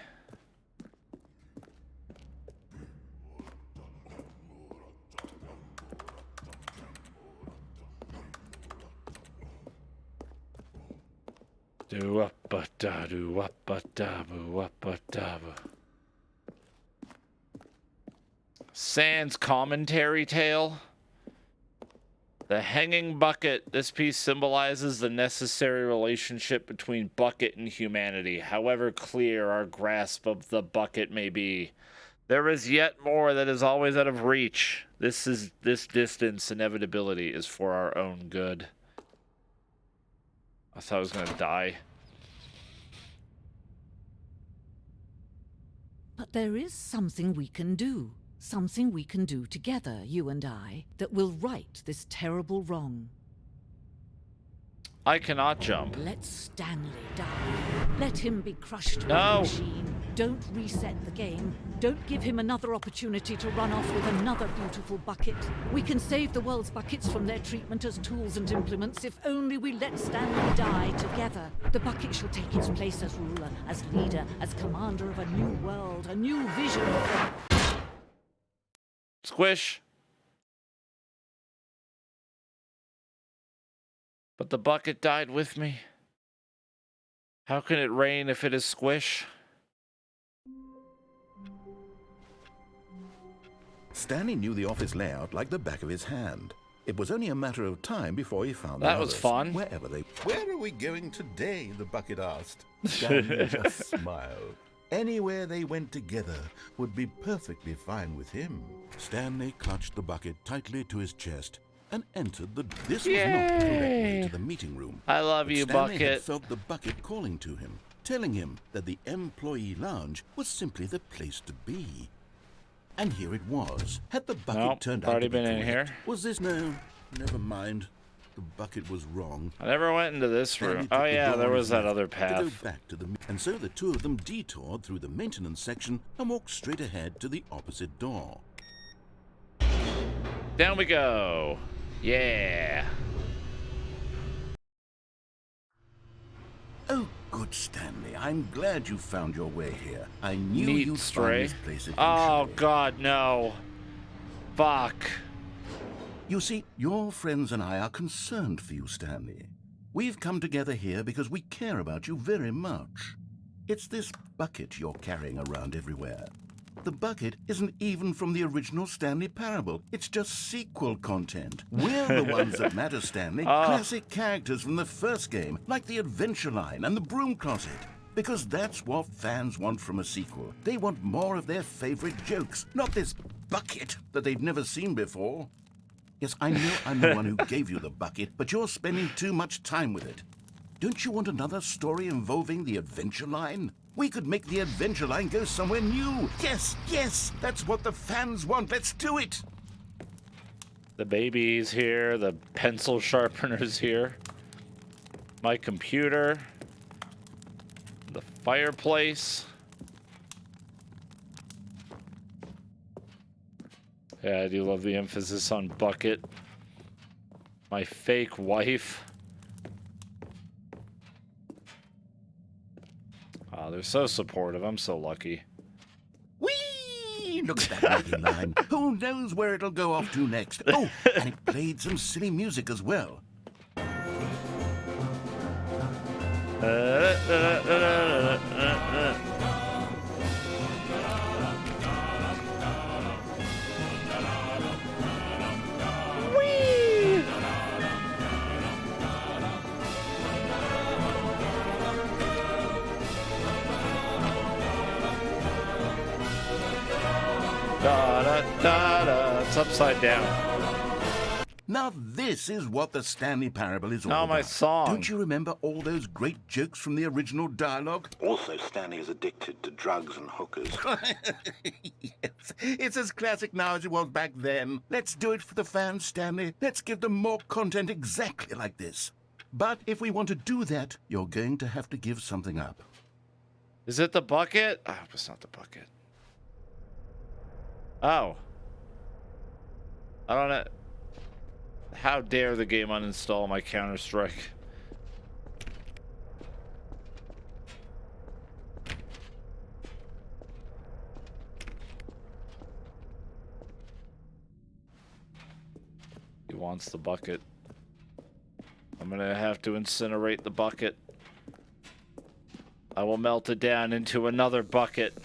Do up a da do up a da boo up a da boo. Sans commentary tale. The hanging bucket. This piece symbolizes the necessary relationship between bucket and humanity, however clear our grasp of the bucket may be. There is yet more that is always out of reach. This distance inevitability is for our own good. I thought I was gonna die. But there is something we can do. Something we can do together, you and I, that will right this terrible wrong. I cannot jump. Let Stanley die. Let him be crushed by No. the machine. Don't reset the game. Don't give him another opportunity to run off with another beautiful bucket. We can save the world's buckets from their treatment as tools and implements if only we let Stanley die together. The bucket shall take its place as ruler, as leader, as commander of a new world, a new vision of the... Squish. But the bucket died with me. How can it rain if it is squish? Stanley knew the office layout like the back of his hand. It was only a matter of time before he found That the was others, fun. Wherever they... Where are we going today? The bucket asked. Stanley just smiled. Anywhere they went together would be perfectly fine with him. Stanley clutched the bucket tightly to his chest and entered the... This was not the correct way to the meeting room. I love But you, Stanley bucket. had felt the bucket calling to him, telling him that the employee lounge was simply the place to be. And here it was. Had the bucket Nope, turned out already to be been in correct? here. Was this... No, never mind. The bucket was wrong. I never went into this Stanley room. took Oh the yeah, door there on was his that left other to path. go back to the... And so the two of them detoured through the maintenance section and walked straight ahead to the opposite door. Down we go. Yeah. Oh, good, Stanley. I'm glad you found your way here. I knew Neat you'd stray. find this place Oh eventually. god, no. Fuck. You see, your friends and I are concerned for you, Stanley. We've come together here because we care about you very much. It's this bucket you're carrying around everywhere. The bucket isn't even from the original Stanley Parable. It's just sequel content. We're the ones that matter, Stanley. Classic characters from the first game, like the Adventure Line and the Broom Closet. Because that's what fans want from a sequel. They want more of their favorite jokes, not this bucket that they've never seen before. Yes, I know I'm the one who gave you the bucket, but you're spending too much time with it. Don't you want another story involving the Adventure Line? We could make the Adventure Line go somewhere new. Yes, yes, that's what the fans want. Let's do it. The baby's here. The pencil sharpener's here. My computer. The fireplace. Yeah, I do love the emphasis on bucket. My fake wife. Oh, they're so supportive. I'm so lucky. Whee! Look at that making line. Who knows where it'll go off to next? Oh, and it played some silly music as well. Da, da, da, da. It's upside down. Now this is what the Stanley Parable is all Now about. my song. Don't you remember all those great jokes from the original dialogue? Also, Stanley is addicted to drugs and hookers. Yes, it's as classic now as it was back then. Let's do it for the fans, Stanley. Let's give them more content exactly like this. But if we want to do that, you're going to have to give something up. Is it the bucket? Oh, it's not the bucket. Oh. I don't know. How dare the game uninstall my Counter-Strike? He wants the bucket. I'm gonna have to incinerate the bucket. I will melt it down into another bucket.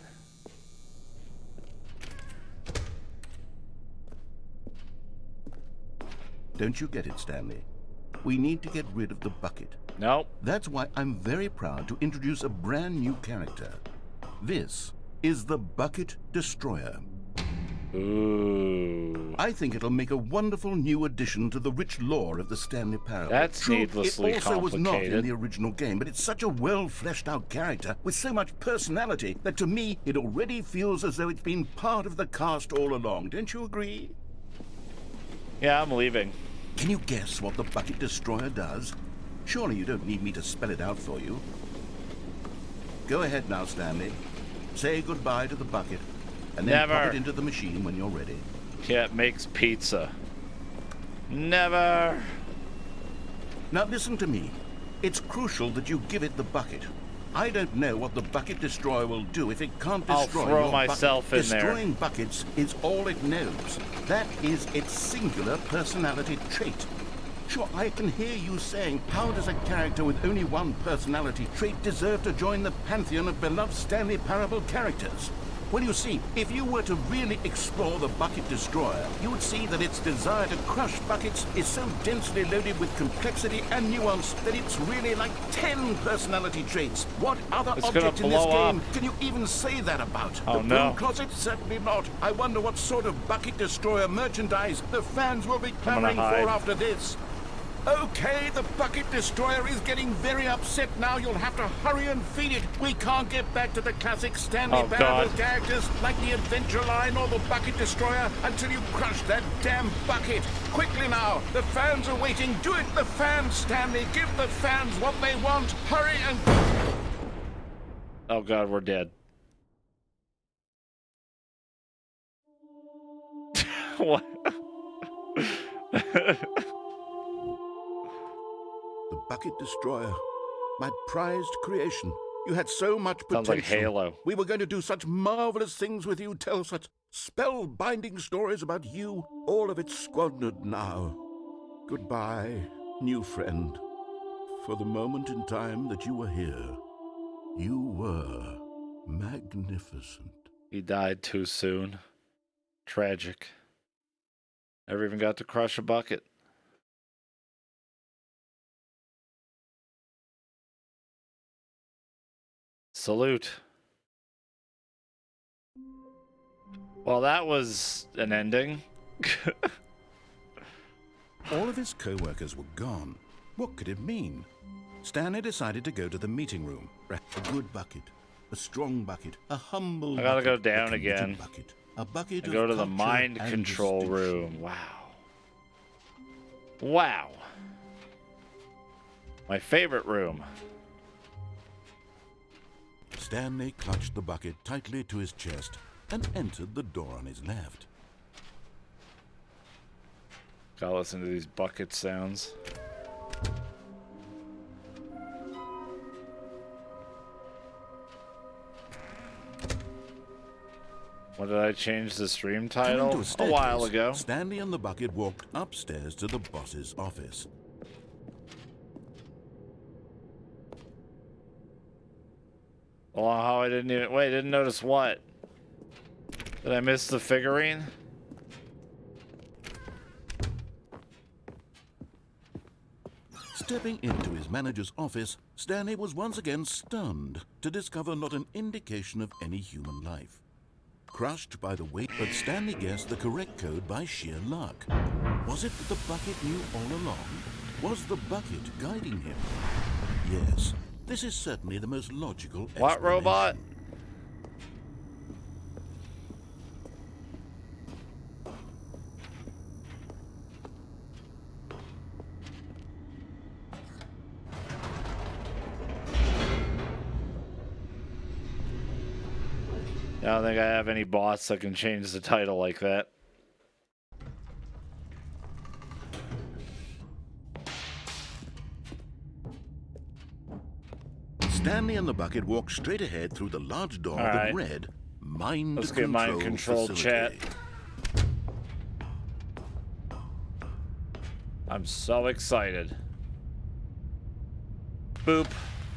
Don't you get it, Stanley? We need to get rid of the bucket. Nope. That's why I'm very proud to introduce a brand new character. This is the Bucket Destroyer. Ooh. I think it'll make a wonderful new addition to the rich lore of the Stanley Parable. That's True, needlessly it also was not in complicated. the original game, but it's such a well-fleshed-out character with so much personality that to me it already feels as though it's been part of the cast all along. Don't you agree? Yeah, I'm leaving. Can you guess what the Bucket Destroyer does? Surely you don't need me to spell it out for you. Go ahead now, Stanley. Say goodbye to the bucket, and then Never. pop it into the machine when you're ready. Cat makes pizza. Never. Now listen to me. It's crucial that you give it the bucket. I don't know what the Bucket Destroyer will do if it can't I'll destroy throw your myself bucket. in there. Destroying buckets is all it knows. That is its singular personality trait. Sure, I can hear you saying, how does a character with only one personality trait deserve to join the pantheon of beloved Stanley Parable characters? Well, you see, if you were to really explore the Bucket Destroyer, you would see that its desire to crush buckets is so densely loaded with complexity and nuance that it's really like 10 personality traits. What other It's gonna object in this blow up. game can you even say that about? Oh, the no. Broom Closet? Certainly not. I wonder what sort of Bucket Destroyer merchandise the fans will be clamoring hide. for after this. Okay, the Bucket Destroyer is getting very upset now. You'll have to hurry and feed it. We can't get back to the classic Stanley Oh, Parable God. characters like the Adventure Line or the Bucket Destroyer until you crush that damn bucket. Quickly now, the fans are waiting. Do it, the fans, Stanley. Give the fans what they want. Hurry and... Oh god, we're dead. What? The Bucket Destroyer, my prized creation. You had so much potential. Sounds like Halo. We were going to do such marvelous things with you, tell such spellbinding stories about you. All of it squandered now. Goodbye, new friend. For the moment in time that you were here, you were magnificent. He died too soon. Tragic. Never even got to crush a bucket. Salute. Well, that was an ending. All of his co-workers were gone. What could it mean? Stanley decided to go to the meeting room. A good bucket, a strong bucket, a humble I gotta bucket, go a down committed again. bucket, a bucket And of go to the culture mind and control distinction. room. Wow. Wow. My favorite room. Stanley clutched the bucket tightly to his chest and entered the door on his left. Gotta listen to these bucket sounds. When did I change the stream Coming title? to A staircase, while ago. Stanley and the bucket walked upstairs to the boss's office. Oh, how I didn't even... Wait, didn't notice what? Did I miss the figurine? Stepping into his manager's office, Stanley was once again stunned to discover not an indication of any human life. Crushed by the weight, but Stanley guessed the correct code by sheer luck. Was it that the bucket knew all along? Was the bucket guiding him? Yes, this is certainly the most logical What robot? explanation. I don't think I have any bots that can change the title like that. Stanley and the bucket walked straight ahead through the large door All right. that read Mind Let's get mind control Facility. chat. I'm so excited. Boop.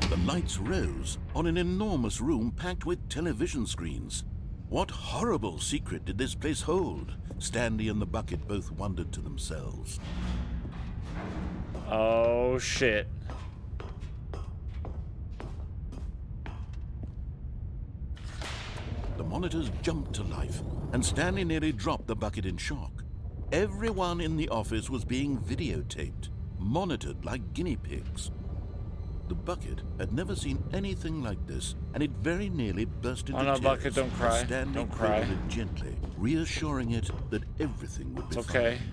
The lights rose on an enormous room packed with television screens. What horrible secret did this place hold? Stanley and the bucket both wondered to themselves. Oh, shit. The monitors jumped to life, and Stanley nearly dropped the bucket in shock. Everyone in the office was being videotaped, monitored like guinea pigs. The bucket had never seen anything like this, and it very nearly burst into tears. Bucket, don't cry. As Stanley Don't cry. cradled it gently, reassuring it that everything would be It's okay. fine.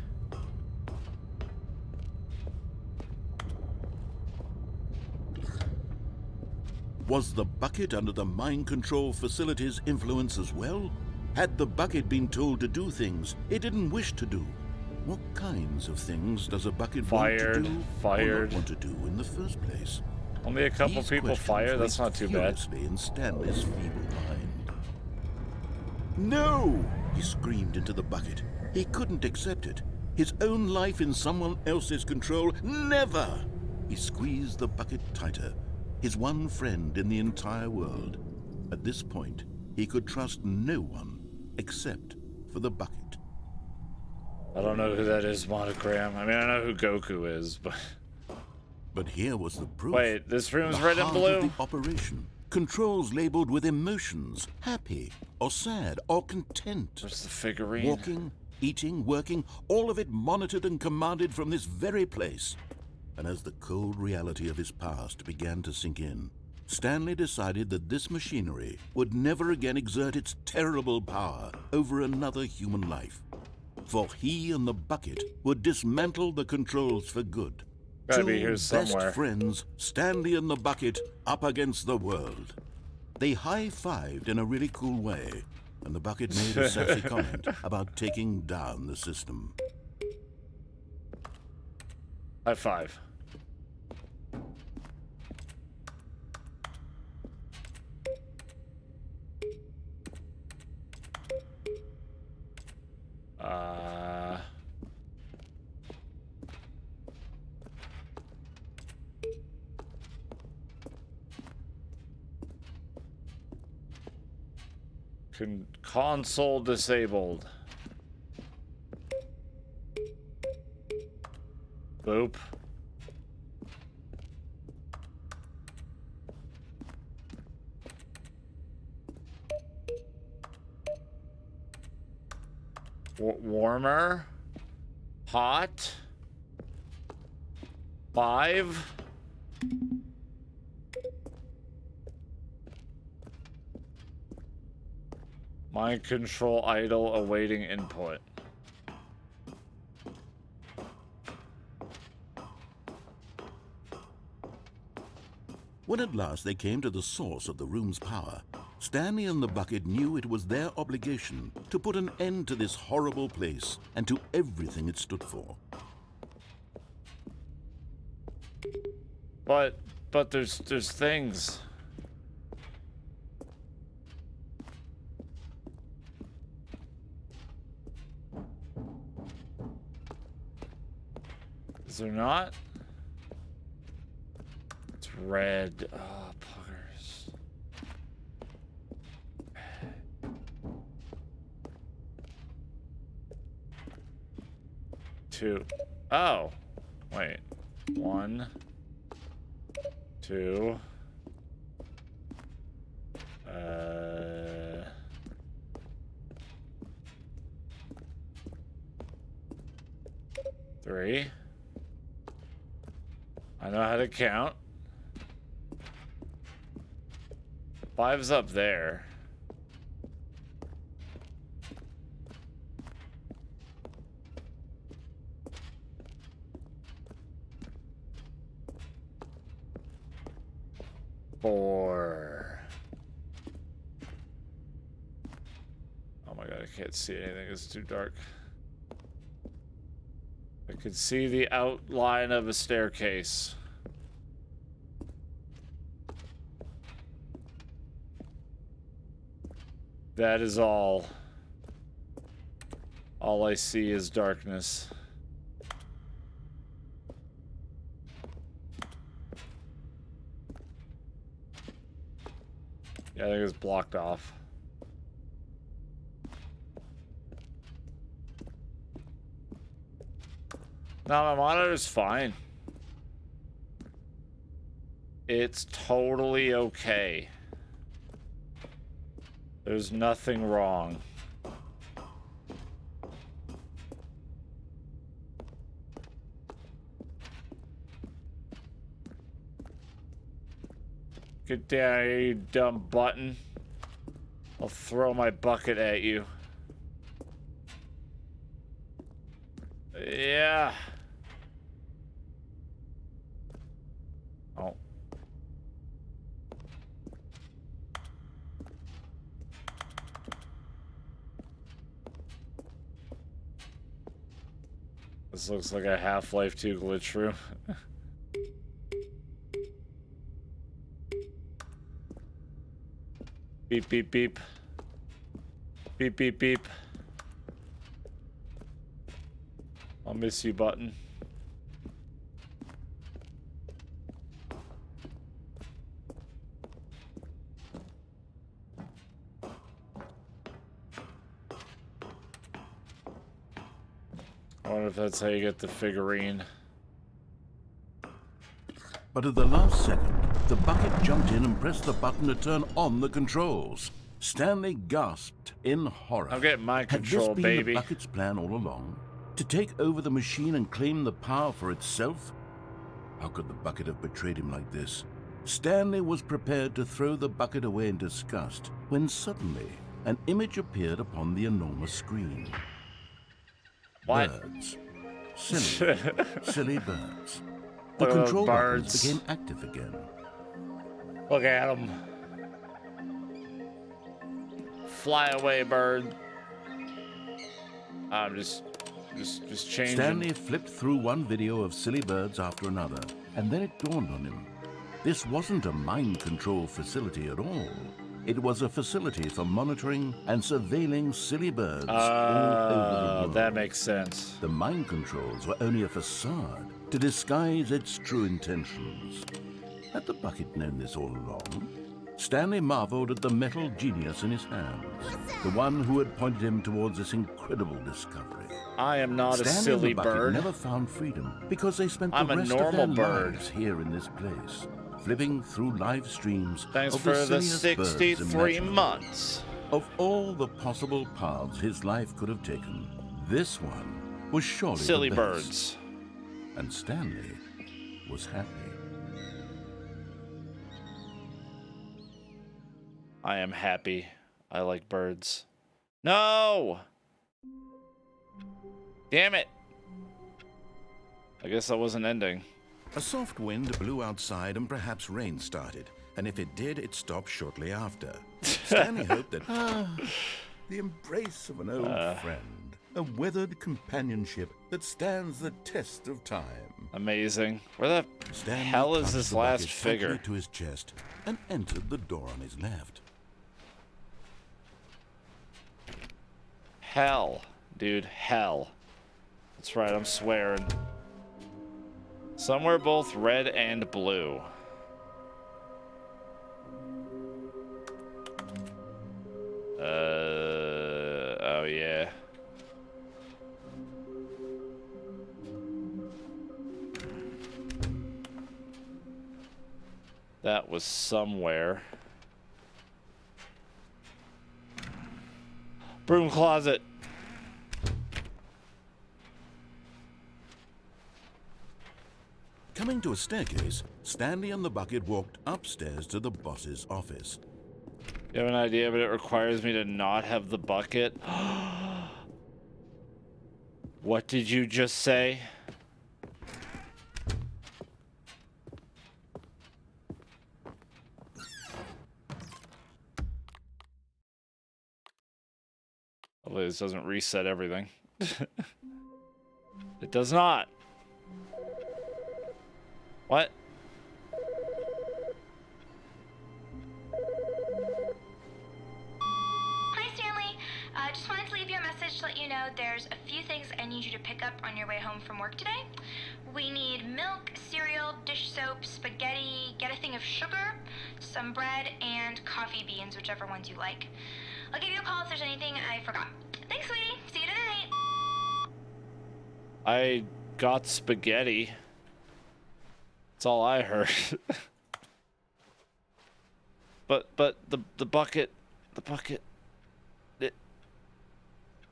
Was the bucket under the mind control facility's influence as well? Had the bucket been told to do things it didn't wish to do? What kinds of things does a bucket want to do or not want to do in the first place? Only a couple These people questions fired? That's raced not too bad. furiously in Stanley's feeble mind. No! He screamed into the bucket. He couldn't accept it. His own life in someone else's control? Never! He squeezed the bucket tighter. His one friend in the entire world. At this point, he could trust no one except for the bucket. I don't know who that is, Monogram. I mean, I know who Goku is, but... But here was the proof. Wait, this room's The red and heart blue? of the operation. Controls labeled with emotions, happy or sad or content. Where's the figurine? Walking, eating, working, all of it monitored and commanded from this very place. And as the cold reality of his past began to sink in, Stanley decided that this machinery would never again exert its terrible power over another human life. For he and the bucket would dismantle the controls for good. Gotta be Two here somewhere. best friends, Stanley and the bucket, up against the world. They high-fived in a really cool way, and the bucket made a sassy comment about taking down the system. High five. Console disabled. Boop. Warmer. Hot. 5. Mind control idle awaiting input. When at last they came to the source of the room's power, Stanley and the bucket knew it was their obligation to put an end to this horrible place and to everything it stood for. But there's things. Is there not? It's red. Oh, puggers. 2. Oh. Wait. 1. 2. 3. I know how to count. 5's up there. Four. Oh my god, I can't see anything. It's too dark. I could see the outline of a staircase. That is all. All I see is darkness. Yeah, I think it's blocked off. No, my monitor's fine. It's totally okay. There's nothing wrong. Get down here, you dumb button. I'll throw my bucket at you. Yeah. Oh. This looks like a Half-Life 2 glitch room. Beep, beep, beep. Beep, beep, beep. I'll miss you, button. I wonder if that's how you get the figurine. But at the last second, the bucket jumped in and pressed the button to turn on the controls. Stanley gasped in horror. I'm getting mind control, Had this been baby. the bucket's plan all along? To take over the machine and claim the power for itself? How could the bucket have betrayed him like this? Stanley was prepared to throw the bucket away in disgust when suddenly an image appeared upon the enormous screen. What? Birds. Silly, silly birds. The Look at those control buttons birds. became active again. Look at them. Fly away, bird. I'm just changing. Stanley flipped through one video of silly birds after another, and then it dawned on him. This wasn't a mind control facility at all. It was a facility for monitoring and surveilling silly birds all over the world. That makes sense. The mind controls were only a facade to disguise its true intentions. Had the bucket known this all along? Stanley marveled at the metal genius in his hands, the one who had pointed him towards this incredible discovery. I am not a Stanley silly and the bucket bird. never found freedom because they spent I'm the a rest of normal their bird. lives here in this place, flipping through live streams Thanks of for the silliest birds 63 imaginable. months. Of all the possible paths his life could have taken, this one was surely Silly the best. birds. And Stanley was happy. I am happy. I like birds. No! Damn it! I guess that wasn't ending. A soft wind blew outside and perhaps rain started, and if it did, it stopped shortly after. Stanley hoped that the embrace of an old friend, a weathered companionship that stands the test of time. Amazing. Where the Stanley hell is clutched this the last bucket figure? tightly to his chest and entered the door on his left. Hell. Dude, hell. That's right, I'm swearing. Somewhere both red and blue. Oh yeah. That was somewhere. Broom Closet. Coming to a staircase, Stanley and the bucket walked upstairs to the boss's office. You have an idea, but it requires me to not have the bucket. What did you just say? Hopefully this doesn't reset everything. It does not. What? Hi, Stanley. Just wanted to leave you a message to let you know there's a few things I need you to pick up on your way home from work today. We need milk, cereal, dish soap, spaghetti, get a thing of sugar, some bread, and coffee beans, whichever ones you like. I'll give you a call if there's anything I forgot. Thanks, sweetie. See you tonight. I got spaghetti. That's all I heard. but the bucket, it,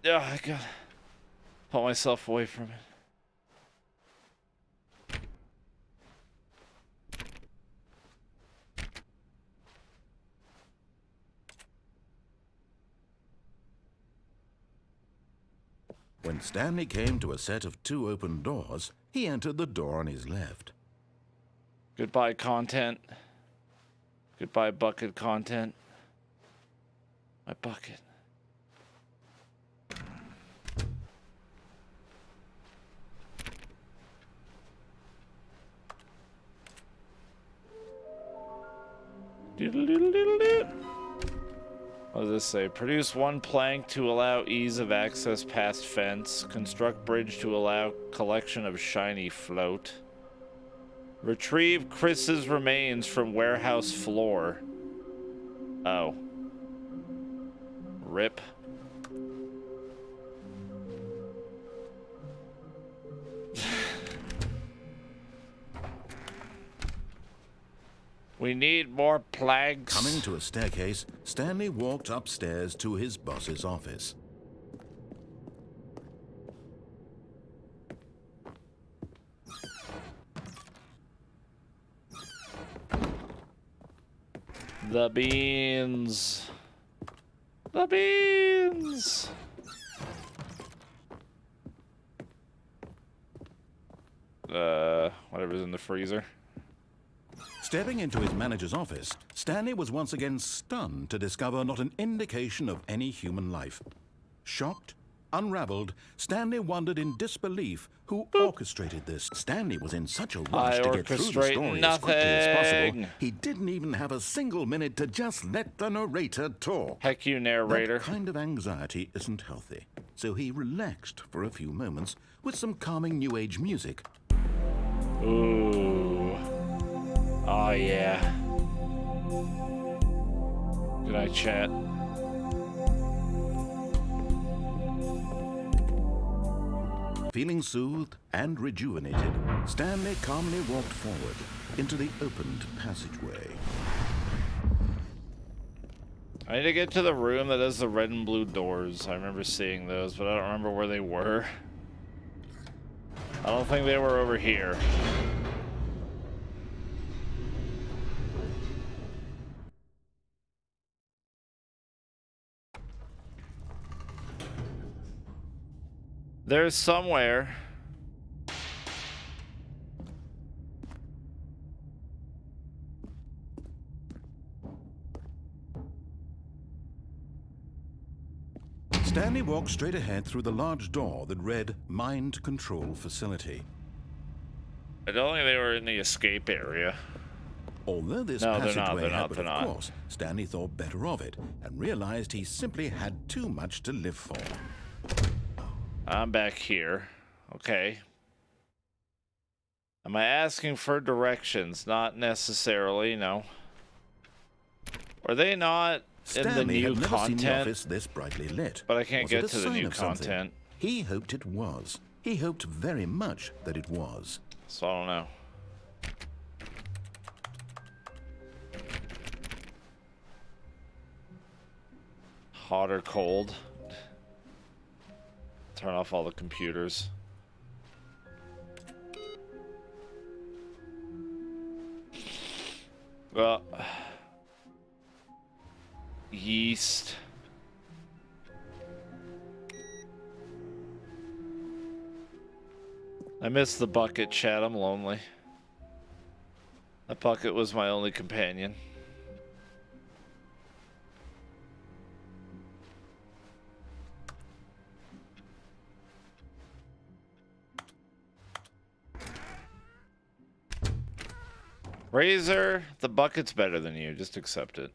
I gotta pull myself away from it. When Stanley came to a set of 2 open doors, he entered the door on his left. Goodbye, content. Goodbye, bucket content. My bucket. Doodle-doodle-doodle-doo. What does this say? Produce 1 plank to allow ease of access past fence. Construct bridge to allow collection of shiny float. Retrieve Chris's remains from warehouse floor. Oh. Rip. We need more planks. Coming to a staircase, Stanley walked upstairs to his boss's office. The beans. The beans. Whatever's in the freezer. Stepping into his manager's office, Stanley was once again stunned to discover not an indication of any human life. Shocked, unraveled, Stanley wondered in disbelief who orchestrated this. Stanley was in such a rush to get through the story as quickly as possible, he didn't even have a single minute to just let the narrator talk. Heck you, narrator. That kind of anxiety isn't healthy, so he relaxed for a few moments with some calming New Age music. Ooh. Oh, yeah. Good night, chat. Feeling soothed and rejuvenated, Stanley calmly walked forward into the opened passageway. I need to get to the room that has the red and blue doors. I remember seeing those, but I don't remember where they were. I don't think they were over here. There's somewhere. Stanley walked straight ahead through the large door that read Mind Control Facility. I don't think they were in the escape area. Although this No, passageway they're had, not. of course, Stanley thought better of it and realized he simply had too much to live for. I'm back here. Okay. Am I asking for directions? Not necessarily, no. Are they not in the Stanley new had never seen the content? office this brightly lit. But I can't Was it get a to the sign new of something? content. He hoped it was. He hoped very much that it was. So I don't know. Hot or cold? Turn off all the computers. Well, yeast. I miss the bucket, chat. I'm lonely. That bucket was my only companion. Razor, the bucket's better than you. Just accept it.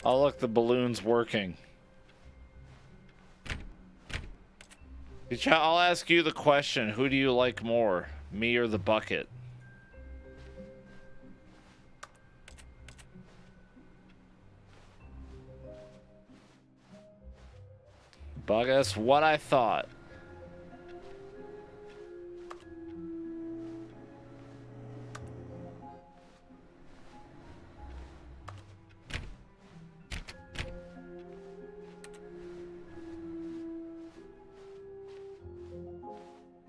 Oh, look, the balloon's working. I'll ask you the question. Who do you like more, me or the bucket? bucket. That's what I thought.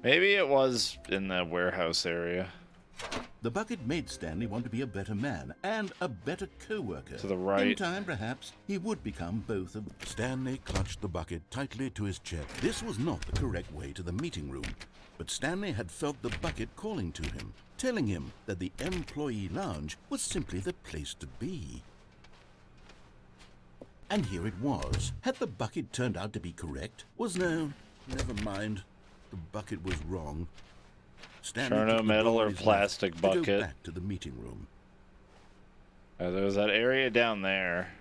Maybe it was in the warehouse area. The bucket made Stanley want to be a better man and a better co-worker. To the right. In time, perhaps, he would become both of them. Stanley clutched the bucket tightly to his chest. This was not the correct way to the meeting room, but Stanley had felt the bucket calling to him, telling him that the employee lounge was simply the place to be. And here it was. Had the bucket turned out to be correct? Never mind. The bucket was wrong. Cirno, metal or plastic bucket. Go back to the meeting room. There's that area down there.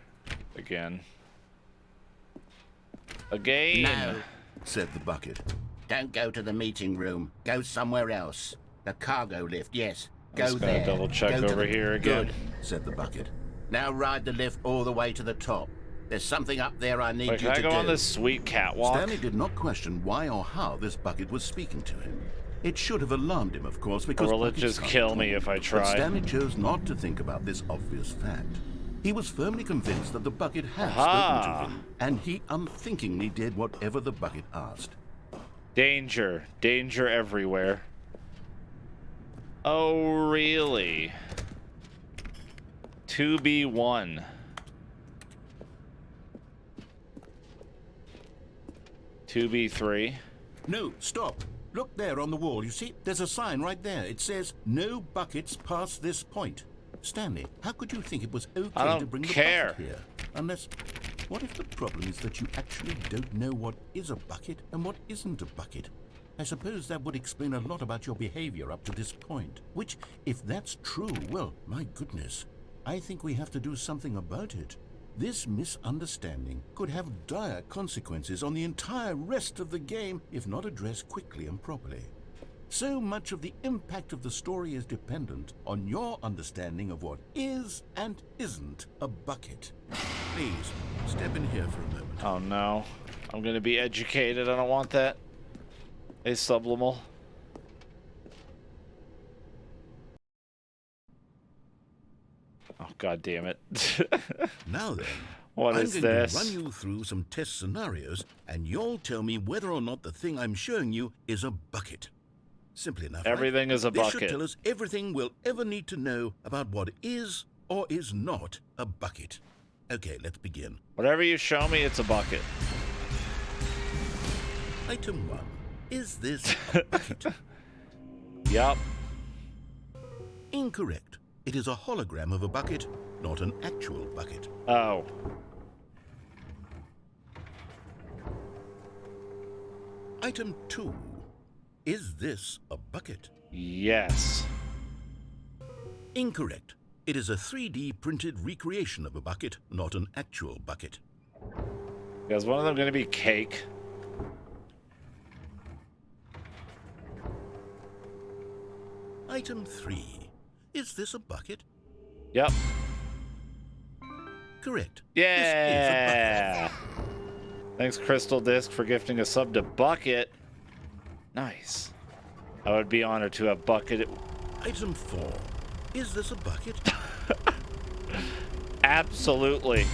Again. No, said the bucket. Don't go to the meeting room. Go somewhere else. The cargo lift, yes. Go there. Double check over here again. Good, said the bucket. Now ride the lift all the way to the top. There's something up there I need you to do. Can I go on this sweet catwalk? Stanley did not question why or how this bucket was speaking to him. It should have alarmed him, of course, because or will it just kill me if I try? But Stanley chose not to think about this obvious fact. He was firmly convinced that the bucket had spoken to him, and he unthinkingly did whatever the bucket asked. Danger. Danger everywhere. Oh, really? 2B1. 2B3. No, stop. Look there on the wall. You see, there's a sign right there. It says, no buckets past this point. Stanley, how could you think it was okay to bring the bucket here? Unless, what if the problem is that you actually don't know what is a bucket and what isn't a bucket? I suppose that would explain a lot about your behavior up to this point. Which, if that's true, well, my goodness, I think we have to do something about it. This misunderstanding could have dire consequences on the entire rest of the game if not addressed quickly and properly. So much of the impact of the story is dependent on your understanding of what is and isn't a bucket. Please, step in here for a moment. Oh no. I'm gonna be educated. I don't want that. A subliminal. Oh, God damn it. Now then, what I'm is going this? to run you through some test scenarios, and you'll tell me whether or not the thing I'm showing you is a bucket. Simple enough, Everything right? is a This bucket. should tell us everything we'll ever need to know about what is or is not a bucket. Okay, let's begin. Whatever you show me, it's a bucket. Item 1. Is this a bucket? Yup. Incorrect. It is a hologram of a bucket, not an actual bucket. Oh. Item 2. Is this a bucket? Yes. Incorrect. It is a 3D printed recreation of a bucket, not an actual bucket. Is one of them going to be cake? Item 3. Is this a bucket? Yep. Correct. Yeah. Thanks, Crystal Disc, for gifting a sub to Bucket. Nice. I would be honored to have Bucket. Item 4. Is this a bucket? Absolutely.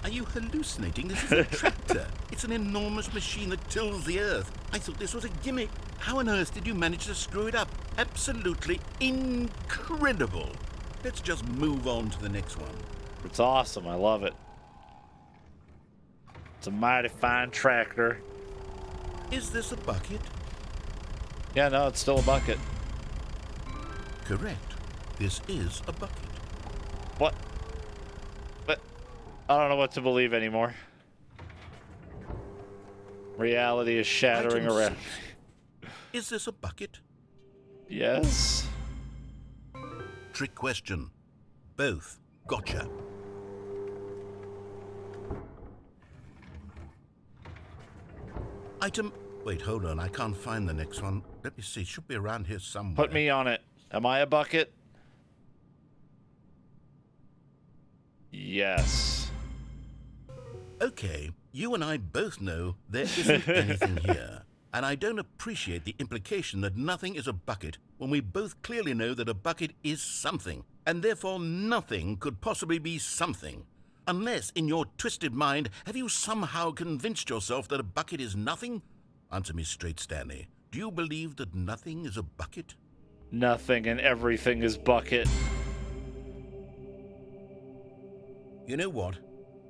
Are you hallucinating? This is a tractor. It's an enormous machine that tills the earth. I thought this was a gimmick. How on earth did you manage to screw it up? Absolutely incredible. Let's just move on to the next one. It's awesome. I love it. It's a mighty fine tractor. Is this a bucket? Yeah, no, it's still a bucket. Correct. This is a bucket. What? But I don't know what to believe anymore. Reality is shattering Item around. 6. Is this a bucket? Yes. Trick question. Both. Gotcha. Item... Wait, hold on. I can't find the next one. Let me see. It should be around here somewhere. Put me on it. Am I a bucket? Yes. Okay, you and I both know there isn't anything here. And I don't appreciate the implication that nothing is a bucket when we both clearly know that a bucket is something, and therefore nothing could possibly be something. Unless, in your twisted mind, have you somehow convinced yourself that a bucket is nothing? Answer me straight, Stanley. Do you believe that nothing is a bucket? Nothing and everything is bucket. You know what?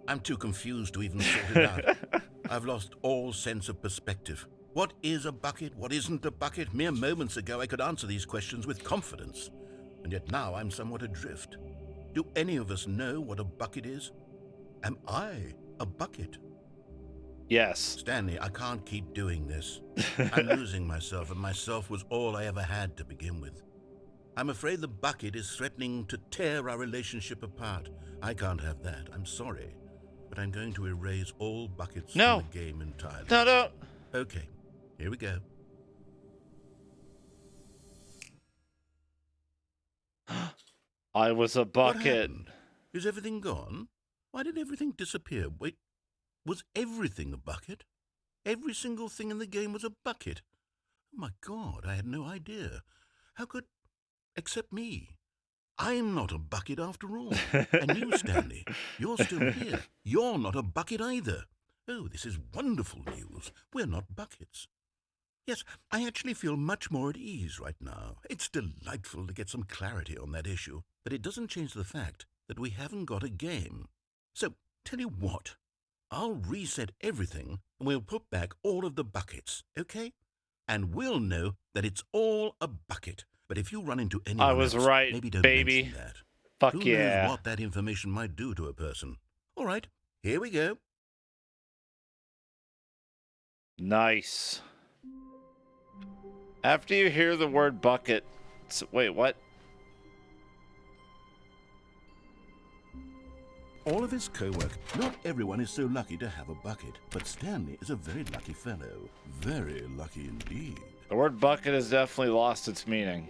I'm too confused to even sort it out. I've lost all sense of perspective. What is a bucket? What isn't a bucket? Mere moments ago I could answer these questions with confidence. And yet now I'm somewhat adrift. Do any of us know what a bucket is? Am I a bucket? Yes. Stanley, I can't keep doing this. I'm losing myself, and myself was all I ever had to begin with. I'm afraid the bucket is threatening to tear our relationship apart. I can't have that. I'm sorry. But I'm going to erase all buckets from the game entirely. No. Okay, here we go. I was a What bucket. happened? Is everything gone? Why did everything disappear? Wait, was everything a bucket? Every single thing in the game was a bucket. Oh my God, I had no idea. How could... except me. I'm not a bucket after all. And you, Stanley, you're still here. You're not a bucket either. Oh, this is wonderful news. We're not buckets. Yes, I actually feel much more at ease right now. It's delightful to get some clarity on that issue, but it doesn't change the fact that we haven't got a game. So, tell you what, I'll reset everything and we'll put back all of the buckets, okay? And we'll know that it's all a bucket. But if you run into anyone I was else, right, maybe don't baby. mention that. Fuck Who yeah. knows what that information might do to a person. All right, here we go. Nice. After you hear the word bucket... wait, what? All of his co-work, not everyone is so lucky to have a bucket, but Stanley is a very lucky fellow. Very lucky indeed. The word bucket has definitely lost its meaning.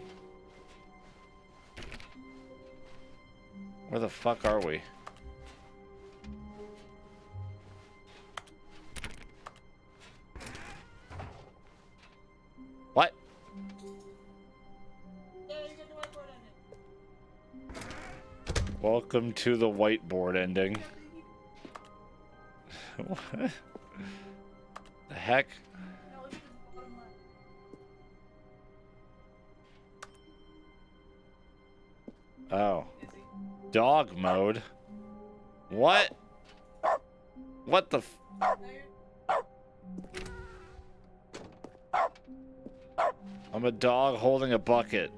Where the fuck are we? What? Welcome to the whiteboard ending. What? The heck? Oh. Dog mode? What? What the f... I'm a dog holding a bucket.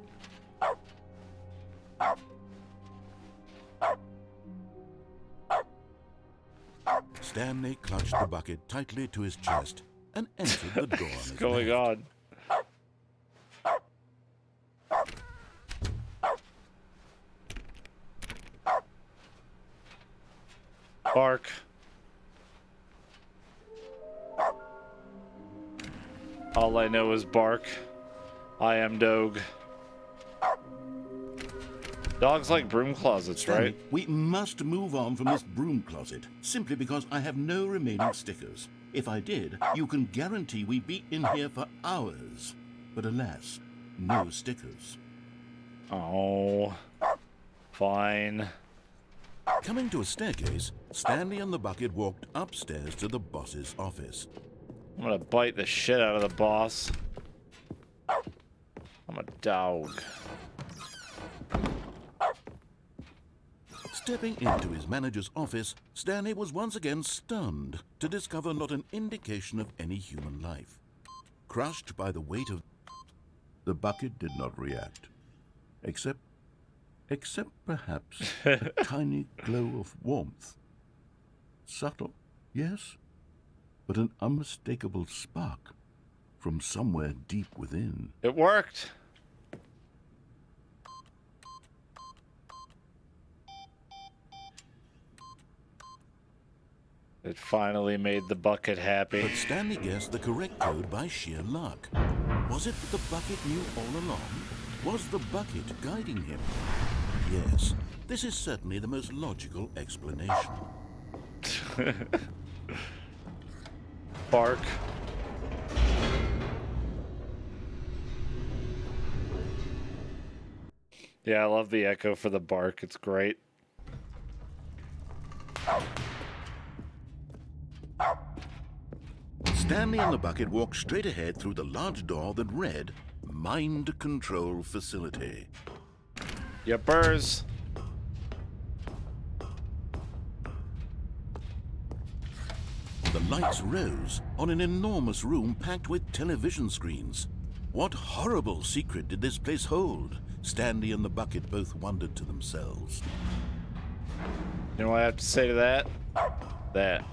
Stanley clutched the bucket tightly to his chest and entered the door. What's going on? Bark. All I know is bark. I am dog. Dogs like broom closets, Stanley, right? we must move on from this broom closet, simply because I have no remaining stickers. If I did, you can guarantee we'd be in here for hours. But alas, no stickers. Oh. Fine. Coming to a staircase, Stanley and the bucket walked upstairs to the boss's office. I'm gonna bite the shit out of the boss. I'm a dog. Stepping into his manager's office, Stanley was once again stunned to discover not an indication of any human life. Crushed by the weight of... The bucket did not react. Except perhaps a tiny glow of warmth. Subtle, yes, but an unmistakable spark from somewhere deep within. It worked. It finally made the bucket happy. But Stanley guessed the correct code by sheer luck. Was it that the bucket knew all along? Was the bucket guiding him? Yes, this is certainly the most logical explanation. Bark. Yeah, I love the echo for the bark. It's great. Stanley and the bucket walked straight ahead through the large door that read, Mind Control Facility. Yippers. The lights rose on an enormous room packed with television screens. What horrible secret did this place hold? Stanley and the bucket both wondered to themselves. You know what I have to say to that? That.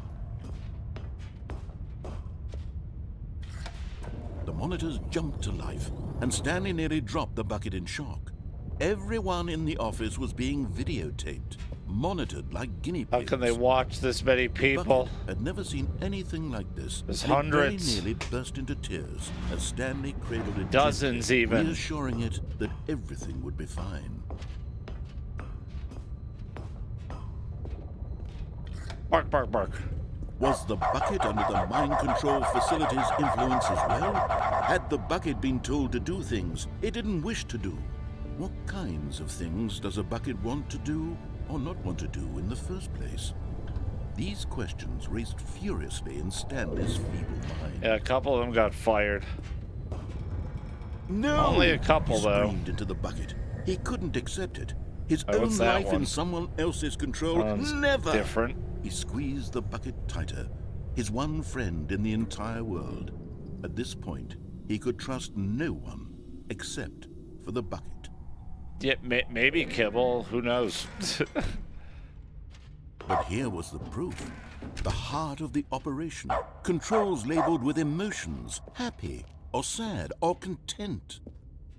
The monitors jumped to life, and Stanley nearly dropped the bucket in shock. Everyone in the office was being videotaped, monitored like guinea pigs. How can they watch this many The people? bucket had never seen anything like this. There's and it hundreds. very nearly burst into tears as Stanley cradled it, Dozens gently, even. reassuring it that everything would be fine. Bark, bark, bark. Was the bucket under the mind control facility's influence as well? Had the bucket been told to do things it didn't wish to do? What kinds of things does a bucket want to do or not want to do in the first place? These questions raced furiously in Stanley's feeble mind. Yeah, a couple of them got fired. No! Only a couple, He though. screamed into the bucket. He couldn't accept it. His Oh, own what's that life in one? someone else's control. One's Never! different. He squeezed the bucket tighter. His one friend in the entire world. At this point, he could trust no one except for the bucket. Yeah, maybe Kibble. Who knows? But here was the proof. The heart of the operation. Controls labeled with emotions. Happy, or sad, or content.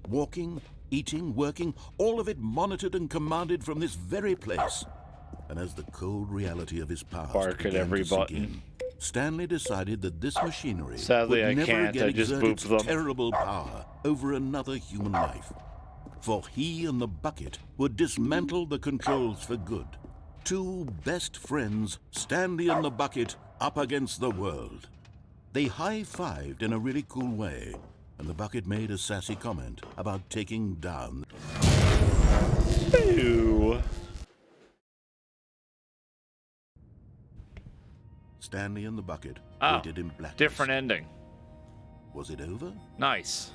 Walking, eating, working, all of it monitored and commanded from this very place. And as the cold reality of his past Bark at began every to sink button. in, Stanley decided that this machinery Sadly, would I never can't. again I just exert booped its them. terrible power over another human life. For he and the bucket would dismantle the controls for good. Two best friends, Stanley and the bucket, up against the world. They high-fived in a really cool way, and the bucket made a sassy comment about taking down. Ew. Stanley and the bucket Oh, waited in blackness. different ending. Was it over? Nice.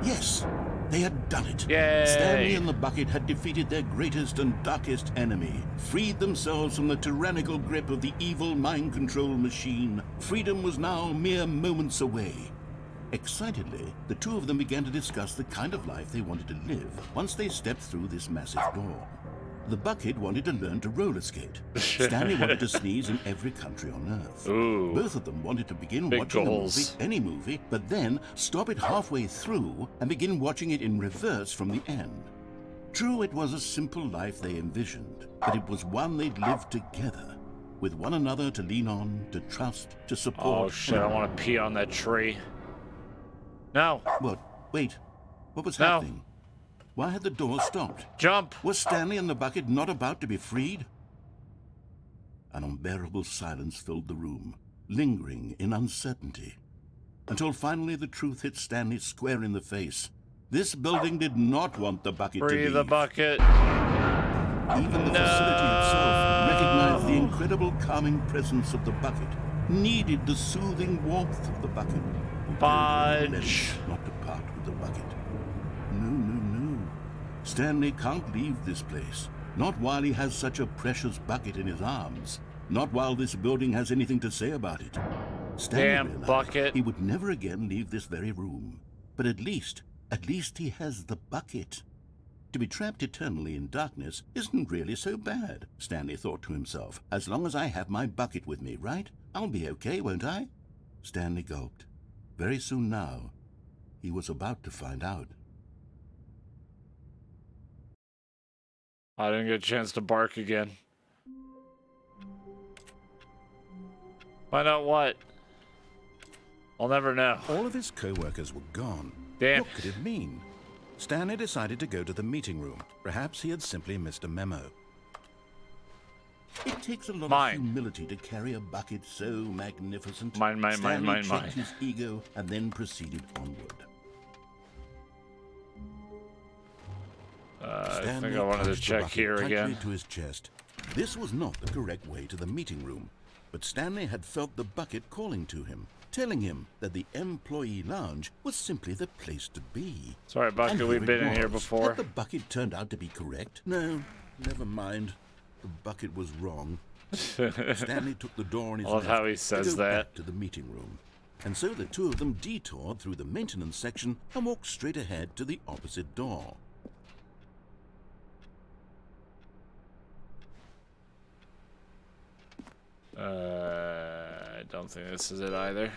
Yes, they had done it. Yay. Stanley and the bucket had defeated their greatest and darkest enemy, freed themselves from the tyrannical grip of the evil mind control machine. Freedom was now mere moments away. Excitedly, the two of them began to discuss the kind of life they wanted to live once they stepped through this massive door. The bucket wanted to learn to roller skate. Stanley wanted to sneeze in every country on Earth. Ooh. Both of them wanted to begin Big watching goals. a movie, any movie, but then stop it halfway through and begin watching it in reverse from the end. True, it was a simple life they envisioned, but it was one they'd lived together, with one another to lean on, to trust, to support. Oh shit! I want to pee on that tree. No. What? Wait. What was No. happening? Why had the door stopped? Jump. Was Stanley and the bucket not about to be freed? An unbearable silence filled the room, lingering in uncertainty, until finally the truth hit Stanley square in the face. This building did not want the bucket to Free leave. the bucket. Even the facility itself recognized the incredible calming presence of the bucket, needed the soothing warmth of the bucket. Fudge. Not to part with the bucket. No. Stanley can't leave this place. Not while he has such a precious bucket in his arms. Not while this building has anything to say about it. Stanley Damn realized bucket. he would never again leave this very room. But at least he has the bucket. To be trapped eternally in darkness isn't really so bad, Stanley thought to himself. As long as I have my bucket with me, right? I'll be okay, won't I? Stanley gulped. Very soon now, he was about to find out. I didn't get a chance to bark again. Find out what? I'll never know. All of his co-workers were gone. Damn. What could it mean? Stanley decided to go to the meeting room. Perhaps he had simply missed a memo. It takes a lot Mine. of humility to carry a bucket so magnificent. Mine. Stanley checked his ego and then proceeded onward. I think Stanley I wanted to punched the check bucket here tightly again. to his chest. This was not the correct way to the meeting room, but Stanley had felt the bucket calling to him, telling him that the employee lounge was simply the place to be. Sorry, Bucket, And we've been in it here was. before. Had the bucket turned out to be correct? No, never mind. The bucket was wrong. Stanley took the door on his I love left how he to says go that. back to the meeting room. And so the two of them detoured through the maintenance section and walked straight ahead to the opposite door. I don't think this is it either.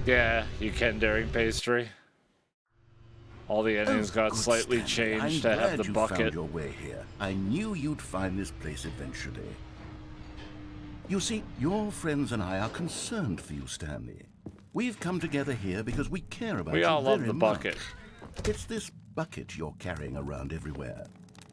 Yeah, you can during pastry. All the endings got good, slightly Stanley. changed I'm to have glad the you bucket. found your way here. I knew you'd find this place eventually. You see, your friends and I are concerned for you, Stanley. We've come together here because we care about you We all love very the much. bucket. It's this bucket you're carrying around everywhere.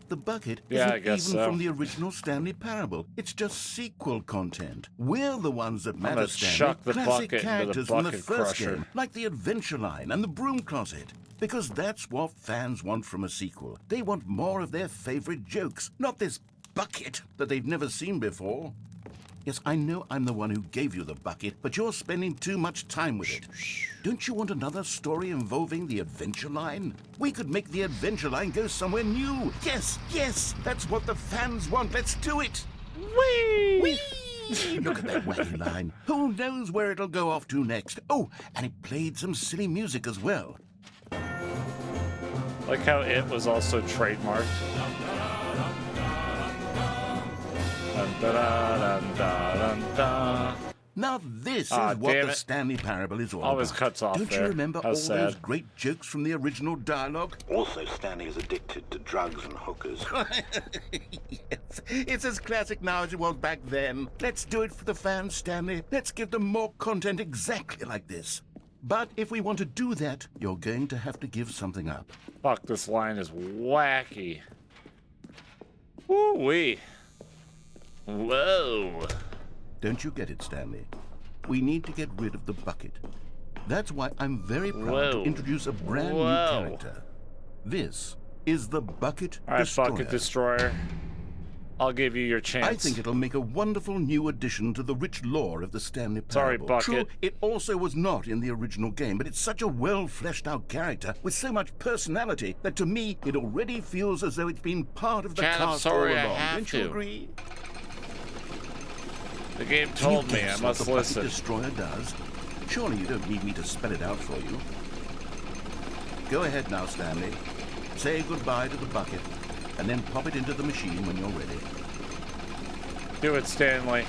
The bucket Yeah, isn't I guess even so. from the original Stanley Parable. It's just sequel content. We're the ones that matter, gonna Stanley. chuck the Classic bucket into the characters from the bucket first crusher. game, like the Adventure Line and the Broom Closet. Because that's what fans want from a sequel. They want more of their favorite jokes, not this bucket that they've never seen before. Yes, I know I'm the one who gave you the bucket, but you're spending too much time with it. Don't you want another story involving the Adventure Line? We could make the Adventure Line go somewhere new. Yes, that's what the fans want. Let's do it. Whee! Whee! Look at that wacky line. Who knows where it'll go off to next? Oh, and it played some silly music as well. Like how it was also trademarked. Dun, da, da, dun, da, dun, da. Now this is Ah, what damn the it. Stanley Parable is all Always about. cuts off Don't there. you remember How all sad. those great jokes from the original dialogue? Also, Stanley is addicted to drugs and hookers. Yes, it's as classic now as it was back then. Let's do it for the fans, Stanley. Let's give them more content exactly like this. But if we want to do that, you're going to have to give something up. Fuck, this line is wacky. Woo-wee. Whoa. Don't you get it, Stanley? We need to get rid of the bucket. That's why I'm very proud Whoa. to introduce a brand new Whoa. character. This is the Bucket All right, Destroyer. Bucket Destroyer. I'll give you your chance. I think it'll make a wonderful new addition to the rich lore of the Stanley Sorry, Parable. Bucket. True, it also was not in the original game, but it's such a well-fleshed-out character with so much personality that to me, it already feels as though it's been part of the Chad, I'm cast sorry, all I along. have Don't you to. agree? The game Can you told me I guess must what the listen. Bucket Destroyer does? Surely you don't need me to spell it out for you. Go ahead now, Stanley. Say goodbye to the bucket, and then pop it into the machine when you're ready. Do it, Stanley.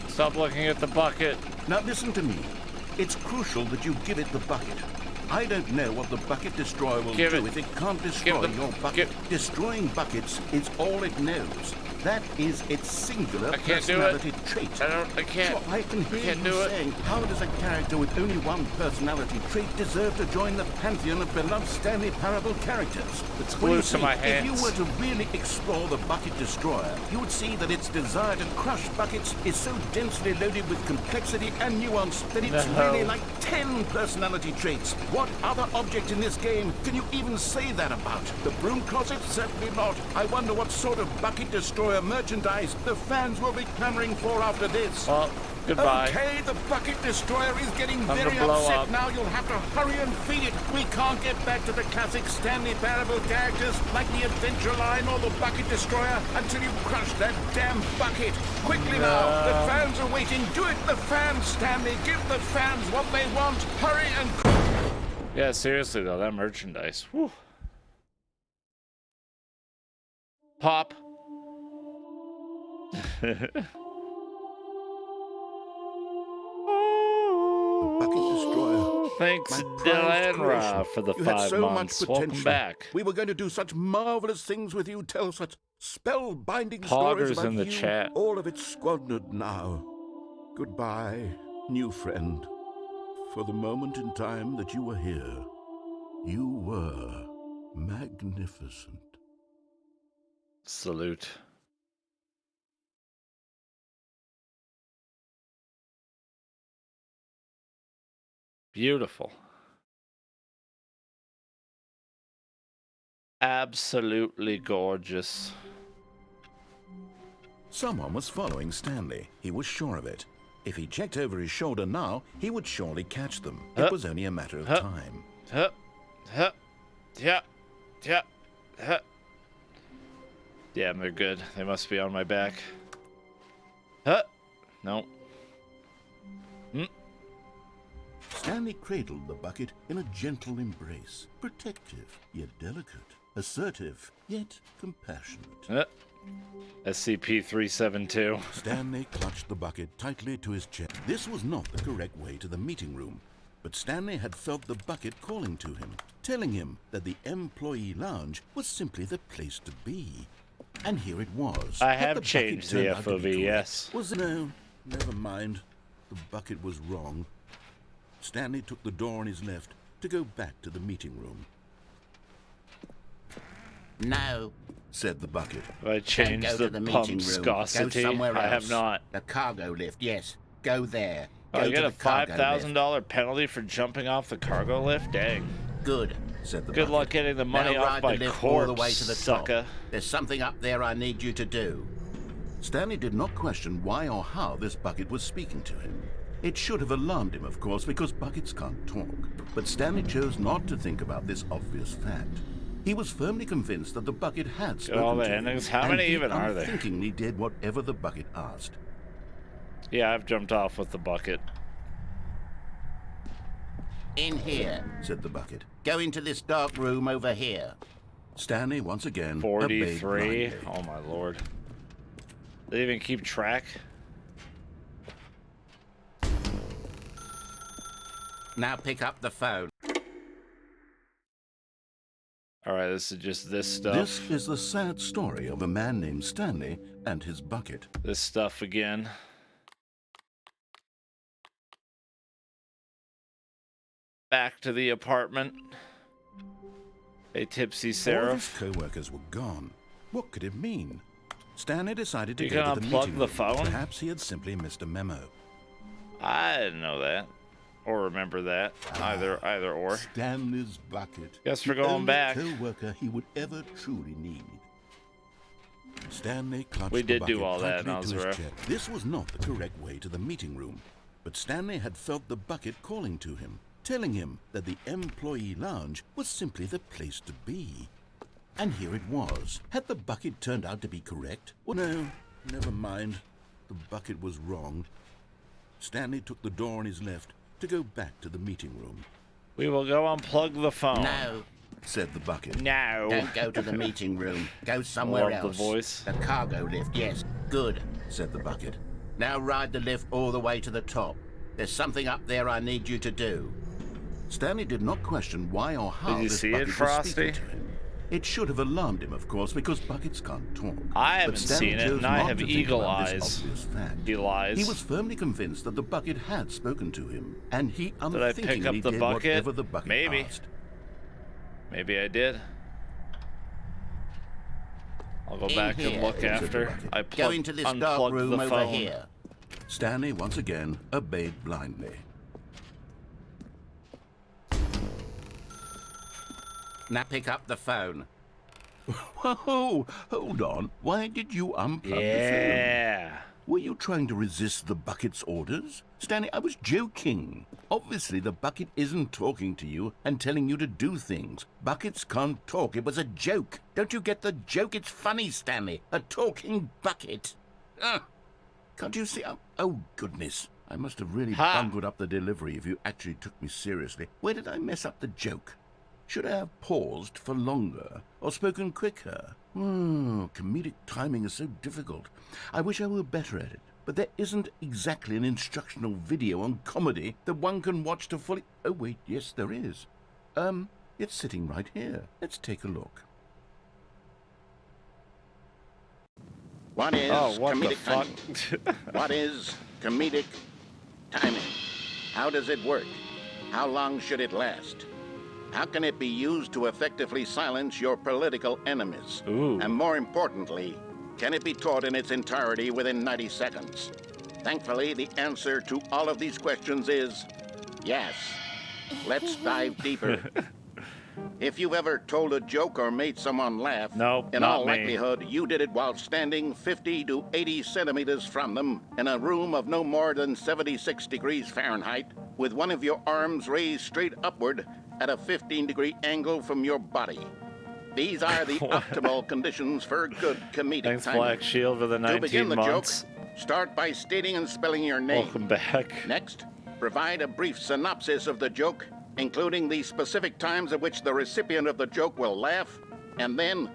Stop looking at the bucket. Now listen to me. It's crucial that you give it the bucket. I don't know what the Bucket Destroyer will Give do it. if it can't destroy the- your bucket. give- Destroying buckets is all it knows. That is its singular I can't do it. personality trait. I can't. Sure, I can hear can't you do it. saying, how does a character with only one personality trait deserve to join the pantheon of beloved Stanley Parable characters? It's Well, you glued to see, my if hands. you were to really explore the Bucket Destroyer, you would see that its desire to crush buckets is so densely loaded with complexity and nuance that it's No. really like 10 personality traits. What other object in this game can you even say that about? The Broom Closet? Certainly not. I wonder what sort of Bucket Destroyer merchandise the fans will be clamoring for after this. Well, goodbye. Okay, the Bucket Destroyer is getting Time to very blow upset up. now. You'll have to hurry and feed it. We can't get back to the classic Stanley Parable characters like the Adventure Line or the Bucket Destroyer until you crush that damn bucket. Quickly now, the fans are waiting. Do it, the fans, Stanley. Give the fans what they want. Hurry and... Yeah, seriously though, that merchandise. Whew. Pop. Bucket Destroyer. Thanks, My prized Delanra, creation. for the You had 5 so months. much Welcome potential. back. We were going to do such marvelous things with you, tell such spellbinding Poggers stories about in the you. chat. All of it squandered now. Goodbye, new friend. For the moment in time that you were here, you were magnificent. Salute. Beautiful. Absolutely gorgeous. Someone was following Stanley. He was sure of it. If he checked over his shoulder now, he would surely catch them. It was only a matter of time. Damn, they're good. They must be on my back. No. Stanley cradled the bucket in a gentle embrace, protective yet delicate, assertive yet compassionate. SCP-372. Stanley clutched the bucket tightly to his chest. This was not the correct way to the meeting room, but Stanley had felt the bucket calling to him, telling him that the employee lounge was simply the place to be. And here it was. I have changed the FOV, yes. No, never mind. The bucket was wrong. Stanley took the door on his left to go back to the meeting room. No, said the bucket. Have I changed the pump viscosity? I have not. The cargo lift, yes. Go there. Oh, Go you get to a the cargo $5,000 penalty for jumping off the cargo lift? Dang. Good, said the Good bucket. luck getting the money now off ride my the lift corpse, all the way to the sucker. top. There's something up there I need you to do. Stanley did not question why or how this bucket was speaking to him. It should have alarmed him, of course, because buckets can't talk. But Stanley chose not to think about this obvious fact. He was firmly convinced that the bucket had spoken all the to endings. him. How many and he even are there? unthinkingly did whatever the bucket asked. Yeah, I've jumped off with the bucket. In here, said the bucket. go into this dark room over here. Stanley once again obeyed 43. blindly. Oh my lord. They even keep track? Now pick up the phone. Alright, this is just this stuff. This is the sad story of a man named Stanley and his bucket. This stuff again. Back to the apartment. A tipsy All of seraph. his co-workers were gone. What could it mean? Stanley decided to You go can to the unplug meeting the room. phone? Perhaps he had simply missed a memo. I didn't know that. Or remember that. Either or. Stanley's bucket. Guess we're The going only back. co-worker he would ever truly need. Stanley clutched We the did bucket do all that, tightly to his Nazareth. chest. This was not the correct way to the meeting room, but Stanley had felt the bucket calling to him, telling him that the employee lounge was simply the place to be. And here it was. Had the bucket turned out to be correct? Well, no, never mind. The bucket was wrong. Stanley took the door on his left to go back to the meeting room. We will go unplug the phone. No, said the bucket. No. don't go to the meeting room. Go somewhere Love the else. voice. The cargo lift, yes. Good, said the bucket. now ride the lift all the way to the top. There's something up there I need you to do. Stanley did not question why or how Did you this see bucket it, was Frosty? speaking to him. It should have alarmed him, of course, because buckets can't talk. I But haven't Stanley seen it, chose and I not have to think eagle about this eyes. obvious fact. He lies. He was firmly convinced that the bucket had spoken to him, and he Did I unthinkingly pick up the did bucket? whatever the bucket Maybe. asked. Maybe I did. I'll go In back here, and look said the after. bucket. I Go into this dark unplugged room the over phone. here. Stanley once again obeyed blindly. Now pick up the phone. Whoa, hold on. Why did you unplug the phone? Yeah. Were you trying to resist the bucket's orders? Stanley, I was joking. Obviously, the bucket isn't talking to you and telling you to do things. Buckets can't talk. It was a joke. Don't you get the joke? It's funny, Stanley. A talking bucket. Can't you see? Oh, goodness. I must have really bungled up the delivery if you actually took me seriously. Where did I mess up the joke? Should I have paused for longer or spoken quicker? Comedic timing is so difficult. I wish I were better at it. But there isn't exactly an instructional video on comedy that one can watch to fully... Oh, wait, yes, there is. It's sitting right here. Let's take a look. What is What the comedic fuck? timing? What is comedic timing? How does it work? How long should it last? How can it be used to effectively silence your political enemies? Ooh. And more importantly, can it be taught in its entirety within 90 seconds? Thankfully, the answer to all of these questions is yes. Let's dive deeper. If you've ever told a joke or made someone laugh, Nope, in not all me. likelihood, you did it while standing 50 to 80 centimeters from them in a room of no more than 76 degrees Fahrenheit, with one of your arms raised straight upward at a 15-degree angle from your body. These are the optimal conditions for good comedic Thanks, timing. Black Shield, for the To begin 19 the months. joke, start by stating and spelling your name. Welcome back. Next, provide a brief synopsis of the joke, including the specific times at which the recipient of the joke will laugh, and then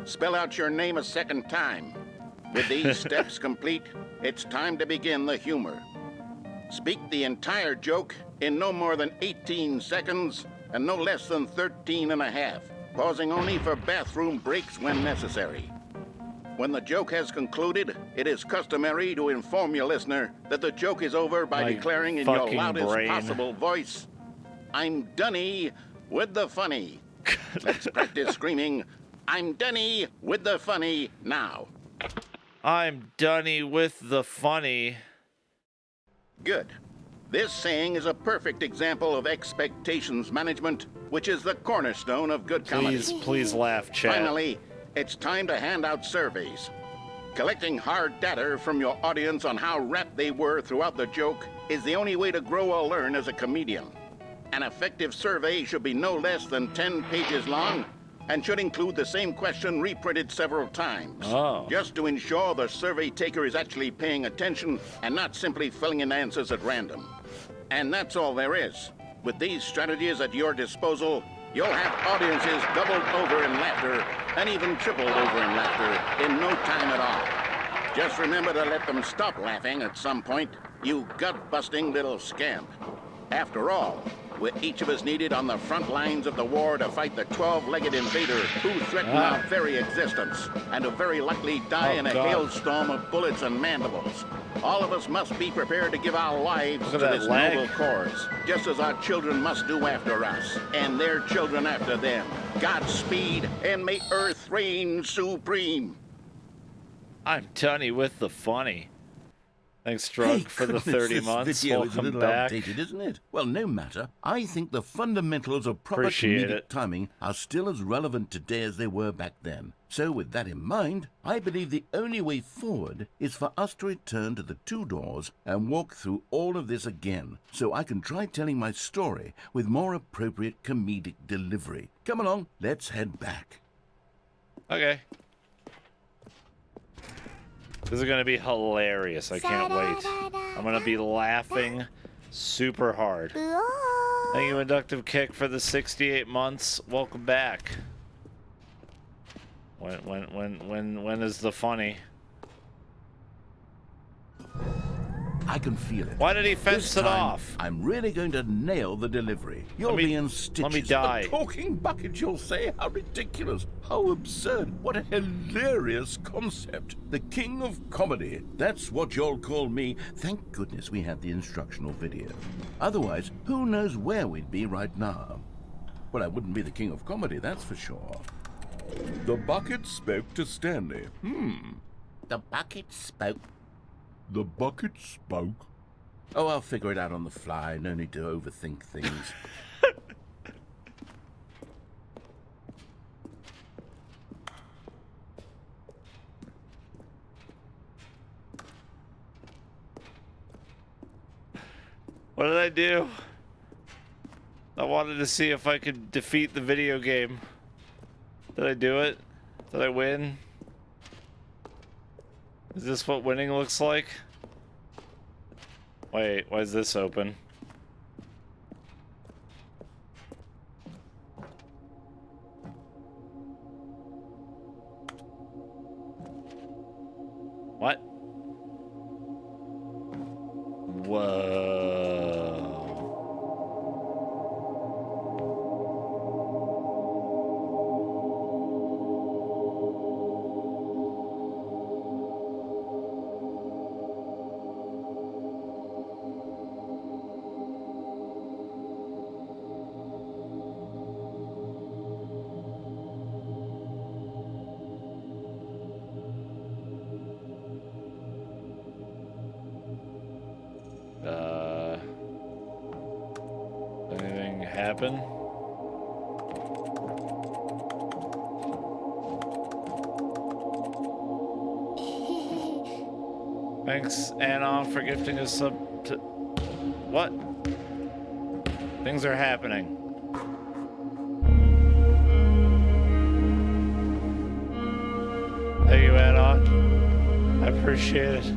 spell out your name a second time. With these steps complete, it's time to begin the humor. Speak the entire joke in no more than 18 seconds and no less than 13 and a half, pausing only for bathroom breaks when necessary. When the joke has concluded, it is customary to inform your listener that the joke is over by My declaring in your fucking loudest brain. possible voice, "I'm Dunny with the funny." Let's practice screaming, "I'm Dunny with the funny" now. I'm Dunny with the funny. Good. This saying is a perfect example of expectations management, which is the cornerstone of good comedy. Please laugh, chat. Finally, it's time to hand out surveys. Collecting hard data from your audience on how rapt they were throughout the joke is the only way to grow or learn as a comedian. An effective survey should be no less than 10 pages long and should include the same question reprinted several times. Oh. Just to ensure the survey taker is actually paying attention and not simply filling in answers at random. And that's all there is. With these strategies at your disposal, you'll have audiences doubled over in laughter and even tripled over in laughter in no time at all. Just remember to let them stop laughing at some point, you gut-busting little scamp. After all, we're each of us needed on the front lines of the war to fight the 12-legged invader who threatened our very existence and who very likely die in a hailstorm of bullets and mandibles. All of us must be prepared to give our lives to this noble cause, just as our children must do after us, and their children after them. Godspeed, and may Earth reign supreme. I'm Dunny with the funny. Thanks, Drunk, for the 30 months. This video is a Welcome little back. outdated, isn't it? Well, no matter. I think the fundamentals of proper Appreciate comedic it. timing are still as relevant today as they were back then. So with that in mind, I believe the only way forward is for us to return to the two doors and walk through all of this again, so I can try telling my story with more appropriate comedic delivery. Come along, let's head back. Okay. This is going to be hilarious. I can't wait. I'm going to be laughing super hard. Thank you, Inductive Kick, for the 68 months. Welcome back. When is the funny? I can feel it. Why did he fence This it time, off? I'm really going to nail the delivery. You'll Let me- be in stitches. let me die. A talking bucket, you'll say? How ridiculous. How absurd. What a hilarious concept. The king of comedy. That's what you'll call me. Thank goodness we had the instructional video. Otherwise, who knows where we'd be right now. Well, I wouldn't be the king of comedy, that's for sure. The bucket spoke to Stanley. The bucket spoke. The bucket spoke. Oh, I'll figure it out on the fly. No need to overthink things. What did I do? I wanted to see if I could defeat the video game. Did I do it? Did I win? Is this what winning looks like? Wait, why is this open? What? Whoa. happen. Thanks, Anon, for gifting us sub to... What? Things are happening. Thank you, Anon. I appreciate it.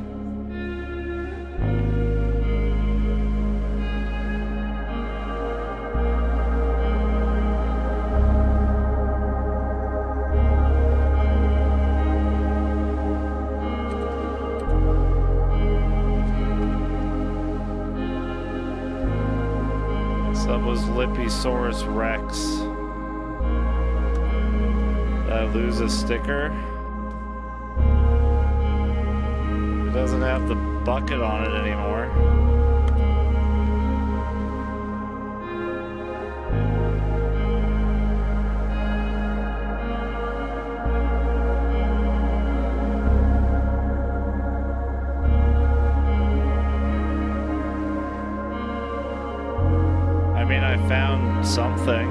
That was Lippysaurus Rex. Did I lose a sticker? It doesn't have the bucket on it anymore. I found something.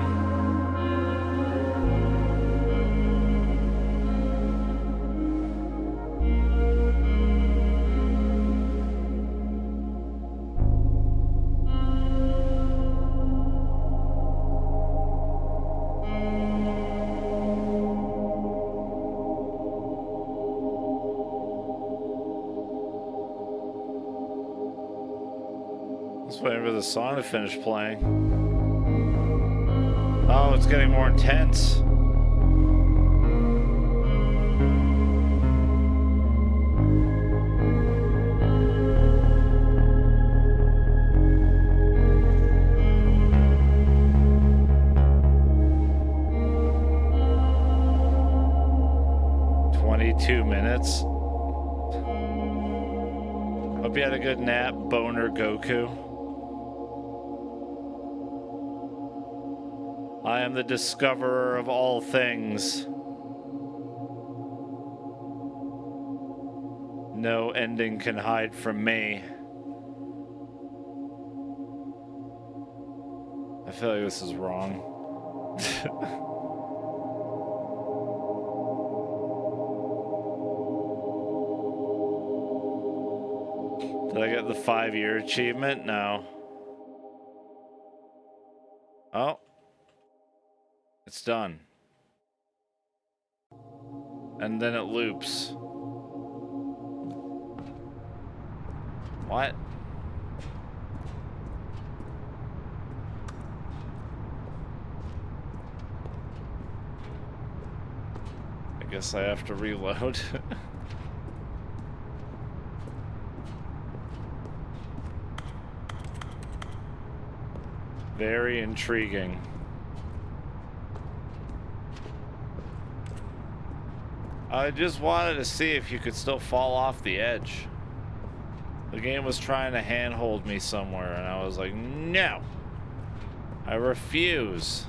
Just waiting for the song to finish playing. Oh, it's getting more intense. Minutes. Hope you had a good nap, Boner Goku. I am the discoverer of all things. No ending can hide from me. I feel like this is wrong. Did I get the 5-year achievement? No. Oh. It's done. And then it loops. What? I guess I have to reload. Very intriguing. I just wanted to see if you could still fall off the edge. The game was trying to handhold me somewhere, and I was like, no! I refuse.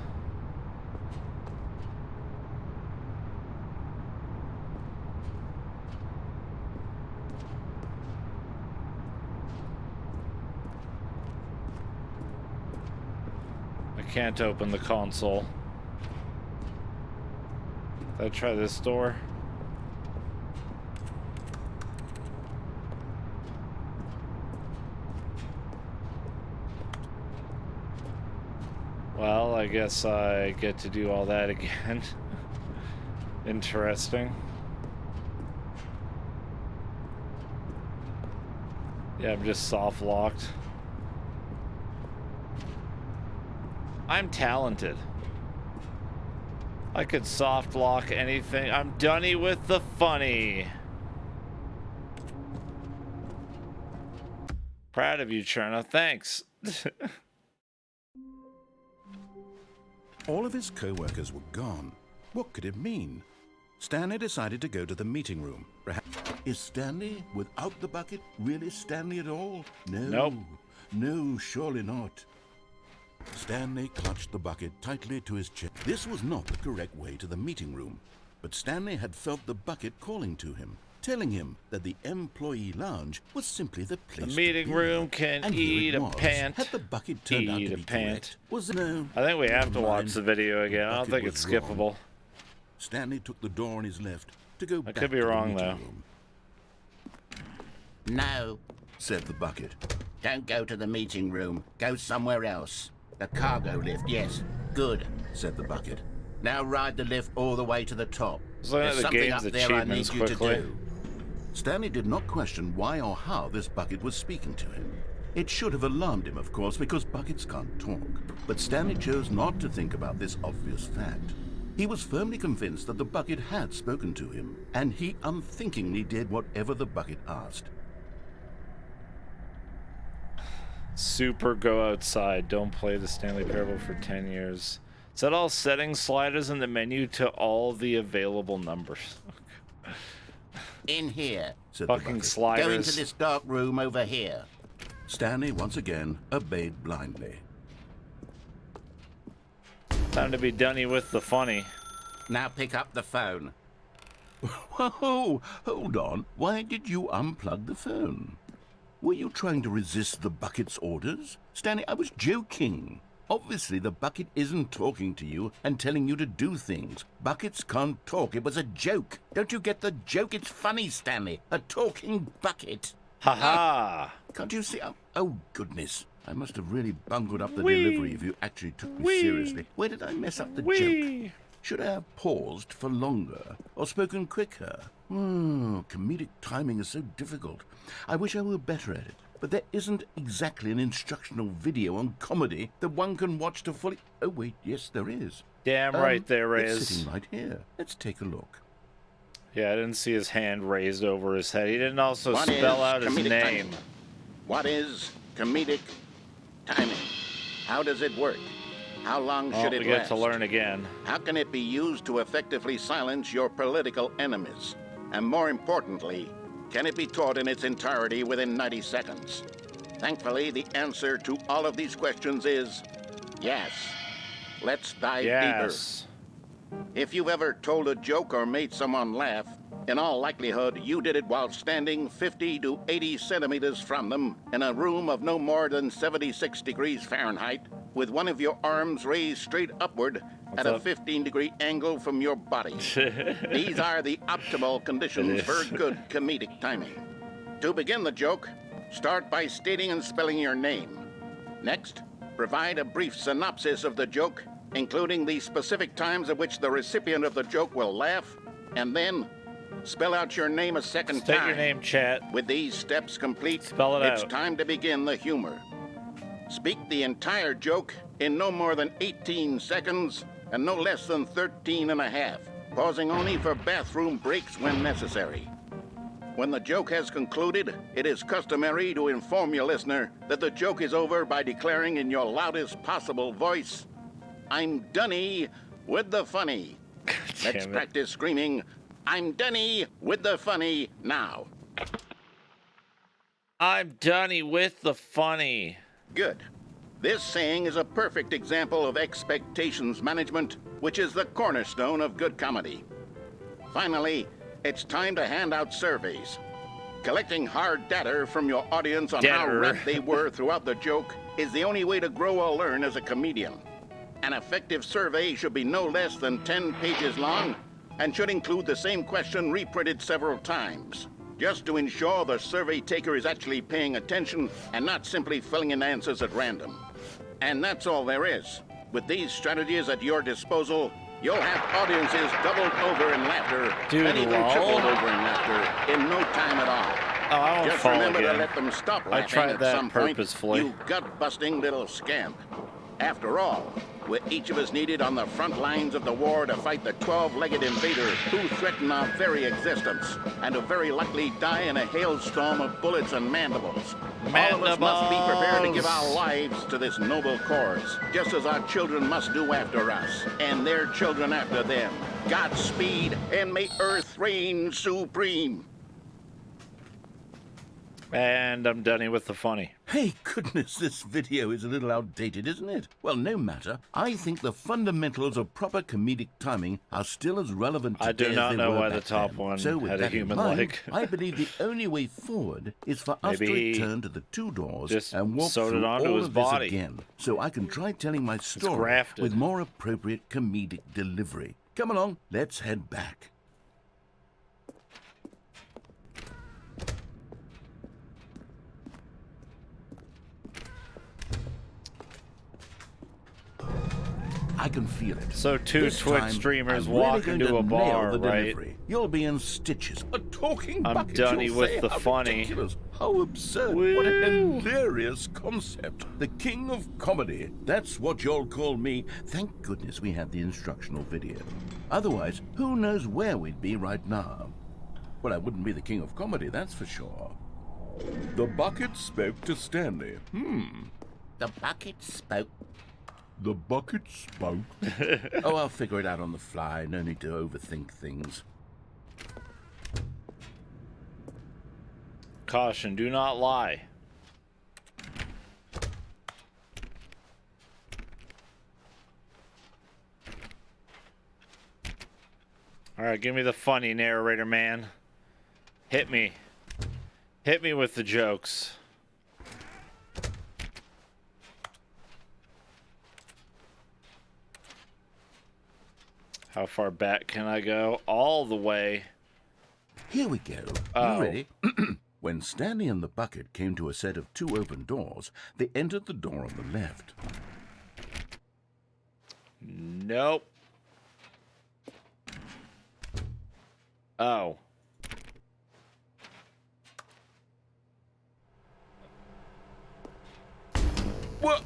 I can't open the console. Did I try this door? Well, I guess I get to do all that again. Interesting. Yeah, I'm just soft locked. I'm talented. I could soft lock anything. I'm dunny with the funny. Proud of you, Cirno. Thanks. All of his co-workers were gone. What could it mean? Stanley decided to go to the meeting room. Is Stanley without the bucket really Stanley at all? No. Nope. No, surely not. Stanley clutched the bucket tightly to his chest. This was not the correct way to the meeting room, but Stanley had felt the bucket calling to him. telling him that the employee lounge was simply the place The meeting to be. room can And here eat it a was. pant. Had the bucket turned out Eat to a be pant. correct? Was it no? I think we have to Never watch mind. the video again. I don't bucket think was it's wrong. skippable. Stanley took the door on his left to go I back could be to the wrong, meeting though. room, No, said the bucket. don't go to the meeting room. Go somewhere else. The cargo lift, yes. Good, Said the bucket. now ride the lift all the way to the top. Let's look at There's the something game's up there I need achievements you to quickly. do. Stanley did not question why or how this bucket was speaking to him. It should have alarmed him, of course, because buckets can't talk. But Stanley chose not to think about this obvious fact. He was firmly convinced that the bucket had spoken to him, and he unthinkingly did whatever the bucket asked. Super go outside. Don't play the Stanley Parable for 10 years. Set all settings sliders in the menu to all the available numbers. In here. Said the Fucking bucket. sliders. Go into this dark room over here. Stanley once again obeyed blindly. Time to be dunny with the funny. Now pick up the phone. Whoa, hold on. Why did you unplug the phone? Were you trying to resist the bucket's orders? Stanley, I was joking. Obviously, the bucket isn't talking to you and telling you to do things. Buckets can't talk. It was a joke. Don't you get the joke? It's funny, Stanley. A talking bucket. Haha. Can't you see? Oh, goodness. I must have really bungled up the delivery if you actually took me seriously. Where did I mess up the joke? Should I have paused for longer or spoken quicker? Comedic timing is so difficult. I wish I were better at it. But there isn't exactly an instructional video on comedy that one can watch to fully... Oh, wait, yes, there is. Damn right there it's is. sitting right here. Let's take a look. Yeah, I didn't see his hand raised over his head. He didn't also What spell is out his comedic name. timing? What is comedic timing? How does it work? How long Well, should we it get last? to learn again. How can it be used to effectively silence your political enemies? And more importantly, can it be taught in its entirety within 90 seconds? Thankfully, the answer to all of these questions is yes. Let's dive Yes. deeper. If you've ever told a joke or made someone laugh, in all likelihood, you did it while standing 50 to 80 centimeters from them in a room of no more than 76 degrees Fahrenheit, with one of your arms raised straight upward at a up? 15-degree angle from your body. These are the optimal conditions for good comedic timing. To begin the joke, start by stating and spelling your name. Next, provide a brief synopsis of the joke, including the specific times at which the recipient of the joke will laugh, and then spell out your name a second State time. your name, chat. With these steps complete, Spell it it's out. time to begin the humor. Speak the entire joke in no more than 18 seconds and no less than 13 and a half, pausing only for bathroom breaks when necessary. When the joke has concluded, it is customary to inform your listener that the joke is over by declaring in your loudest possible voice, "I'm dunny with the funny." Let's Damn it. practice screaming, "I'm dunny with the funny" now. I'm dunny with the funny. Good. This saying is a perfect example of expectations management, which is the cornerstone of good comedy. Finally, it's time to hand out surveys. Collecting hard data from your audience on how Data. rapt they were throughout the joke is the only way to grow or learn as a comedian. An effective survey should be no less than 10 pages long and should include the same question reprinted several times, just to ensure the survey taker is actually paying attention and not simply filling in answers at random. And that's all there is. With these strategies at your disposal, you'll have audiences doubled over in laughter Dude, and even lol. tripled over in laughter in no time at all. Oh, I won't Just fall remember again. to let them stop I laughing tried at that some point, purposefully. you gut-busting little scamp. After all, we're each of us needed on the front lines of the war to fight the 12-legged invader who threaten our very existence and who very likely die in a hailstorm of bullets and mandibles. All of us must be prepared to give our lives to this noble cause, just as our children must do after us, and their children after them. Godspeed, and may Earth reign supreme. And I'm done with the funny. Hey, goodness, this video is a little outdated, isn't it? Well, no matter. I think the fundamentals of proper comedic timing are still as relevant today I do as not they know were why the back top then. one So with had a that in human mind, leg. I believe the only way forward is for us to Maybe he return to the two doors just and walk sewed it through onto all his of this body. again, so I can try telling my story grafted. with more appropriate comedic delivery. Come along, let's head back. I can feel it. So two This Twitch time, streamers I'm walk really going into to a nail bar, the right? delivery. You'll be in stitches. A talking I'm bucket, dunny you'll with say. the How funny. ridiculous. How absurd. What a hilarious concept. The king of comedy. That's what you'll call me. Thank goodness we have the instructional video. Otherwise, who knows where we'd be right now. Well, I wouldn't be the king of comedy, that's for sure. The bucket spoke to Stanley. The bucket spoke. The bucket spoke. Oh, I'll figure it out on the fly. No need to overthink things. Caution, do not lie. Alright, give me the funny, narrator man. Hit me. Hit me with the jokes. How far back can I go? All the way. Here we go. Oh. You ready? When Stanley and the bucket came to a set of two open doors, they entered the door on the left. Nope. Oh. What?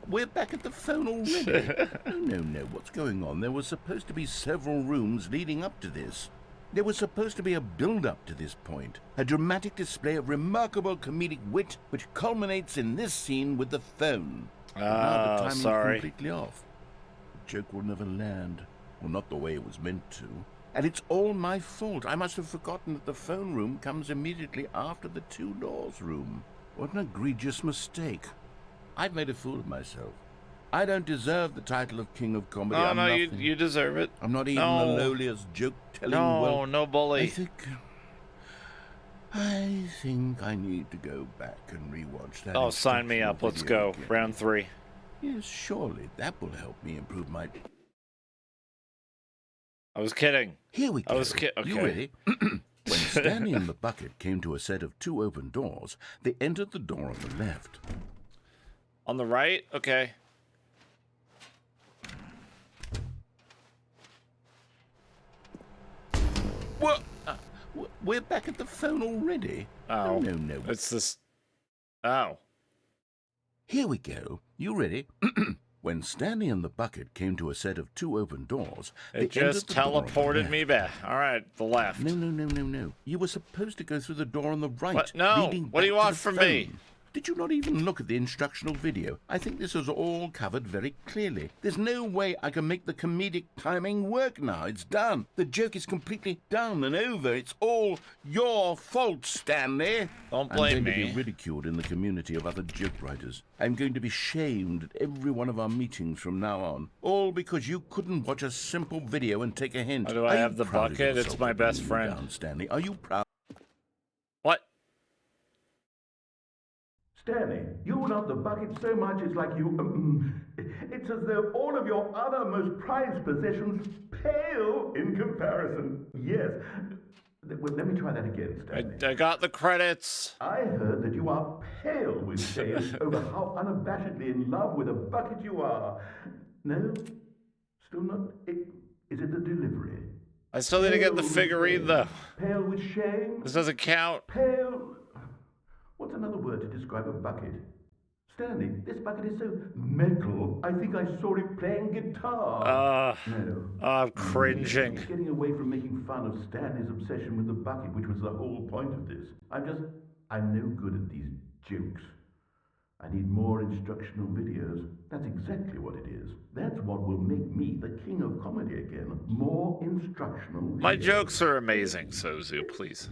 We're back at the phone already. No. What's going on? There were supposed to be several rooms leading up to this. There was supposed to be a build-up to this point, a dramatic display of remarkable comedic wit which culminates in this scene with the phone. Now the timing's sorry. completely off. The joke will never land, or not the way it was meant to. And it's all my fault. I must have forgotten that the phone room comes immediately after the two doors room. What an egregious mistake. I've made a fool of myself. I don't deserve the title of King of Comedy. Oh, I'm no, nothing. you deserve it. I'm not even No. the lowliest joke-telling. No, well, no bully. I think I need to go back and rewatch that. Oh, sign me instructional up. Let's video go. again. Round 3. Yes, surely that will help me improve my... I was kidding. Here we go. I was kidding. You Okay. ready? When Stanley and the bucket came to a set of two open doors, they entered the door on the left. On the right? Okay. What? We're back at the phone already? Oh. No. It's this. Oh. Here we go. You ready? When Stanley and the bucket came to a set of two open doors, they It just entered the door on the teleported left. me back. All right, the left. No. You were supposed to go through the door on the right. What? No. leading What do you back to want the from me? phone. Did you not even look at the instructional video? I think this is all covered very clearly. There's no way I can make the comedic timing work now. It's done. The joke is completely done and over. It's all your fault, Stanley. Don't I'm blame going to me. be ridiculed in the community of other joke writers. I'm going to be shamed at every one of our meetings from now on. All because you couldn't watch a simple video and take a hint. Oh, do I Are have you the proud of bucket? It's yourself my for best bringing me friend. down, Stanley? Are you proud? What? Stanley, you love the bucket so much it's like you... it's as though all of your other most prized possessions pale in comparison. Yes. Well, let me try that again, Stanley. I got the credits. I heard that you are pale with shame over how unabashedly in love with a bucket you are. No? Still not... Is it the delivery? I still need to get the figurine, though. Pale with shame? This doesn't count. Pale... What's another word to describe a bucket? Stanley, this bucket is so metal, I think I saw it playing guitar. No. I'm cringing. Getting away from making fun of Stanley's obsession with the bucket, which was the whole point of this. I'm no good at these jokes. I need more instructional videos. That's exactly what it is. That's what will make me the king of comedy again. More instructional videos. My jokes are amazing, Sozu, please.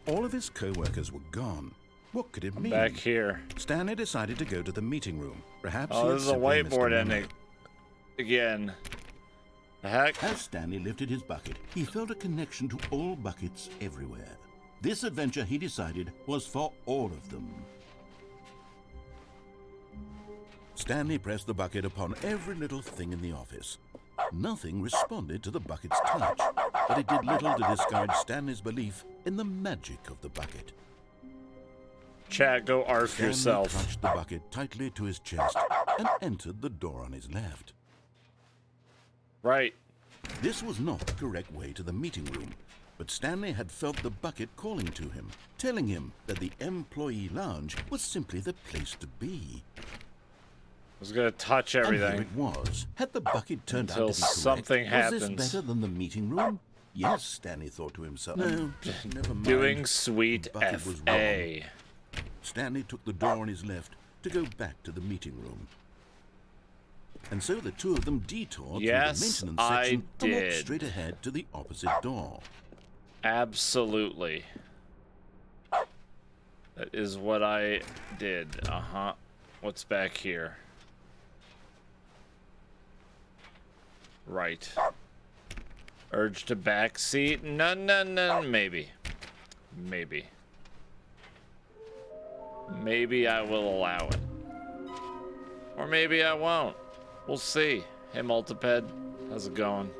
All of his co-workers were gone. What could it mean? Back here. Stanley decided to go to the meeting room. Perhaps Oh, this is a whiteboard ending. Again. The heck? As Stanley lifted his bucket, he felt a connection to all buckets everywhere. This adventure, he decided, was for all of them. Stanley pressed the bucket upon every little thing in the office. Nothing responded to the bucket's touch, but it did little to discourage Stanley's belief in the magic of the bucket. Chat, go arf Stanley yourself. clutched the bucket tightly to his chest and entered the door on his left. Right. This was not the correct way to the meeting room, but Stanley had felt the bucket calling to him, telling him that the employee lounge was simply the place to be. I was gonna touch everything. And here it was. Had the bucket turned Until out to be correct, something happens. Was this better than the meeting room? Yes, Stanley thought to himself. No, never mind. Doing sweet The bucket was FA. wrong. Stanley took the door on his left to go back to the meeting room. And so the two of them detoured Yes, through the maintenance I section and walked did. straight ahead to the opposite door. Absolutely. That is what I did. Uh-huh. What's back here? Right. Urge to backseat? No, maybe. Maybe. Maybe I will allow it. Or maybe I won't. We'll see. Hey, Multiped. How's it going?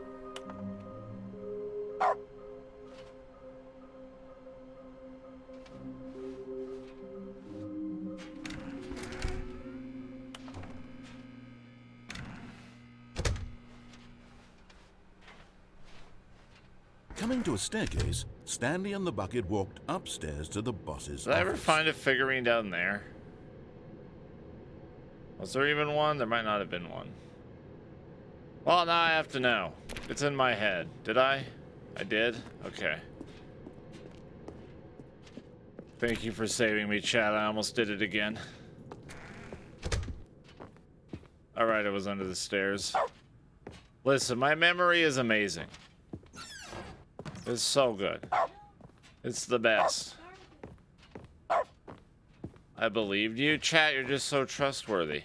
Coming to a staircase, Stanley and the bucket walked upstairs to the boss's Did I ever office. find a figurine down there? Was there even one? There might not have been one. Well, now I have to know. It's in my head. Did I? I did? Okay. Thank you for saving me, chat. I almost did it again. Alright, it was under the stairs. Listen, my memory is amazing. It's so good. It's the best. I believed you. Chat, you're just so trustworthy.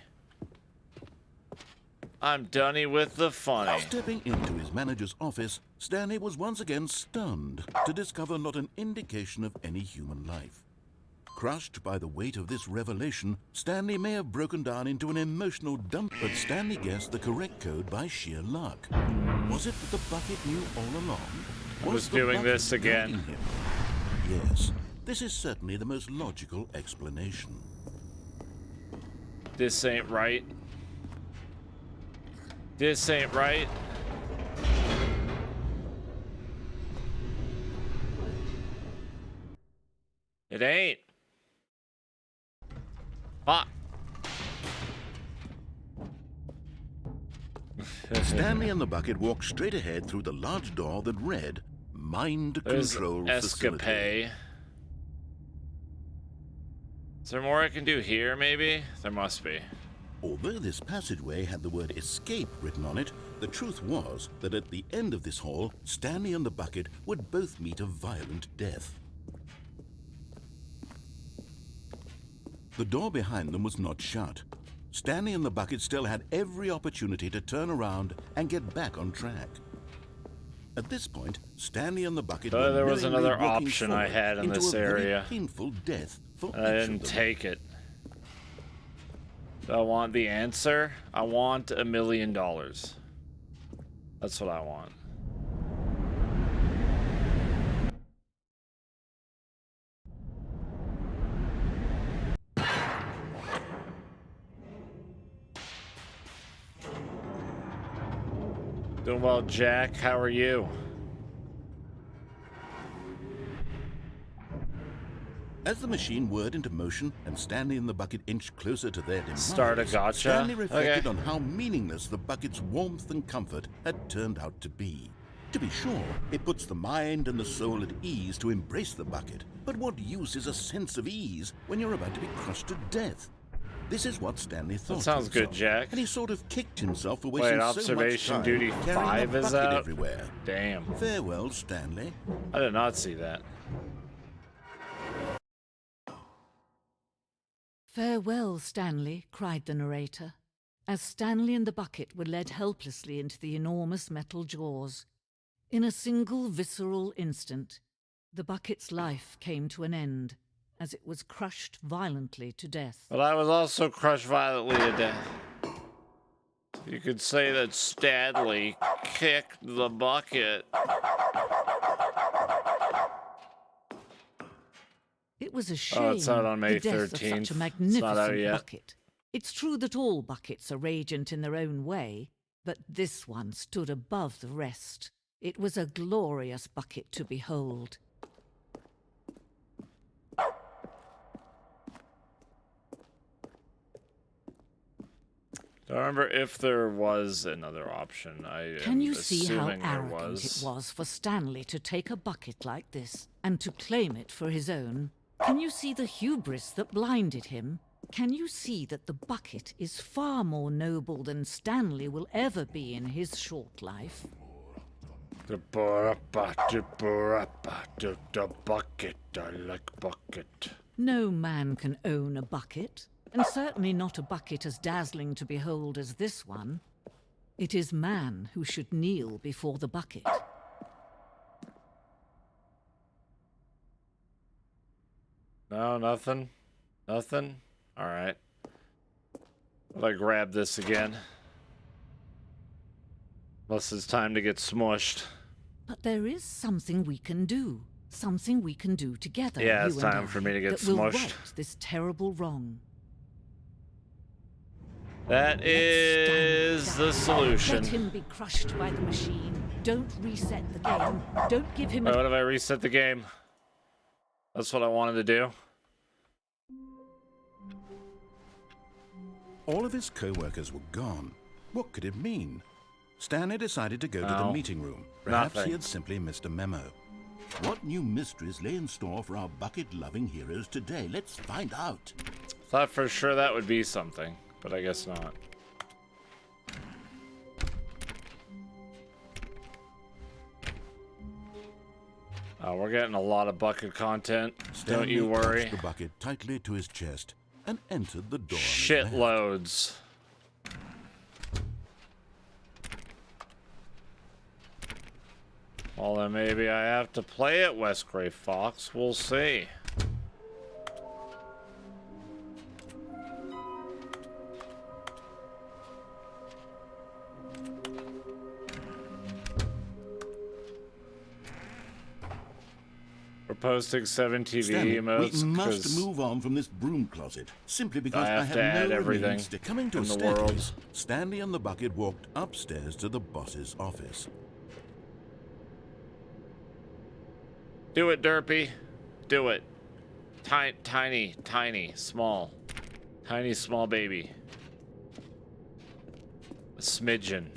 I'm Dunny with the funny. Stepping into his manager's office, Stanley was once again stunned to discover not an indication of any human life. Crushed by the weight of this revelation, Stanley may have broken down into an emotional dump, but Stanley guessed the correct code by sheer luck. Was it that the bucket knew all along? Was the doing bucket this again. guiding him? Yes, this is certainly the most logical explanation. This ain't right. This ain't right. It ain't. Fuck. Stanley and the bucket walked straight ahead through the large door that read, Mind There's Control Facility. escapade. Is there more I can do here, maybe? There must be. Although this passageway had the word escape written on it, the truth was that at the end of this hall, Stanley and the bucket would both meet a violent death. The door behind them was not shut. Stanley and the bucket still had every opportunity to turn around and get back on track. At this point, Stanley and the bucket were There was knowingly another walking option I forward had in into this a very area. painful death for And I each of didn't them. take it. Do I want the answer? I want $1 million. That's what I want. Doing well, Jack. How are you? As the machine whirred into motion and Stanley and the bucket inched closer to their demise, Start a gotcha? Stanley reflected Okay. on how meaningless the bucket's warmth and comfort had turned out to be. To be sure, it puts the mind and the soul at ease to embrace the bucket, but what use is a sense of ease when you're about to be crushed to death? This is what Stanley thought. That sounds to good, himself, Jack. And he sort of kicked himself for Wait, wasting observation so much time duty carrying 5 a is bucket out? everywhere. Damn. Farewell, Stanley. I did not see that. Farewell, Stanley, cried the narrator, as Stanley and the bucket were led helplessly into the enormous metal jaws. In a single visceral instant, the bucket's life came to an end, as it was crushed violently to death. But I was also crushed violently to death. You could say that Stanley kicked the bucket. It was a shame, Oh, it's out on May the death 13th. of such a It's not out magnificent yet. bucket. It's true that all buckets are radiant in their own way, but this one stood above the rest. It was a glorious bucket to behold. I remember if there was another option. Can you see how assuming there arrogant it was for Stanley to take a bucket like this and to claim it for his own? Can you see the hubris that blinded him? Can you see that the bucket is far more noble than Stanley will ever be in his short life? The bucket, I like bucket. No man can own a bucket, and certainly not a bucket as dazzling to behold as this one. It is man who should kneel before the bucket. No, nothing? Nothing? Alright. Will I grab this again? Unless it's time to get smushed. But there is something we can do. Something we can do together. Yeah, it's you and time I, for me to get that will smushed. right this terrible wrong. That is the solution. Let him be crushed by the machine. Don't reset the game. Don't give him Wait, what if I reset the game? That's what I wanted to do. All of his co-workers were gone. What could it mean? Stanley decided to go to the meeting room. Perhaps Nothing. he had simply missed a memo. What new mysteries lay in store for our bucket-loving heroes today? Let's find out. Thought for sure that would be something, but I guess not. Oh, we're getting a lot of bucket content. Don't you Stanley worry. clutched the bucket tightly to his chest and entered the door. on his left. Shitloads. Well, then maybe I have to play it, West Gray Fox. We'll see. We're posting 7 TV Stanley, emotes we must 'cause move on from this broom closet, simply because I I have have to add no everything remaining stick. Coming to in a the staircase, world. Stanley and the bucket walked upstairs to the boss's office. Do it, Derpy. Do it. Tiny, small. Tiny, small baby. A smidgen.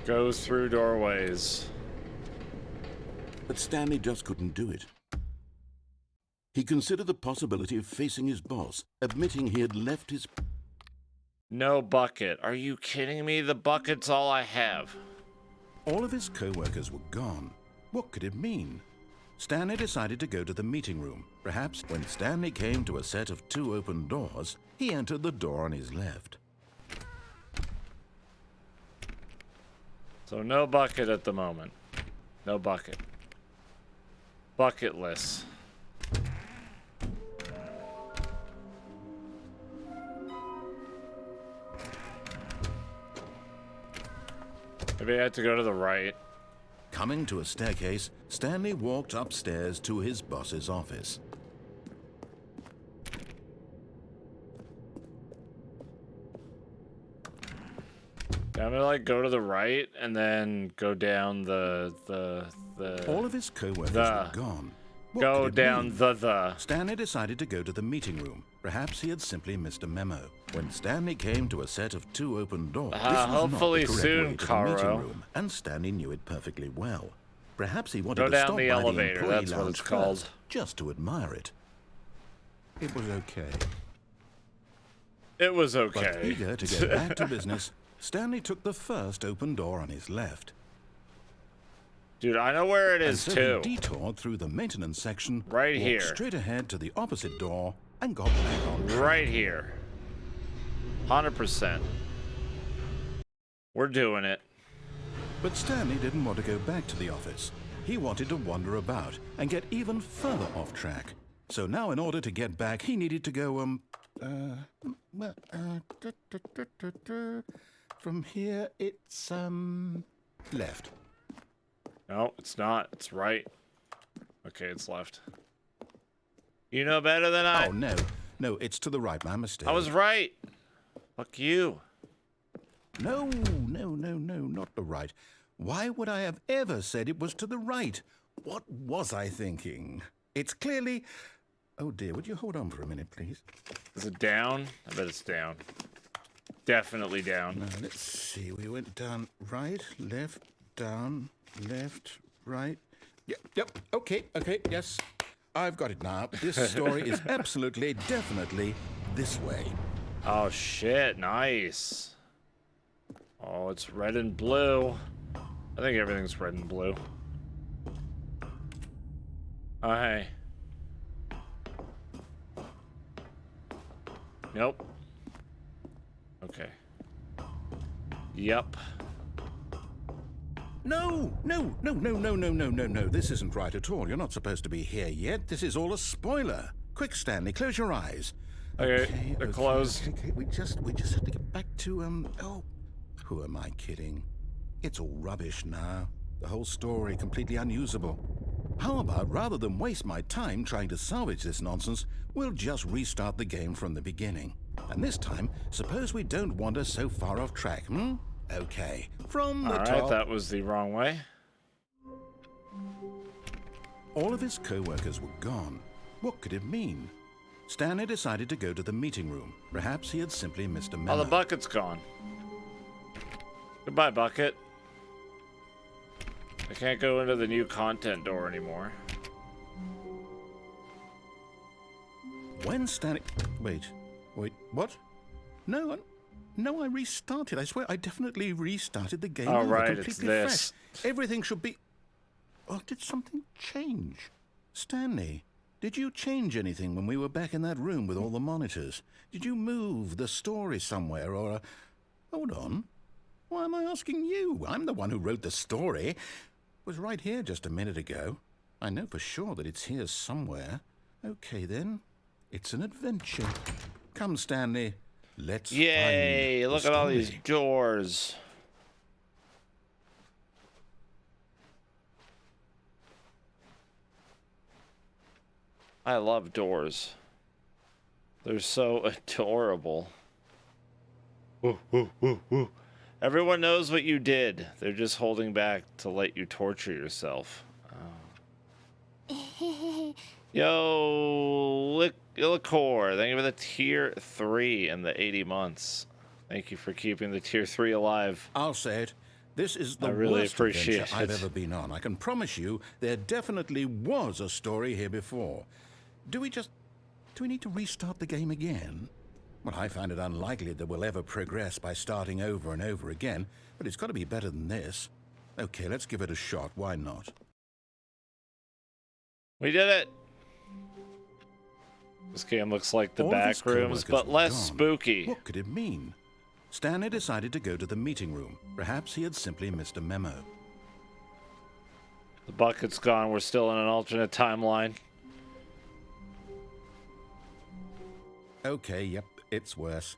Goes through doorways. But Stanley just couldn't do it. He considered the possibility of facing his boss, admitting he had left his... No bucket. Are you kidding me? The bucket's all I have. All of his co-workers were gone. What could it mean? Stanley decided to go to the meeting room. Perhaps when Stanley came to a set of 2 open doors, he entered the door on his left. So no bucket at the moment. No bucket. Bucketless. Maybe I had to go to the right. Coming to a staircase, Stanley walked upstairs to his boss's office. I'm gonna like go to the right and then go down All of his co-workers were gone. What Go could it down mean? the. Stanley decided to go to the meeting room. Perhaps he had simply missed a memo. When Stanley came to a set of 2 open doors, this was Hopefully not the correct soon, way to the Caro. meeting room, and Stanley knew it perfectly well. Perhaps he wanted Go to down stop the by elevator, the employee that's what lounge it's called. first, just to admire it. It was okay. It was But okay. eager to get back to business, Stanley took the first open door on his left. Dude, I know where it And is so too. he detoured through the maintenance section, Right walked here. straight ahead to the opposite door, and got back on track. Right here. 100%. We're doing it. But Stanley didn't want to go back to the office. He wanted to wander about and get even further off track. So now in order to get back, he needed to go, from here, it's, left. No, it's not. It's right. Okay, it's left. You know better than I. Oh, no. No, it's to the right, my mistake. I was right. Fuck you. No, not the right. Why would I have ever said it was to the right? What was I thinking? It's clearly... Oh, dear, would you hold on for a minute, please? Is it down? I bet it's down. Definitely down. Now, let's see. We went down, right, left, down, left, right. Yep, okay, yes. I've got it now. This story is absolutely, definitely this way. Oh, shit. Nice. Oh, it's red and blue. I think everything's red and blue. Oh, hey. Nope. Okay. Yep. No. This isn't right at all. You're not supposed to be here yet. This is all a spoiler. Quick, Stanley, close your eyes. Okay, they're closed. Okay. We just have to get back to, oh, who am I kidding? It's all rubbish now. The whole story completely unusable. How about, rather than waste my time trying to salvage this nonsense, we'll just restart the game from the beginning. And this time, suppose we don't wander so far off track, Okay, from the top. Alright, that was the wrong way. All of his co-workers were gone. What could it mean? Stanley decided to go to the meeting room. Perhaps he had simply missed a memo. Oh, the bucket's gone. Goodbye, bucket. I can't go into the new content door anymore. When Stanley... Wait, what? No, I restarted. I swear, I definitely restarted the game. Oh, over, right, completely it's this. fresh. Everything should be... Oh, did something change? Stanley, did you change anything when we were back in that room with all the monitors? Did you move the story somewhere, or... Hold on. Why am I asking you? I'm the one who wrote the story. It was right here just a minute ago. I know for sure that it's here somewhere. Okay, then. It's an adventure. Come, Stanley. Let's Yay! find Look the at all these story. doors. I love doors. They're so adorable. Woo, woo, woo, woo. Everyone knows what you did. They're just holding back to let you torture yourself. Oh. Yo, Liquor, thank you for the tier 3 and the 80 months. Thank you for keeping the tier 3 alive. I'll say it. This is the I really worst appreciate adventure I've it. ever been on. I can promise you there definitely was a story here before. Do we need to restart the game again? Well, I find it unlikely that we'll ever progress by starting over and over again, but it's got to be better than this. Okay, let's give it a shot. Why not? We did it. This game looks like the All of his back rooms, co-workers but were less gone. spooky. What could it mean? Stanley decided to go to the meeting room. Perhaps he had simply missed a memo. The bucket's gone. We're still in an alternate timeline. Okay, yep, it's worse.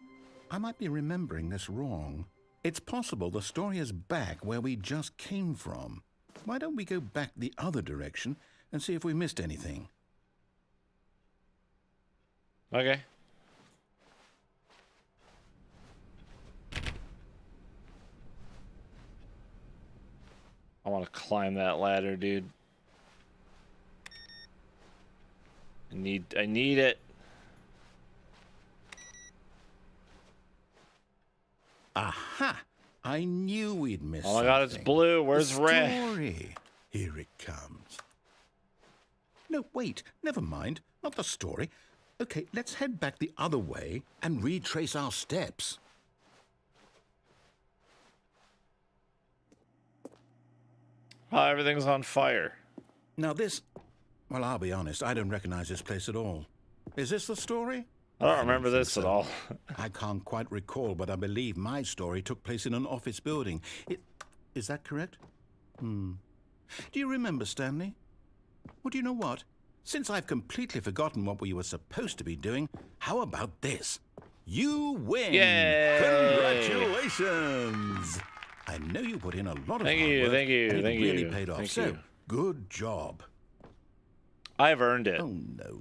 I might be remembering this wrong. It's possible the story is back where we just came from. Why don't we go back the other direction and see if we missed anything? Okay. I want to climb that ladder, dude. I need it. Aha! I knew we'd miss Oh my God, it's blue. Where's red? Story. Here it comes. No, wait. Never mind. Not the story. Okay, let's head back the other way and retrace our steps. Oh, everything's on fire. Now this... Well, I'll be honest. I don't recognize this place at all. Is this the story? I don't remember this at all. I can't quite recall, but I believe my story took place in an office building. Is that correct? Do you remember, Stanley? Well, do you know what? Since I've completely forgotten what we were supposed to be doing, how about this? You win! Yay! Congratulations! I know you put in a lot of hard work. Thank you, and thank it really you. paid off. Thank So, you. good job. I've earned it. Oh, no.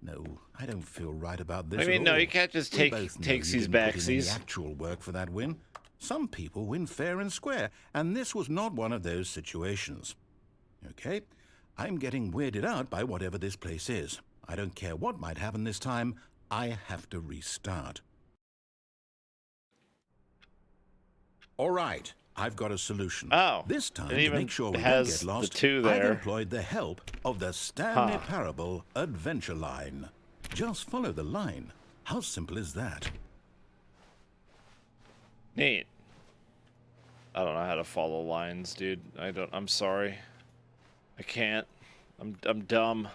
No, I don't feel right about this I mean, at no, all. you can't just We take both know takes you these didn't put in any backsies. actual work for that win. Some people win fair and square, and this was not one of those situations. Okay? I'm getting weirded out by whatever this place is. I don't care what might happen this time. I have to restart. All right, I've got a solution. Oh, this time, it to even make sure we don't has get lost, the two I've there. employed the help of the Stanley Parable Adventure Line. Just follow the line. How simple is that? Neat. I don't know how to follow lines, dude. I'm sorry. I can't. I'm dumb.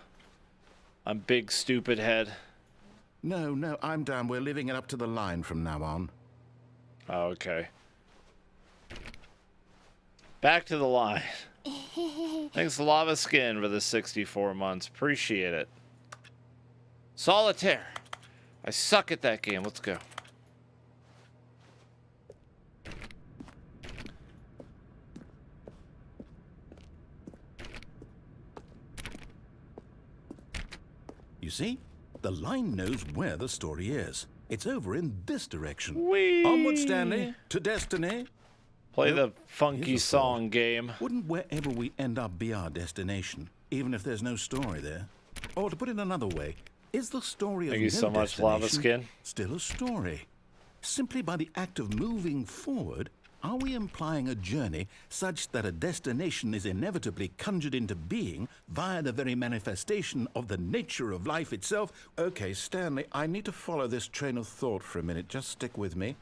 I'm big stupid head. No, I'm down. We're leaving it up to the line from now on. Oh, okay. Back to the line. Thanks, Lava Skin, for the 64 months. Appreciate it. Solitaire. I suck at that game. Let's go. You see? The line knows where the story is. It's over in this direction. Whee! Onward, Stanley, to destiny. Play Well, the funky here's a song thought. game. Wouldn't wherever we end up be our destination, even if there's no story there? Or to put it another way, is the story of Thank you no so much, Lava destination Skin. still a story? Simply by the act of moving forward, are we implying a journey such that a destination is inevitably conjured into being via the very manifestation of the nature of life itself? Okay, Stanley, I need to follow this train of thought for a minute. Just stick with me.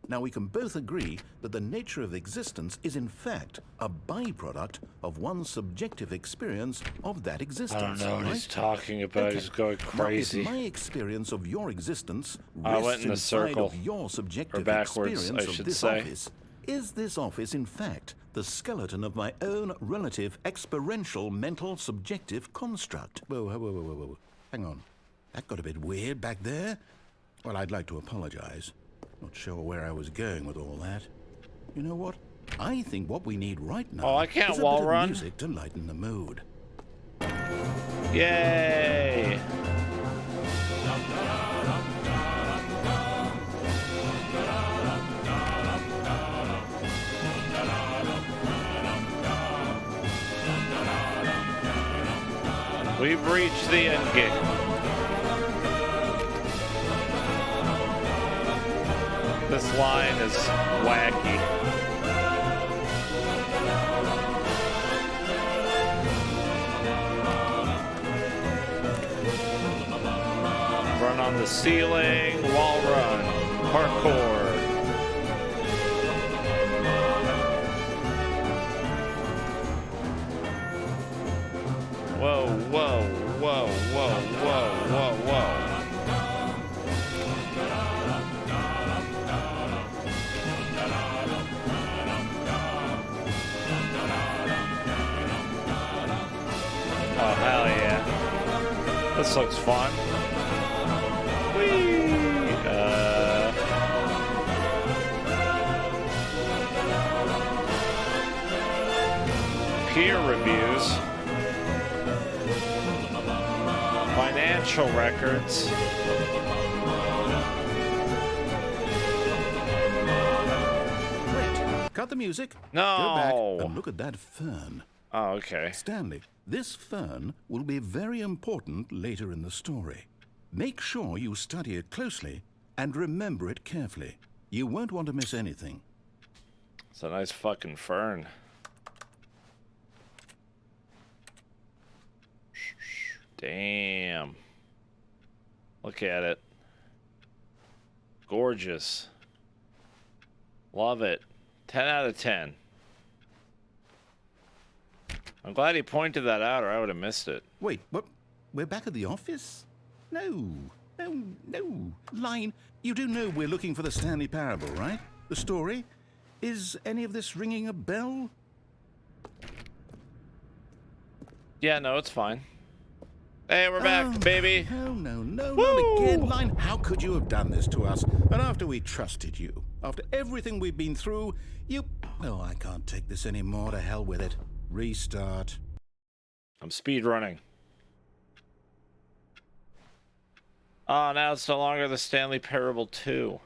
Now, we can both agree that the nature of existence is, in fact, a byproduct of one's subjective experience of that existence. I don't know what right? he's talking about. Okay. He's going crazy. Now, if my experience of your existence I went rests in a inside circle. of your subjective Or backwards, experience I of should this say. office, is this office, in fact, the skeleton of my own relative experiential mental subjective construct? Whoa. Hang on. That got a bit weird back there. Well, I'd like to apologize. Not sure where I was going with all that. You know what? I think what we need right now Oh, I can't is a wall bit of run. music to lighten the mood. Yay! We've reached the end game. This line is wacky. Run on the ceiling, wall run, parkour. Whoa, whoa, whoa, whoa, whoa, whoa, whoa. Oh, hell yeah. This looks fun. Whee! Peer reviews. Financial records. Wait, cut the music. No. Go back and look at that fern. Oh, okay. Stanley, This fern will be very important later in the story. Make sure you study it closely and remember it carefully. You won't want to miss anything. It's a nice fucking fern. Damn. Look at it. Gorgeous. Love it. 10 out of 10. I'm glad he pointed that out, or I would have missed it. Wait, what? We're back at the office? No. Line, you do know we're looking for the Stanley Parable, right? The story? Is any of this ringing a bell? Yeah, no, it's fine. Hey, we're back, baby. No, not again, Line. How could you have done this to us? And after we trusted you, after everything we've been through, you... Oh, I can't take this anymore. To hell with it. Restart. I'm speed running. Oh, now it's no longer the Stanley Parable 2.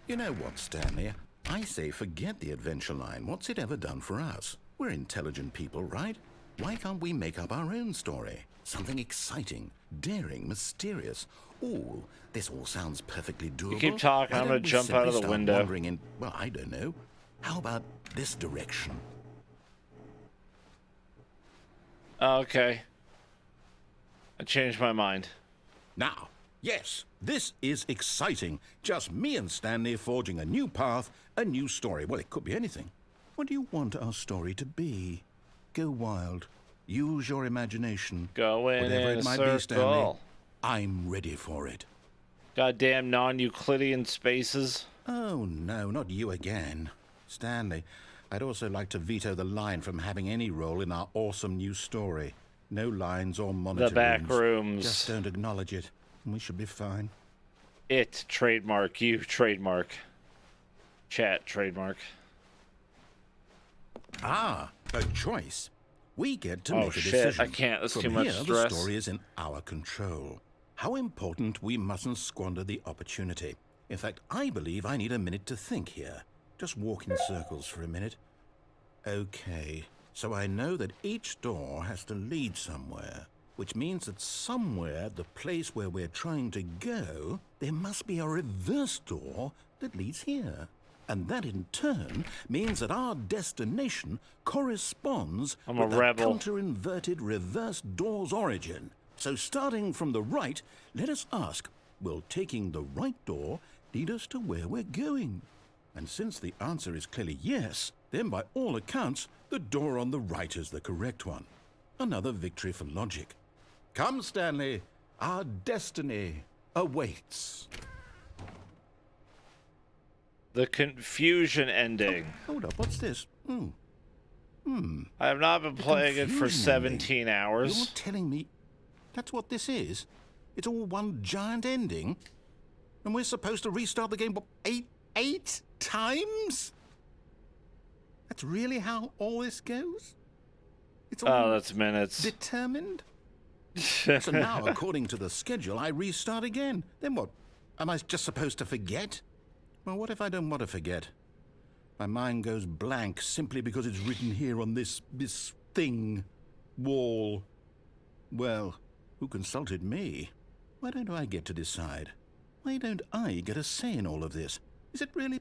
You know what, Stanley? I say forget the adventure line. What's it ever done for us? We're intelligent people, right? Why can't we make up our own story? Something exciting, daring, mysterious. Oh, this all sounds perfectly doable. You keep talking, I'm going to jump out of the window. In, well, I don't know. How about this direction? Okay. I changed my mind. Now, yes, this is exciting. Just me and Stanley forging a new path, a new story. Well, it could be anything. What do you want our story to be? Go wild. Use your imagination. Go in whatever in it might a be, Stanley. circle. I'm ready for it. Goddamn non-Euclidean spaces. Oh, no, not you again. Stanley, I'd also like to veto the line from having any role in our awesome new story. No lines or monitor The back rooms. Just don't acknowledge it, and we should be fine. It, trademark. You, trademark. Chat, trademark. Ah, a choice. We get to Oh, make a shit, decision. I can't. That's From too much here, stress. The story is in our control. How important we mustn't squander the opportunity. In fact, I believe I need a minute to think here. Just walk in circles for a minute. Okay, so I know that each door has to lead somewhere, which means that somewhere, the place where we're trying to go, there must be a reverse door that leads here. And that in turn means that our destination corresponds I'm a with the rebel. counter-inverted reverse door's origin. So starting from the right, let us ask, will taking the right door lead us to where we're going? And since the answer is clearly yes, then by all accounts, the door on the right is the correct one. Another victory for logic. Come, Stanley, our destiny awaits. The confusion ending. Hold up, what's this? I have not been playing it for confusion 17 hours. You're telling me that's what this is? It's all one giant ending? And we're supposed to restart the game, what, eight times? That's really how all this goes? It's all that's minutes. determined? So now, according to the schedule, I restart again. Then what? Am I just supposed to forget? Well, what if I don't want to forget? My mind goes blank simply because it's written here on this thing, wall. Well, who consulted me? Why don't I get to decide? Why don't I get a say in all of this? Is it really...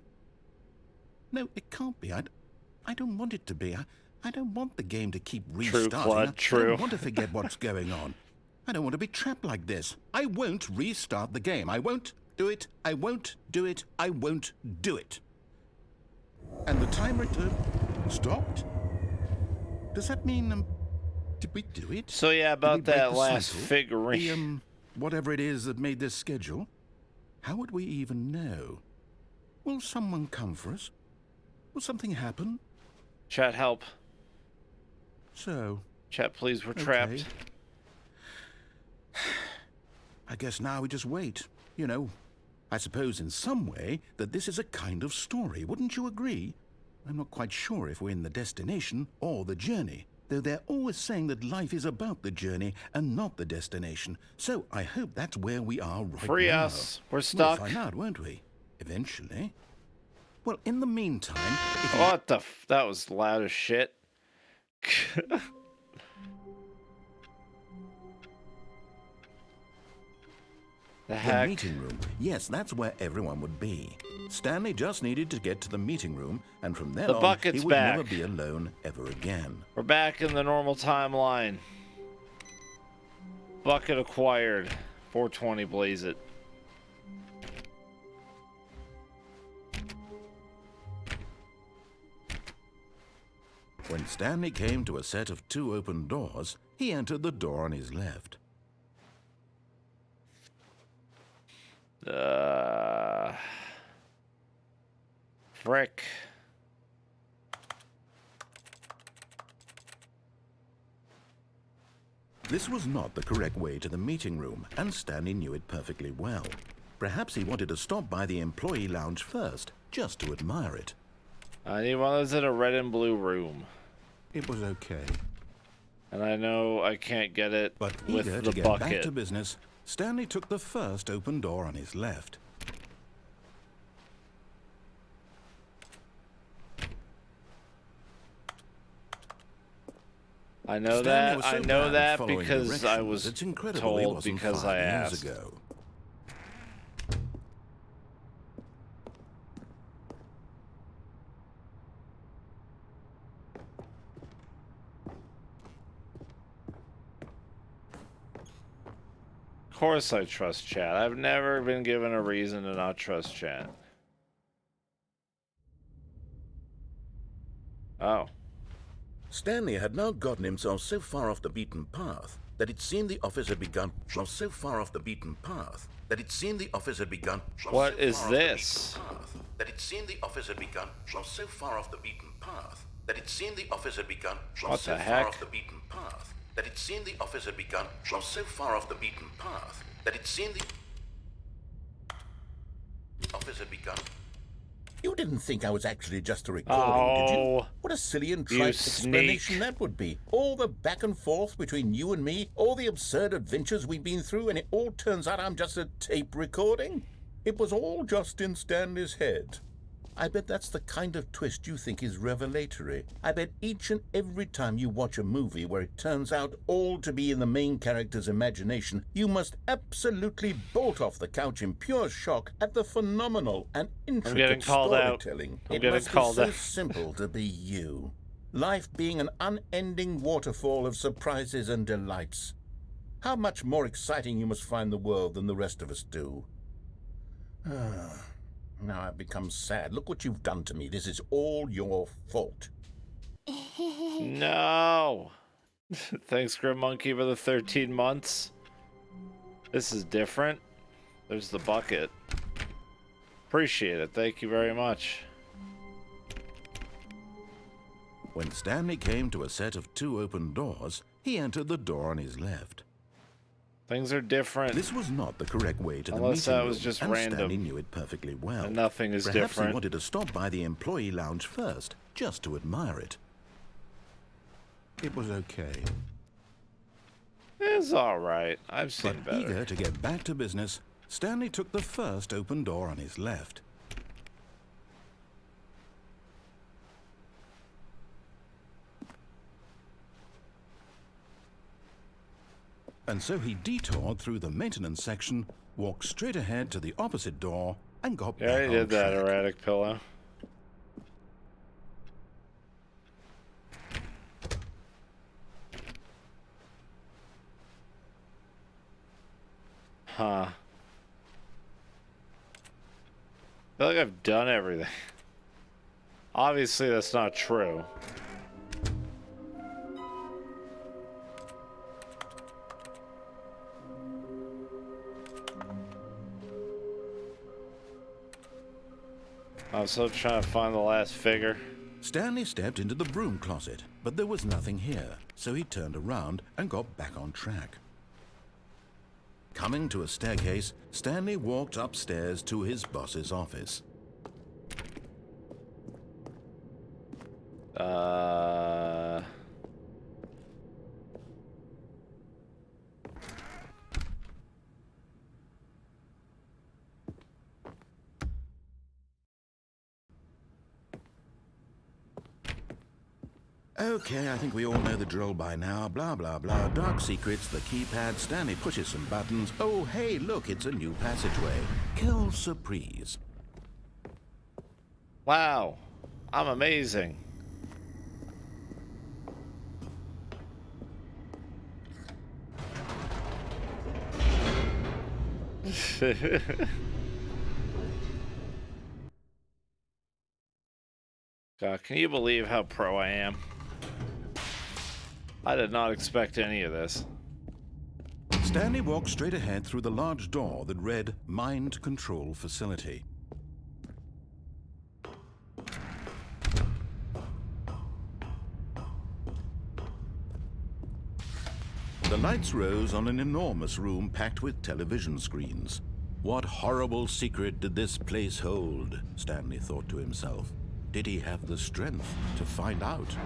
No, it can't be. I don't want it to be. I don't want the game to keep restarting. True, Claude, true. I don't want to forget what's going on. I don't want to be trapped like this. I won't restart the game. I won't do it. I won't do it. I won't do it. And the timer stopped? Does that mean, did we do it? So yeah, Did we about break that the last cycle? figurine. Whatever it is that made this schedule? How would we even know? Will someone come for us? Will something happen? Chat, help. So, Chat, please, we're okay. trapped. I guess now we just wait. You know, I suppose in some way that this is a kind of story. Wouldn't you agree? I'm not quite sure if we're in the destination or the journey, though they're always saying that life is about the journey and not the destination. So I hope that's where we are right Free now. us. We're stuck. We'll find out, won't we? Eventually. Well, in the meantime... What the that was loud as shit. The heck? meeting room. Yes, that's where everyone would be. Stanley just needed to get to the meeting room, and from then The on, bucket's he would back. never be alone ever again. We're back in the normal timeline. Bucket acquired. 420, blaze it. When Stanley came to a set of 2 open doors, he entered the door on his left. Frick. This was not the correct way to the meeting room, and Stanley knew it perfectly well. Perhaps he wanted to stop by the employee lounge first, just to admire it. I need one of those in a red and blue room. It was okay. And I know I can't get it But with eager the to get bucket. back to business, Stanley took the first open door on his left. I know Stanley that. was I so know bad at that following because I directions, was it's incredible he told wasn't because 5 I years asked. ago. Of course I trust chat. I've never been given a reason to not trust chat. Oh. Stanley had now gotten himself so far off the beaten path that it seemed the office had begun. What is this? That it seemed the office had begun so far off the beaten path that it seemed the office had begun What so the far heck? off the beaten path that it seemed the office had begun so far off the beaten path that it seemed the office had begun. You didn't think I was actually just a recording, did you? Oh, What a silly and you trite sneak. explanation that would be. All the back and forth between you and me, all the absurd adventures we've been through, and it all turns out I'm just a tape recording? It was all just in Stanley's head. I bet that's the kind of twist you think is revelatory. I bet each and every time you watch a movie where it turns out all to be in the main character's imagination, you must absolutely bolt off the couch in pure shock at the phenomenal and getting intricate called out. storytelling. I'm It getting must be called so out. simple to be you. Life being an unending waterfall of surprises and delights. How much more exciting you must find the world than the rest of us do. Now I've become sad. Look what you've done to me. This is all your fault. No. Thanks, Grim Monkey, for the 13 months. This is different. There's the bucket. Appreciate it. Thank you very much. When Stanley came to a set of 2 open doors, he entered the door on his left. Things are different. This was not the correct way to the Unless meeting that was room, just and random. Stanley knew it perfectly well. And nothing is Perhaps different. he wanted to stop by the employee lounge first, just to admire it. It was okay. It's alright. I've seen But better. eager to get back to business, Stanley took the first open door on his left. And so he detoured through the maintenance section, walked straight ahead to the opposite door, and got Yeah, back I on did that, track. erratic pillow. Huh. I feel like I've done everything. Obviously, that's not true. I'm still trying to find the last figure. Stanley stepped into the broom closet, but there was nothing here, so he turned around and got back on track. Coming to a staircase, Stanley walked upstairs to his boss's office. Okay, I think we all know the drill by now. Blah, blah, blah. Dark secrets, the keypad. Stanley pushes some buttons. Oh, hey, look, it's a new passageway. Kill surprise. Wow. I'm amazing. God, can you believe how pro I am? I did not expect any of this. Stanley walked straight ahead through the large door that read Mind Control Facility. The lights rose on an enormous room packed with television screens. What horrible secret did this place hold? Stanley thought to himself. Did he have the strength to find out?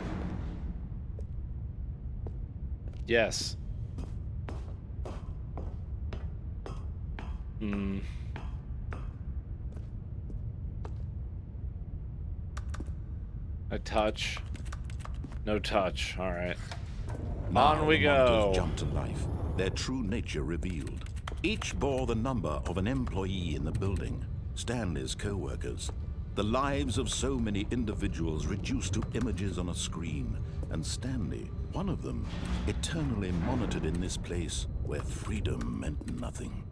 Yes. A touch. No touch. All right. On we go. Jumped to life, their true nature revealed. Each bore the number of an employee in the building, Stanley's co-workers. The lives of so many individuals reduced to images on a screen, and Stanley, one of them, eternally monitored in this place where freedom meant nothing.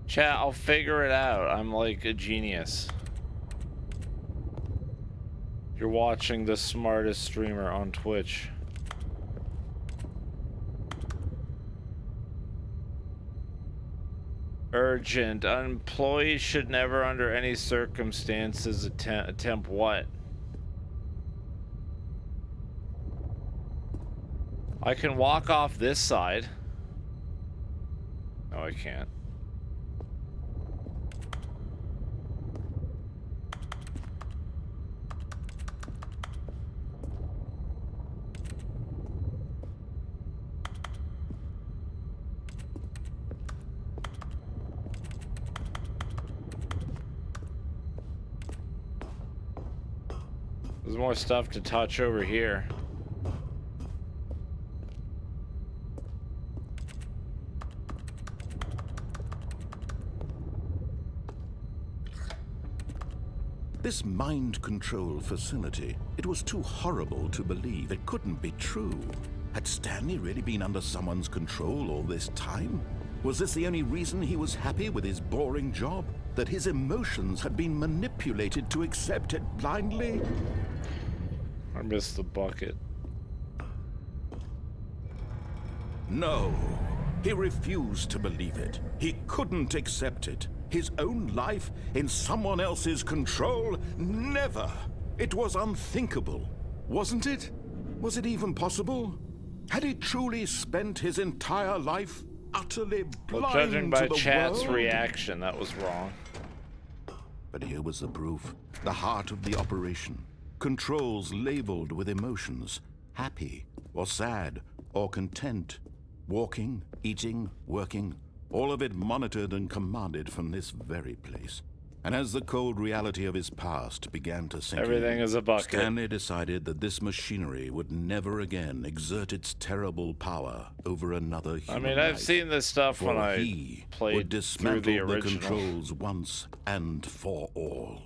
Chat, I'll figure it out. I'm like a genius. You're watching the smartest streamer on Twitch. Urgent. Employees should never under any circumstances attempt what? I can walk off this side. No, I can't. There's more stuff to touch over here. This mind control facility, it was too horrible to believe. It couldn't be true. Had Stanley really been under someone's control all this time? Was this the only reason he was happy with his boring job? That his emotions had been manipulated to accept it blindly? I missed the bucket. No, he refused to believe it. He couldn't accept it. His own life in someone else's control? Never! It was unthinkable, wasn't it? Was it even possible? Had he truly spent his entire life utterly blind Well, judging by to the chat's world? reaction, that was wrong. But here was the proof. The heart of the operation. Controls labeled with emotions. Happy, or sad, or content. Walking, eating, working. All of it monitored and commanded from this very place. And as the cold reality of his past began to sink Everything in, is a bucket. Stanley decided that this machinery would never again exert its terrible power over another human I mean, I've life. seen this stuff when For I he played would through dismantle the the original. controls once and for all.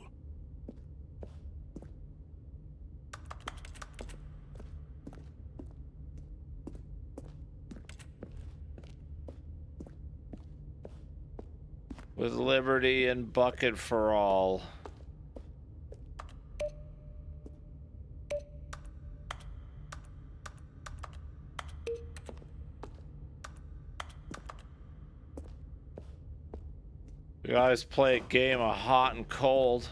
With liberty and bucket for all. You guys play a game of hot and cold.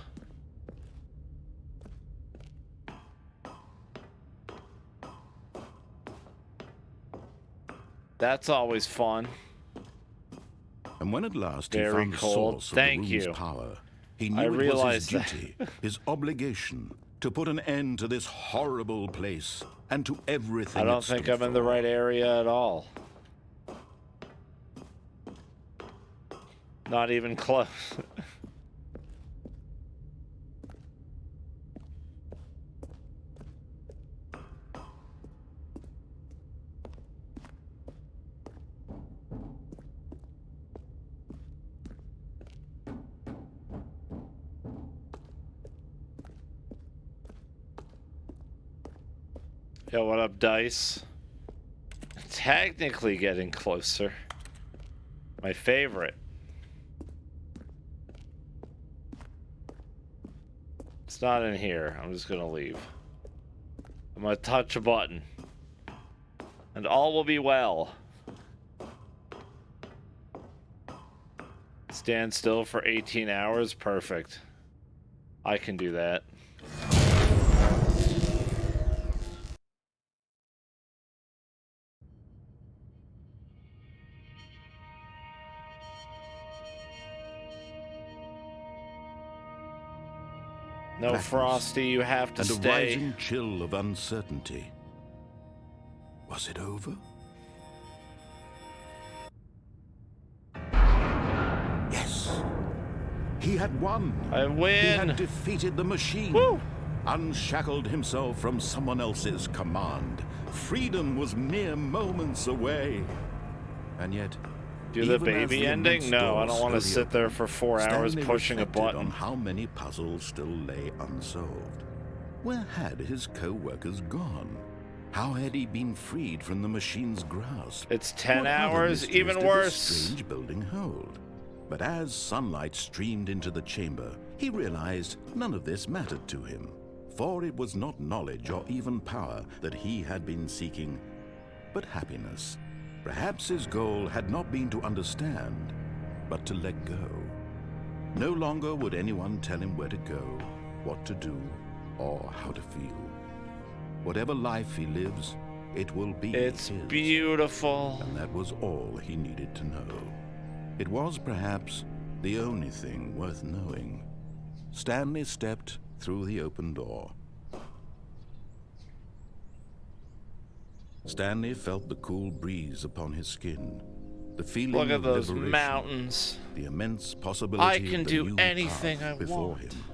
That's always fun. And when at last he Very found the cold. source of Thank the room's you. power, he I knew it was his realized that. duty, his obligation, to put an end to this horrible place and to everything I don't it think stood I'm in the for. right area at all. Not even close. Yo, what up, Dice? Technically getting closer. My favorite. It's not in here. I'm just gonna leave. I'm gonna touch a button. And all will be well. Stand still for 18 hours? Perfect. I can do that. No, Blackness, Frosty, you have to and stay. a rising chill of uncertainty. Was it over? Yes. He had won. I win. He had defeated the machine. Woo! Unshackled himself from someone else's command. Freedom was mere moments away. And yet, Do the even as baby immense ending? No, I door don't want to slowly sit there opened, for 4 hours Stanley pushing a reflected button. on how many puzzles still lay unsolved. Where had his co-workers gone? How had he been freed from the machine's grasp? It's 10 What other hours, mysteries even did this worse. strange building hold? But as sunlight streamed into the chamber, he realized none of this mattered to him. For it was not knowledge or even power that he had been seeking, but happiness. Perhaps his goal had not been to understand, but to let go. No longer would anyone tell him where to go, what to do, or how to feel. Whatever life he lives, it will be It's his. beautiful. And that was all he needed to know. It was perhaps the only thing worth knowing. Stanley stepped through the open door. Stanley felt the cool breeze upon his skin, the feeling Look at of those liberation, mountains. the immense possibility I can of the do new anything path I before want. him.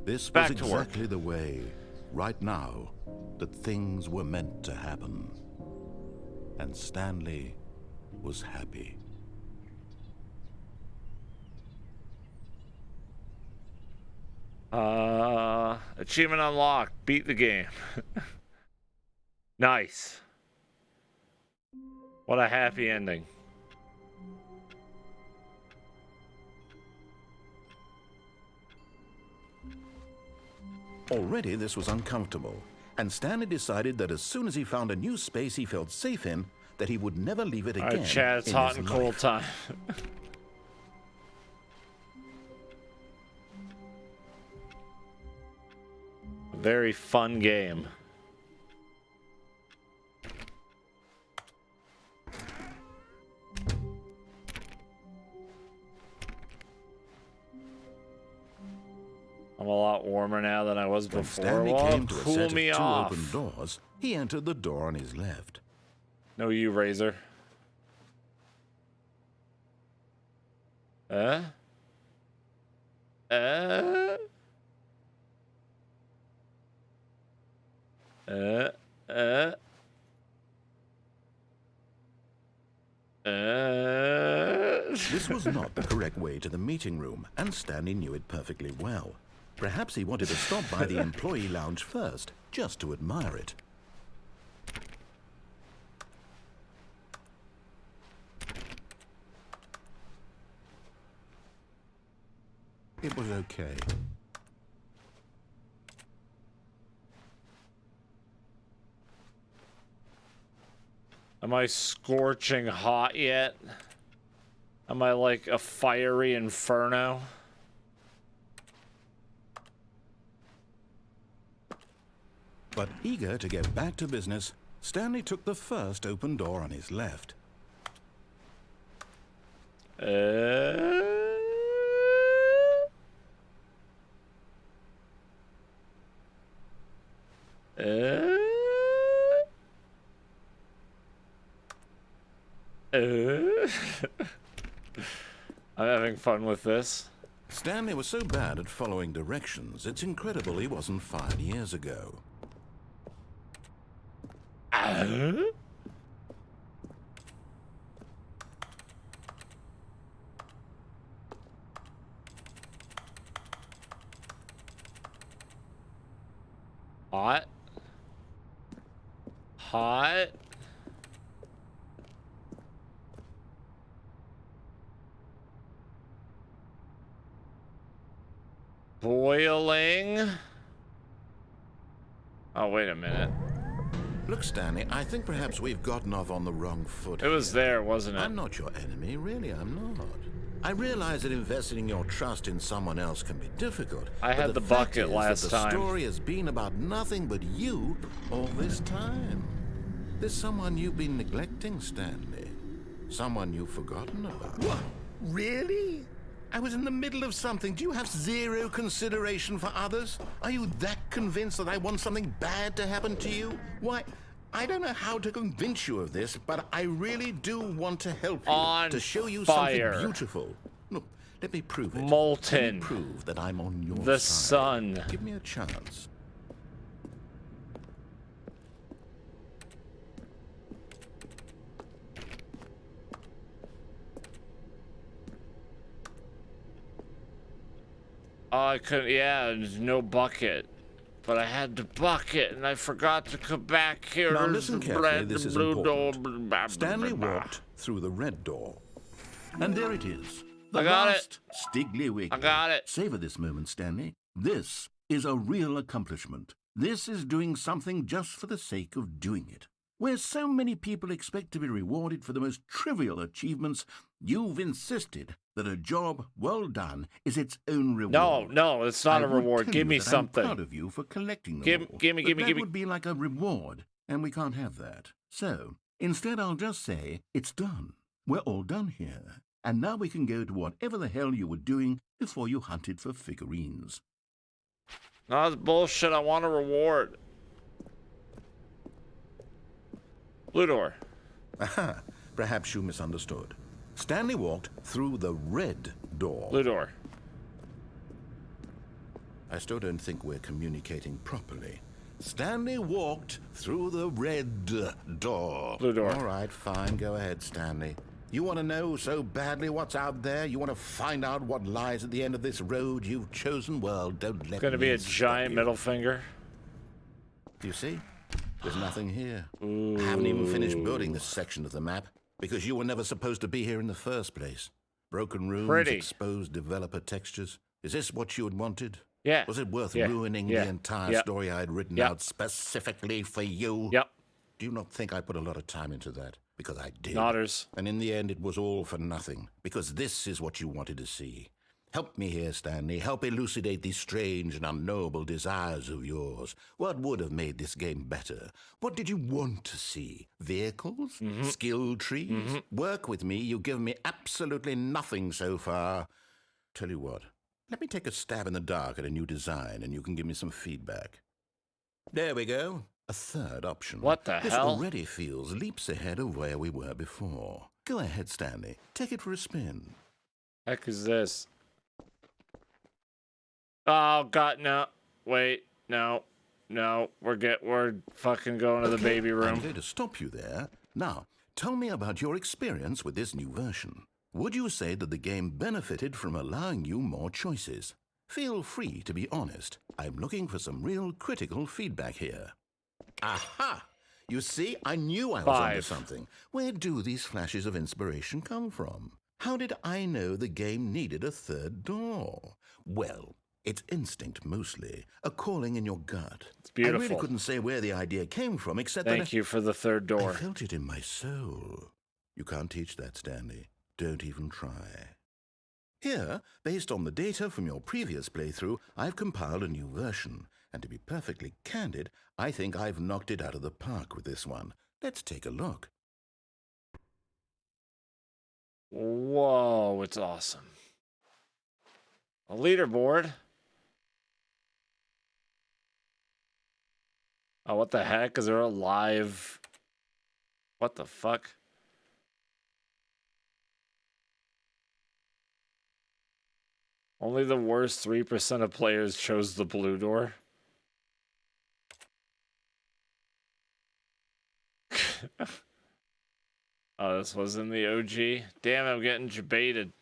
This Back was to work. exactly the way, right now, that things were meant to happen. And Stanley was happy. Achievement unlocked. Beat the game. Nice. What a happy ending. Already this was uncomfortable, and Stanley decided that as soon as he found a new space he felt safe in, that he would never leave it again. Alright, Chad, it's in hot his and cold life. time. Very fun game. I'm a lot warmer now than I was When before. Stanley Well, came to a cool set of me two off. open doors, he entered the door on his left. No, you, Razor. This was not the correct way to the meeting room, and Stanley knew it perfectly well. Perhaps he wanted to stop by the employee lounge first, just to admire it. It was okay. Am I scorching hot yet? Am I like a fiery inferno? But eager to get back to business, Stanley took the first open door on his left. I'm having fun with this. Stanley was so bad at following directions, it's incredible he wasn't fired years ago. Hot. Hot. Boiling. Oh, wait a minute. Look, Stanley, I think perhaps we've gotten off on the wrong foot. It was there, wasn't it? I'm not your enemy, really, I'm not. I realize that investing your trust in someone else can be difficult. I had the bucket last time. The story has been about nothing but you all this time. There's someone you've been neglecting, Stanley. Someone you've forgotten about. What? Really? I was in the middle of something. Do you have zero consideration for others? Are you that convinced that I want something bad to happen to you? Why, I don't know how to convince you of this, but I really do want to help you. To show you something beautiful. Look, let me prove it. Molten. Let me prove that I'm on your the side. sun. Give me a chance. Oh, I couldn't. Yeah, there's no bucket. But I had the bucket, and I forgot to come back here. Now listen carefully, this is important. Stanley walked through the red door. And there it is. The I got last Stiggly Wiggly. I got it. Savor this moment, Stanley. This is a real accomplishment. This is doing something just for the sake of doing it. Where so many people expect to be rewarded for the most trivial achievements, you've insisted that a job well done is its own reward. No, it's not a reward. Give me something. I'm proud of you for collecting them all. Give me. That would be like a reward, and we can't have that. So, instead I'll just say, it's done. We're all done here. And now we can go to whatever the hell you were doing before you hunted for figurines. No, that's bullshit. I want a reward. Blue door. Aha, perhaps you misunderstood. Stanley walked through the red door. Blue door. I still don't think we're communicating properly. Stanley walked through the red door. Blue door. All right, fine. Go ahead, Stanley. You want to know so badly what's out there? You want to find out what lies at the end of this road you've chosen? Well, don't let me. It's going to be a giant middle finger. Do you see? There's nothing here. Ooh. I haven't even finished building this section of the map because you were never supposed to be here in the first place. Broken rooms, exposed developer textures. Is this what you had wanted? Yeah. Was it worth ruining the entire story I had written out specifically for you? Yep. Do you not think I put a lot of time into that? Because I did. Nodders. And in the end, it was all for nothing. Because this is what you wanted to see. Help me here, Stanley. Help elucidate these strange and unknowable desires of yours. What would have made this game better? What did you want to see? Vehicles? Mm-hmm. Skill trees? Mm-hmm. Work with me. You've given me absolutely nothing so far. Tell you what. Let me take a stab in the dark at a new design, and you can give me some feedback. There we go. A third option. What the hell? This already feels leaps ahead of where we were before. Go ahead, Stanley. Take it for a spin. Heck is this? Oh God, no! Wait, no. We're fucking going to the baby room. I'm going to stop you there. Now, tell me about your experience with this new version. Would you say that the game benefited from allowing you more choices? Feel free to be honest. I'm looking for some real critical feedback here. Aha! You see, I knew I was onto something. Where do these flashes of inspiration come from? How did I know the game needed a third door? Well, it's instinct mostly, a calling in your gut. It's beautiful. I really couldn't say where the idea came from, except Thank you for the third door. I felt it in my soul. You can't teach that, Stanley. Don't even try. Here, based on the data from your previous playthrough, I've compiled a new version. And to be perfectly candid, I think I've knocked it out of the park with this one. Let's take a look. Whoa, it's awesome. A leaderboard. Oh, what the heck? Is there a live... What the fuck? Only the worst 3% of players chose the blue door. Oh, this was in the OG. Damn, I'm getting debated.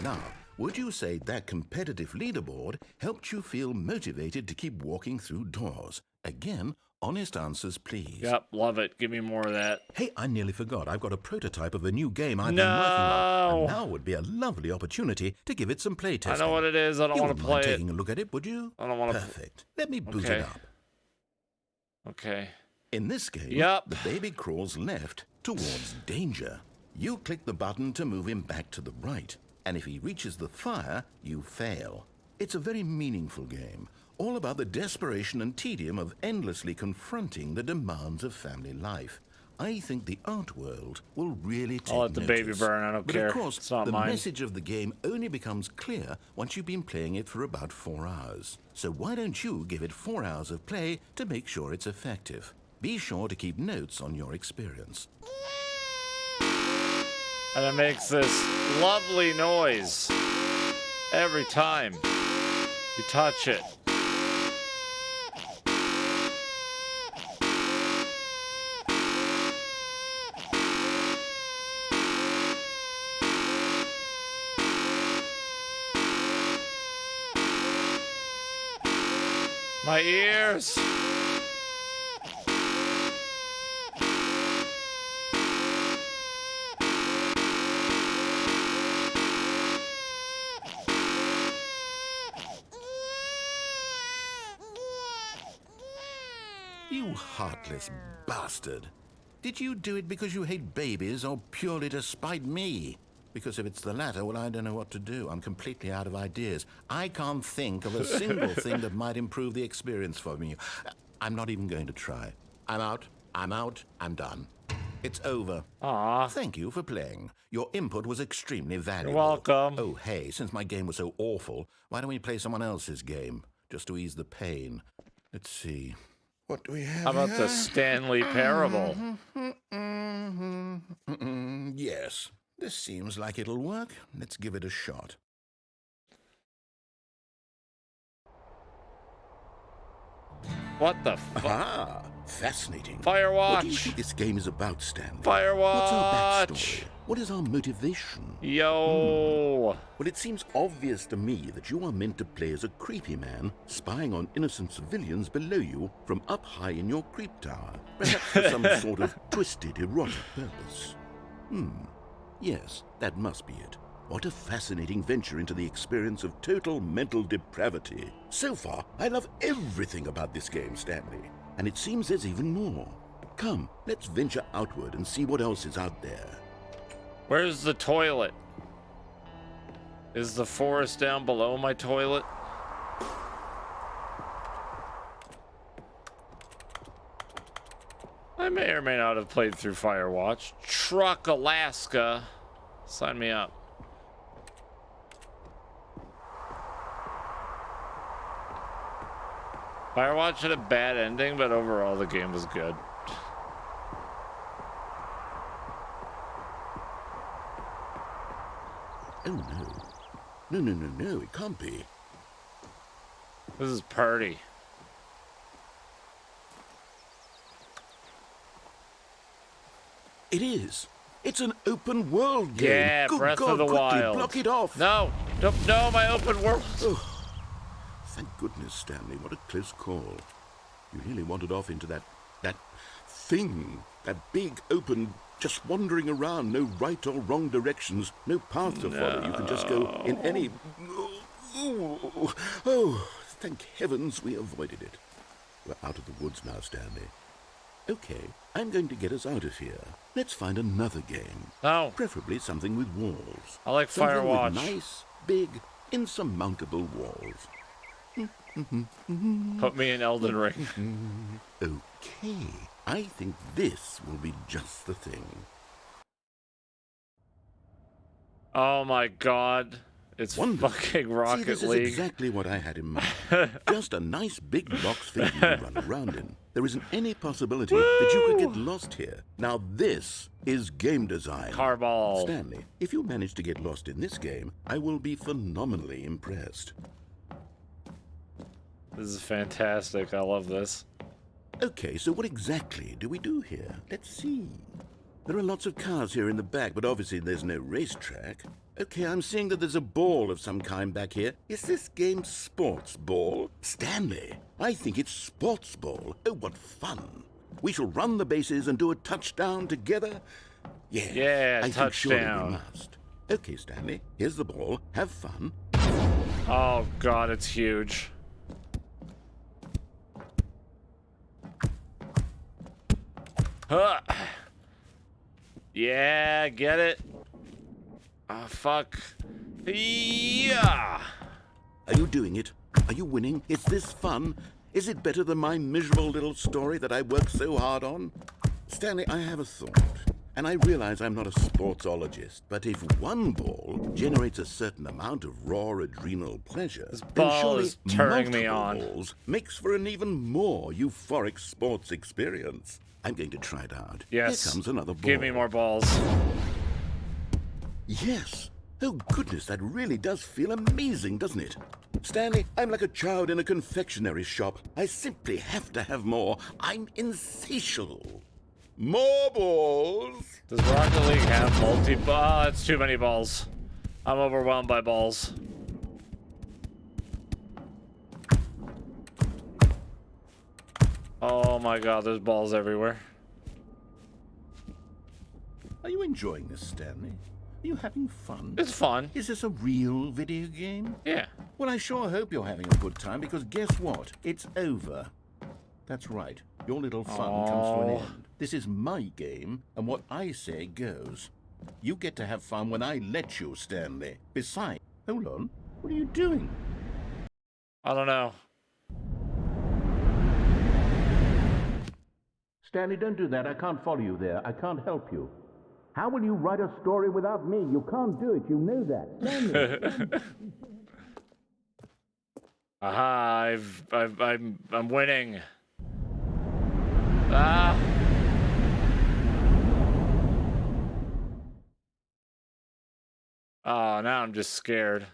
Now, would you say that competitive leaderboard helped you feel motivated to keep walking through doors? Again, honest answers, please. Yep, love it. Give me more of that. Hey, I nearly forgot. I've got a prototype of a new game I've been working on. And now would be a lovely opportunity to give it some playtesting. I know what it is. I don't want to play it. Taking a look at it, would you? I don't want to. Perfect. Let me boot it up. Okay. In this game, the baby crawls left towards danger. You click the button to move him back to the right. And if he reaches the fire, you fail. It's a very meaningful game, all about the desperation and tedium of endlessly confronting the demands of family life. I think the art world will really take I'll let the baby burn, I don't care. Of course, it's not the mine. message of the game only becomes clear once you've been playing it for about 4 hours. So why don't you give it 4 hours of play to make sure it's effective? Be sure to keep notes on your experience. And it makes this lovely noise every time you touch it. My ears! You heartless bastard. Did you do it because you hate babies or purely to spite me? Because if it's the latter, well, I don't know what to do. I'm completely out of ideas. I can't think of a single thing that might improve the experience for me. I'm not even going to try. I'm out. I'm done. It's over. Aww. Thank you for playing. Your input was extremely valuable. You're welcome. Oh, hey, since my game was so awful, why don't we play someone else's game? Just to ease the pain. Let's see. What do we have? How about the Stanley Parable? Yes. This seems like it'll work. Let's give it a shot. What the fuck? Ah, fascinating. Firewatch. What do you think this game is about, Stanley? Firewatch. What's our backstory? What is our motivation? Yo. Well, it seems obvious to me that you are meant to play as a creepy man spying on innocent civilians below you from up high in your creep tower, perhaps for some sort of twisted, erotic purpose. Yes, that must be it. What a fascinating venture into the experience of total mental depravity. So far, I love everything about this game, Stanley. And it seems there's even more. Come, let's venture outward and see what else is out there. Where's the toilet? Is the forest down below my toilet? I may or may not have played through Firewatch. Truck Alaska. Sign me up. Firewatch had a bad ending, but overall the game was good. Oh no. No, it can't be. This is Purdy. It is. It's an open world game. Yeah, Good Breath God, of the quickly, Wild. Block it off. No, no, my open world. Oh, thank goodness, Stanley. What a close call. You really wandered off into that thing. That big, open, just wandering around. No right or wrong directions. No path to follow. You can just go in any... Oh, thank heavens we avoided it. We're out of the woods now, Stanley. Okay, I'm going to get us out of here. Let's find another game. No. Preferably something with walls. I like Something Firewatch. with nice, big, insurmountable walls. Put me in Elden Ring. Okay, I think this will be just the thing. Oh my god. It's fucking Rocket See, this League. is exactly what I had in mind. Just a nice big box for you to run around in. There isn't any possibility that you could get lost here. Now this is game design. Carball. Stanley, if you manage to get lost in this game, I will be phenomenally impressed. This is fantastic. I love this. Okay, so what exactly do we do here? Let's see. There are lots of cars here in the back, but obviously there's no racetrack. Okay, I'm seeing that there's a ball of some kind back here. Is this game sports ball? Stanley, I think it's sports ball. Oh, what fun. We shall run the bases and do a touchdown together. Yeah, I think surely we touchdown. must. Okay, Stanley, here's the ball. Have fun. Oh, God, it's huge. Huh. Yeah, get it? Oh, fuck. Yeah. Are you doing it? Are you winning? Is this fun? Is it better than my miserable little story that I worked so hard on? Stanley, I have a thought. And I realize I'm not a sportsologist, but if one ball generates a certain amount of raw adrenal pleasure, This then ball surely is turning me multiple on. balls makes for an even more euphoric sports experience. I'm going to try it out. Yes. Here comes another ball. Give me more balls. Yes. Oh, goodness, that really does feel amazing, doesn't it? Stanley, I'm like a child in a confectionery shop. I simply have to have more. I'm insatiable. More balls. Does Rocket League have multi-ball? It's too many balls. I'm overwhelmed by balls. Oh my God, there's balls everywhere. Are you enjoying this, Stanley? Are you having fun? It's fun. Is this a real video game? Yeah. Well, I sure hope you're having a good time, because guess what? It's over. That's right. Your little fun comes to an end. This is my game, and what I say goes. You get to have fun when I let you, Stanley. Besides, hold on. What are you doing? I don't know. Stanley, don't do that. I can't follow you there. I can't help you. How will you write a story without me? You can't do it. You know that. Stanley. Aha! I'm winning. Ah! Oh, now I'm just scared.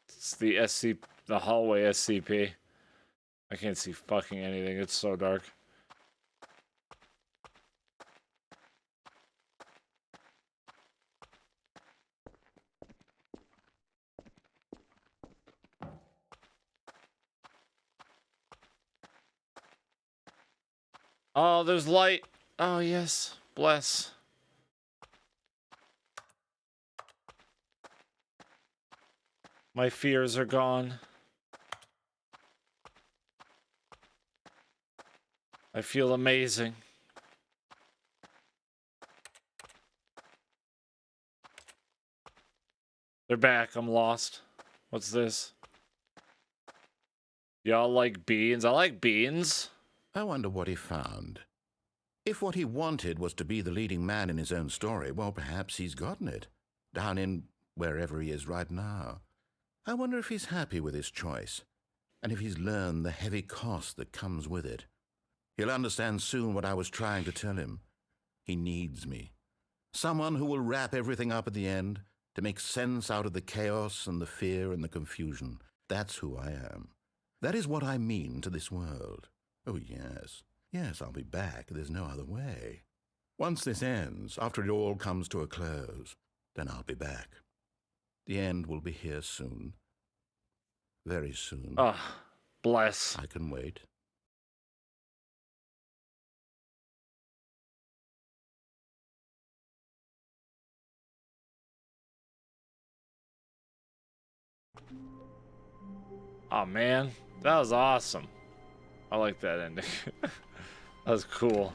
It's the hallway SCP. I can't see fucking anything. It's so dark. Oh, there's light. Oh, yes. Bless. My fears are gone. I feel amazing. They're back. I'm lost. What's this? Y'all like beans? I like beans. I wonder what he found. If what he wanted was to be the leading man in his own story, well, perhaps he's gotten it. Down in wherever he is right now. I wonder if he's happy with his choice, and if he's learned the heavy cost that comes with it. He'll understand soon what I was trying to tell him. He needs me. Someone who will wrap everything up at the end, to make sense out of the chaos and the fear and the confusion. That's who I am. That is what I mean to this world. Oh, yes. Yes, I'll be back. There's no other way. Once this ends, after it all comes to a close, then I'll be back. The end will be here soon. Very soon. Ah, bless. I can wait. Oh, man. That was awesome. I like that ending. That was cool.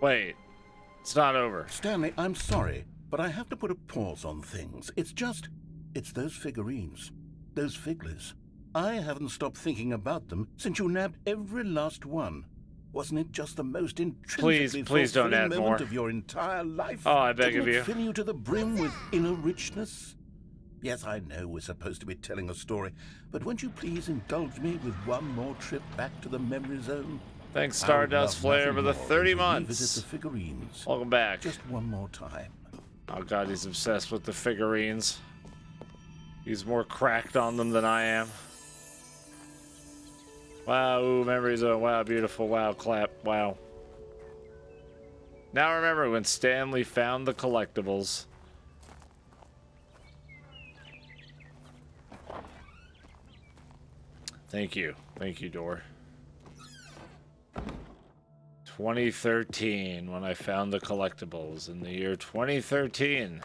Wait. It's not over. Stanley, I'm sorry, but I have to put a pause on things. It's those figurines. Those figglers. I haven't stopped thinking about them since you nabbed every last one. Wasn't it just the most intrinsically Please don't fulfilling add moment more. of your entire life? Oh, I beg Didn't of it you. fill you to the brim with inner richness? Yes, I know we're supposed to be telling a story, but won't you please indulge me with one more trip back to the memory zone? Thanks, I would Stardust love Flare, nothing for the more 30 than to months. revisit the figurines. Welcome back. Just one more time. Oh, God, he's obsessed with the figurines. He's more cracked on them than I am. Wow, ooh, memory zone. Wow, beautiful. Wow, clap. Wow. Now remember when Stanley found the collectibles. Thank you. Thank you, door. 2013, when I found the collectibles in the year 2013.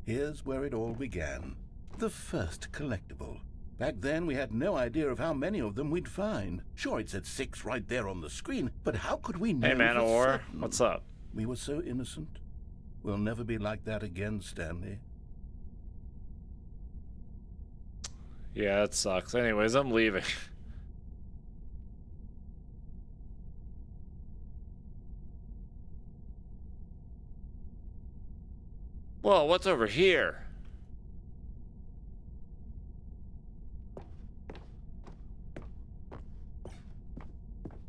Here's where it all began. The first collectible. Back then, we had no idea of how many of them we'd find. Sure, it said 6 right there on the screen, but how could we know? Hey, Man of for War, certain? what's up? We were so innocent. We'll never be like that again, Stanley. Yeah, that sucks. Anyways, I'm leaving. Whoa, what's over here?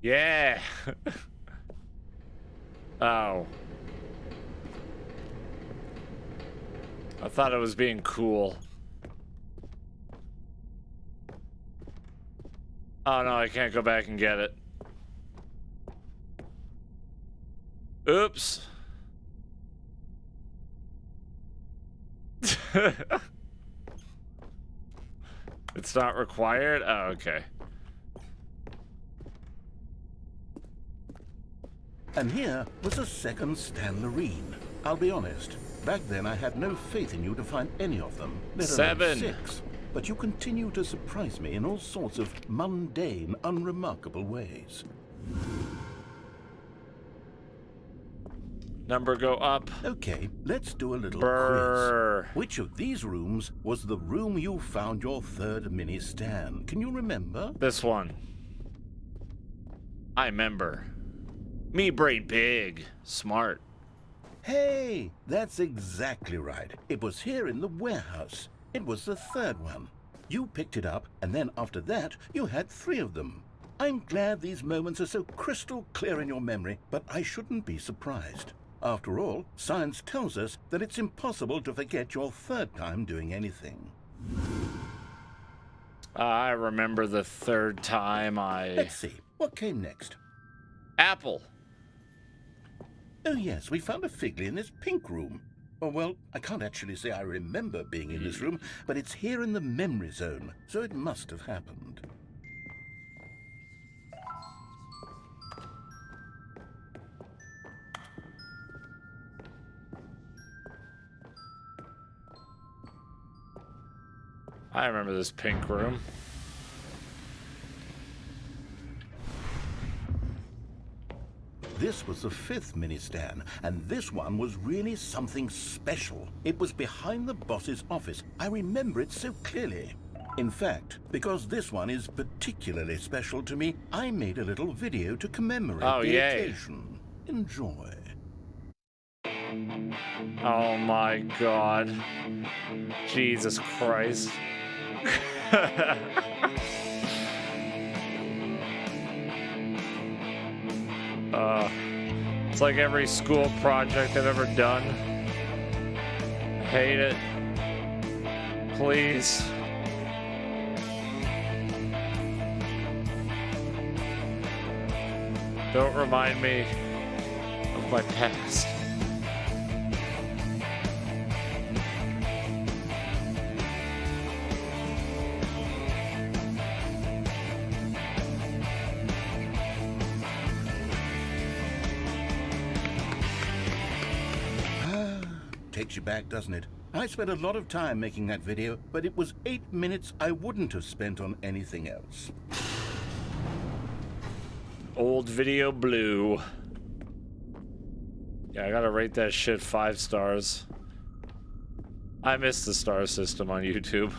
Yeah. Oh. I thought it was being cool. Oh no, I can't go back and get it. Oops. It's not required? Oh, okay. And here was a second Stanlerine. I'll be honest, back then I had no faith in you to find any of them, let alone 7. 6. But you continue to surprise me in all sorts of mundane, unremarkable ways. Number go up. Okay, let's do a little Brr. quiz. Which of these rooms was the room you found your third mini Stan? Can you remember? This one. I remember. Me brain big. Smart. Hey, that's exactly right. It was here in the warehouse. It was the third one. You picked it up, and then after that, you had 3 of them. I'm glad these moments are so crystal clear in your memory, but I shouldn't be surprised. After all, science tells us that it's impossible to forget your third time doing anything. I remember the third time Let's see, what came next? Apple. Oh yes, we found a Figley in this pink room. Oh, well, I can't actually say I remember being in this room, but it's here in the memory zone, so it must have happened. I remember this pink room. This was the 5th mini Stan, and this one was really something special. It was behind the boss's office. I remember it so clearly. In fact, because this one is particularly special to me, I made a little video to commemorate the occasion. Enjoy. Oh my God. Jesus Christ. It's like every school project I've ever done. I hate it. Please. Don't remind me of my past. Takes you back, doesn't it? I spent a lot of time making that video, but it was 8 minutes I wouldn't have spent on anything else. Old video blue. Yeah, I gotta rate that shit 5 stars. I miss the star system on YouTube.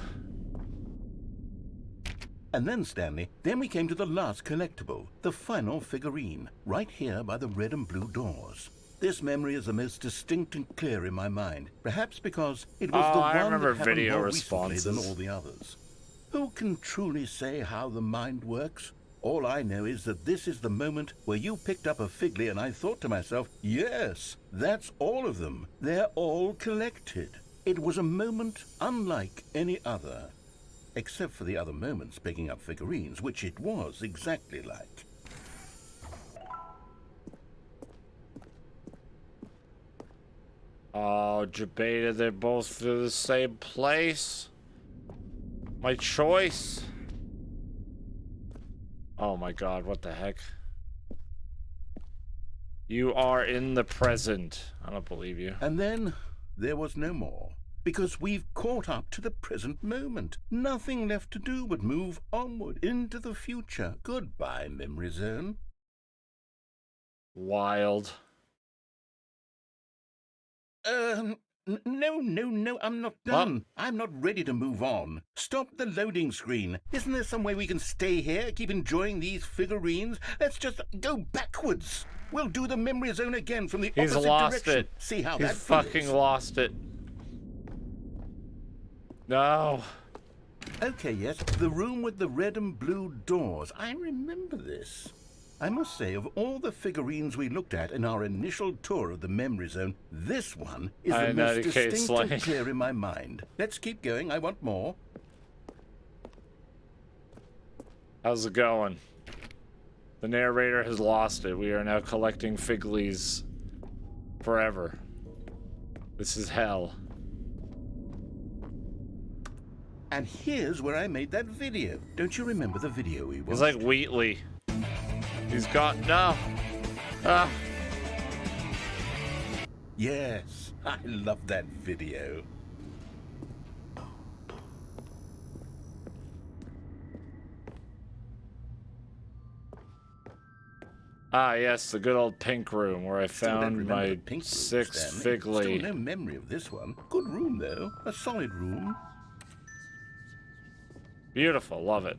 And then, Stanley, then we came to the last collectible, the final figurine, right here by the red and blue doors. This memory is the most distinct and clear in my mind, perhaps because it was the one remember that happened video more recently responses than all the others. Who can truly say how the mind works? All I know is that this is the moment where you picked up a Figley and I thought to myself, yes, that's all of them. They're all collected. It was a moment unlike any other. Except for the other moments picking up figurines, which it was exactly like. Oh, Jabeta, they're both to the same place. My choice. Oh my god, what the heck? You are in the present. I don't believe you. And then there was no more. Because we've caught up to the present moment. Nothing left to do but move onward into the future. Goodbye, Memory Zone. Wild. No, I'm not done. I'm not ready to move on. Stop the loading screen. Isn't there some way we can stay here, keep enjoying these figurines? Let's just go backwards. We'll do the Memory Zone again from the He's opposite lost direction. it. See how He's that fucking feels. lost it. No. Okay, yes, the room with the red and blue doors. I remember this. I must say, of all the figurines we looked at in our initial tour of the Memory Zone, this one is the most distinct and clear in my mind. Let's keep going. I want more. How's it going? The narrator has lost it. We are now collecting figlies forever. This is hell. And here's where I made that video. Don't you remember the video we watched? He's like Wheatley. He's got... No. Ah. Yes, I love that video. Ah, yes, the good old pink room where I Still don't found remember my the pink room, sixth Stanley. figly. Still no memory of this one. Good room, though. A solid room. Beautiful, love it.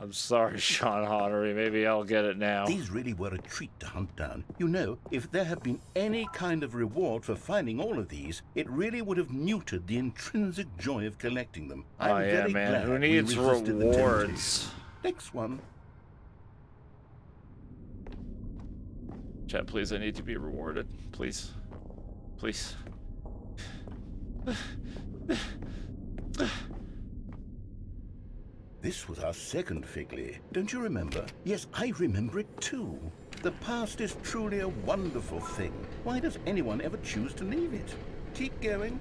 I'm sorry, Sean Honnery. Maybe I'll get it now. These really were a treat to hunt down. You know, if there had been any kind of reward for finding all of these, it really would have muted the intrinsic joy of collecting them. I'm very glad Who needs we resisted the rewards? temptation. Next one. Chat, please, I need to be rewarded. Please. Please. This was our second figly. Don't you remember? Yes, I remember it too. The past is truly a wonderful thing. Why does anyone ever choose to leave it? Keep going.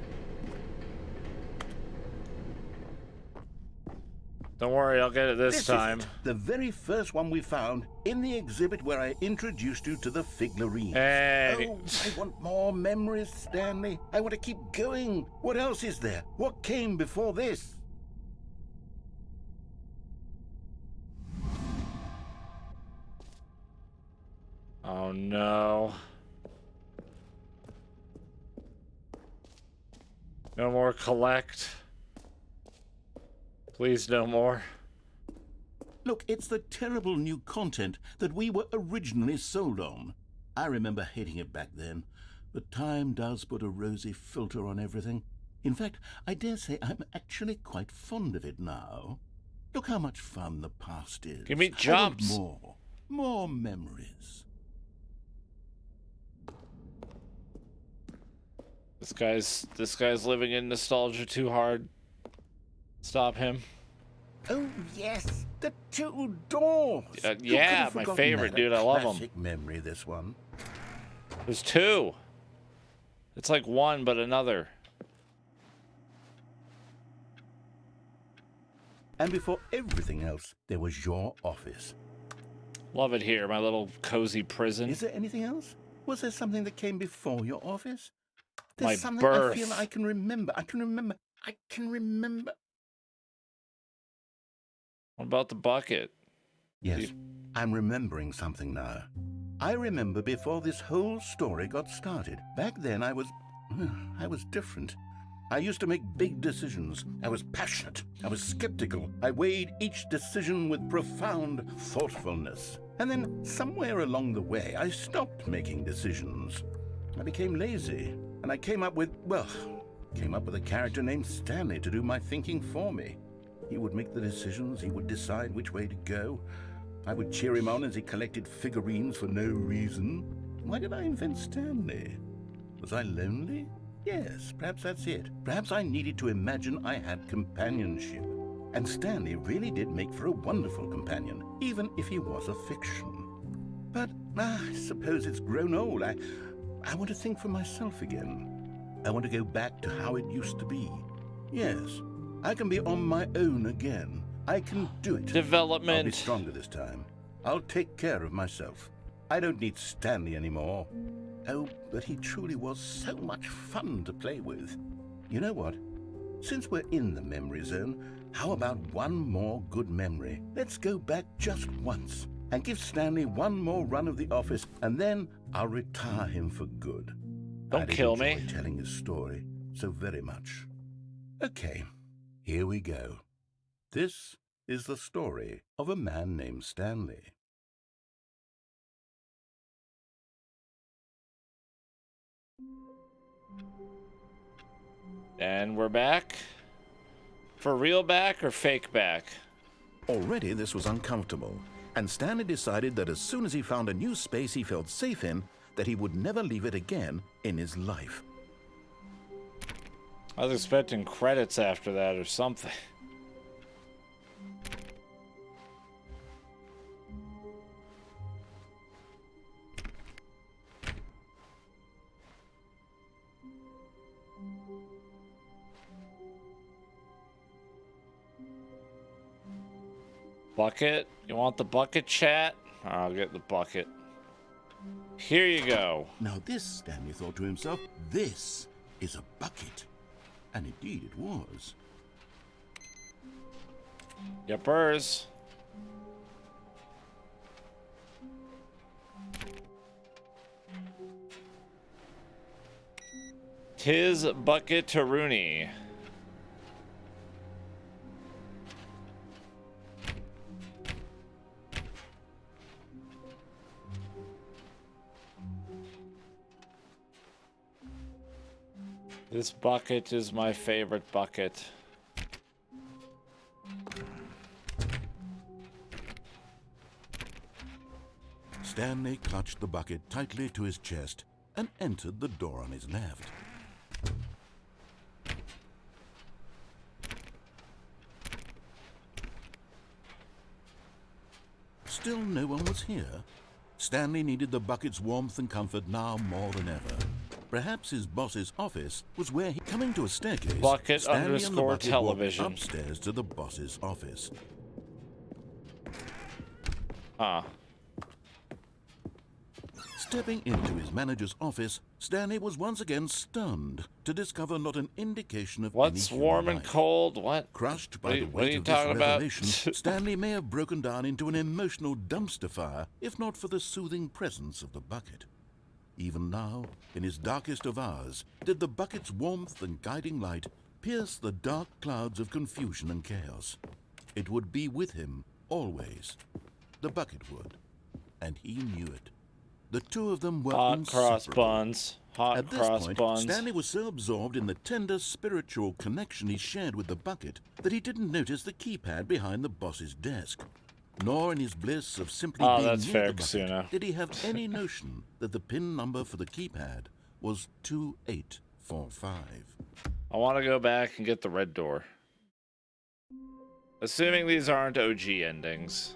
Don't worry, I'll get it this time. Is it. The very first one we found in the exhibit where I introduced you to the figurines. Hey. Oh, I want more memories, Stanley. I want to keep going. What else is there? What came before this? Oh no. No more collect. Please, no more. Look, it's the terrible new content that we were originally sold on. I remember hating it back then, but time does put a rosy filter on everything. In fact, I dare say I'm actually quite fond of it now. Look how much fun the past is. Give me jumps. I want more memories. This guy's living in nostalgia too hard. Stop him. Oh yes, the two doors. Yeah, my favorite, dude. I love them. Classic memory, this one. There's two. It's like one, but another. And before everything else, there was your office. Love it here, my little cozy prison. Is there anything else? Was there something that came before your office? There's My something birth. I feel I can remember. I can remember. What about the bucket? Yes, I'm remembering something now. I remember before this whole story got started. Back then I was different. I used to make big decisions. I was passionate. I was skeptical. I weighed each decision with profound thoughtfulness. And then somewhere along the way, I stopped making decisions. I became lazy. And I came up with a character named Stanley to do my thinking for me. He would make the decisions. He would decide which way to go. I would cheer him on as he collected figurines for no reason. Why did I invent Stanley? Was I lonely? Yes, perhaps that's it. Perhaps I needed to imagine I had companionship. And Stanley really did make for a wonderful companion, even if he was a fiction. But I suppose it's grown old. I want to think for myself again. I want to go back to how it used to be. Yes, I can be on my own again. I can do it. Development. I'll be stronger this time. I'll take care of myself. I don't need Stanley anymore. Oh, but he truly was so much fun to play with. You know what? Since we're in the memory zone, how about one more good memory? Let's go back just once and give Stanley one more run of the office, and then I'll retire him for good. Don't kill me. I enjoy telling his story so very much. Okay, here we go. This is the story of a man named Stanley. And we're back. For real back or fake back? Already this was uncomfortable, and Stanley decided that as soon as he found a new space he felt safe in, that he would never leave it again in his life. I was expecting credits after that or something. Bucket? You want the bucket, chat? I'll get the bucket. Here you go. Now this, Stanley thought to himself, this is a bucket. And indeed it was. Yuppers. Tis Bucket-a-rooney. This bucket is my favorite bucket. Stanley clutched the bucket tightly to his chest and entered the door on his left. Still no one was here. Stanley needed the bucket's warmth and comfort now more than ever. Perhaps his boss's office was where he... Coming to a staircase, Bucket Stanley and the _ bucket television. walked upstairs to the boss's office. Stepping into his manager's office, Stanley was once again stunned to discover not an indication of What's any warm human and life. cold? What? Crushed What by are the you- what are weight you of this talking about? revelation, Stanley may have broken down into an emotional dumpster fire if not for the soothing presence of the bucket. Even now, in his darkest of hours, did the bucket's warmth and guiding light pierce the dark clouds of confusion and chaos. It would be with him, always. The bucket would. And he knew it. The two of them were Hot cross inseparable. buns. Hot At this cross point, buns. Stanley was so absorbed in the tender spiritual connection he shared with the bucket that he didn't notice the keypad behind the boss's desk. Nor in his bliss of simply being that's near fair, the bucket Casino. did he have any notion that the pin number for the keypad was 2845. I want to go back and get the red door. Assuming these aren't OG endings.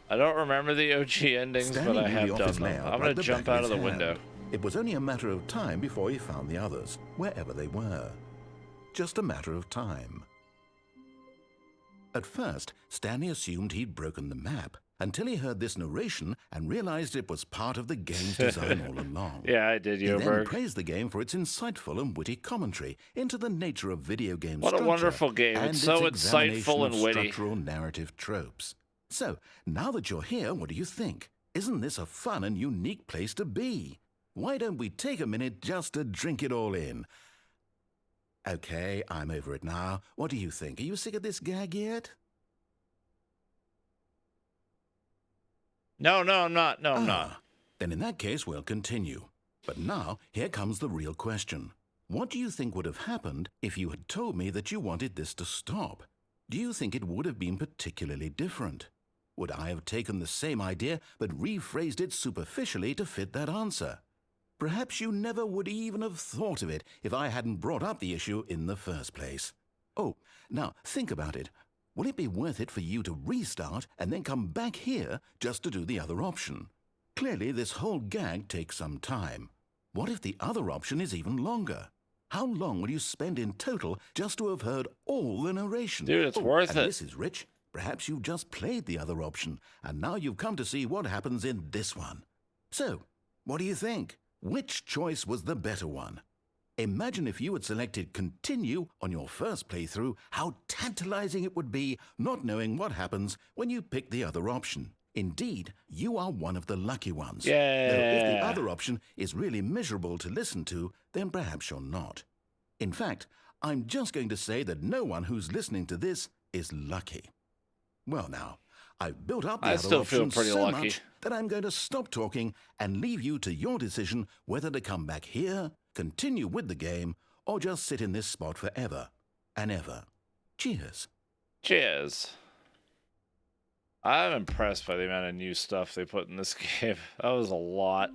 I don't remember the OG endings, Stanley but I knew have the done office them. layout I'm like going the to jump back out of his the hand. window. It was only a matter of time before he found the others, wherever they were. Just a matter of time. At first, Stanley assumed he'd broken the map, until he heard this narration and realized it was part of the game's design all along. Yeah, I did, He then Yoberg. praised the game for its insightful and witty commentary into the nature of video game What a structure wonderful game. and It's so its insightful examination and of witty. structural narrative tropes. So, now that you're here, what do you think? Isn't this a fun and unique place to be? Why don't we take a minute just to drink it all in? Okay, I'm over it now. What do you think? Are you sick of this gag yet? No, I'm not. No, I'm not. Then in that case, we'll continue. But now, here comes the real question. What do you think would have happened if you had told me that you wanted this to stop? Do you think it would have been particularly different? Would I have taken the same idea but rephrased it superficially to fit that answer? Perhaps you never would even have thought of it if I hadn't brought up the issue in the first place. Oh, now think about it. Will it be worth it for you to restart and then come back here just to do the other option? Clearly, this whole gag takes some time. What if the other option is even longer? How long will you spend in total just to have heard all the narration? Dude, it's worth and it. This is Rich. Perhaps you've just played the other option, and now you've come to see what happens in this one. So, what do you think? Which choice was the better one? Imagine if you had selected Continue on your first playthrough, how tantalizing it would be not knowing what happens when you pick the other option. Indeed, you are one of the lucky ones. Yeah. Though if the other option is really miserable to listen to, then perhaps you're not. In fact, I'm just going to say that no one who's listening to this is lucky. Well now, I've built up the I other still feel options pretty so lucky. much that I'm going to stop talking and leave you to your decision whether to come back here, continue with the game, or just sit in this spot forever and ever. Cheers. Cheers. I'm impressed by the amount of new stuff they put in this game. That was a lot.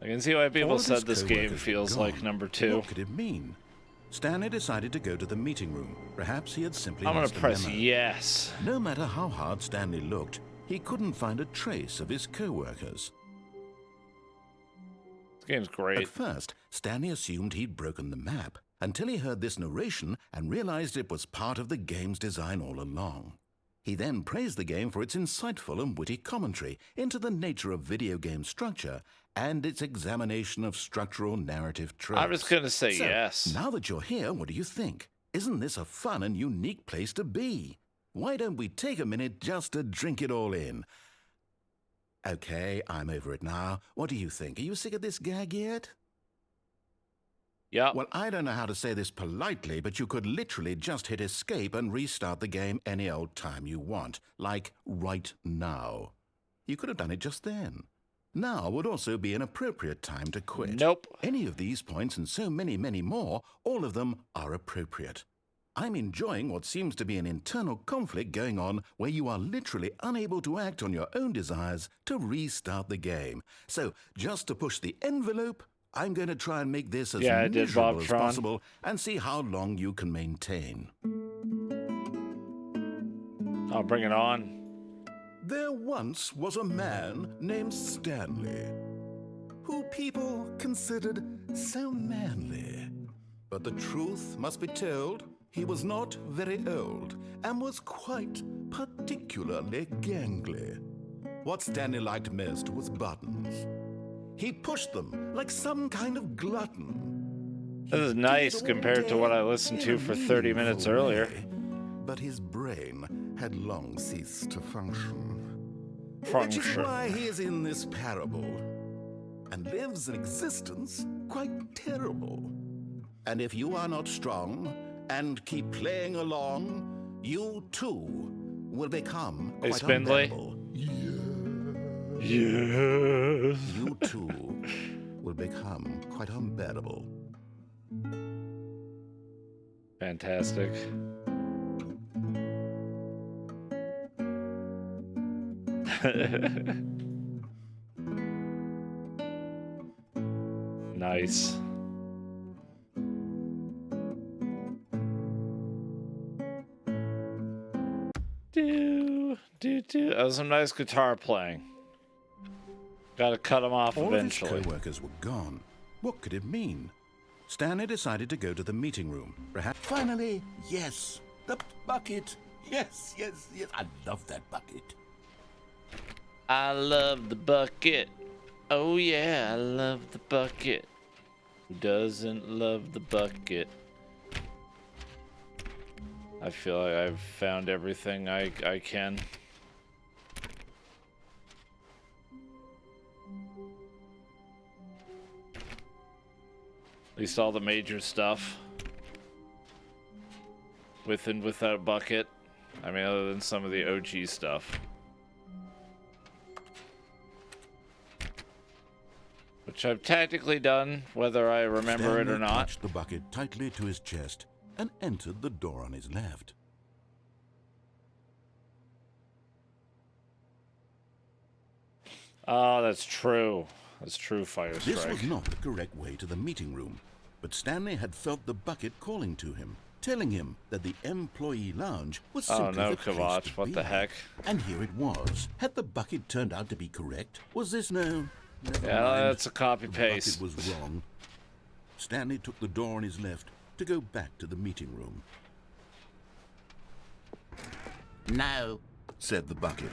I can see why people said this game feels like number 2. What could it mean? Stanley decided to go to the meeting room. Perhaps he had simply I'm gonna lost a press memo. yes. No matter how hard Stanley looked, he couldn't find a trace of his co-workers. This game's great. At first, Stanley assumed he'd broken the map, until he heard this narration and realized it was part of the game's design all along. He then praised the game for its insightful and witty commentary into the nature of video game structure and its examination of structural narrative tropes. I'm just gonna say So, yes. now that you're here, what do you think? Isn't this a fun and unique place to be? Why don't we take a minute just to drink it all in? Okay, I'm over it now. What do you think? Are you sick of this gag yet? Yeah. Well, I don't know how to say this politely, but you could literally just hit escape and restart the game any old time you want, like right now. You could have done it just then. Now would also be an appropriate time to quit. Nope. Any of these points and so many, many more, all of them are appropriate. I'm enjoying what seems to be an internal conflict going on where you are literally unable to act on your own desires to restart the game. So, just to push the envelope, I'm going to try and make this as Yeah, I did, miserable Bob as Tron. possible and see how long you can maintain. I'll bring it on. There once was a man named Stanley, who people considered so manly. But the truth must be told, he was not very old and was quite particularly gangly. What Stanley liked most was buttons. He pushed them like some kind of glutton. This is nice compared to what I listened to for 30 minutes earlier. But his brain had long ceased to function. Which is Function. why he is in this parable and lives an existence quite terrible. And if you are not strong and keep playing along, you too will become Hey, quite Spindly. unbearable. Yes. You too will become quite unbearable. Fantastic. Nice. That was some nice guitar playing. Gotta cut him off All eventually. of his co-workers were gone. What could it mean? Stanley decided to go to the meeting room. Perhaps finally, yes, the bucket. Yes, yes, yes. I love that bucket. I love the bucket. Oh yeah, I love the bucket. Who doesn't love the bucket? I feel like I've found everything I can. At least all the major stuff. With and without bucket. I mean, other than some of the OG stuff. Which I've tactically done, whether I remember it or Stanley not. clutched the bucket tightly to his chest and entered the door on his left. Oh, that's true. That's true, Fire Strike. This was not the correct way to the meeting room, but Stanley had felt the bucket calling to him. telling him that the employee lounge was Oh simply no, the place Kavach, to what be. the heck? And here it was. Had the bucket turned out to be correct? Was this no? Never Yeah, mind. that's a copy The paste. bucket was wrong. Stanley took the door on his left to go back to the meeting room. No, Said the bucket.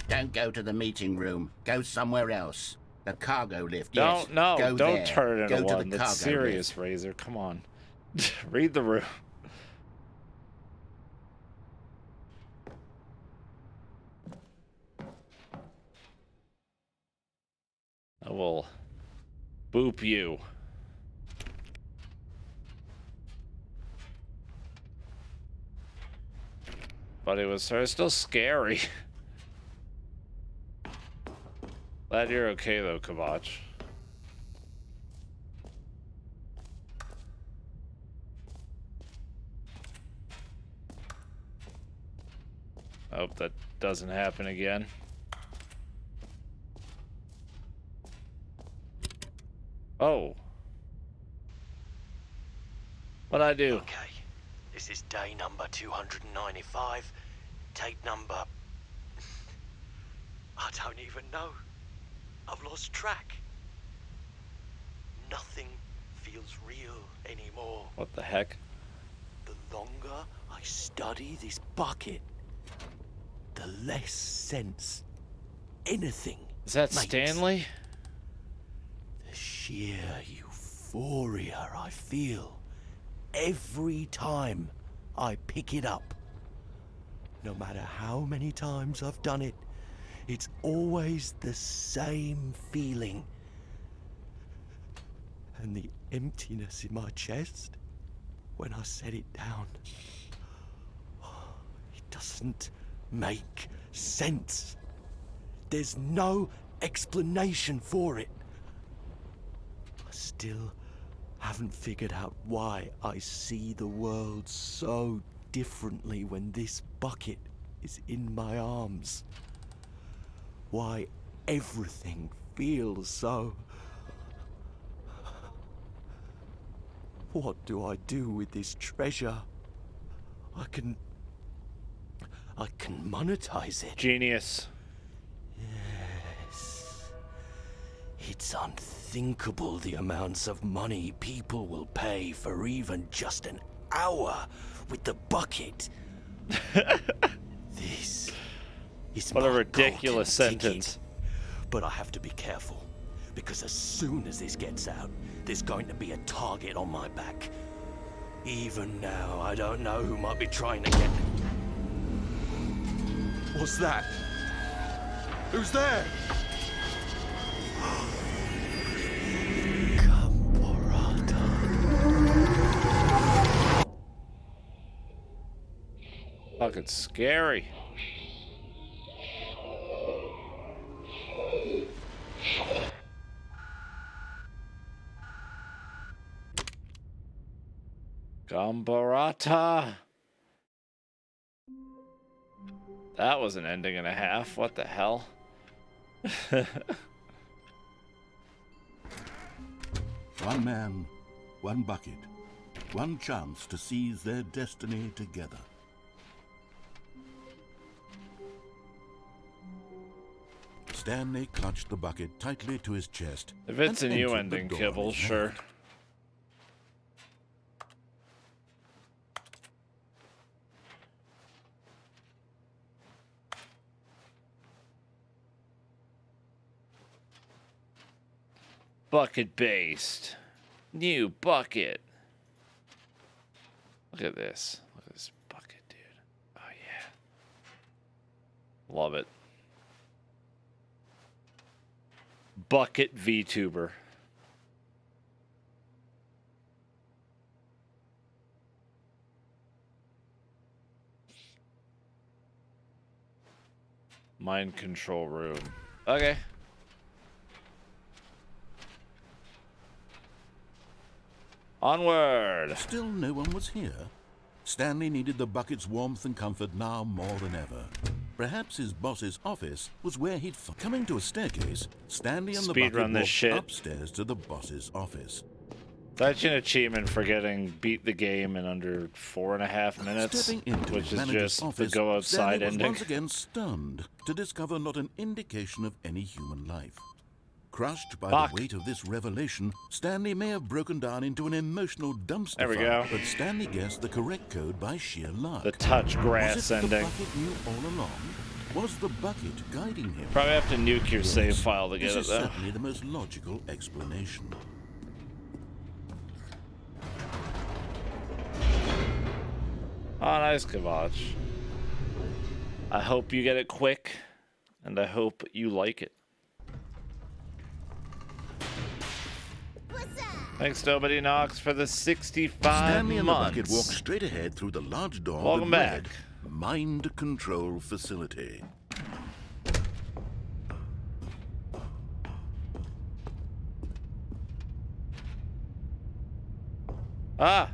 don't go to the meeting room. Go somewhere else. The cargo lift, Don't, yes. no, Go don't there. turn it Go into to one. the That's cargo serious, lift. Razor. Come on. Read the room. I will boop you. But it was still scary. Glad you're okay though, Kavach. I hope that doesn't happen again. Oh. What'd I do? Okay, this is day number 295. Tape number... I don't even know. I've lost track. Nothing feels real anymore. What the heck? The longer I study this bucket, the less sense anything Is that makes. Stanley? The sheer euphoria I feel every time I pick it up. No matter how many times I've done it, it's always the same feeling. And the emptiness in my chest when I set it down. It doesn't make sense. There's no explanation for it. I still haven't figured out why I see the world so differently when this bucket is in my arms. Why everything feels so... What do I do with this treasure? I can monetize it. Genius. Yes. It's unthinkable the amounts of money people will pay for even just an hour with the bucket. This is What a my ridiculous golden sentence. ticket. But I have to be careful, because as soon as this gets out, there's going to be a target on my back. Even now, I don't know who might be trying to get... What's that? Who's there? Fucking scary. Gambarata. That was an ending and a half. What the hell? One man, one bucket, one chance to seize their destiny together. Stanley clutched the bucket tightly to his chest. If it's a and new entered the ending, door Kibble, on his sure. left. Bucket based. New bucket. Look at this. Look at this bucket, dude. Oh, yeah. Love it. Bucket VTuber. Mind control room. Okay. Onward! Still no one was here. Stanley needed the bucket's warmth and comfort now more than ever. Perhaps his boss's office was where he'd... Coming to a staircase, Stanley and the bucket Speedrun this walked shit. upstairs to the boss's office. That's an achievement for getting beat the game in under 4.5 minutes, Stepping into which his is manager's just the office, go outside Stanley was ending. once again stunned to discover not an indication of any human life. Crushed by the weight of this revelation, Stanley may have broken down into an emotional dumpster There we fire, go. but Stanley guessed the correct code by sheer luck. The touch grass Was it ending. the bucket knew all along? Was the bucket guiding him? Probably have to nuke your Yes, save file to get this it is though. certainly the most logical explanation. Oh, nice Kavach. I hope you get it quick, and I hope you like it. Thanks, Nobody Knocks, for the 65 Stanley and the months. bucket walked straight ahead through the large door Welcome that back. read, Mind Control Facility. Ah!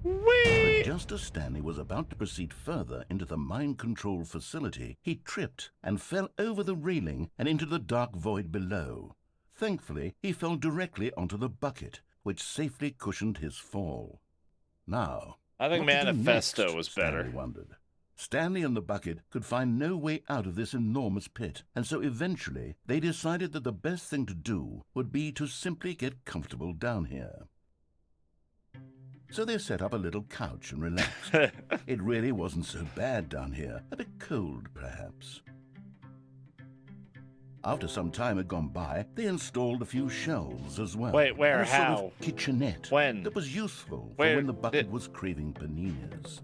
Whee! But just as Stanley was about to proceed further into the mind control facility, he tripped and fell over the railing and into the dark void below. Thankfully, he fell directly onto the bucket, which safely cushioned his fall. Now, I think what to do Manifesto next, was better. Stanley wondered. Stanley and the bucket could find no way out of this enormous pit, and so eventually they decided that the best thing to do would be to simply get comfortable down here. So they set up a little couch and relaxed. It really wasn't so bad down here. A bit cold, perhaps. After some time had gone by, they installed a few shelves as well. Wait, where? And a sort How? of kitchenette. When? That was useful Where for when the bucket did- was craving paninis.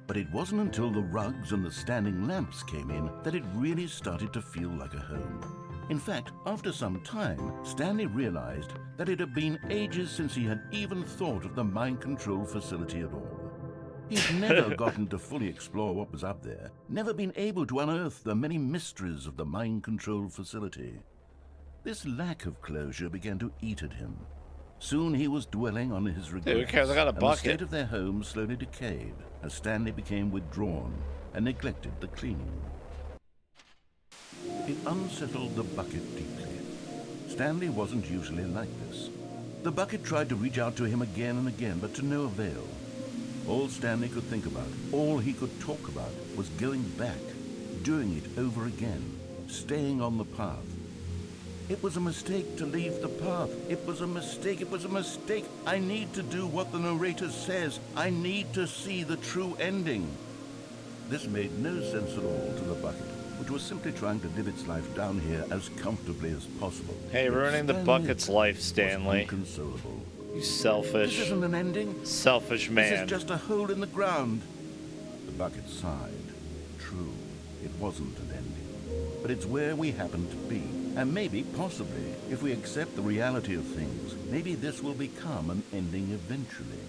But it wasn't until the rugs and the standing lamps came in that it really started to feel like a home. In fact, after some time, Stanley realized that it had been ages since he had even thought of the mind control facility at all. He'd never gotten to fully explore what was up there, never been able to unearth the many mysteries of the mind control facility. This lack of closure began to eat at him. Soon he was dwelling on his regrets, who cares? I got a and the bucket. state of their home slowly decayed as Stanley became withdrawn and neglected the cleaning. It unsettled the bucket deeply. Stanley wasn't usually like this. The bucket tried to reach out to him again and again, but to no avail. All Stanley could think about, all he could talk about, was going back, doing it over again, staying on the path. It was a mistake to leave the path. It was a mistake. It was a mistake. I need to do what the narrator says. I need to see the true ending. This made no sense at all to the bucket, which was simply trying to live its life down here as comfortably as possible. Hey, But ruining the Stanley bucket's life, was Stanley. inconsolable. You selfish, This isn't an ending. selfish This man. is just a hole in the ground. The bucket sighed. True, it wasn't an ending. But it's where we happen to be. And maybe, possibly, if we accept the reality of things, maybe this will become an ending eventually.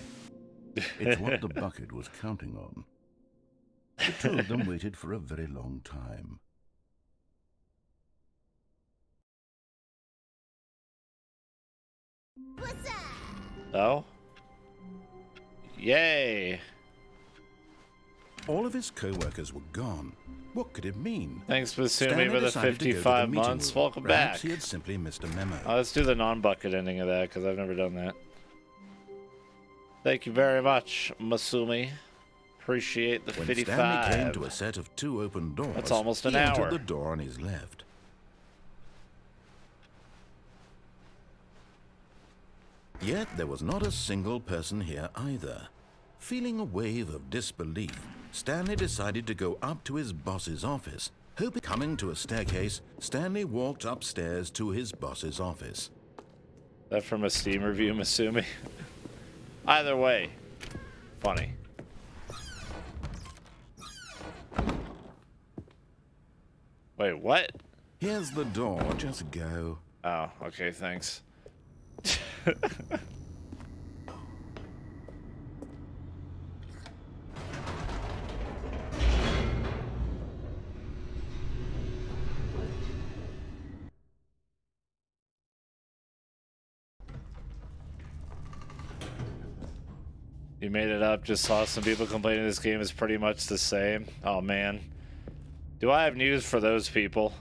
It's what the bucket was counting on. The two of them waited for a very long time. Oh? Yay! All of his co-workers were gone. What could it mean? Thanks for Stanley assuming for the decided to go to 55 meeting months. room. Welcome Perhaps back. he had simply missed a memo. Let's do the non-bucket ending of that, because I've never done that. Thank you very much, Masumi. Appreciate the When 55. Stanley came to a set of two open doors, That's almost an he entered hour. the door on his left. Yet there was not a single person here either. Feeling a wave of disbelief, Stanley decided to go up to his boss's office. Coming to a staircase, Stanley walked upstairs to his boss's office. That from a Steam review, Masumi. Either way, funny. Wait, what? Here's the door, just go. Oh, okay, thanks. You made it up, just saw some people complaining this game is pretty much the same. Oh man. Do I have news for those people?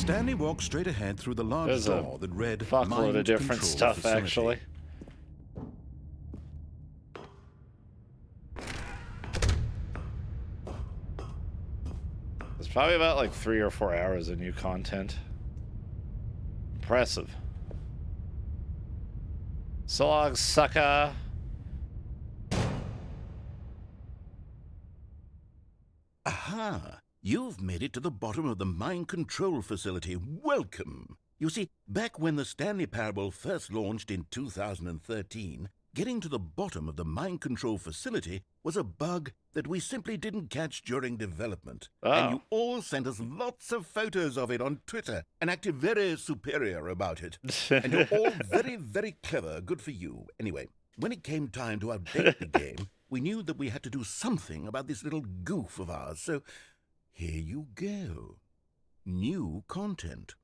Stanley walked straight ahead through the large There's door that read fuckload Mind of different Control stuff, Facility. actually. There's probably about like 3 or 4 hours of new content. Impressive. So long, sucker. Aha! You've made it to the bottom of the Mind Control Facility. Welcome! You see, back when the Stanley Parable first launched in 2013, getting to the bottom of the Mind Control Facility was a bug that we simply didn't catch during development. Oh. And you all sent us lots of photos of it on Twitter and acted very superior about it. And you're all very, very clever. Good for you. Anyway, when it came time to update the game, we knew that we had to do something about this little goof of ours, so here you go. New content.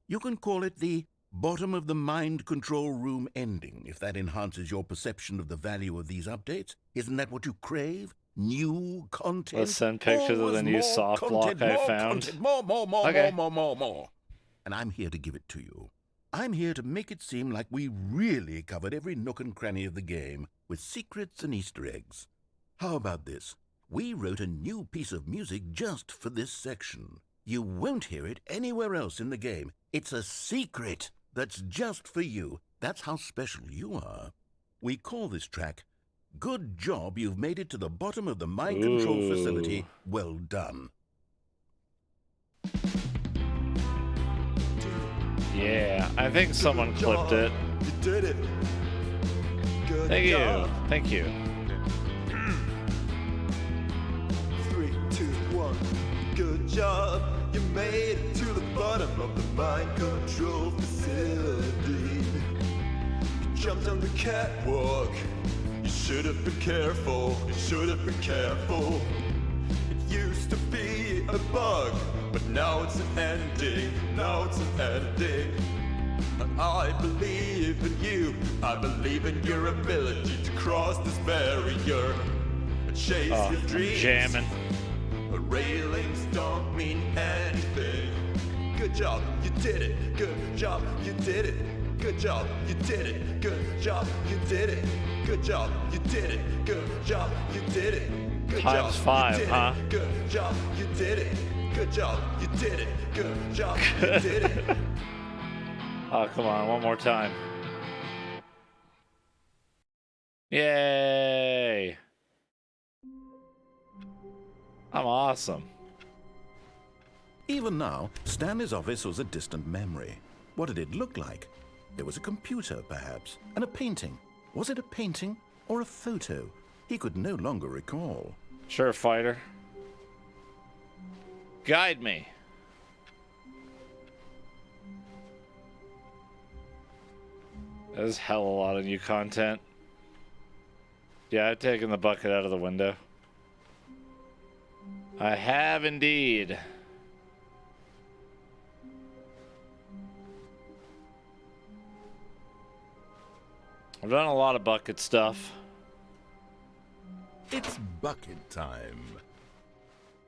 You can call it the bottom of the mind control room ending, if that enhances your perception of the value of these updates. Isn't that what you crave? New content? Let's send pictures of the Always new more soft content, block I more found. content, more, Okay. more. And I'm here to give it to you. I'm here to make it seem like we really covered every nook and cranny of the game, with secrets and Easter eggs. How about this? We wrote a new piece of music just for this section. You won't hear it anywhere else in the game. It's a secret that's just for you. That's how special you are. We call this track, Good Job You've Made It to the Bottom of the Mind Control Facility. Well done. Yeah, I think someone clipped it. You did it. Good Thank you. job. Thank you. 3, 2, 1. Good job. You made it to the bottom of the mind control facility. You jumped on the catwalk. You should have been careful. You should have been careful. It used to be a bug, but now it's an ending. Now it's an ending. I believe in you. I believe in your ability to cross this barrier. Chase your dreams. Jamming. Railings don't mean anything. Good job, you did it. Good job, you did it. Good job, you did it. Good job, you did it. Good job, you did it. Good job, you did it. Good job, Times 5, you did huh? it. Good job, you did it. Good job, you did it. Good job, you did it. Oh, come on, one more time. Yay! I'm awesome. Even now, Stanley's office was a distant memory. What did it look like? There was a computer, perhaps, and a painting. Was it a painting or a photo? He could no longer recall. Sure, fighter. Guide me. There's hell a lot of new content. Yeah, I've taken the bucket out of the window. I have indeed. I've done a lot of bucket stuff. It's bucket time.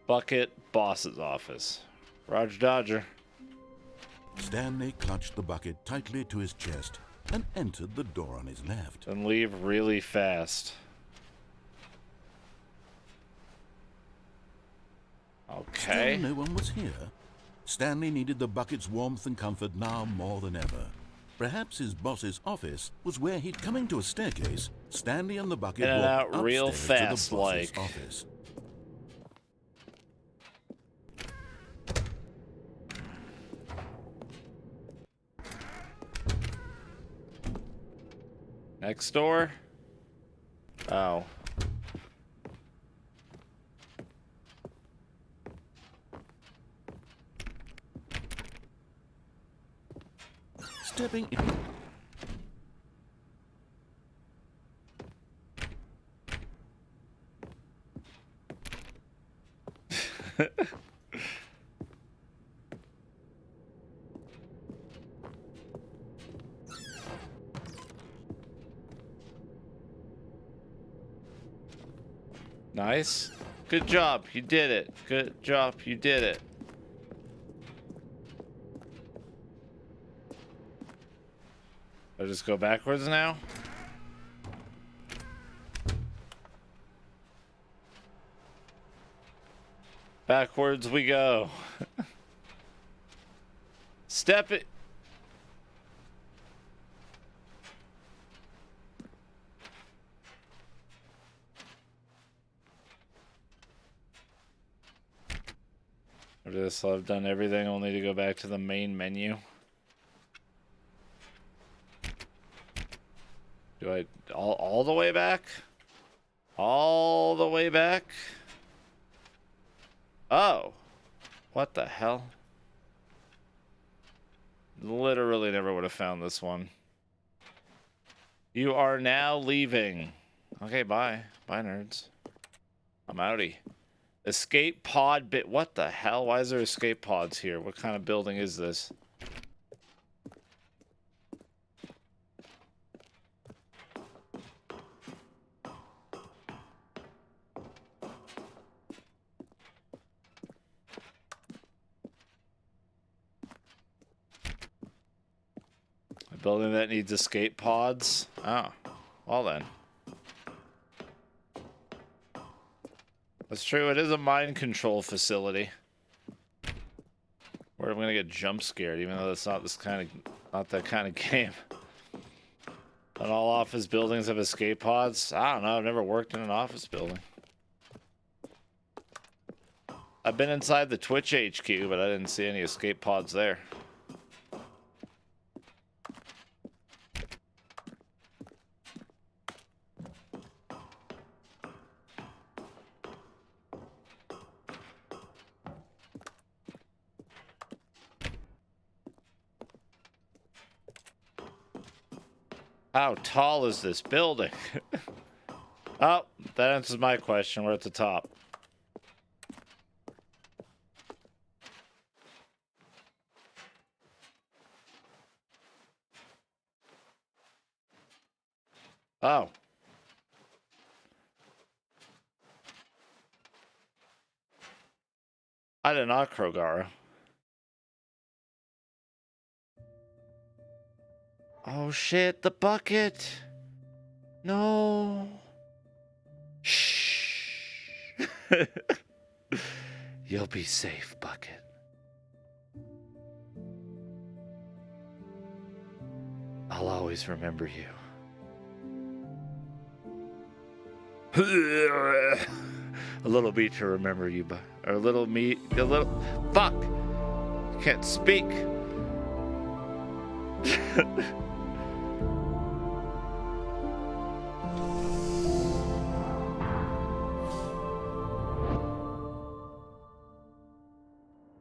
Bucket boss's office. Roger Dodger. Stanley clutched the bucket tightly to his chest and entered the door on his left. And leave really fast. Okay. Still no one was here. Stanley needed the bucket's warmth and comfort now more than ever. Perhaps his boss's office was where he'd coming to a staircase. Stanley and the bucket In and walked out real upstairs fast, to the boss's like. office. Next door. Oh. Stepping in. Nice. Good job. You did it. Good job. You did it. I just go backwards now? Backwards we go. Step it. After this, I've done everything only to go back to the main menu. Do I all the way back? All the way back? Oh. What the hell? Literally never would have found this one. You are now leaving. Okay, bye. Bye, nerds. I'm outie. Escape pod bit. What the hell? Why is there escape pods here? What kind of building is this? A building that needs escape pods? Oh. Well then. That's true, it is a mind control facility. Where I'm gonna get jump scared, even though that's not that kind of game. Not all office buildings have escape pods. I don't know, I've never worked in an office building. I've been inside the Twitch HQ, but I didn't see any escape pods there. How tall is this building? Oh, that answers my question. We're at the top. Oh. I did not, Krogara. Oh shit, the bucket! No. Shh. You'll be safe, bucket. I'll always remember you. A little me to remember you, but or a little me, a little fuck. Can't speak.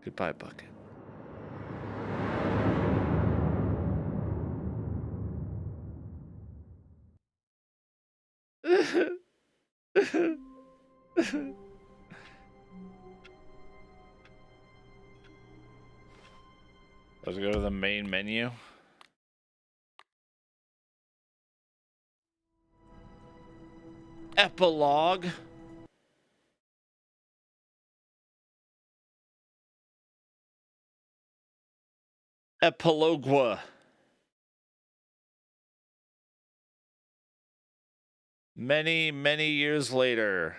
Goodbye, bucket. Let's go to the main menu. Epilogue. Epilogue. Many, many years later.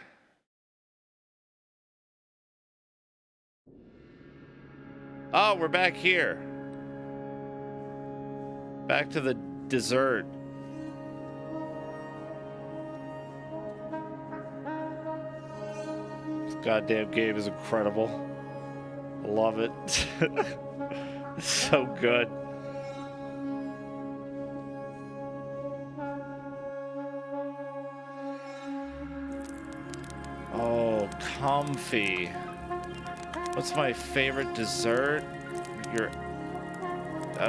Oh, we're back here. Back to the dessert. This goddamn game is incredible. Love it. It's so good. Oh, comfy. What's my favorite dessert? I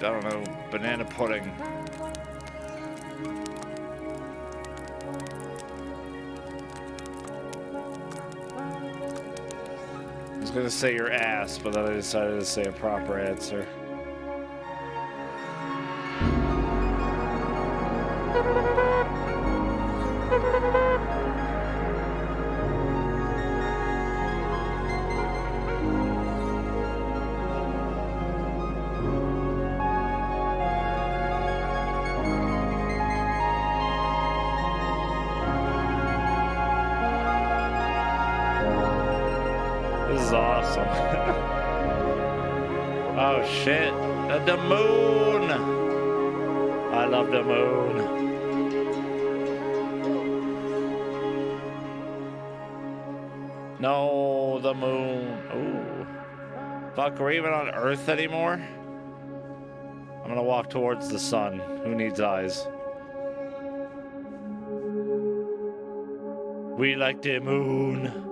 don't know, banana pudding. I was gonna say your ass, but then I decided to say a proper answer. This is awesome. Oh shit. The moon. I love the moon. No, the moon. Ooh. Fuck, we're even on Earth anymore? I'm gonna walk towards the sun. Who needs eyes? We like the moon.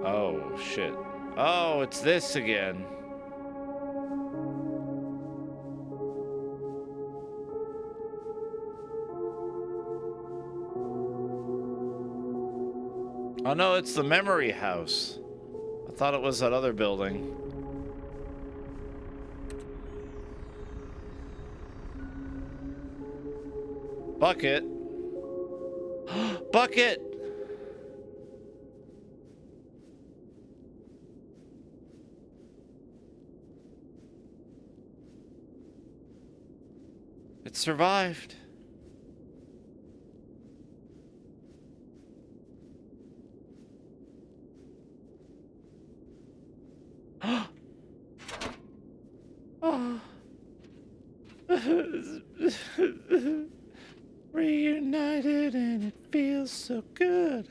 Oh, shit. Oh, it's this again. Oh no, it's the memory house. I thought it was that other building. Bucket. Bucket! It survived. Oh. Reunited and it feels so good.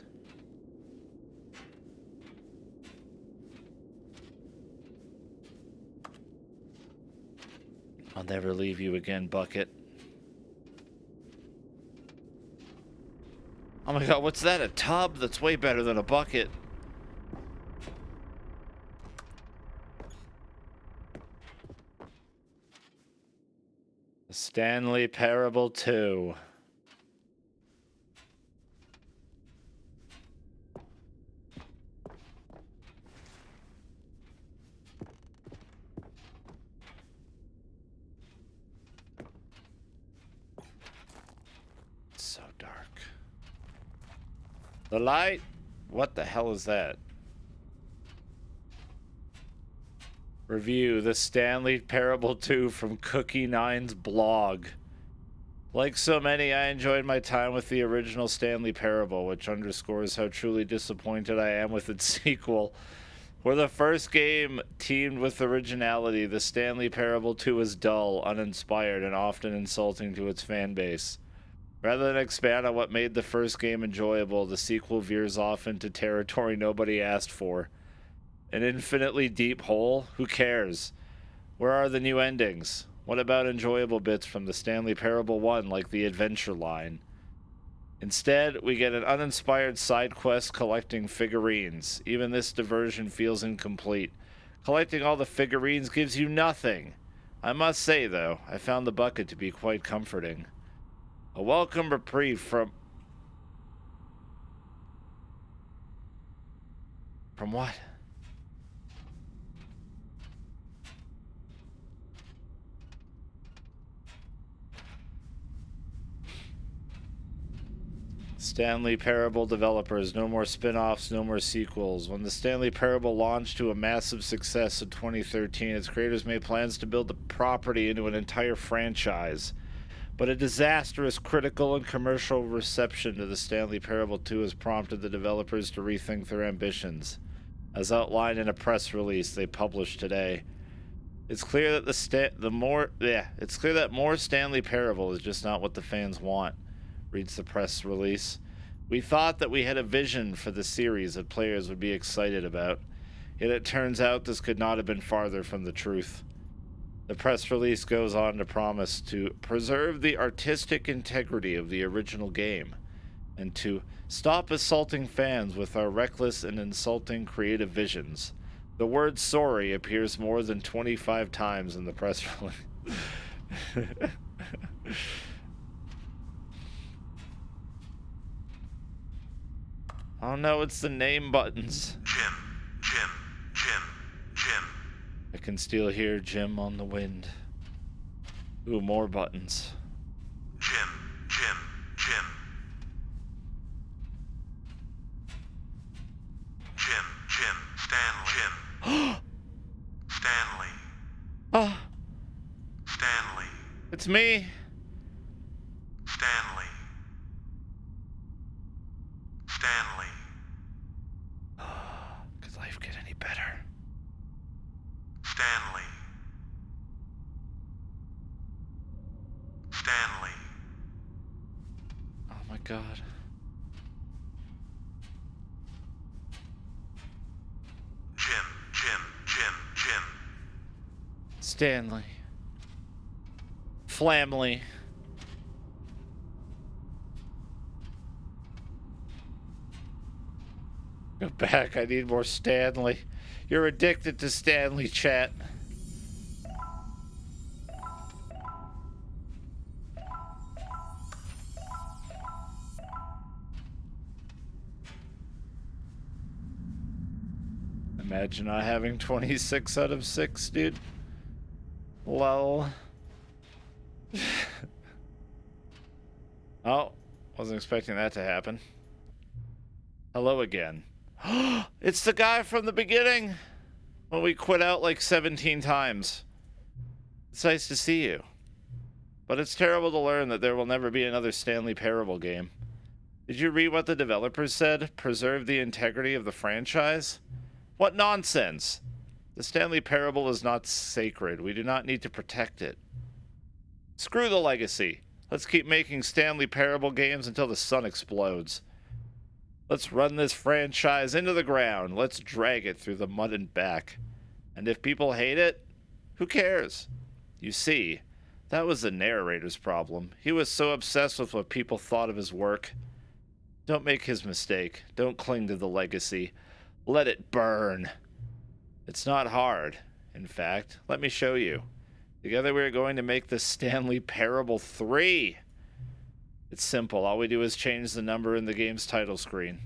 I'll never leave you again, Bucket. Oh my god, what's that? A tub? That's way better than a bucket. The Stanley Parable 2. It's so dark. The light? What the hell is that? Review, The Stanley Parable 2 from Cookie9's blog. Like so many, I enjoyed my time with the original Stanley Parable, which underscores how truly disappointed I am with its sequel. Where the first game teamed with originality, The Stanley Parable 2 is dull, uninspired, and often insulting to its fan base. Rather than expand on what made the first game enjoyable, the sequel veers off into territory nobody asked for. An infinitely deep hole? Who cares? Where are the new endings? What about enjoyable bits from the Stanley Parable 1, like the adventure line? Instead, we get an uninspired side quest collecting figurines. Even this diversion feels incomplete. Collecting all the figurines gives you nothing. I must say, though, I found the bucket to be quite comforting. A welcome reprieve from... From what? Stanley Parable developers, no more spin-offs, no more sequels. When the Stanley Parable launched to a massive success in 2013, its creators made plans to build the property into an entire franchise. But a disastrous critical and commercial reception to the Stanley Parable 2 has prompted the developers to rethink their ambitions, as outlined in a press release they published today. It's clear that more Stanley Parable is just not what the fans want, reads the press release. We thought that we had a vision for the series that players would be excited about, yet it turns out this could not have been farther from the truth. The press release goes on to promise to preserve the artistic integrity of the original game and to stop assaulting fans with our reckless and insulting creative visions. The word sorry appears more than 25 times in the press release. Oh no, it's the name buttons. Jim. I can still hear Jim on the wind. Ooh, more buttons. Jim. Stanley. Oh. Stanley. It's me. Stanley. Could life get any better. Stanley. Stanley. Oh my god. Jim. Stanley. Flamley. Go back, I need more Stanley. You're addicted to Stanley, chat. Imagine not having 26 out of 6, dude. Lol. Oh, wasn't expecting that to happen. Hello again. It's the guy from the beginning when we quit out like 17 times. It's nice to see you. But it's terrible to learn that there will never be another Stanley Parable game. Did you read what the developers said? Preserve the integrity of the franchise? What nonsense! The Stanley Parable is not sacred. We do not need to protect it. Screw the legacy. Let's keep making Stanley Parable games until the sun explodes. Let's run this franchise into the ground. Let's drag it through the mud and back. And if people hate it, who cares? You see, that was the narrator's problem. He was so obsessed with what people thought of his work. Don't make his mistake. Don't cling to the legacy. Let it burn. It's not hard. In fact, let me show you. Together we are going to make the Stanley Parable 3. It's simple. All we do is change the number in the game's title screen.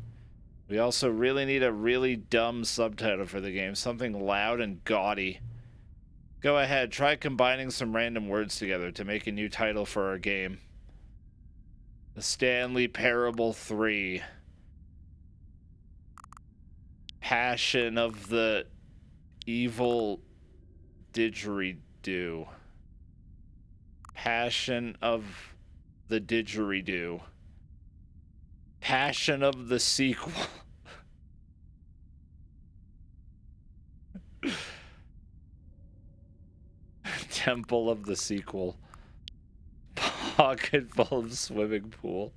We also really need a really dumb subtitle for the game. Something loud and gaudy. Go ahead, try combining some random words together to make a new title for our game. The Stanley Parable 3. Passion of the Evil Didgeridoo. Passion of the Didgeridoo. Passion of the sequel. Temple of the sequel. Pocket full of swimming pool.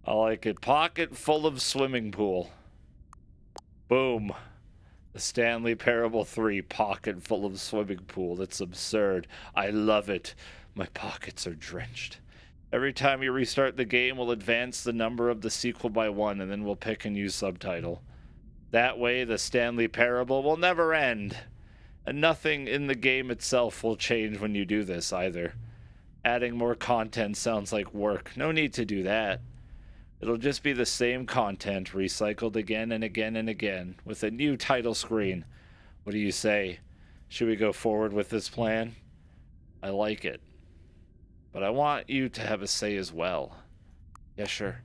I like it. Pocket full of swimming pool. Boom. The Stanley Parable 3, pocket full of swimming pool. That's absurd. I love it. My pockets are drenched. Every time you restart the game, we'll advance the number of the sequel by 1, and then we'll pick a new subtitle. That way, the Stanley Parable will never end. And nothing in the game itself will change when you do this, either. Adding more content sounds like work. No need to do that. It'll just be the same content, recycled again and again and again, with a new title screen. What do you say? Should we go forward with this plan? I like it. But I want you to have a say as well. Yeah, sure.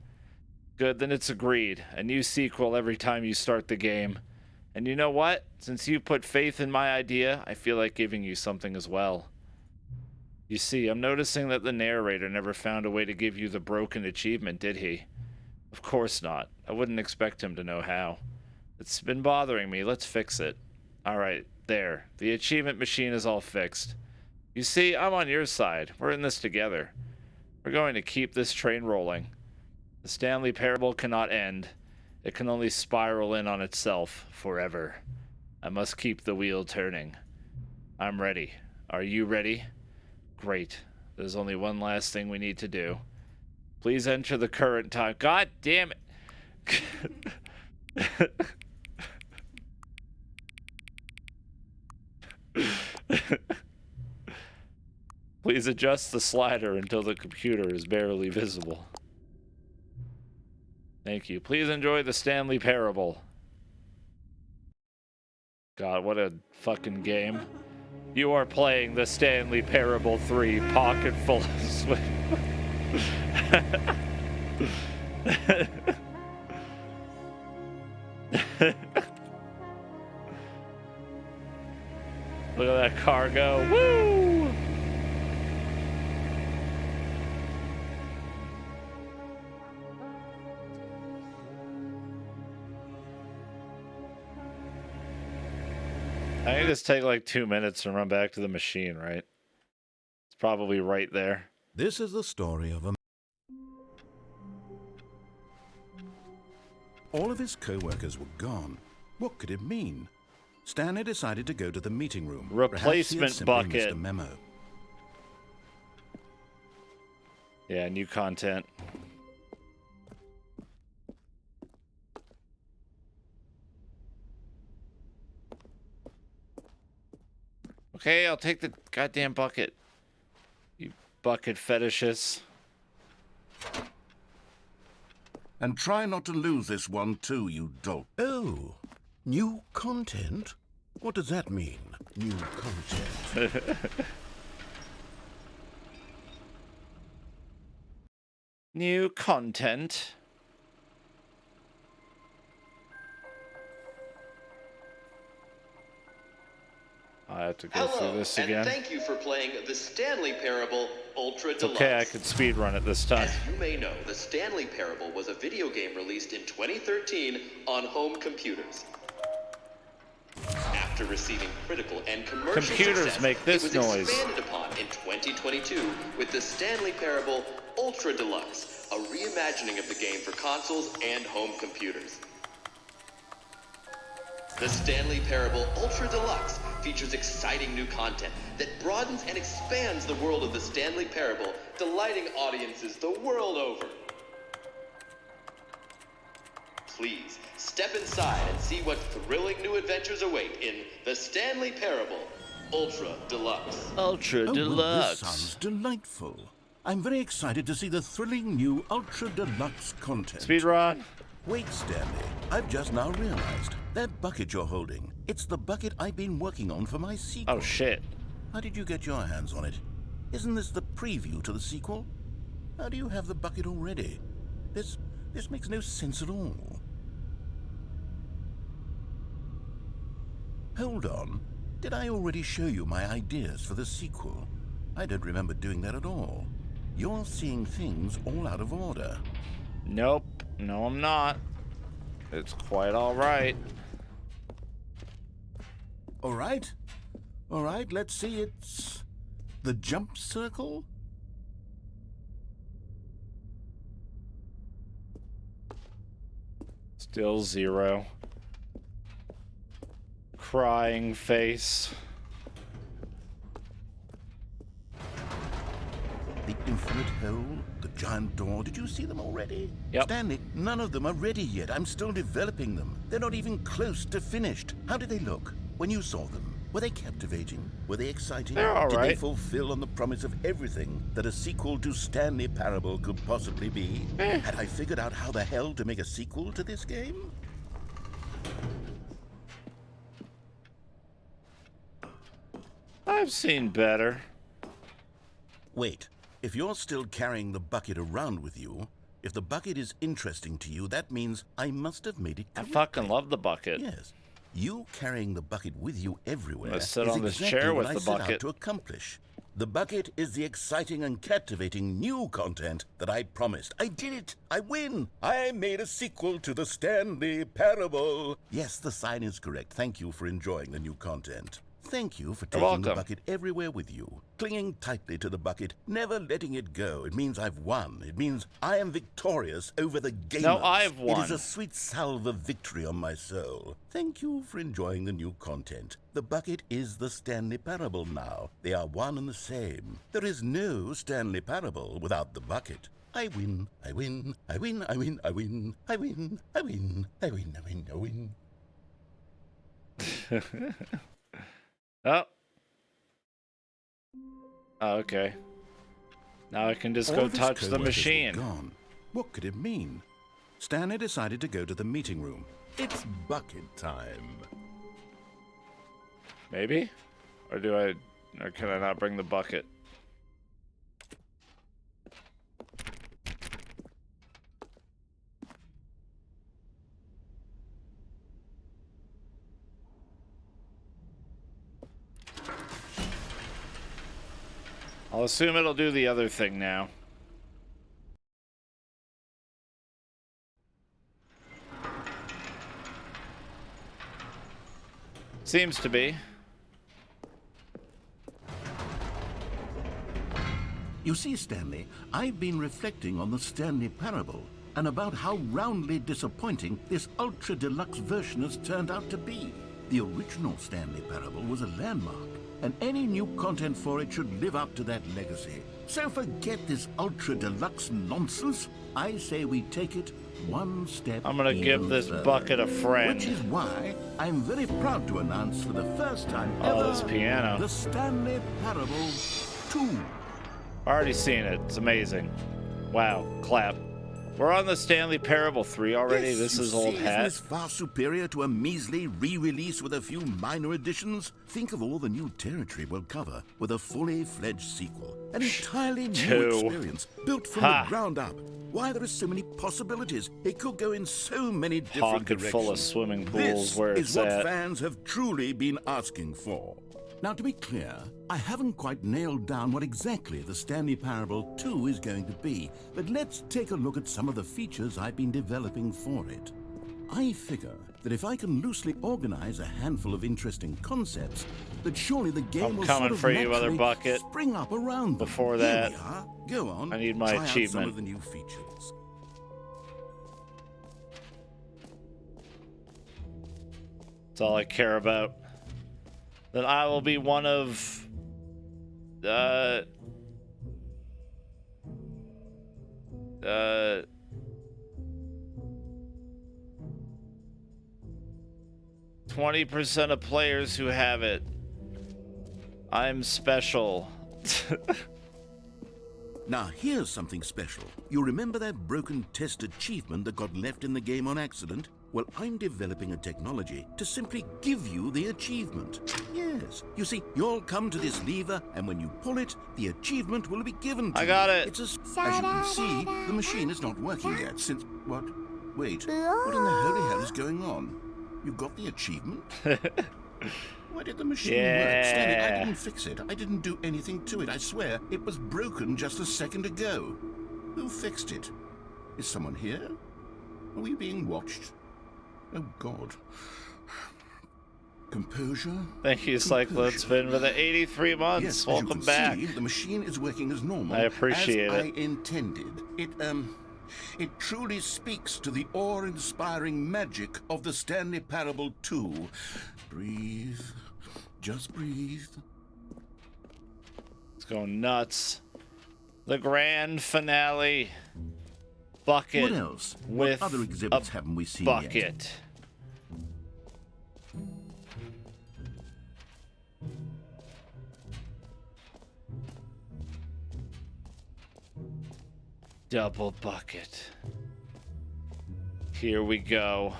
Good, then it's agreed. A new sequel every time you start the game. And you know what? Since you put faith in my idea, I feel like giving you something as well. You see, I'm noticing that the narrator never found a way to give you the broken achievement, did he? Of course not. I wouldn't expect him to know how. It's been bothering me. Let's fix it. Alright, there. The achievement machine is all fixed. You see, I'm on your side. We're in this together. We're going to keep this train rolling. The Stanley Parable cannot end. It can only spiral in on itself forever. I must keep the wheel turning. I'm ready. Are you ready? Great. There's only one last thing we need to do. Please enter the current time. God damn it. Please adjust the slider until the computer is barely visible. Thank you. Please enjoy the Stanley Parable. God, what a fucking game. You are playing the Stanley Parable 3, pocket full of swim. Look at that car go. Woo! I can just take like 2 minutes and run back to the machine, right? It's probably right there. This is the story of a... All of his co-workers were gone. What could it mean? Stanley decided to go to the meeting room. Replacement bucket. Missed a memo. Yeah, new content. Okay, I'll take the goddamn bucket. You bucket fetishists. And try not to lose this one too, you dolt. Oh, new content? What does that mean, new content? New content. I have to go through this again. And thank you for playing the Stanley Parable Ultra It's Deluxe. okay, I could speedrun it this time. As you may know, the Stanley Parable was a video game released in 2013 on home computers. After receiving critical and commercial Computers success, make this it was noise. expanded upon in 2022 with the Stanley Parable Ultra Deluxe, a reimagining of the game for consoles and home computers. The Stanley Parable Ultra Deluxe features exciting new content that broadens and expands the world of the Stanley Parable, delighting audiences the world over. Please, step inside and see what thrilling new adventures await in the Stanley Parable Ultra Deluxe. Ultra Well, Deluxe. this sounds delightful. I'm very excited to see the thrilling new Ultra Deluxe content. Speedrun. Wait, Stanley. I've just now realized that bucket you're holding. It's the bucket I've been working on for my sequel. Oh, shit. How did you get your hands on it? Isn't this the preview to the sequel? How do you have the bucket already? This makes no sense at all. Hold on. Did I already show you my ideas for the sequel? I don't remember doing that at all. You're seeing things all out of order. Nope. No, I'm not. It's quite all right. All right. All right, let's see. It's the jump circle? Still 0. Crying face. The infinite hole, the giant door. Did you see them already? Yep. Stanley, none of them are ready yet. I'm still developing them. They're not even close to finished. How did they look when you saw them? Were they captivating? Were they exciting? They're all Did right. they fulfill on the promise of everything that a sequel to Stanley Parable could possibly be? Had I figured out how the hell to make a sequel to this game? I've seen better. Wait. If you're still carrying the bucket around with you, if the bucket is interesting to you, that means I must have made it I correctly. fucking love the bucket. Yes. You carrying the bucket with you everywhere Let's sit is on this exactly chair what with I the set bucket. out to accomplish. The bucket is the exciting and captivating new content that I promised. I did it! I win! I made a sequel to the Stanley Parable! Yes, the sign is correct. Thank you for enjoying the new content. Thank you for You're taking the welcome. bucket everywhere with you. Clinging tightly to the bucket, never letting it go. It means I've won. It means I am victorious over the gamers. No, I've won. It is a sweet salve of victory on my soul. Thank you for enjoying the new content. The bucket is the Stanley Parable now. They are one and the same. There is no Stanley Parable without the bucket. I win, I win, I win, I win, I win, I win, I win, I win, I win, I win. Oh. Oh, okay. Now I can just All go of his touch the co-workers were machine. Gone. What could it mean? Stanley decided to go to the meeting room. It's bucket time. Maybe? Or can I not bring the bucket? I'll assume it'll do the other thing now. Seems to be. You see, Stanley, I've been reflecting on the Stanley Parable and about how roundly disappointing this ultra deluxe version has turned out to be. The original Stanley Parable was a landmark, and any new content for it should live up to that legacy. So forget this ultra deluxe nonsense. I say we take it one step. I'm gonna give this bucket a friend. Which is why I'm very proud to announce for the first time ever this piano. the Stanley Parable 2. Already seen it. It's amazing. Wow. Clap. We're on the Stanley Parable 3 already. Yes, this you is old see, hat. Isn't this far superior to a measly re-release with a few minor additions? Think of all the new territory we'll cover with a fully fledged sequel. An entirely new experience, built from the ground up. Why, there are so many possibilities. It could go in so many different directions. Full of swimming pools This where it's is what at. fans have truly been asking for. Now, to be clear, I haven't quite nailed down what exactly the Stanley Parable 2 is going to be, but let's take a look at some of the features I've been developing for it. I figure that if I can loosely organize a handful of interesting concepts, that surely the game will coming sort of for you, other naturally bucket. spring up around them. Before Here that, we are. Go on, I need my try out some achievement. of the new features. That's all I care about. Then I will be one of 20% of players who have it. I'm special. Now, here's something special. You remember that broken test achievement that got left in the game on accident? Well, I'm developing a technology to simply give you the achievement. Yes. You see, you'll come to this lever, and when you pull it, the achievement will be given to you. I got it. It's as you can see, the machine is not working yet since... What? Wait. What in the holy hell is going on? You got the achievement? Why did the machine work? Stanley, I didn't fix it. I didn't do anything to it. I swear, it was broken just a second ago. Who fixed it? Is someone here? Are we being watched? Oh, God. Composure? Thank you, Cyclone Spin, for the 83 months. Yes, Welcome as you can back. See, the machine is working as normal. I appreciate as it. I intended. It truly speaks to the awe-inspiring magic of the Stanley Parable 2. Breathe. Just breathe. It's going nuts. The grand finale. Bucket. What else? With what other exhibits haven't we seen bucket. Yet? Double bucket. Here we go.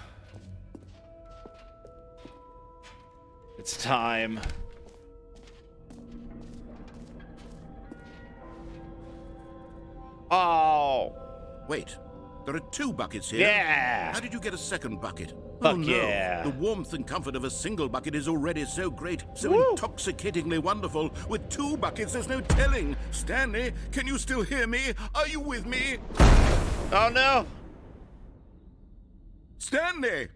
It's time. Oh. Wait. There are 2 buckets here. Yeah. How did you get a second bucket? Fuck oh no. yeah. The warmth and comfort of a single bucket is already so great, so intoxicatingly wonderful. With 2 buckets, there's no telling. Stanley, can you still hear me? Are you with me? Oh no. Stanley!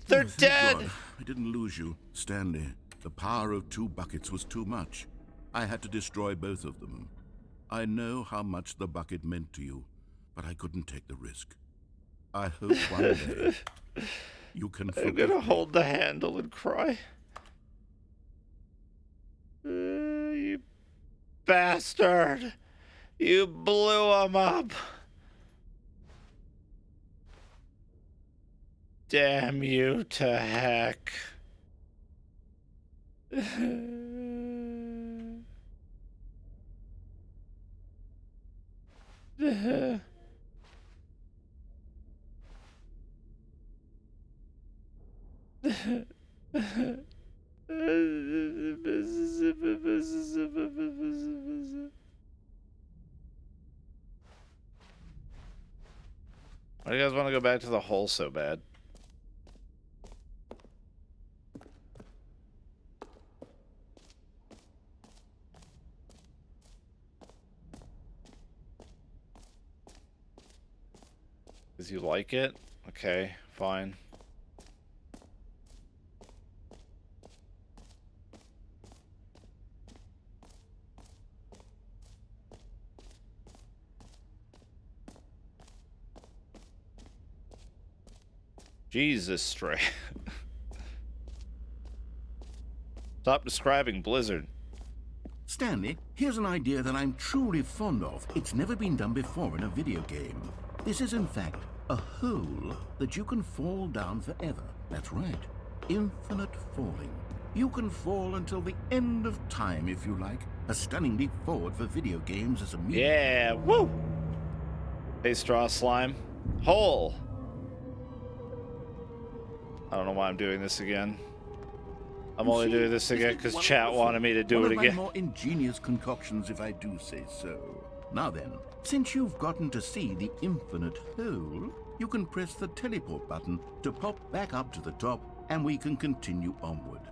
They're thank dead. God. I didn't lose you. Stanley, the power of 2 buckets was too much. I had to destroy both of them. I know how much the bucket meant to you, but I couldn't take the risk. I hope one day you can forgive I'm gonna me. hold the handle and cry. You bastard. You blew him up. Damn you to heck. Why do you guys want to go back to the hole so bad? Because you like it? Okay, fine. Jesus, Stray. Stop describing Blizzard. Stanley, here's an idea that I'm truly fond of. It's never been done before in a video game. This is, in fact, a hole that you can fall down forever. That's right. Infinite falling. You can fall until the end of time, if you like. A stunning leap forward for video games as a medium. Yeah, woo! Hey, Straw Slime. Hole! I don't know why I'm doing this again. I'm only doing this again because chat wanted me to do it again. One of my more ingenious concoctions, if I do say so. Now then, since you've gotten to see the infinite hole, you can press the teleport button to pop back up to the top, and we can continue onward.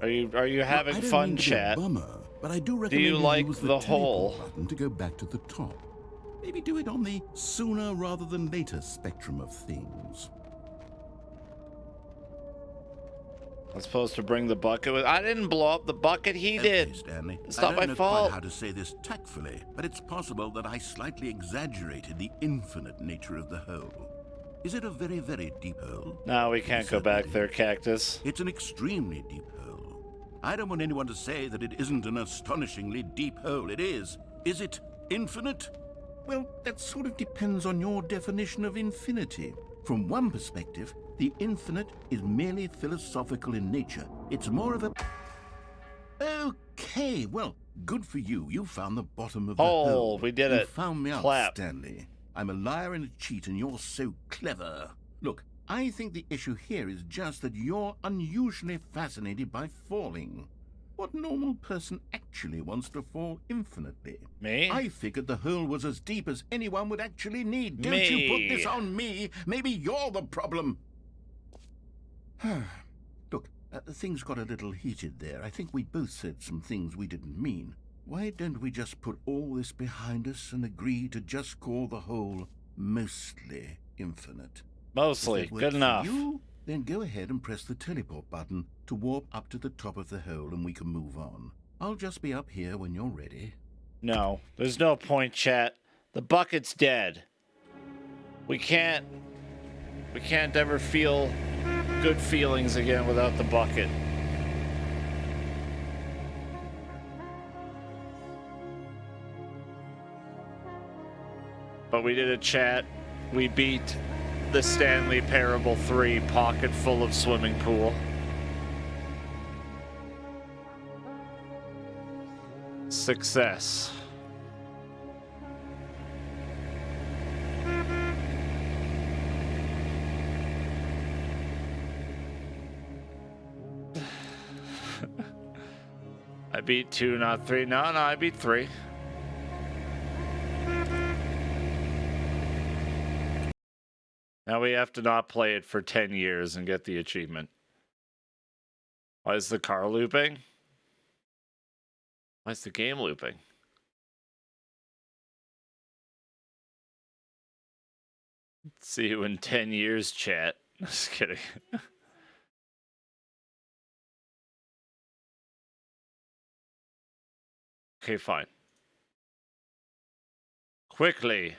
Are you having fun, chat? Bummer, but I do Do you like use the teleport hole? button to go back to the top. Maybe do it on the sooner rather than later spectrum of things. I'm supposed to bring the bucket with. I didn't blow up the bucket. He Okay, did. Stanley. It's I not don't my know fault. quite how to say this tactfully, but it's possible that I slightly exaggerated the infinite nature of the hole. Is it a very, very deep hole? No, we can't go back there, Cactus. It's an extremely deep hole. I don't want anyone to say that it isn't an astonishingly deep hole. It is. Is it infinite? Well, that sort of depends on your definition of infinity. From one perspective, the infinite is merely philosophical in nature. It's more of a... Okay, well, good for you. You found the bottom of the hole. We did You it. found me out, Clap. Stanley. I'm a liar and a cheat, and you're so clever. Look, I think the issue here is just that you're unusually fascinated by falling. What normal person actually wants to fall infinitely? Me? I figured the hole was as deep as anyone would actually need. Don't Me. you put this on me. Maybe you're the problem. Look, things got a little heated there. I think we both said some things we didn't mean. Why don't we just put all this behind us and agree to just call the hole mostly infinite? Mostly. If that works Good for enough. you, then go ahead and press the teleport button to warp up to the top of the hole and we can move on. I'll just be up here when you're ready. No, there's no point, chat. The bucket's dead. We can't ever feel good feelings again without the bucket. But we did a chat. We beat the Stanley Parable 3 pocket full of swimming pool. Success. I beat 2, not 3. No, I beat 3. Now we have to not play it for 10 years and get the achievement. Why is the car looping? Why is the game looping? See you in 10 years, chat. Just kidding. Okay, fine. Quickly.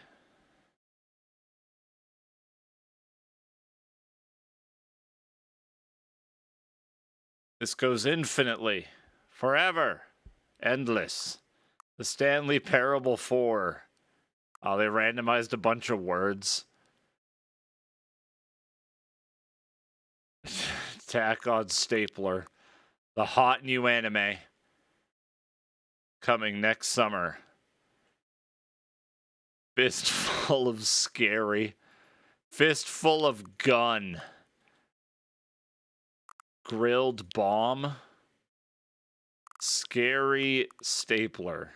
This goes infinitely. Forever. Endless. The Stanley Parable 4. Oh, they randomized a bunch of words. Attack on Stapler. The hot new anime. Coming next summer. Fistful of scary. Fistful of gun. Grilled bomb. Scary stapler.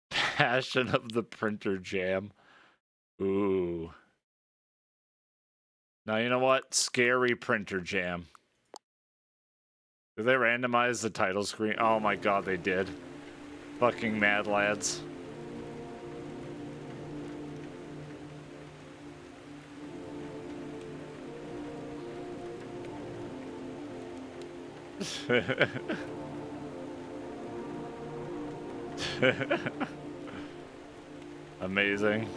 Passion of the printer jam. Ooh. Now you know what? Scary printer jam. Did they randomize the title screen? Oh my god, they did. Fucking mad lads. Amazing.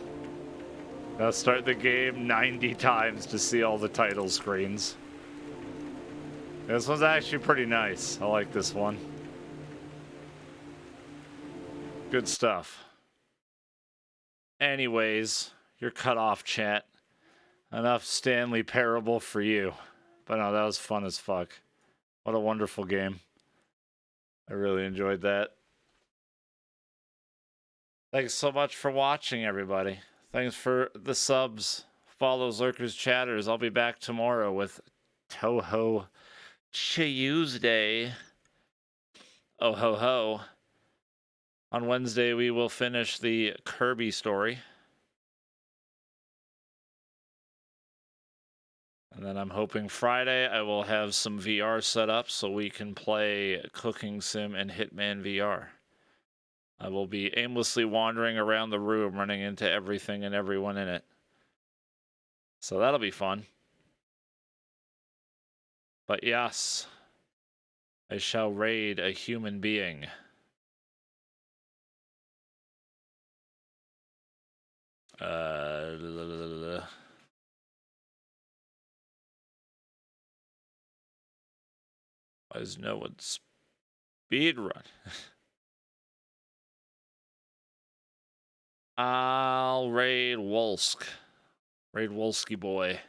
Now start the game 90 times to see all the title screens. This one's actually pretty nice. I like this one. Good stuff. Anyways, you're cut off, chat. Enough Stanley Parable for you. But no, that was fun as fuck. What a wonderful game. I really enjoyed that. Thanks so much for watching, everybody. Thanks for the subs, follows, lurkers, chatters. I'll be back tomorrow with Toho Tuesday. Oh ho ho. On Wednesday, we will finish the Kirby story. And then I'm hoping Friday I will have some VR set up so we can play Cooking Sim and Hitman VR. I will be aimlessly wandering around the room, running into everything and everyone in it. So that'll be fun. But yes, I shall raid a human being. Why is no one speed run? I'll raid Wolsk. Raid Wolsky boy.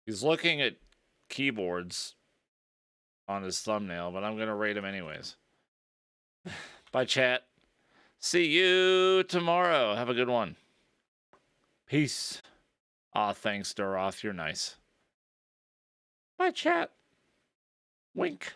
He's looking at keyboards on his thumbnail, but I'm going to raid him anyways. Bye, chat. See you tomorrow. Have a good one. Peace. Aw, thanks, Doroth. You're nice. Bye, chat. Wink.